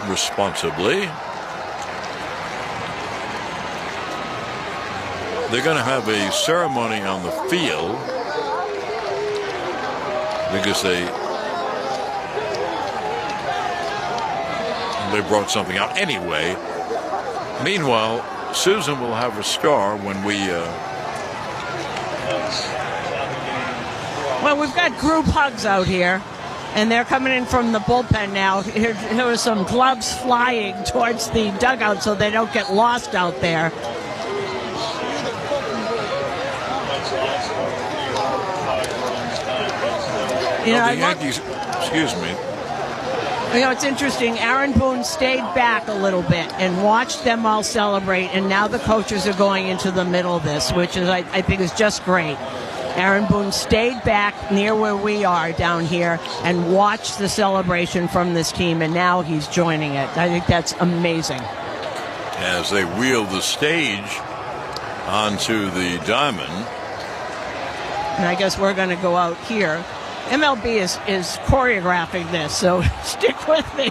S21: responsibly. They're going to have a ceremony on the field because they brought something out. Anyway, meanwhile, Susan will have a star when we...
S1: Well, we've got group hugs out here, and they're coming in from the bullpen now. Here are some gloves flying towards the dugout so they don't get lost out there. You know,
S21: the Yankees, excuse me.
S1: You know, it's interesting. Aaron Boone stayed back a little bit and watched them all celebrate, and now the coaches are going into the middle of this, which is, I think, is just great. Aaron Boone stayed back near where we are down here and watched the celebration from this team, and now he's joining it. I think that's amazing.
S21: As they wheel the stage onto the diamond.
S1: And I guess we're going to go out here. MLB is choreographing this, so stick with me.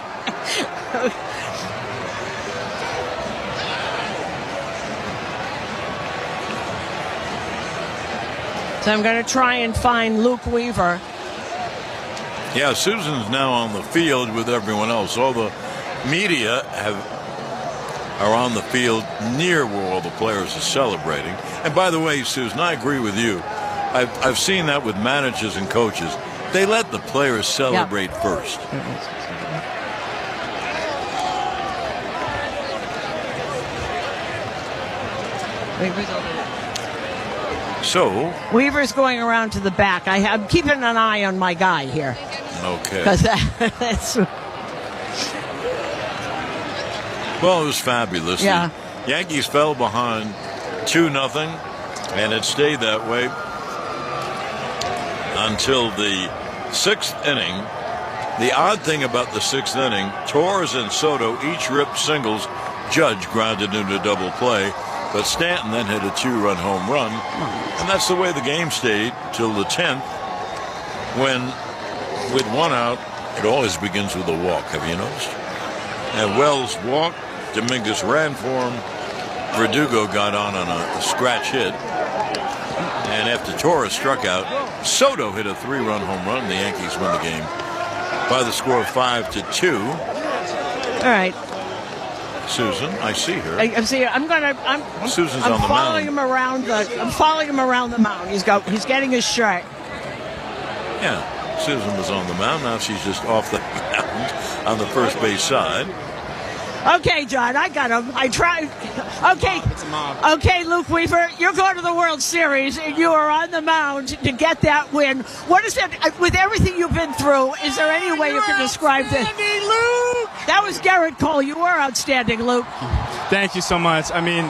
S1: So I'm going to try and find Luke Weaver.
S21: Yeah, Susan's now on the field with everyone else. All the media are on the field near where all the players are celebrating. And by the way, Susan, I agree with you. I've seen that with managers and coaches. They let the players celebrate first. So
S1: Weaver's going around to the back. I'm keeping an eye on my guy here.
S21: Okay.
S1: Because that's...
S21: Well, it was fabulous.
S1: Yeah.
S21: The Yankees fell behind 2-0, and it stayed that way until the 6th inning. The odd thing about the 6th inning, Torres and Soto each ripped singles. Judge grounded into double play, but Stanton then hit a 2-run home run, and that's the way the game stayed till the 10th, when with 1 out, it always begins with a walk. Have you noticed? And Wells walked. Dominguez ran for him. Verdugo got on a scratch hit. And after Torres struck out, Soto hit a 3-run home run. The Yankees win the game by the score of 5-2.
S1: All right.
S21: Susan. I see her.
S1: I'm
S21: Susan's on the
S1: following
S21: mound.
S1: him around I'm following him around the mound. He's getting his shirt.
S21: Yeah, Susan was on the mound. Now she's just off the mound on the first base side.
S1: Okay, John, I got him. I tried. Okay, Luke Weaver, you're going to the World Series, and you are on the mound to get that win. What is that, with everything you've been through, is there any way you can describe this? Luke! That was Garrett Cole. You were outstanding, Luke.
S10: Thank you so much. I mean,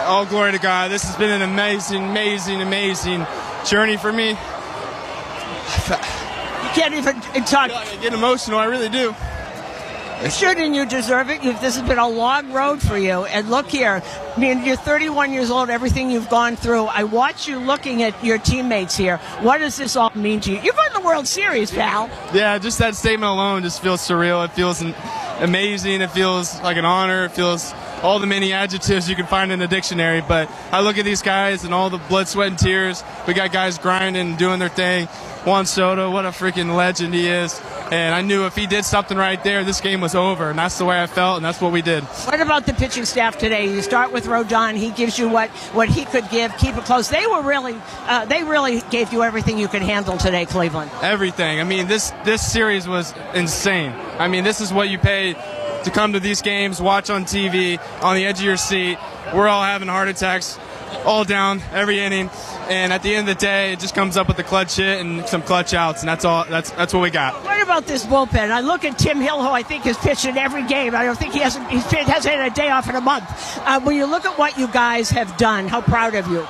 S10: all glory to God. This has been an amazing journey for me.
S1: You can't even talk.
S10: I get emotional. I really do.
S1: You should, and you deserve it. This has been a long road for you. And look here, I mean, you're 31 years old, everything you've gone through. I watch you looking at your teammates here. What does this all mean to you? You're going to the World Series, pal.
S10: Yeah, just that statement alone just feels surreal. It feels amazing. It feels like an honor. It feels all the many adjectives you can find in the dictionary. But I look at these guys and all the blood, sweat, and tears. We got guys grinding and doing their thing. Juan Soto, what a freaking legend he is. And I knew if he did something right there, this game was over. And that's the way I felt, and that's what we did.
S1: What about the pitching staff today? You start with Rodon. He gives you what he could give. Keep it close. They really gave you everything you could handle today, Cleveland.
S10: Everything. I mean, this series was insane. I mean, this is what you pay to come to these games, watch on TV, on the edge of your seat. We're all having heart attacks all down every inning. And at the end of the day, it just comes up with the clutch hit and some clutch outs, and that's all. That's what we got.
S1: What about this bullpen? I look at Tim Hill, who I think has pitched in every game. I don't think he hasn't had a day off in a month. When you look at what you guys have done, how proud of you?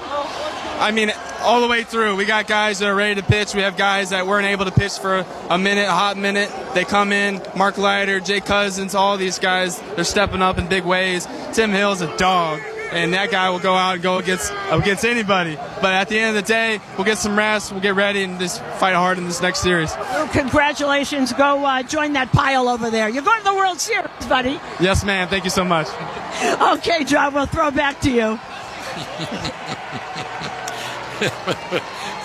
S10: I mean, all the way through. We got guys that are ready to pitch. We have guys that weren't able to pitch for a hot minute. They come in. Mark Leiter, Jay Cousins, all these guys, they're stepping up in big ways. Tim Hill's a dog. And that guy will go out and go against anybody. But at the end of the day, we'll get some rest, we'll get ready, and just fight hard in this next series.
S1: Well, congratulations. Go join that pile over there. You're going to the World Series, buddy.
S10: Yes, ma'am. Thank you so much.
S1: Okay, John, we'll throw back to you.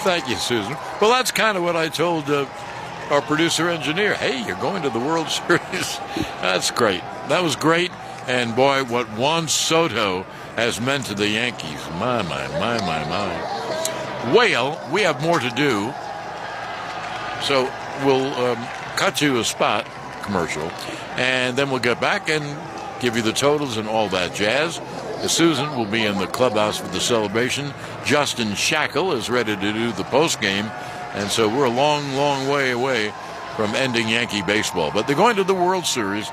S21: Thank you, Susan. Well, that's kind of what I told our producer-engineer. Hey, you're going to the World Series. That's great. That was great. And, boy, what Juan Soto has meant to the Yankees. My. Well, we have more to do. So we'll cut to a spot commercial, and then we'll get back and give you the totals and all that jazz. Susan will be in the clubhouse for the celebration. Justin Shackle is ready to do the postgame. And so we're a long way away from ending Yankee baseball. But they're going to the World Series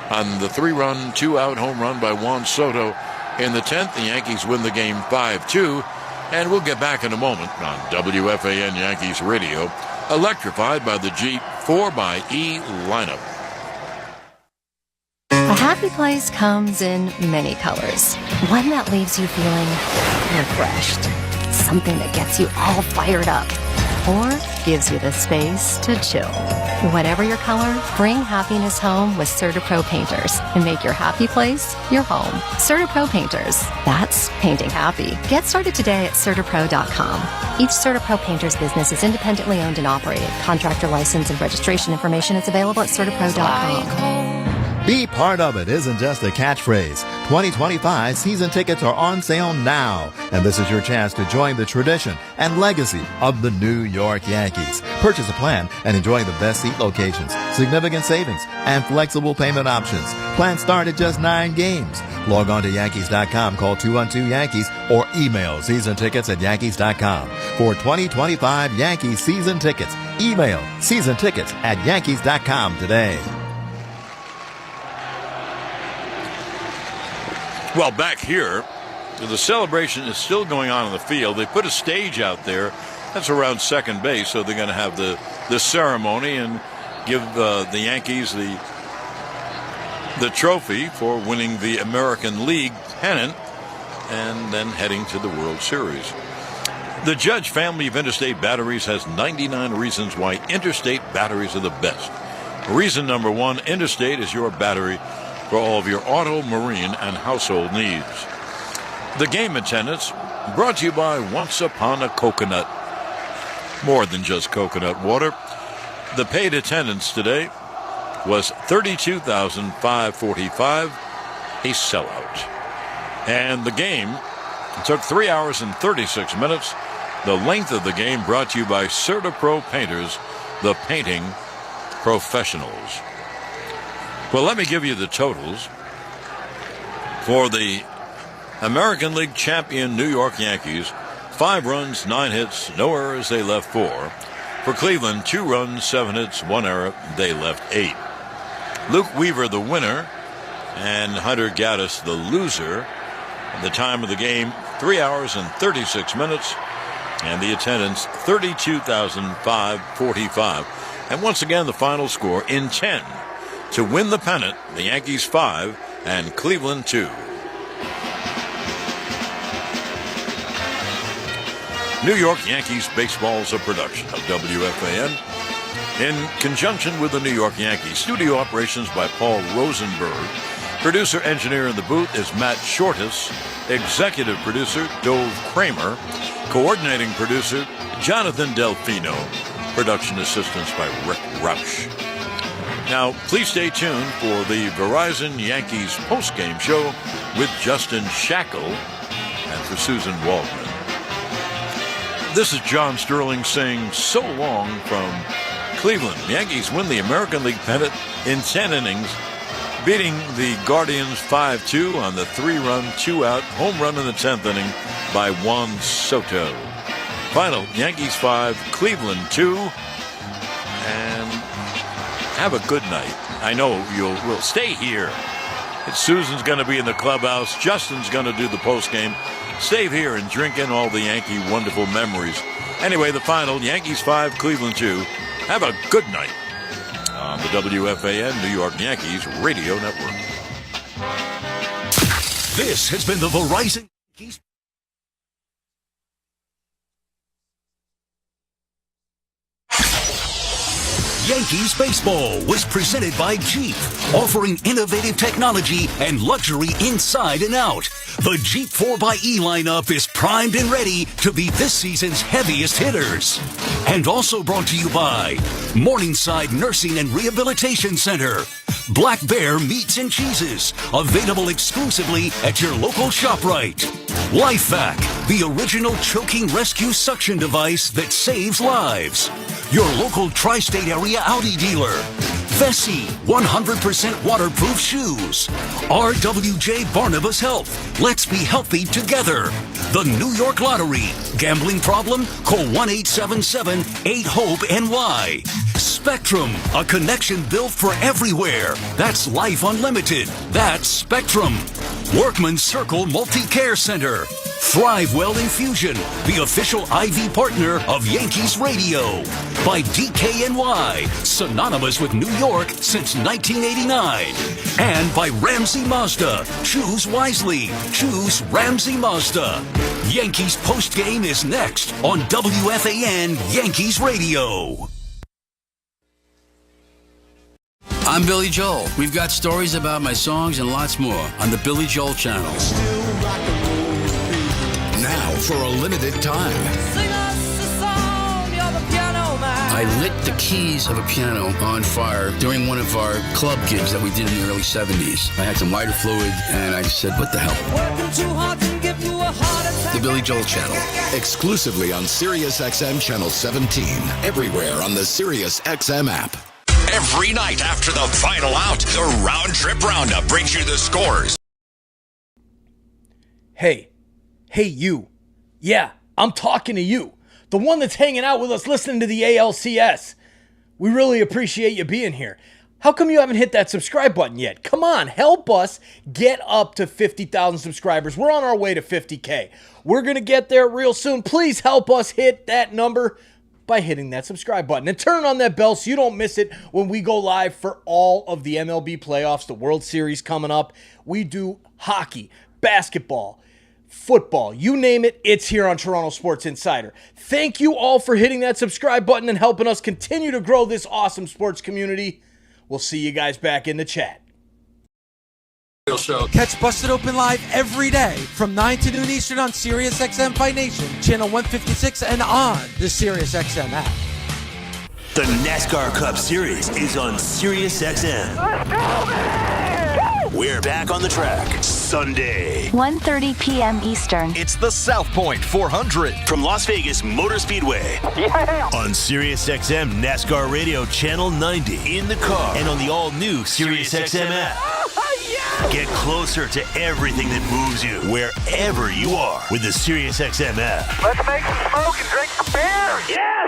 S21: on the 3-run, 2-out home run by Juan Soto. In the 10th, the Yankees win the game 5-2. And we'll get back in a moment on WFAN Yankees Radio, electrified by the Jeep 4xE lineup.
S13: A happy place comes in many colors. One that leaves you feeling refreshed. Something that gets you all fired up. Or gives you the space to chill. Whatever your color, bring happiness home with CertaPro Painters and make your happy place your home. CertaPro Painters. That's painting happy. Get started today at CertaPro.com. Each CertaPro Painters business is independently owned and operated. Contractor license and registration information is available at CertaPro.com.
S20: Be part of it isn't just a catchphrase. 2025 season tickets are on sale now, and this is your chance to join the tradition and legacy of the New York Yankees. Purchase a plan and enjoy the best seat locations, significant savings, and flexible payment options. Plans start at just 9 games. Log on to Yankees.com, call 212-YANKEES, or email seasontickets@Yankees.com. For 2025 Yankees season tickets, email seasontickets@Yankees.com today.
S21: Well, back here, the celebration is still going on in the field. They put a stage out there. That's around second base, so they're going to have the ceremony and give the Yankees the trophy for winning the American League pennant and then heading to the World Series. The Judge family of Interstate Batteries has 99 reasons why Interstate batteries are the best. Reason number 1, Interstate is your battery for all of your auto, marine, and household needs. The game attendance brought to you by Once Upon a Coconut. More than just coconut water. The paid attendance today was 32,545.
S3: a sellout. And the game took 3 hours and 36 minutes. The length of the game brought to you by CertaPro Painters, the painting professionals. Well, let me give you the totals. For the American League champion New York Yankees, 5 runs, 9 hits, no errors, they left 4. For Cleveland, 2 runs, 7 hits, 1 error, they left 8. Luke Weaver, the winner, and Hunter Gaddis, the loser. The time of the game, 3 hours and 36 minutes, and the attendance, 32,545. And once again, the final score in 10. To win the pennant, the Yankees 5 and Cleveland 2. New York Yankees baseball is a production of WFAN in conjunction with the New York Yankees. Studio operations by Paul Rosenberg. Producer engineer in the booth is Matt Shortus. Executive producer Dove Kramer. Coordinating producer Jonathan Delfino. Production assistance by Rick Rausch. Now, please stay tuned for the Verizon Yankees postgame show with Justin Shackle and for Susan Waldman. This is John Sterling saying so long from Cleveland. The Yankees win the American League pennant in 10 innings, beating the Guardians 5-2 on the 3-run, 2-out home run in the 10th inning by Juan Soto. Final, Yankees 5, Cleveland 2, and have a good night. I know we'll stay here. Susan's going to be in the clubhouse. Justin's going to do the postgame. Stay here and drink in all the Yankee wonderful memories. Anyway, the final, Yankees 5, Cleveland 2. Have a good night on the WFAN New York Yankees Radio Network.
S19: This has been the Verizon Yankees. Yankees baseball was presented by Jeep, offering innovative technology and luxury inside and out. The Jeep 4xE lineup is primed and ready to be this season's heaviest hitters. And also brought to you by Morningside Nursing and Rehabilitation Center, Black Bear Meats and Cheeses, available exclusively at your local ShopRite. LifeVac, the original choking rescue suction device that saves lives. Your local tri-state area Audi dealer. Vessi, 100% waterproof shoes. RWJ Barnabas Health. Let's be healthy together. The New York Lottery. Gambling problem? Call 1-877-8-HOPE-NY. Spectrum, a connection built for everywhere. That's Life Unlimited. That's Spectrum. Workman's Circle Multi-Care Center. ThriveWell Infusion, the official IV partner of Yankees Radio. By DKNY, synonymous with New York since 1989. And by Ramsey Mazda. Choose wisely. Choose Ramsey Mazda. Yankees postgame is next on WFAN Yankees Radio.
S12: I'm Billy Joel. We've got stories about my songs and lots more on the Billy Joel channel.
S5: Now for a limited time.
S14: Sing us a song, you're the piano man.
S12: I lit the keys of a piano on fire during one of our club gigs that we did in the early 70s. I had some lighter fluid and I said, what the hell?
S14: Working too hard to give you a heart attack.
S12: The Billy Joel channel.
S5: Exclusively on SiriusXM Channel 17. Everywhere on the SiriusXM app.
S22: Every night after the final out, the Round Trip Roundup brings you the scores.
S2: Hey, you. Yeah, I'm talking to you. The one that's hanging out with us listening to the ALCS. We really appreciate you being here. How come you haven't hit that subscribe button yet? Come on, help us get up to 50,000 subscribers. We're on our way to 50K. We're going to get there real soon. Please help us hit that number by hitting that subscribe button and turn on that bell so you don't miss it when we go live for all of the MLB playoffs, the World Series coming up. We do hockey, basketball, football, you name it, it's here on Toronto Sports Insider. Thank you all for hitting that subscribe button and helping us continue to grow this awesome sports community. We'll see you guys back in the chat.
S23: Show. Catch Busted Open live every day from 9 to noon Eastern on SiriusXM Fight Nation, channel 156, and on the SiriusXM app.
S25: The NASCAR Cup Series is on SiriusXM.
S14: Let's go, man!
S7: We're back on the track Sunday.
S15: 1:30 p.m. Eastern.
S7: It's the South Point 400 from Las Vegas Motor Speedway. Yeah. On SiriusXM NASCAR Radio Channel 90 in the car and on the all-new SiriusXM app. Get closer to everything that moves you wherever you are with the SiriusXM app.
S24: Let's make some smoke and drink some beer. Yes!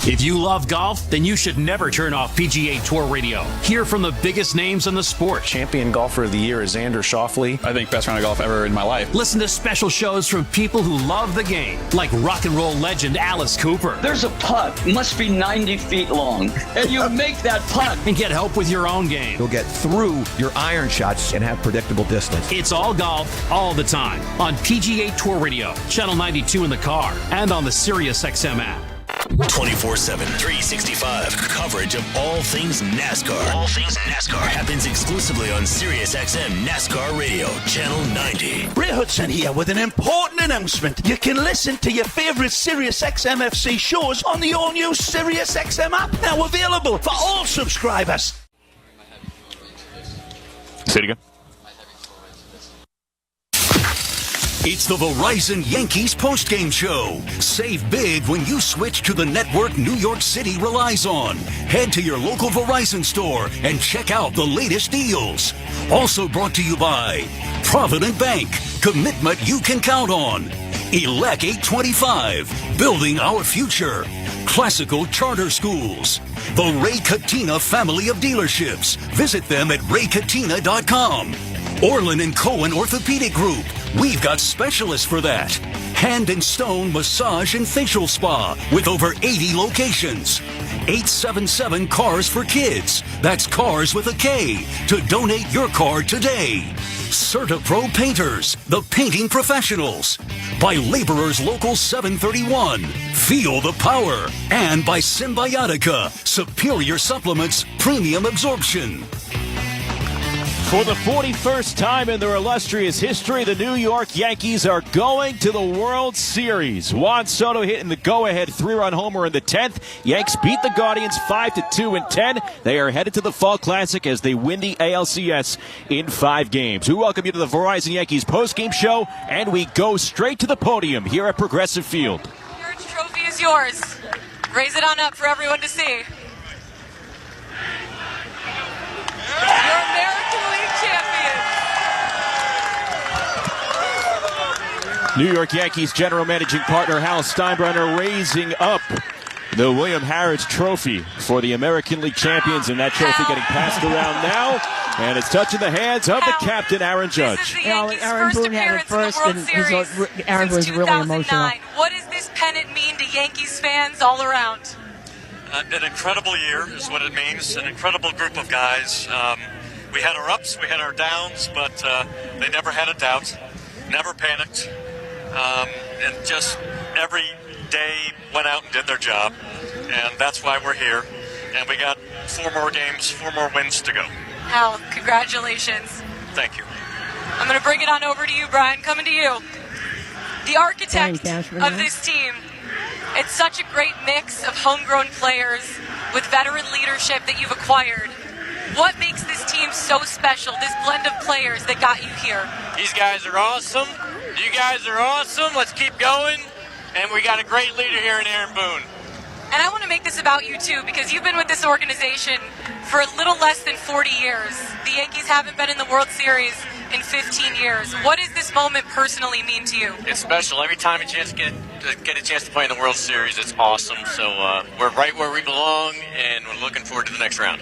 S16: If you love golf, then you should never turn off PGA Tour Radio. Hear from the biggest names in the sport.
S18: Champion golfer of the year is Xander Schauffele. I think best round of golf ever in my life.
S16: Listen to special shows from people who love the game, like rock and roll legend Alice Cooper.
S25: There's a putt, must be 90 feet long, and you make that putt.
S16: And get help with your own game.
S26: You'll get through your iron shots and have predictable distance.
S16: It's all golf, all the time, on PGA Tour Radio, Channel 92 in the car, and on the SiriusXM app.
S7: 24/7, 365 coverage of all things NASCAR. All things NASCAR happens exclusively on SiriusXM NASCAR Radio, Channel 90.
S24: Ray Hudson here with an important announcement. You can listen to your favorite SiriusXM FC shows on the all-new SiriusXM app, now available for all subscribers.
S27: Say it again.
S7: It's the Verizon Yankees postgame show. Save big when you switch to the network New York City relies on. Head to your local Verizon store and check out the latest deals. Also brought to you by Provident Bank. Commitment you can count on. Elec 825. Building our future. Classical Charter Schools. The Ray Katina family of dealerships. Visit them at raykatina.com. Orlin & Cohen Orthopedic Group. We've got specialists for that. Hand and Stone Massage and Facial Spa with over 80 locations. 877 Cars for Kids. That's cars with a K. To donate your car today. CertaPro Painters, the painting professionals. By Laborers Local 731. Feel the power. And by Symbiotica, superior supplements, premium absorption.
S28: For the 41st time in their illustrious history, the New York Yankees are going to the World Series. Juan Soto hitting the go-ahead 3-run homer in the 10th. Yanks beat the Guardians 5-2 in 10. They are headed to the Fall Classic as they win the ALCS in 5 games. We welcome you to the Verizon Yankees postgame show, and we go straight to the podium here at Progressive Field.
S29: Your trophy is yours. Raise it on up for everyone to see. Your American League champions.
S28: New York Yankees general managing partner Hal Steinbrenner raising up the William Harris Trophy for the American League champions, and that trophy getting passed around now, and it's touching the hands of the captain, Aaron Judge.
S1: Aaron Boone had it first, and Aaron was really emotional.
S29: What does this pennant mean to Yankees fans all around?
S30: An incredible year is what it means. An incredible group of guys. We had our ups, we had our downs, but they never had a doubt, never panicked, and just every day went out and did their job. And that's why we're here. And we got 4 more games, 4 more wins to go.
S29: Hal, congratulations.
S30: Thank you.
S29: I'm going to bring it on over to you, Brian. Coming to you. The architect of this team. It's such a great mix of homegrown players with veteran leadership that you've acquired. What makes this team so special, this blend of players that got you here?
S30: These guys are awesome. You guys are awesome. Let's keep going. And we got a great leader here in Aaron Boone.
S29: And I want to make this about you, too, because you've been with this organization for a little less than 40 years. The Yankees haven't been in the World Series in 15 years. What does this moment personally mean to you?
S30: It's special. Every time a chance get a chance to play in the World Series, it's awesome. So we're right where we belong, and we're looking forward to the next round.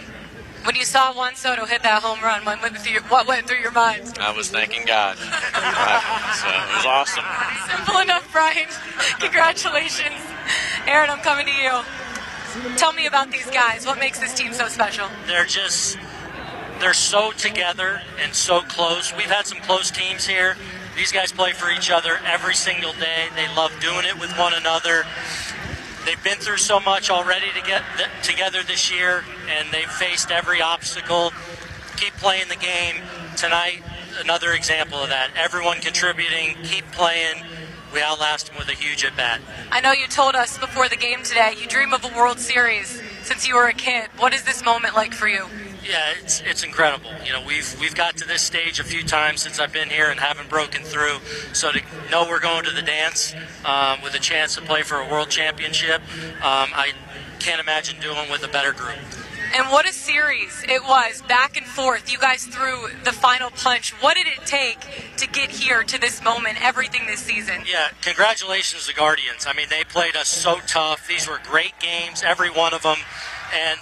S29: When you saw Juan Soto hit that home run, what went through your mind?
S30: I was thanking God. So it was awesome.
S29: Simple enough, Brian. Congratulations. Aaron, I'm coming to you. Tell me about these guys. What makes this team so special?
S30: They're so together and so close. We've had some close teams here. These guys play for each other every single day. They love doing it with one another. They've been through so much already to get together this year, and they've faced every obstacle. Keep playing the game. Tonight, another example of that. Everyone contributing, keep playing. We outlast them with a huge at-bat.
S29: I know you told us before the game today you dream of a World Series since you were a kid. What is this moment like for you?
S30: Yeah, it's incredible. You know, we've got to this stage a few times since I've been here and haven't broken through. So to know we're going to the dance with a chance to play for a world championship, I can't imagine doing with a better group.
S29: And what a series it was, back and forth. You guys threw the final punch. What did it take to get here to this moment, everything this season?
S30: Yeah, congratulations to Guardians. I mean, they played us so tough. These were great games, every one of them. And,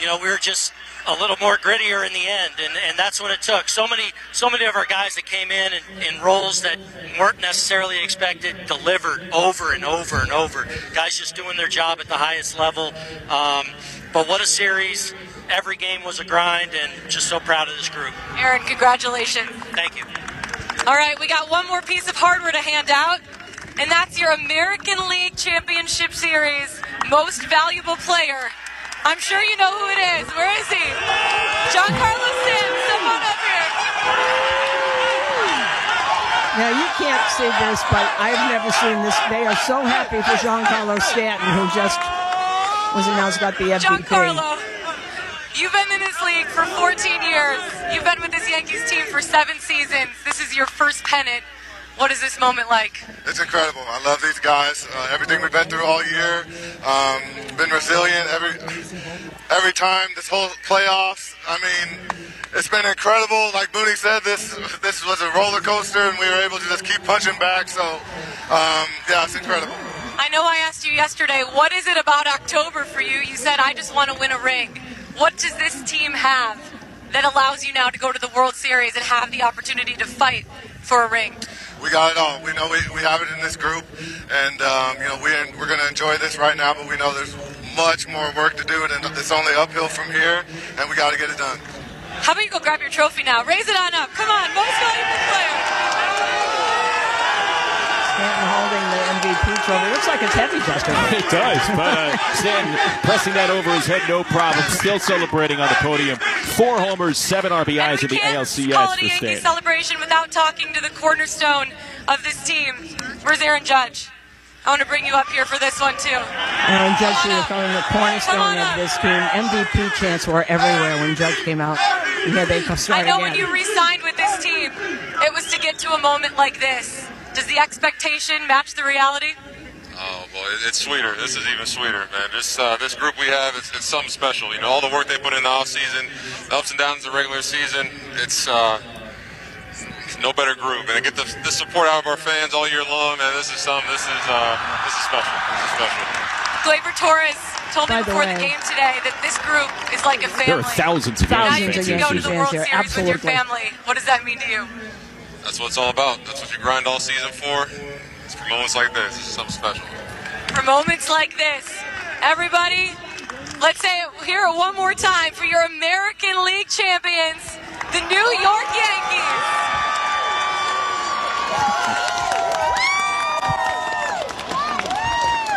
S30: you know, we were just a little more grittier in the end, and that's what it took. So many of our guys that came in roles that weren't necessarily expected delivered over and over and over. Guys just doing their job at the highest level. But what a series. Every game was a grind, and just so proud of this group.
S29: Aaron, congratulations.
S30: Thank you.
S29: All right, we got one more piece of hardware to hand out, and that's your American League Championship Series Most Valuable Player. I'm sure you know who it is. Where is he? Giancarlo Stanton, come on up here.
S1: Now, you can't see this, but I've never seen this. They are so happy for Giancarlo Stanton, who just was announced got the MVP.
S29: Giancarlo, you've been in this league for 14 years. You've been with this Yankees team for 7 seasons. This is your first pennant. What is this moment like?
S4: It's incredible. I love these guys. Everything we've been through all year. Been resilient every time. This whole playoffs. I mean, it's been incredible. Like Booney said, this was a roller coaster, and we were able to just keep punching back. So, yeah, it's incredible.
S29: I know I asked you yesterday, what is it about October for you? You said, I just want to win a ring. What does this team have that allows you now to go to the World Series and have the opportunity to fight for a ring?
S4: We got it all. We know we have it in this group, and you know we're going to enjoy this right now. But we know there's much more work to do, and it's only uphill from here, and we got to get it done.
S29: How about you go grab your trophy now? Raise it on up. Come on, most valuable player.
S1: Stanton holding the MVP trophy. Looks like it's heavy, Justin.
S28: It does, but Stanton pressing that over his head, no problem. Still celebrating on the podium. 4 homers, 7 RBIs in the ALCS
S29: call it a
S28: for
S29: Yankee
S28: Stanton.
S29: celebration without talking to the cornerstone of this team. Where's Aaron Judge? I want to bring you up here for this one, too.
S1: Aaron Judge is on the cornerstone of this team. MVP chants were everywhere when Judge came out. Yeah, they
S29: I know when you re-signed with this team, it was to get to a moment like this. Does the expectation match the reality?
S6: Oh, boy, it's sweeter. This is even sweeter, man. This group we have, it's something special. You know, all the work they put in the off-season, the ups and downs of the regular season, it's no better group. And to get the support out of our fans all year long, man, this is special. This is special.
S29: Gleyber Torres told me before the game today that this group is like a family.
S28: There are thousands of Yankees
S29: fans. Now you go to the World Series with your family. What does that mean to you?
S6: That's what it's all about. That's what you grind all season for. It's for moments like this. This is something special.
S29: For moments like this, everybody, let's say it here one more time for your American League champions, the New York Yankees.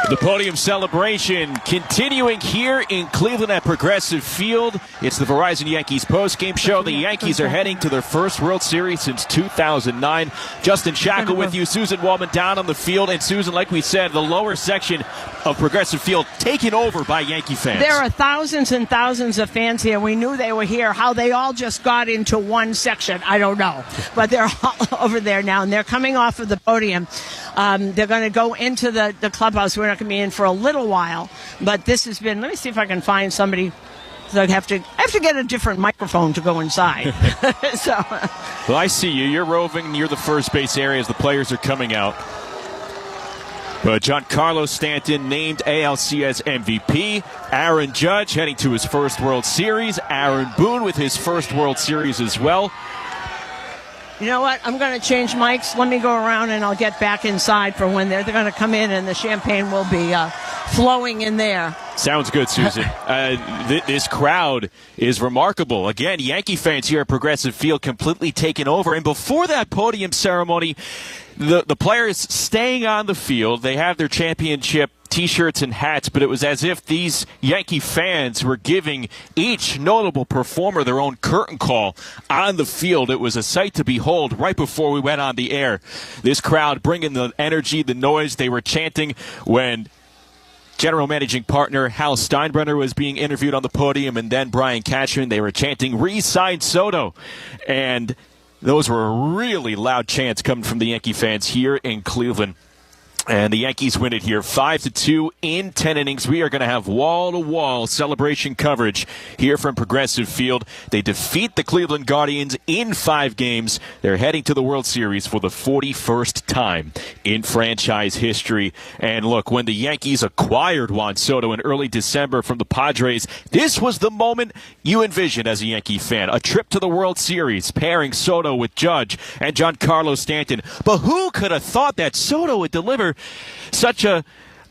S28: The podium celebration continuing here in Cleveland at Progressive Field. It's the Verizon Yankees postgame show. The Yankees are heading to their first World Series since 2009. Justin Shackle with you, Susan Wallman down on the field. And Susan, like we said, the lower section of Progressive Field taken over by Yankee fans.
S1: There are thousands and thousands of fans here. We knew they were here. How they all just got into one section, I don't know. But they're all over there now, and they're coming off of the podium. They're going to go into the clubhouse. We're not going to be in for a little while, but this has been, let me see if I can find somebody. So I have to get a different microphone to go inside.
S28: Well, I see you. You're roving near the first base area as the players are coming out. But Giancarlo Stanton named ALCS MVP. Aaron Judge heading to his first World Series. Aaron Boone with his first World Series as well.
S1: You know what? I'm going to change mics. Let me go around and I'll get back inside for when they're going to come in and the champagne will be flowing in there.
S28: Sounds good, Susan. This crowd is remarkable. Again, Yankee fans here at Progressive Field completely taken over. And before that podium ceremony, the players staying on the field, they have their championship T-shirts and hats, but it was as if these Yankee fans were giving each notable performer their own curtain call on the field. It was a sight to behold right before we went on the air. This crowd bringing the energy, the noise. They were chanting when General Managing Partner Hal Steinbrenner was being interviewed on the podium, and then Brian Cashman. They were chanting, "Re-sign Soto." And those were really loud chants coming from the Yankee fans here in Cleveland. And the Yankees win it here 5-2 in 10 innings. We are going to have wall-to-wall celebration coverage here from Progressive Field. They defeat the Cleveland Guardians in 5 games. They're heading to the World Series for the 41st time in franchise history. And look, when the Yankees acquired Juan Soto in early December from the Padres, this was the moment you envisioned as a Yankee fan. A trip to the World Series, pairing Soto with Judge and Giancarlo Stanton. But who could have thought that Soto would deliver such a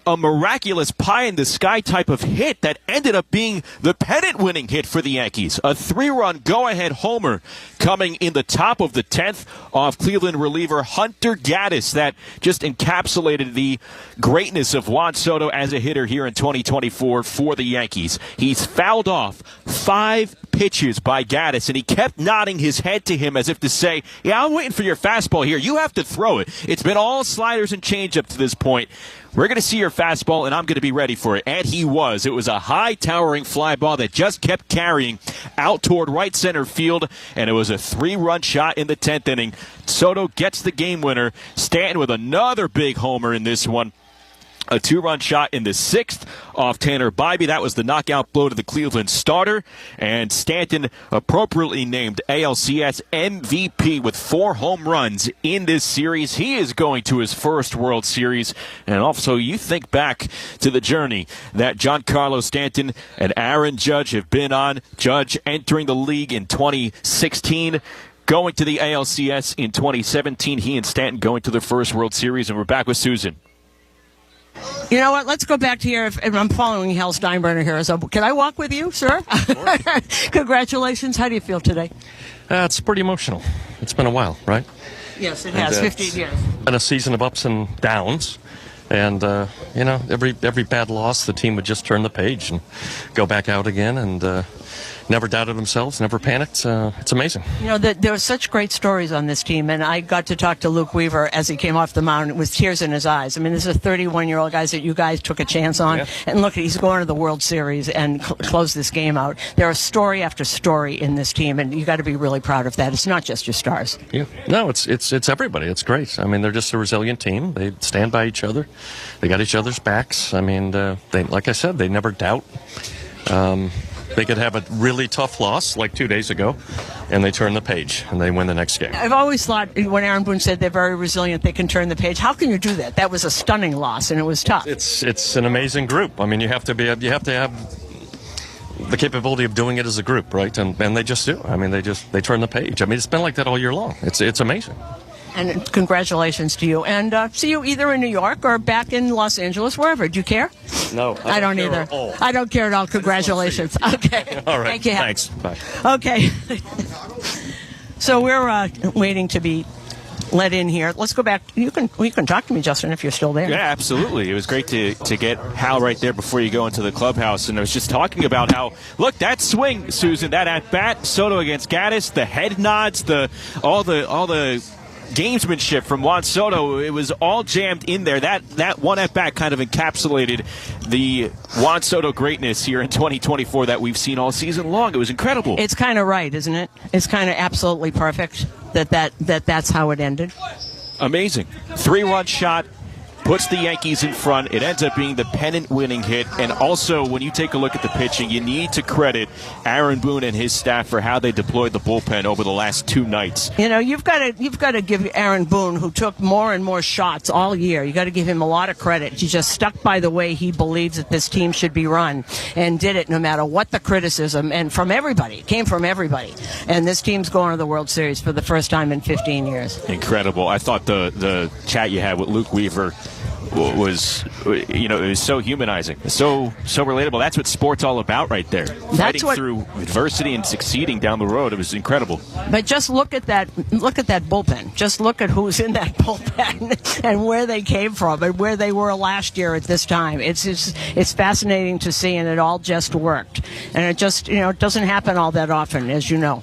S28: miraculous pie-in-the-sky type of hit that ended up being the pennant-winning hit for the Yankees? A 3-run go-ahead homer coming in the top of the 10th off Cleveland reliever Hunter Gaddis. That just encapsulated the greatness of Juan Soto as a hitter here in 2024 for the Yankees. He's fouled off 5 pitches by Gaddis, and he kept nodding his head to him as if to say, yeah, I'm waiting for your fastball here. You have to throw it. It's been all sliders and changeup to this point. We're going to see your fastball, and I'm going to be ready for it. And he was. It was a high, towering fly ball that just kept carrying out toward right center field, and it was a 3-run shot in the 10th inning. Soto gets the game winner. Stanton with another big homer in this one. A 2-run shot in the 6th off Tanner Bybee. That was the knockout blow to the Cleveland starter. And Stanton appropriately named ALCS MVP with 4 home runs in this series. He is going to his first World Series. And also, you think back to the journey that Giancarlo Stanton and Aaron Judge have been on. Judge entering the league in 2016. Going to the ALCS in 2017. He and Stanton going to their first World Series. And we're back with Susan.
S1: You know what? Let's go back to here. If I'm following Hal Steinbrenner here. So, can I walk with you, sir? Congratulations. How do you feel today?
S3: It's pretty emotional. It's been a while, right?
S1: Yes, it has. 15 years.
S3: Been a season of ups and downs. And, every bad loss, the team would just turn the page and go back out again and never doubted themselves, never panicked. It's amazing.
S1: You know, there were such great stories on this team, and I got to talk to Luke Weaver as he came off the mound with tears in his eyes. I mean, this is a 31-year-old guy that you guys took a chance on, and look, he's going to the World Series and close this game out. There are story after story in this team, and you got to be really proud of that. It's not just your stars.
S3: Yeah. No, it's everybody. It's great. I mean, they're just a resilient team. They stand by each other. They got each other's backs. I mean, they, like I said, they never doubt. They could have a really tough loss like 2 days ago, and they turn the page, and they win the next game.
S1: I've always thought when Aaron Boone said they're very resilient, they can turn the page. How can you do that? That was a stunning loss, and it was tough.
S3: It's an amazing group. I mean, you have to have the capability of doing it as a group, right? And they just do. I mean, they turn the page. I mean, it's been like that all year long. It's amazing.
S1: And congratulations to you. And see you either in New York or back in Los Angeles, wherever. Do you care?
S3: No,
S1: I don't either. I don't care at all. Congratulations. Okay.
S3: All right.
S1: Thank you.
S3: Thanks. Bye.
S1: Okay. So we're waiting to be let in here. Let's go back. You can talk to me, Justin, if you're still there.
S28: Yeah, absolutely. It was great to get Hal right there before you go into the clubhouse. And I was just talking about how, look, that swing, Susan, that at-bat, Soto against Gaddis, the head nods, all the gamesmanship from Juan Soto, it was all jammed in there. That one at-bat kind of encapsulated the Juan Soto greatness here in 2024 that we've seen all season long. It was incredible.
S1: It's kind of right, isn't it? It's kind of absolutely perfect that's how it ended.
S28: Amazing. 3-run shot. Puts the Yankees in front. It ends up being the pennant-winning hit. And also, when you take a look at the pitching, you need to credit Aaron Boone and his staff for how they deployed the bullpen over the last 2 nights.
S1: You know, you've got to give Aaron Boone, who took more and more shots all year, you got to give him a lot of credit. He just stuck by the way he believes that this team should be run and did it no matter what the criticism, and from everybody. It came from everybody. And this team's going to the World Series for the first time in 15 years.
S28: Incredible. I thought the chat you had with Luke Weaver was, it was so humanizing, so relatable. That's what sport's all about right there. Fighting through adversity and succeeding down the road. It was incredible.
S1: But just look at that bullpen. Just look at who's in that bullpen and where they came from and where they were last year at this time. It's fascinating to see, and it all just worked. And it just, it doesn't happen all that often, as you know.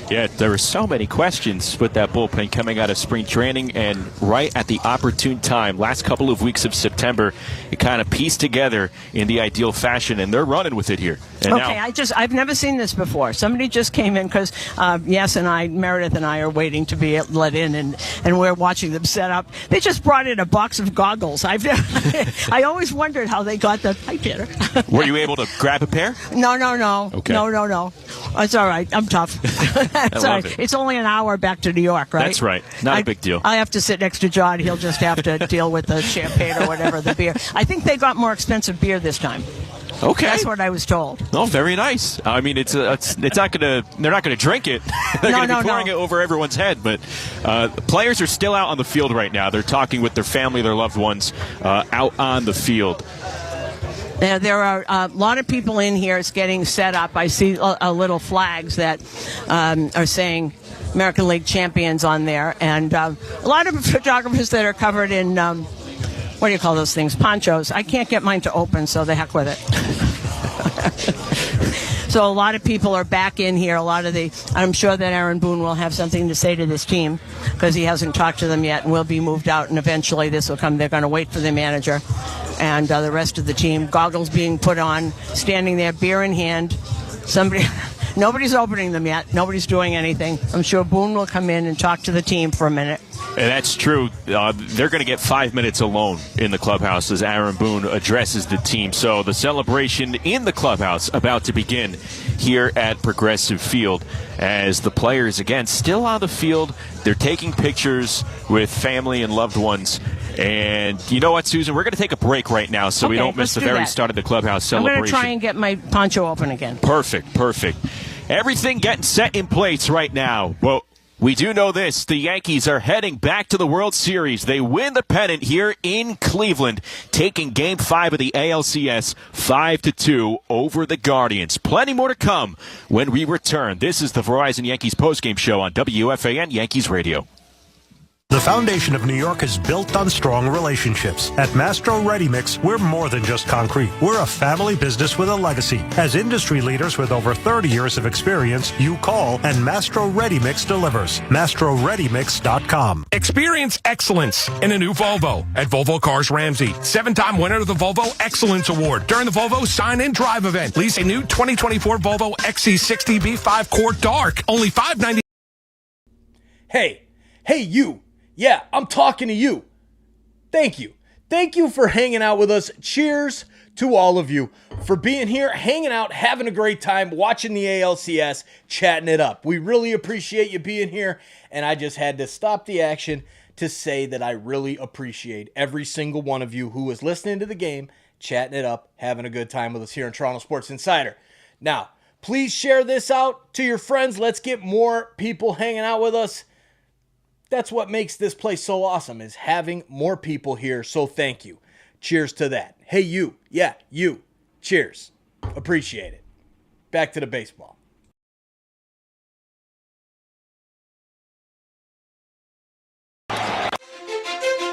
S28: Yeah, there were so many questions with that bullpen coming out of spring training, and right at the opportune time, last couple of weeks of September, it kind of pieced together in the ideal fashion, and they're running with it here. And
S1: okay, I've never seen this before. Somebody just came in because Meredith and I are waiting to be let in, and we're watching them set up. They just brought in a box of goggles. I always wondered how they got that. Hi, Peter.
S28: Were you able to grab a pair?
S1: No.
S28: Okay.
S1: No. It's all right. I'm tough. That's all right. It's only an hour back to New York, right?
S28: That's right. Not a big deal.
S1: I have to sit next to John. He'll just have to deal with the champagne or whatever, the beer. I think they got more expensive beer this time.
S28: Okay,
S1: that's what I was told.
S28: Oh, very nice. I mean, it's not gonna. They're not gonna drink it. They're gonna be pouring it over everyone's head. But players are still out on the field right now. They're talking with their family, their loved ones, out on the field.
S1: There are a lot of people in here. It's getting set up. I see little flags that are saying American League champions on there, and a lot of photographers that are covered in. What do you call those things? Ponchos. I can't get mine to open, so the heck with it. So a lot of people are back in here. I'm sure that Aaron Boone will have something to say to this team because he hasn't talked to them yet and will be moved out, and eventually this will come. They're going to wait for the manager and the rest of the team. Goggles being put on, standing there, beer in hand. Nobody's opening them yet. Nobody's doing anything. I'm sure Boone will come in and talk to the team for a minute.
S28: And that's true. They're going to get 5 minutes alone in the clubhouse as Aaron Boone addresses the team. So the celebration in the clubhouse about to begin here at Progressive Field as the players, again, still on the field. They're taking pictures with family and loved ones. And you know what, Susan? We're going to take a break right now so we don't miss the very start of the clubhouse celebration.
S1: I'm going to try and get my poncho open again.
S28: Perfect. Everything getting set in place right now. Well, we do know this. The Yankees are heading back to the World Series. They win the pennant here in Cleveland, taking Game 5 of the ALCS 5-2 over the Guardians. Plenty more to come when we return. This is the Verizon Yankees postgame show on WFAN Yankees Radio.
S8: The foundation of New York is built on strong relationships. At Mastro Ready Mix, we're more than just concrete. We're a family business with a legacy. As industry leaders with over 30 years of experience, you call and Mastro Ready Mix delivers. MastroReadyMix.com.
S9: Experience excellence in a new Volvo at Volvo Cars Ramsey. 7-time winner of the Volvo Excellence Award during the Volvo Sign and Drive event. Lease a new 2024 Volvo XC60 B5 Core Dark. Only $590.
S2: Hey, you. Yeah, I'm talking to you. Thank you. Thank you for hanging out with us. Cheers to all of you for being here, hanging out, having a great time, watching the ALCS, chatting it up. We really appreciate you being here, and I just had to stop the action to say that I really appreciate every single one of you who is listening to the game, chatting it up, having a good time with us here in Toronto Sports Insider. Now, please share this out to your friends. Let's get more people hanging out with us. That's what makes this place so awesome, is having more people here, so thank you. Cheers to that. Hey, you. Yeah, you. Cheers. Appreciate it. Back to the baseball.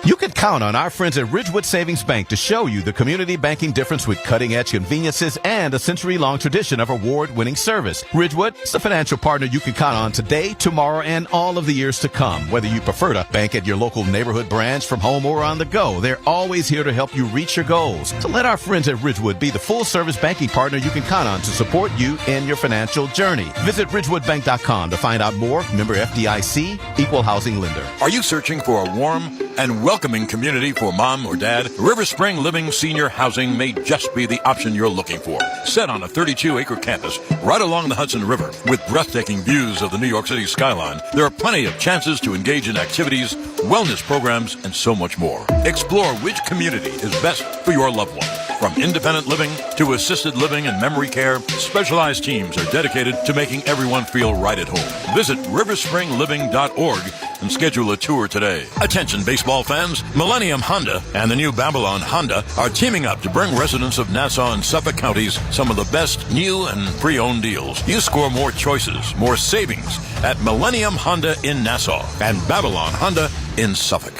S10: You can count on our friends at Ridgewood Savings Bank to show you the community banking difference with cutting-edge conveniences and a century-long tradition of award-winning service. Ridgewood is the financial partner you can count on today, tomorrow, and all of the years to come. Whether you prefer to bank at your local neighborhood branch, from home, or on the go, they're always here to help you reach your goals. So let our friends at Ridgewood be the full-service banking partner you can count on to support you in your financial journey. Visit ridgewoodbank.com to find out more. Member FDIC, Equal Housing Lender.
S5: Are you searching for a warm and welcoming community for mom or dad? River Spring Living Senior Housing may just be the option you're looking for. Set on a 32-acre campus right along the Hudson River with breathtaking views of the New York City skyline, there are plenty of chances to engage in activities, wellness programs, and so much more. Explore which community is best for your loved one. From independent living to assisted living and memory care, specialized teams are dedicated to making everyone feel right at home. Visit riverspringliving.org and schedule a tour today. Attention baseball fans, Millennium Honda and the new Babylon Honda are teaming up to bring residents of Nassau and Suffolk counties some of the best new and pre-owned deals. You score more choices, more savings at Millennium Honda in Nassau and Babylon Honda in Suffolk.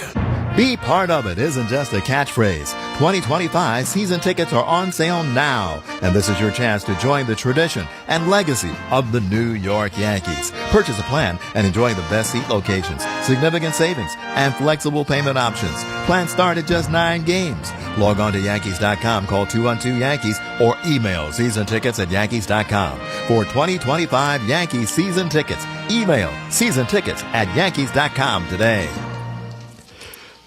S11: Be part of it isn't just a catchphrase. 2025 season tickets are on sale now, and this is your chance to join the tradition and legacy of the New York Yankees. Purchase a plan and enjoy the best seat locations, significant savings, and flexible payment options. Plans start at just 9 games. Log on to Yankees.com, call 212-YANKEES, or email seasontickets@Yankees.com. For 2025 Yankees season tickets, email seasontickets@Yankees.com today.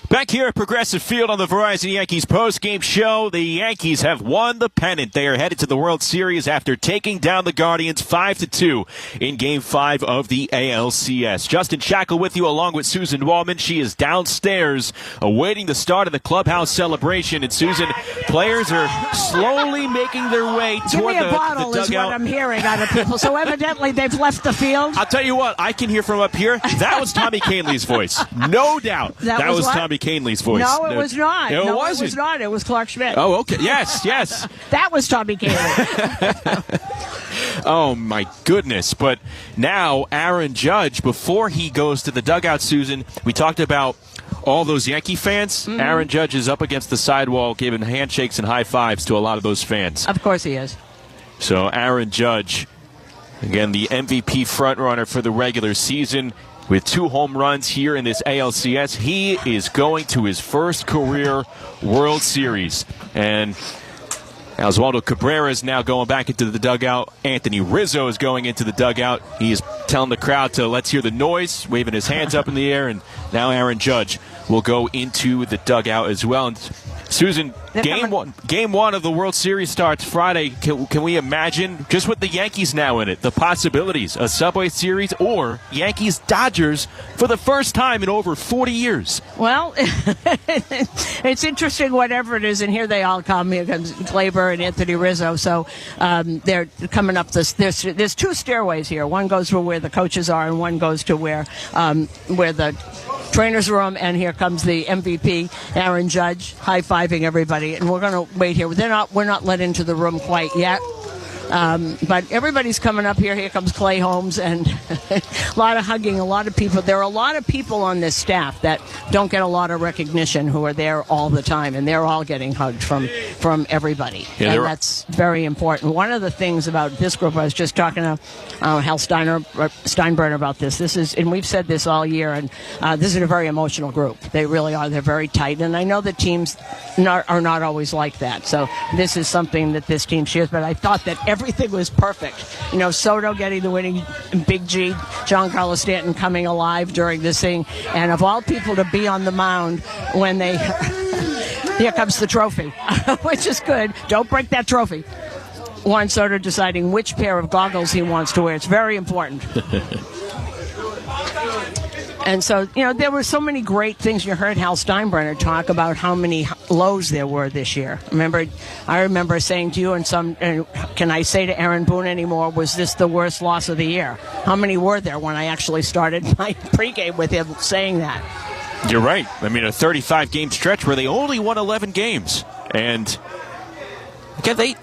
S28: Back here at Progressive Field on the Verizon Yankees postgame show, the Yankees have won the pennant. They are headed to the World Series after taking down the Guardians 5-2 in Game 5 of the ALCS. Justin Shackle with you along with Susan Wallman. She is downstairs awaiting the start of the clubhouse celebration. And Susan, players are slowly making their way toward the
S1: bottle
S28: dugout.
S1: Is what I'm hearing out of people. So evidently they've left the field.
S28: I'll tell you what, I can hear from up here. That was Tommy Kahnle's voice. No doubt. That was Tommy Kahnle's voice.
S1: No, it was not.
S28: No,
S1: it
S28: wasn't.
S1: was not. It was Clark Schmidt.
S28: Oh, okay. Yes.
S1: That was Tommy Kahnle.
S28: Oh, my goodness. But now Aaron Judge, before he goes to the dugout, Susan, we talked about all those Yankee fans. Mm-hmm. Aaron Judge is up against the sidewall giving handshakes and high fives to a lot of those fans.
S1: Of course he is.
S28: So Aaron Judge, again, the MVP frontrunner for the regular season, with 2 home runs here in this ALCS. He is going to his first career World Series. And Oswaldo Cabrera is now going back into the dugout. Anthony Rizzo is going into the dugout. He is telling the crowd to let's hear the noise, waving his hands up in the air. And now Aaron Judge will go into the dugout as well. And Susan, game one of the World Series starts Friday. Can we imagine, just with the Yankees now in it, the possibilities, a Subway Series or Yankees-Dodgers for the first time in over 40 years?
S1: Well, it's interesting whatever it is, and here they all come. Here comes Glaber and Anthony Rizzo. So they're coming up this. There's 2 stairways here. One goes to where the coaches are, and one goes to where the trainer's room. And here comes the MVP, Aaron Judge, high-fiving everybody. And we're going to wait here. We're not let into the room quite yet. But everybody's coming up here. Here comes Clay Holmes, and a lot of hugging, a lot of people. There are a lot of people on this staff that don't get a lot of recognition who are there all the time, and they're all getting hugged from everybody.
S28: Yeah,
S1: and that's very important. One of the things about this group, I was just talking to Hal Steinbrenner about this. This is, and we've said this all year, and this is a very emotional group. They really are. They're very tight, and I know the teams are not always like that. So this is something that this team shares, but I thought that everything was perfect. You know, Soto getting the winning, Big G, Giancarlo Stanton coming alive during this thing, and of all people to be on the mound when they... Here comes the trophy, which is good. Don't break that trophy. Juan Soto deciding which pair of goggles he wants to wear. It's very important. And so, you know, there were so many great things. You heard Hal Steinbrenner talk about how many lows there were this year. I remember saying to you, and can I say to Aaron Boone anymore, was this the worst loss of the year? How many were there when I actually started my pregame with him saying that?
S28: You're right. I mean, a 35-game stretch where they only won 11 games. And again, they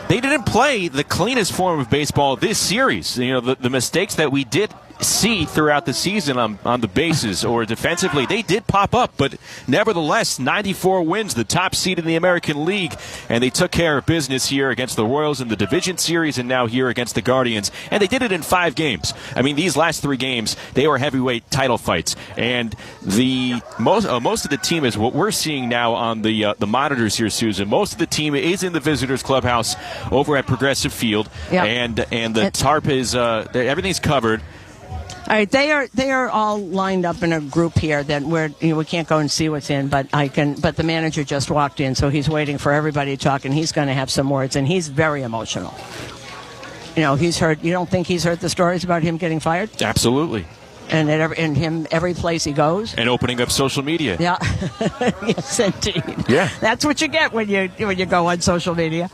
S28: didn't play the cleanest form of baseball this series. You know, the mistakes that we did see throughout the season on the bases or defensively, they did pop up, but nevertheless, 94 wins, the top seed in the American League, and they took care of business here against the Royals in the division series and now here against the Guardians, and they did it in 5 games. I mean, these last 3 games, they were heavyweight title fights, and the most of the team is what we're seeing now on the monitors here, Susan. Most of the team is in the visitors clubhouse over at Progressive Field, and the tarp is everything's covered.
S1: All right, they are all lined up in a group here that we can't go and see what's in, but But the manager just walked in, so he's waiting for everybody to talk, and he's going to have some words, and he's very emotional. You know, he's heard. You don't think he's heard the stories about him getting fired?
S28: Absolutely.
S1: And every place he goes.
S28: And opening up social media.
S1: Yeah. Yes, indeed.
S28: Yeah.
S1: That's what you get when you go on social media.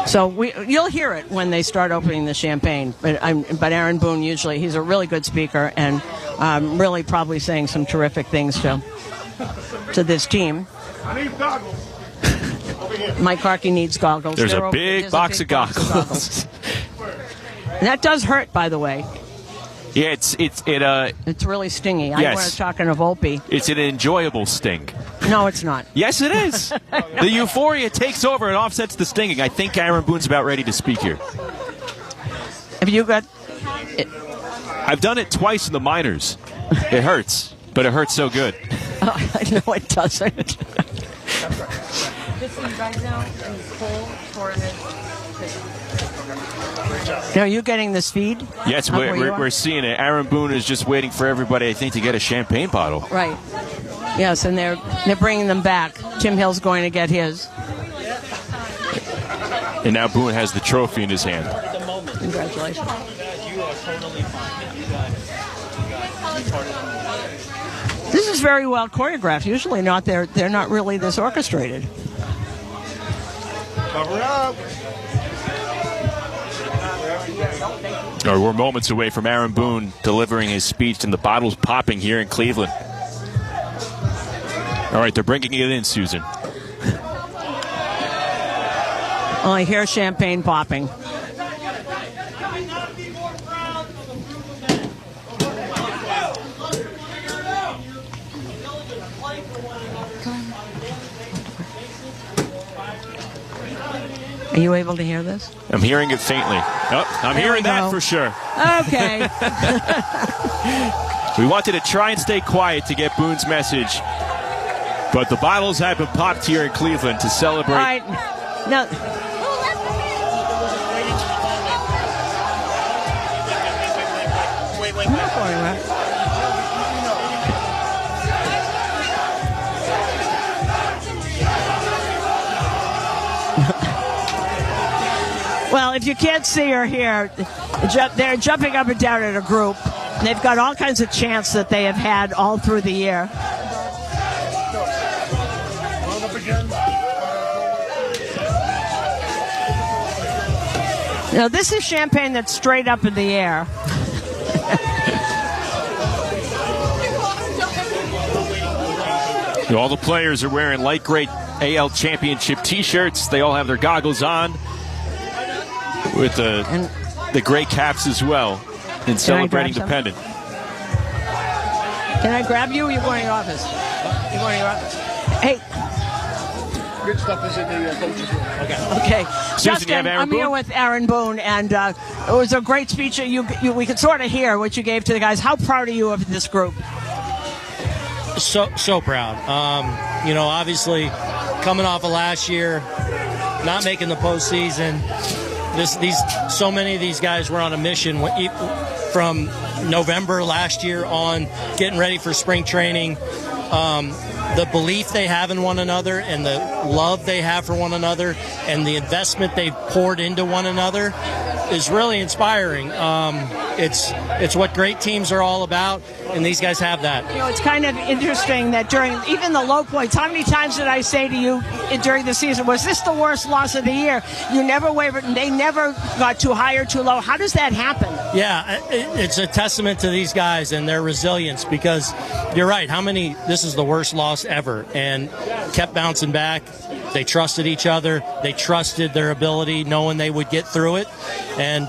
S1: So you'll hear it when they start opening the champagne. But Aaron Boone, usually, he's a really good speaker and really probably saying some terrific things to this team.
S12: I need goggles.
S1: Mike Harkey needs goggles.
S28: There's a big box of goggles.
S1: And that does hurt, by the way.
S28: Yeah, it's
S1: really stingy.
S28: Yes.
S1: I want to talk to Volpe.
S28: It's an enjoyable sting.
S1: No, it's not.
S28: Yes, it is. The euphoria takes over and offsets the stinging. I think Aaron Boone's about ready to speak here.
S1: Have you got...
S28: I've done it twice in the minors. It hurts, but it hurts so good.
S1: Oh, no, it doesn't. This is right now in full for Now, are you getting this feed?
S28: Yes, we're seeing it. Aaron Boone is just waiting for everybody, I think, to get a champagne bottle.
S1: Right. Yes, and they're bringing them back. Tim Hill's going to get his.
S28: And now Boone has the trophy in his hand.
S1: Congratulations. This is very well choreographed. Usually they're not really this orchestrated.
S28: Cover up. We're moments away from Aaron Boone delivering his speech and the bottles popping here in Cleveland. All right, they're bringing it in, Susan.
S1: Oh, I hear champagne popping. Are you able to hear this?
S28: I'm hearing it faintly. Oh, I'm hearing that for sure.
S1: Okay.
S28: We wanted to try and stay quiet to get Boone's message, but the bottles have been popped here in Cleveland to celebrate.
S1: All right. Now, well, if you can't see or hear, they're jumping up and down in a group. They've got all kinds of chants that they have had all through the year. Now, this is champagne that's straight up in the air.
S28: All the players are wearing light gray AL Championship T-shirts. They all have their goggles on with the gray caps as well in celebrating the pennant.
S1: Can I grab you or are you going to your office? You're going to your office. Hey.
S12: Good stuff is in the coach's room.
S1: Okay.
S28: Susan,
S1: Justin, I'm here with Aaron Boone, and it was a great speech. We could sort of hear what you gave to the guys. How proud are you of this group?
S13: So proud. Obviously, coming off of last year, not making the postseason. So many of these guys were on a mission from November last year on, getting ready for spring training. The belief they have in one another and the love they have for one another and the investment they've poured into one another is really inspiring. It's what great teams are all about, and these guys have that.
S1: It's kind of interesting that during even the low points, how many times did I say to you during the season, was this the worst loss of the year? You never wavered, and they never got too high or too low. How does that happen?
S13: Yeah, it's a testament to these guys and their resilience, because you're right, this is the worst loss ever, and kept bouncing back. They trusted each other. They trusted their ability, knowing they would get through it, and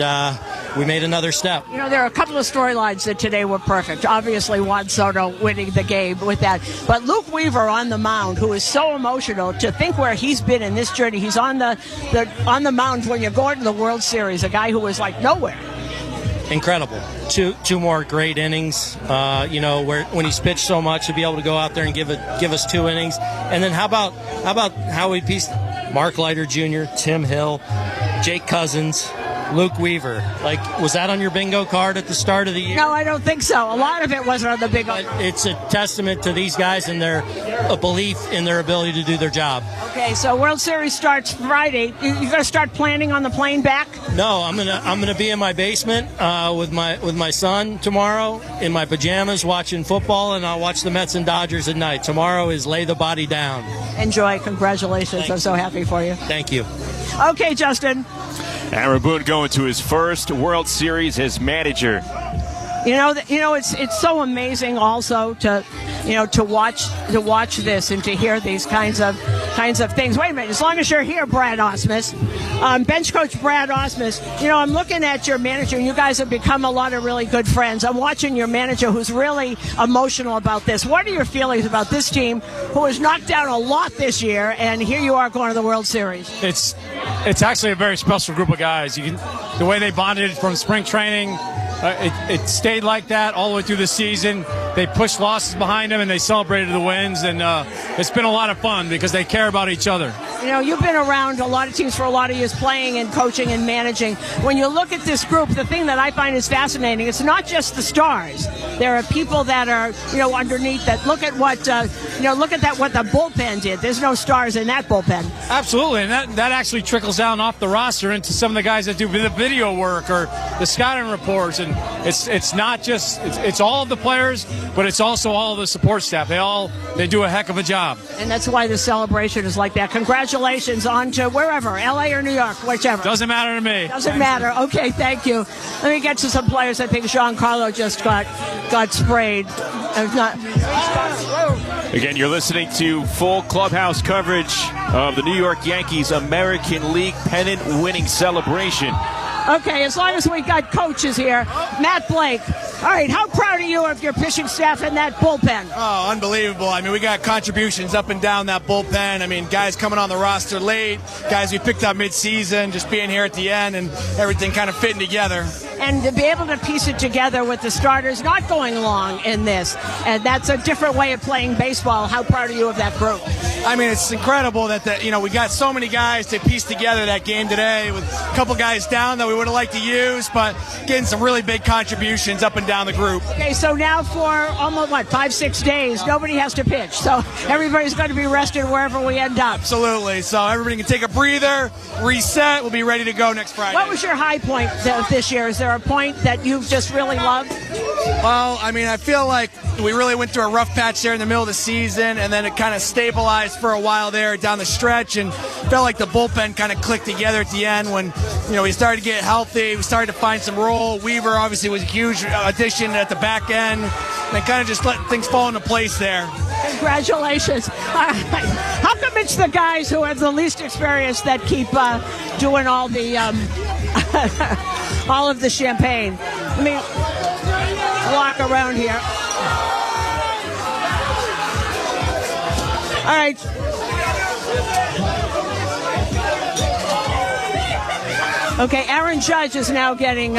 S13: we made another step.
S1: There are a couple of storylines that today were perfect. Obviously, Juan Soto winning the game with that. But Luke Weaver on the mound, who is so emotional, to think where he's been in this journey. He's on the mound when you're going to the World Series, a guy who was like nowhere.
S13: Incredible. Two more great innings. When he's pitched so much, to be able to go out there and give us 2 innings. And then how about how we pieced Mark Leiter Jr., Tim Hill, Jake Cousins, Luke Weaver. Was that on your bingo card at the start of the year?
S1: No, I don't think so. A lot of it wasn't on the bingo card.
S13: It's a testament to these guys and their belief in their ability to do their job.
S1: Okay, so World Series starts Friday. You going to start planning on the plane back?
S13: No, I'm gonna be in my basement with my son tomorrow in my pajamas watching football, and I'll watch the Mets and Dodgers at night. Tomorrow is lay the body down.
S1: Enjoy. Congratulations. I'm so happy for you.
S13: Thank you.
S1: Okay, Justin.
S28: Aaron Boone going to his first World Series as manager.
S1: It's so amazing also to to watch this and to hear these kinds of things. Wait a minute, as long as you're here, Brad Osmus, bench coach Brad Osmus, I'm looking at your manager, and you guys have become a lot of really good friends. I'm watching your manager, who's really emotional about this. What are your feelings about this team, who has knocked down a lot this year, and here you are going to the World Series?
S14: It's actually a very special group of guys. The way they bonded from spring training, it stayed like that all the way through the season. They pushed losses behind them and they celebrated the wins, and it's been a lot of fun because they care about each other.
S1: You've been around a lot of teams for a lot of years, playing and coaching and managing. When you look at this group, the thing that I find is fascinating, it's not just the stars. There are people that are, underneath that. Look at what the bullpen did. There's no stars in that bullpen.
S14: Absolutely, and that actually trickles down off the roster into some of the guys that do the video work or the scouting reports. And it's not just it's all of the players, but it's also all of the support staff. They do a heck of a job.
S1: And that's why the celebration is like that. Congratulations on to wherever, LA or New York, whichever.
S14: Doesn't matter to me.
S1: Doesn't matter. Okay, thank you. Let me get to some players. I think Giancarlo just got sprayed.
S28: Again, you're listening to full clubhouse coverage of the New York Yankees American League pennant winning celebration.
S1: Okay, as long as we got coaches here. Matt Blake. All right, how proud are you of your pitching staff and that bullpen?
S15: Oh, unbelievable. I mean, we got contributions up and down that bullpen. I mean, guys coming on the roster late, guys we picked up mid-season, just being here at the end and everything kind of fitting together.
S1: And to be able to piece it together with the starters not going long in this, and that's a different way of playing baseball. How proud are you of that group?
S15: I mean, it's incredible that we got so many guys to piece together that game today with a couple guys down that we would have liked to use, but getting some really big contributions up and down the group.
S1: Okay, so now for almost 5-6 days, nobody has to pitch, so everybody's going to be rested wherever we end up.
S15: Absolutely. So everybody can take a breather, reset. We'll be ready to go next Friday.
S1: What was your high point this year? Is there a point that you just really loved?
S15: Well, I mean, I feel like we really went through a rough patch there in the middle of the season, and then it kind of stabilized for a while there down the stretch, and felt like the bullpen kind of clicked together at the end when, we started to get healthy. We started to find some role. Weaver obviously was a huge addition at the back end, and kind of just let things fall into place there.
S1: Congratulations. How come it's the guys who have the least experience that keep doing all the all of the champagne? Let me walk around here. All right. Okay, Aaron Judge is now getting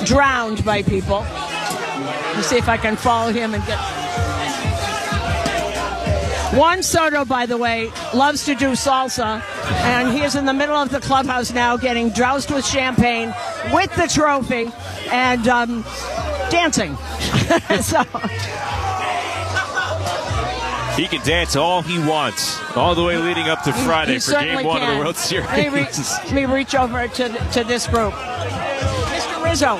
S1: drowned by people. Let's see if I can follow him and get... Juan Soto, by the way, loves to do salsa, and he is in the middle of the clubhouse now getting doused with champagne with the trophy and dancing. So...
S28: He can dance all he wants, all the way leading up to Friday for Game 1 of the World Series.
S1: Let me reach over to this group. Mr. Rizzo,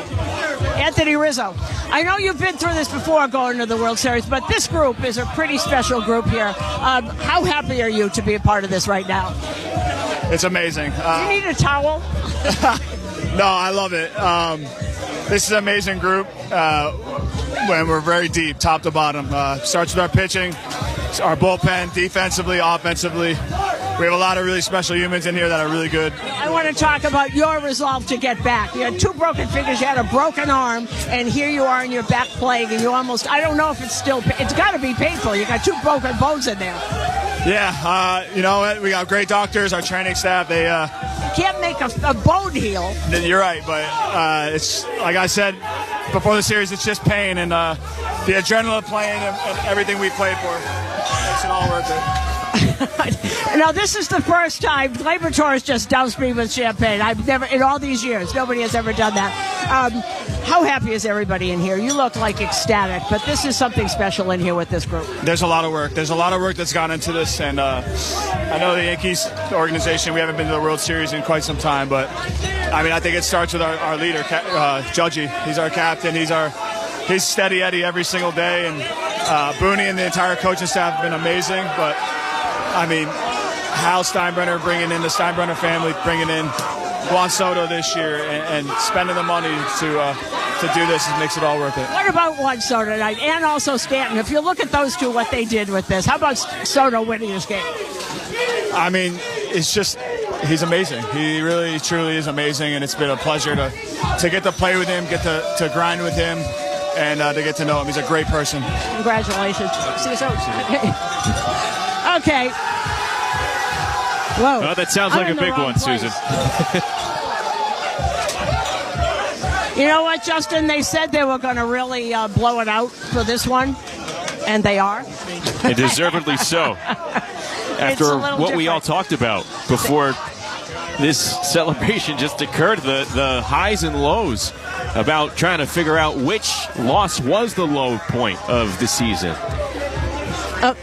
S1: Anthony Rizzo. I know you've been through this before going to the World Series, but this group is a pretty special group here. How happy are you to be a part of this right now?
S15: It's amazing.
S1: Do you need a towel?
S15: No, I love it. This is an amazing group. When we're very deep, top to bottom. Starts with our pitching, our bullpen, defensively, offensively. We have a lot of really special humans in here that are really good.
S1: I want to talk about your resolve to get back. You had 2 broken fingers, you had a broken arm, and here you are and you're back playing, and you almost, I don't know if it's got to be painful. You got 2 broken bones in there.
S15: Yeah, you know what? We got great doctors, our training staff. They
S1: can't make a bone heal.
S15: You're right, but it's like I said before the series, it's just pain, and the adrenaline playing and everything we played for makes it all worth it.
S1: Now, this is the first time Gleyber Torres just doused me with champagne. I've never, in all these years, nobody has ever done that. How happy is everybody in here? You look like ecstatic, but this is something special in here with this group.
S15: There's a lot of work. There's a lot of work that's gone into this, and I know the Yankees organization, we haven't been to the World Series in quite some time, but I mean, I think it starts with our leader, Judgy. He's our captain. He's steady Eddie every single day, and Booney and the entire coaching staff have been amazing, but I mean, Hal Steinbrenner bringing in the Steinbrenner family, bringing in Juan Soto this year, and spending the money to to do this makes it all worth it.
S1: What about Juan Soto tonight, and also Stanton? If you look at those two, what they did with this, how about Soto winning this game?
S15: I mean, it's just, he's amazing. He really, truly is amazing, and it's been a pleasure to get to play with him, get to grind with him, and to get to know him. He's a great person.
S1: Congratulations. Okay. Whoa.
S28: Well, that sounds like a big one,
S1: place.
S28: Susan.
S1: You know what, Justin? They said they were going to really blow it out for this one, and they are.
S28: And deservedly so. After what we all talked about before this celebration just occurred, the highs and lows about trying to figure out which loss was the low point of the season.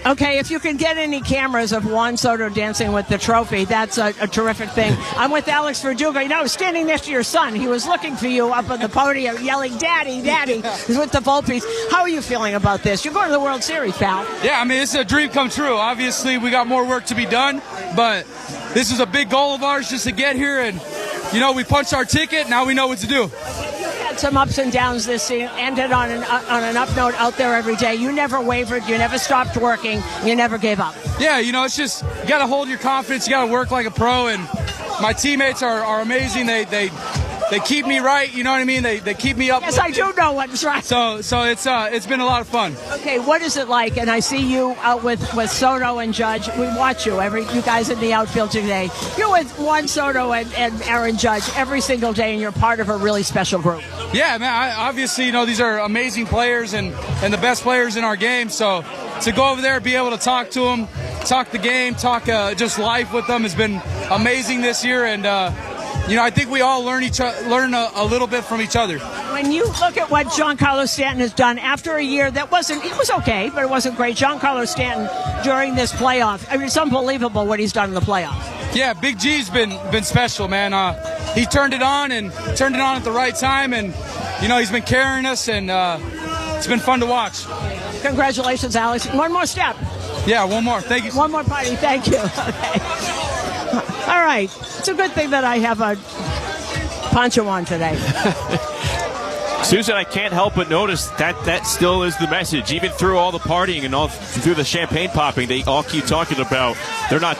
S1: Okay, if you can get any cameras of Juan Soto dancing with the trophy, that's a terrific thing. I'm with Alex Verdugo. You know, I was standing next to your son. He was looking for you up on the podium, yelling, "Daddy, Daddy," with the Volpes. How are you feeling about this? You're going to the World Series, pal.
S17: Yeah, I mean, it's a dream come true. Obviously, we got more work to be done, but this is a big goal of ours just to get here, and, you know, we punched our ticket. Now we know what to do.
S1: Some ups and downs this season, ended on an up note out there every day. You never wavered, you never stopped working, you never gave up.
S17: Yeah, you know, it's just, you got to hold your confidence, you got to work like a pro, and my teammates are amazing. They keep me right, you know what I mean? They keep me up.
S1: Yes, I do know what's right.
S17: So it's been a lot of fun.
S1: Okay, what is it like? And I see you out with Soto and Judge. We watch you, you guys in the outfield today. You're with Juan Soto and Aaron Judge every single day, and you're part of a really special group.
S17: Yeah, man, obviously, you know, these are amazing players and the best players in our game. So to go over there, be able to talk to them, talk the game, talk just life with them has been amazing this year. And, you know, I think we all learn a little bit from each other.
S1: When you look at what Giancarlo Stanton has done after a year that it was okay, but it wasn't great. Giancarlo Stanton during this playoff, I mean, it's unbelievable what he's done in the playoffs.
S17: Yeah, Big G's been special, man. He turned it on at the right time, and, you know, he's been carrying us, and it's been fun to watch.
S1: Congratulations, Alex. One more step.
S17: Yeah, one more. Thank you.
S1: One more party. Thank you. Okay. All right. It's a good thing that I have a poncho on today.
S28: Susan, I can't help but notice that still is the message. Even through all the partying and all through the champagne popping, they all keep talking about they're not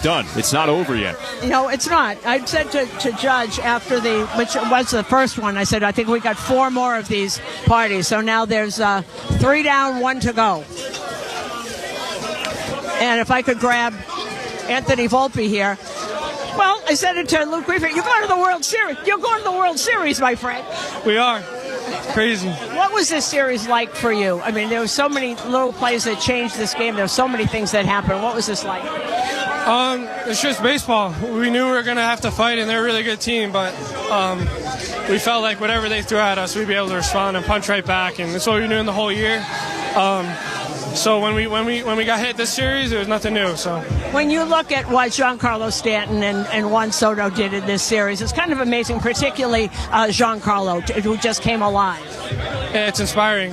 S28: done. It's not over yet.
S1: No, it's not. I said to Judge after which was the first one, I said, I think we got 4 more of these parties. So now there's 3 down, 1 to go. And if I could grab Anthony Volpe here. Well, I said it to Luke Griffin. You're going to the World Series. You're going to the World Series, my friend.
S17: We are. It's crazy.
S1: What was this series like for you? I mean, there were so many little plays that changed this game. There were so many things that happened. What was this like?
S17: It's just baseball. We knew we were going to have to fight, and they're a really good team, but we felt like whatever they threw at us, we'd be able to respond and punch right back, and that's what we were doing the whole year. So when we got hit this series, it was nothing new. So
S1: when you look at what Giancarlo Stanton and Juan Soto did in this series, it's kind of amazing, particularly Giancarlo, who just came alive.
S17: Yeah, it's inspiring.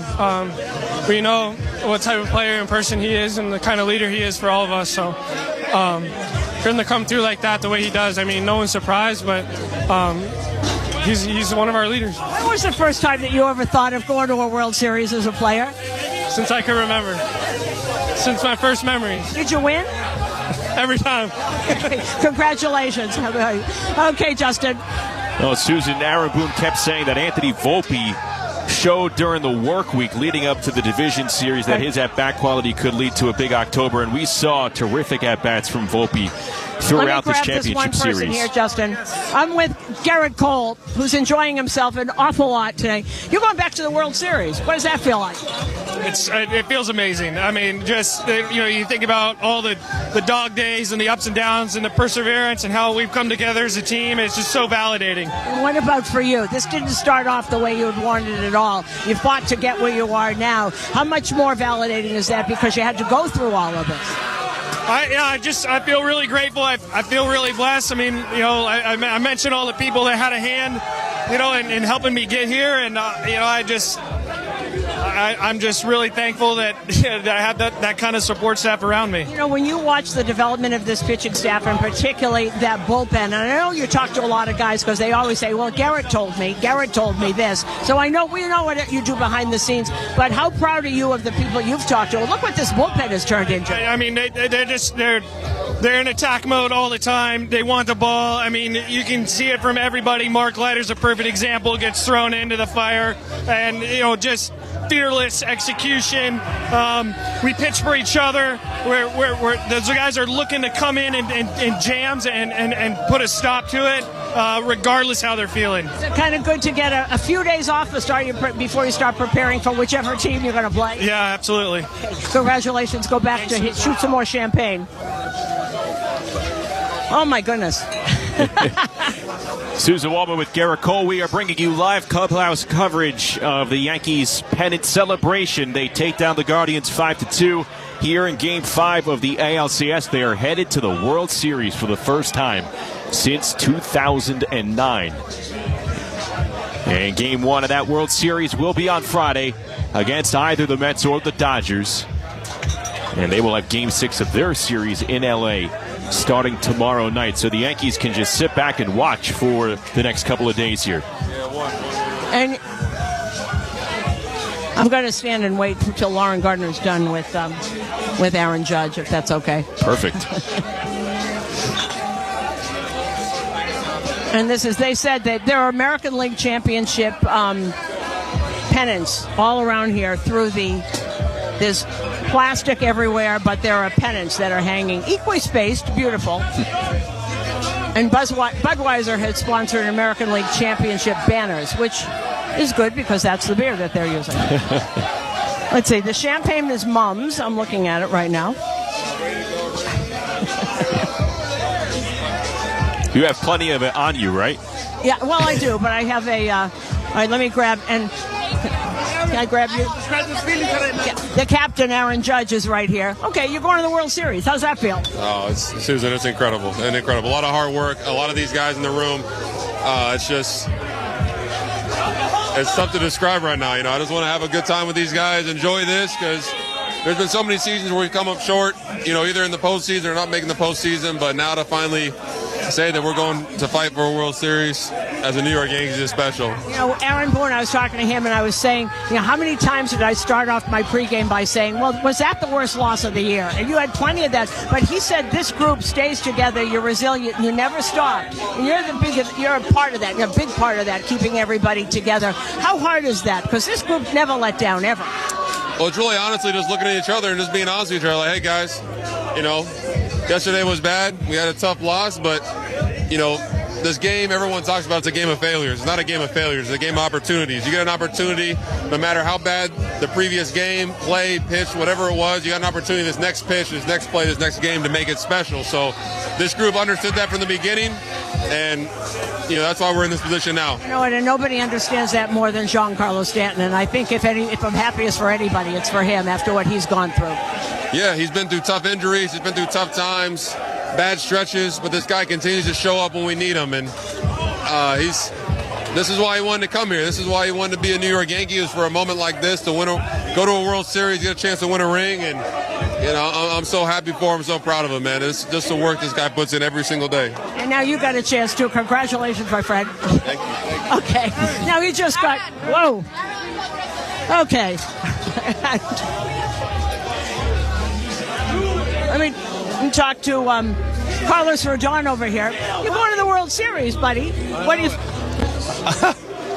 S17: We know what type of player and person he is and the kind of leader he is for all of us. So for him to come through like that the way he does, I mean, no one's surprised, but he's one of our leaders.
S1: When was the first time that you ever thought of going to a World Series as a player?
S17: Since I can remember. Since my first memories.
S1: Did you win?
S17: Every time.
S1: Congratulations. Okay, Justin.
S28: Well, Susan, Aaron Boone kept saying that Anthony Volpe showed during the work week leading up to the division series that his at-bat quality could lead to a big October, and we saw terrific at-bats from Volpe throughout this championship series.
S1: Let me grab this one person here, Justin. I'm with Garrett Cole, who's enjoying himself an awful lot today. You're going back to the World Series. What does that feel like?
S17: It feels amazing. I mean, just, you think about all the dog days and the ups and downs and the perseverance and how we've come together as a team. It's just so validating.
S1: And what about for you? This didn't start off the way you had wanted it at all. You fought to get where you are now. How much more validating is that because you had to go through all of this?
S17: I feel really grateful. I feel really blessed. I mean, I mentioned all the people that had a hand, in helping me get here, and I
S14: I'm just really thankful that I have that kind of support staff around me.
S1: You know, when you watch the development of this pitching staff, and particularly that bullpen, and I know you talk to a lot of guys because they always say, well, Garrett told me this. So we know what you do behind the scenes, but how proud are you of the people you've talked to? Well, look what this bullpen has turned into.
S14: I mean, they're in attack mode all the time. They want the ball. I mean, you can see it from everybody. Mark Leiter's a perfect example, gets thrown into the fire, and, just fearless execution. We pitch for each other. Those guys are looking to come in and jams and put a stop to it, regardless how they're feeling.
S1: Is it kind of good to get a few days off before you start preparing for whichever team you're going to play?
S14: Yeah, absolutely.
S1: Congratulations. Go back to shoot some more champagne. Oh, my goodness.
S28: Susan Waldman with Garrett Cole. We are bringing you live clubhouse coverage of the Yankees pennant celebration. They take down the Guardians 5-2 here in Game 5 of the ALCS. They are headed to the World Series for the first time since 2009. And Game 1 of that World Series will be on Friday against either the Mets or the Dodgers. And they will have Game 6 of their series in L.A. starting tomorrow night. So the Yankees can just sit back and watch for the next couple of days here.
S1: And I'm going to stand and wait until Lauren Gardner's done with Aaron Judge, if that's okay.
S28: Perfect.
S1: And they said that there are American League Championship pennants all around here there's plastic everywhere, but there are pennants that are hanging equally spaced, beautiful. And Budweiser had sponsored American League Championship banners, which is good because that's the beer that they're using. Let's see, the champagne is Mum's. I'm looking at it right now.
S28: You have plenty of it on you, right?
S1: Yeah, well, I do, but I have all right, let me grab, and can I grab you? The captain, Aaron Judge, is right here. Okay, you're going to the World Series. How's that feel?
S6: Oh, Susan, it's incredible. A lot of hard work, a lot of these guys in the room. It's tough to describe right now. I just want to have a good time with these guys, enjoy this, because there's been so many seasons where we've come up short, either in the postseason or not making the postseason, but now to finally say that we're going to fight for a World Series as a New York Yankees is special.
S1: Aaron Boone, I was talking to him and I was saying, how many times did I start off my pregame by saying, well, was that the worst loss of the year? And you had plenty of that. But he said this group stays together, you're resilient, you never stop. And you're a part of that, you're a big part of that, keeping everybody together. How hard is that? Because this group never let down, ever.
S6: Well, it's really honestly just looking at each other and just being honest with each other. Like, hey, guys, yesterday was bad. We had a tough loss, but, this game, everyone talks about it's a game of failures. It's not a game of failures. It's a game of opportunities. You get an opportunity, no matter how bad the previous game, play, pitch, whatever it was, you got an opportunity this next pitch, this next play, this next game to make it special. So this group understood that from the beginning, and that's why we're in this position now.
S1: And nobody understands that more than Giancarlo Stanton. And I think if I'm happiest for anybody, it's for him after what he's gone through.
S6: Yeah, he's been through tough injuries. He's been through tough times, bad stretches, but this guy continues to show up when we need him. And this is why he wanted to come here. This is why he wanted to be a New York Yankee, is for a moment like this to go to a World Series, get a chance to win a ring. And I'm so happy for him, so proud of him, man. It's just the work this guy puts in every single day.
S1: And now you got a chance to. Congratulations, my friend.
S6: Thank you.
S1: Okay. Now he just got. Whoa. Okay. Let me talk to Carlos Rodon over here. You're going to the World Series, buddy. What do you?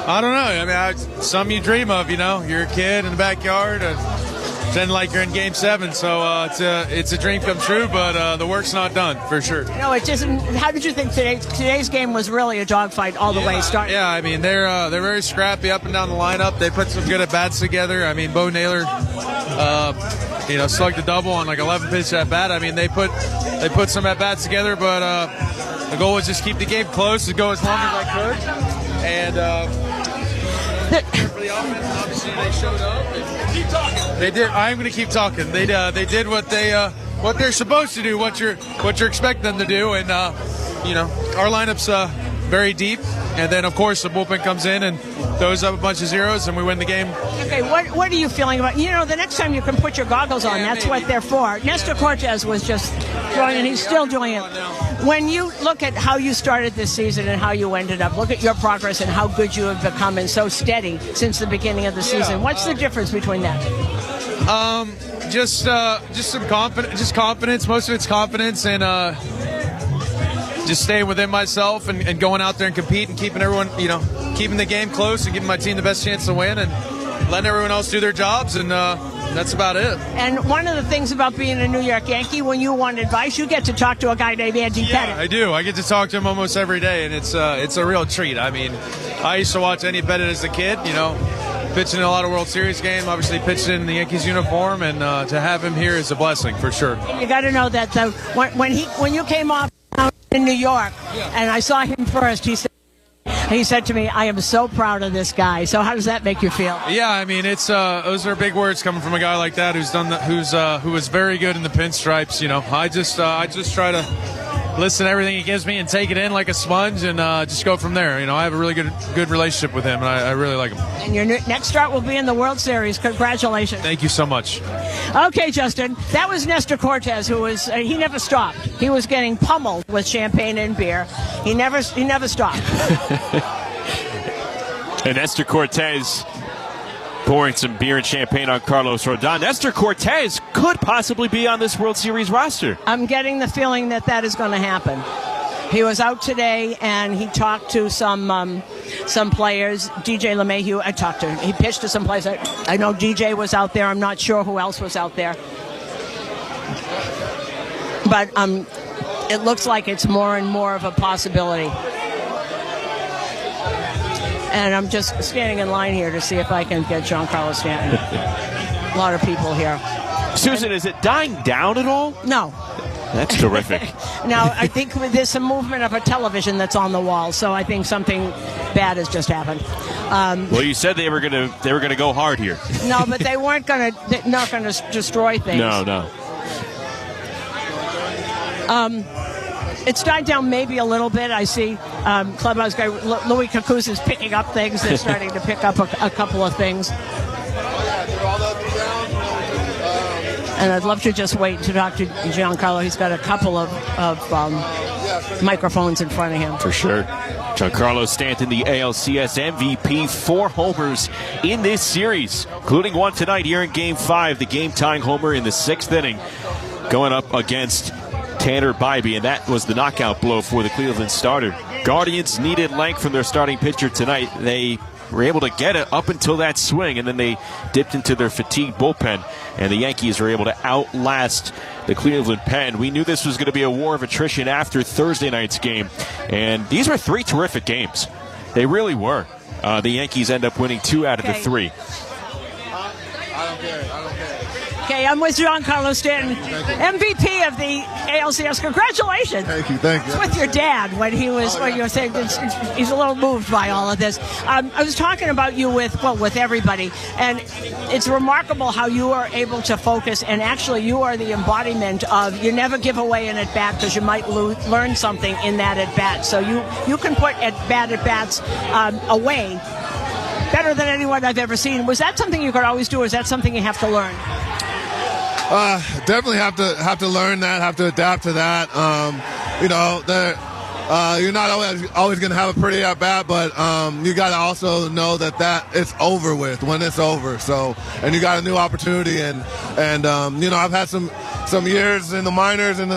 S16: I don't know. Some you dream of, You're a kid in the backyard, and then like you're in Game 7. So it's a dream come true, but the work's not done for sure.
S1: No, it isn't. How did you think today's game was really a dogfight all the way started?
S16: Yeah, they're very scrappy up and down the lineup. They put some good at bats together. Bo Naylor, slugged a double on like 11 pitches at bat. They put some at bats together, but the goal was just keep the game close, to go as long as I could. And for the offense, obviously they showed up. And keep talking. They did. I'm going to keep talking. They did what they're supposed to do, what you're expecting them to do, and our lineups very deep. And then, of course, the bullpen comes in and throws up a bunch of zeros, and we win the game.
S1: Okay, what are you feeling about, the next time you can put your goggles on, that's what they're for. Nestor Cortez was just throwing, and he's still doing it. When you look at how you started this season and how you ended up, look at your progress and how good you have become and so steady since the beginning of the season. What's the difference between that?
S16: Just some confidence. Most of it's confidence, and just staying within myself and going out there and compete and keeping everyone, keeping the game close and giving my team the best chance to win and letting everyone else do their jobs, and that's about it.
S1: And one of the things about being a New York Yankee, when you want advice, you get to talk to a guy named Andy Pettitte.
S16: I do. I get to talk to him almost every day, and it's a real treat. I mean, I used to watch Andy Pettitte as a kid, pitching in a lot of World Series games, obviously pitching in the Yankees uniform, and to have him here is a blessing for sure.
S1: You got to know that when you came off in New York, and I saw him first, he said to me, "I am so proud of this guy." So how does that make you feel?
S16: Yeah, I mean, it's those are big words coming from a guy like that who was very good in the pinstripes. I just try to listen to everything he gives me and take it in like a sponge, and just go from there. I have a really good relationship with him, and I really like him.
S1: And your next start will be in the World Series. Congratulations.
S16: Thank you so much.
S1: Okay, Justin, that was Nestor Cortez, who was he never stopped. He was getting pummeled with champagne and beer. He never stopped.
S28: And Nestor Cortez pouring some beer and champagne on Carlos Rodon. Nestor Cortez could possibly be on this World Series roster.
S1: I'm getting the feeling that is going to happen. He was out today, and he talked to some players. DJ LeMahieu, I talked to him. He pitched to some players. I know DJ was out there. I'm not sure who else was out there. But it looks like it's more and more of a possibility. And I'm just standing in line here to see if I can get Giancarlo Stanton. A lot of people here.
S28: Susan, is it dying down at all?
S1: No.
S28: That's terrific.
S1: Now, I think there's some movement of a television that's on the wall, so I think something bad has just happened.
S28: Well, you said they were gonna go hard here.
S1: No, but they weren't not gonna destroy things.
S28: No.
S1: It's died down maybe a little bit. I see clubhouse guy Louis Kukuz is picking up things. They're starting to pick up a couple of things. And I'd love to just wait to talk to Giancarlo. He's got a couple of microphones in front of him.
S28: For sure. Giancarlo Stanton, the ALCS MVP, 4 homers in this series, including one tonight here in Game 5, the game-tying homer in the 6th inning, going up against Tanner Bybee, and that was the knockout blow for the Cleveland starter. Guardians needed length from their starting pitcher tonight. They were able to get it up until that swing, and then they dipped into their fatigued bullpen, and the Yankees were able to outlast the Cleveland pen. We knew this was going to be a war of attrition after Thursday night's game, and these were 3 terrific games. They really were. The Yankees end up winning 2 out of the 3.
S4: I don't care.
S1: Okay, I'm with Giancarlo Stanton, MVP of the ALCS. Congratulations.
S4: Thank you.
S1: It's with your dad when he was, when you were saying he's a little moved by all of this. I was talking about you with everybody, and it's remarkable how you are able to focus, and actually you are the embodiment of, you never give away an at-bat because you might learn something in that at-bat. So you can put bad at-bats away better than anyone I've ever seen. Was that something you could always do, or is that something you have to learn?
S4: Definitely have to learn that, have to adapt to that. You're not always going to have a pretty at bat, but you got to also know that it's over with when it's over. So, and you got a new opportunity, and I've had some years in the minors and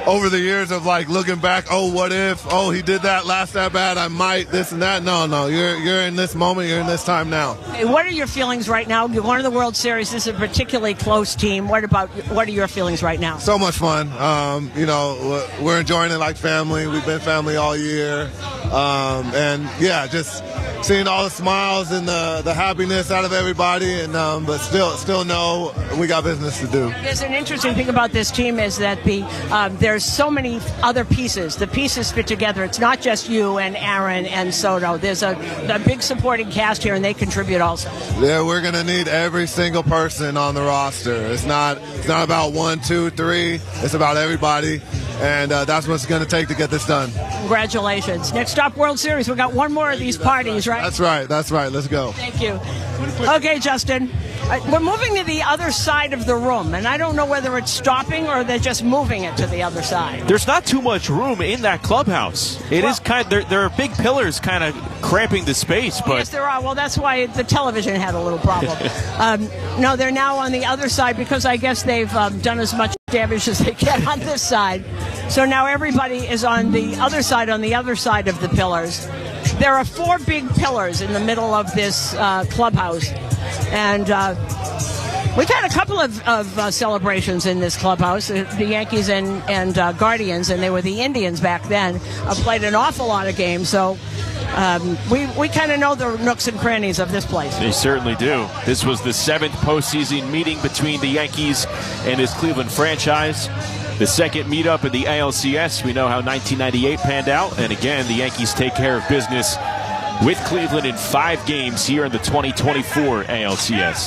S4: over the years of like looking back, what if? He did that last at bat, I might this and that. No, you're in this moment, you're in this time now.
S1: Hey, what are your feelings right now? You won the World Series. This is a particularly close team. What are your feelings right now?
S4: So much fun. We're enjoying it like family. We've been family all year, and yeah, just seeing all the smiles and the happiness out of everybody, and but still know we got business to do.
S1: There's an interesting thing about this team is that there's so many other pieces. The pieces fit together. It's not just you and Aaron and Soto. There's a big supporting cast here, and they contribute also.
S4: Yeah, we're gonna need every single person on the roster. It's not about 1, 2, 3. It's about everybody, and that's what's gonna take to get this done.
S1: Congratulations. Next stop, World Series. We've got one more of these parties, right?
S4: That's right. Let's go.
S1: Thank you. Okay, Justin. We're moving to the other side of the room, and I don't know whether it's stopping or they're just moving it to the other side.
S28: There's not too much room in that clubhouse. It is kind of, there are big pillars kind of cramping the space. But
S1: yes, there are. Well, that's why the television had a little problem. No, they're now on the other side because I guess they've done as much damage as they can on this side. So now everybody is on the other side of the pillars. There are 4 big pillars in the middle of this clubhouse. And we've had a couple of celebrations in this clubhouse, the Yankees and Guardians, and they were the Indians back then, played an awful lot of games. So we kind of know the nooks and crannies of this place.
S28: They certainly do. This was the 7th postseason meeting between the Yankees and his Cleveland franchise. The second meetup in the ALCS. We know how 1998 panned out. And again, the Yankees take care of business with Cleveland in 5 games here in the 2024 ALCS.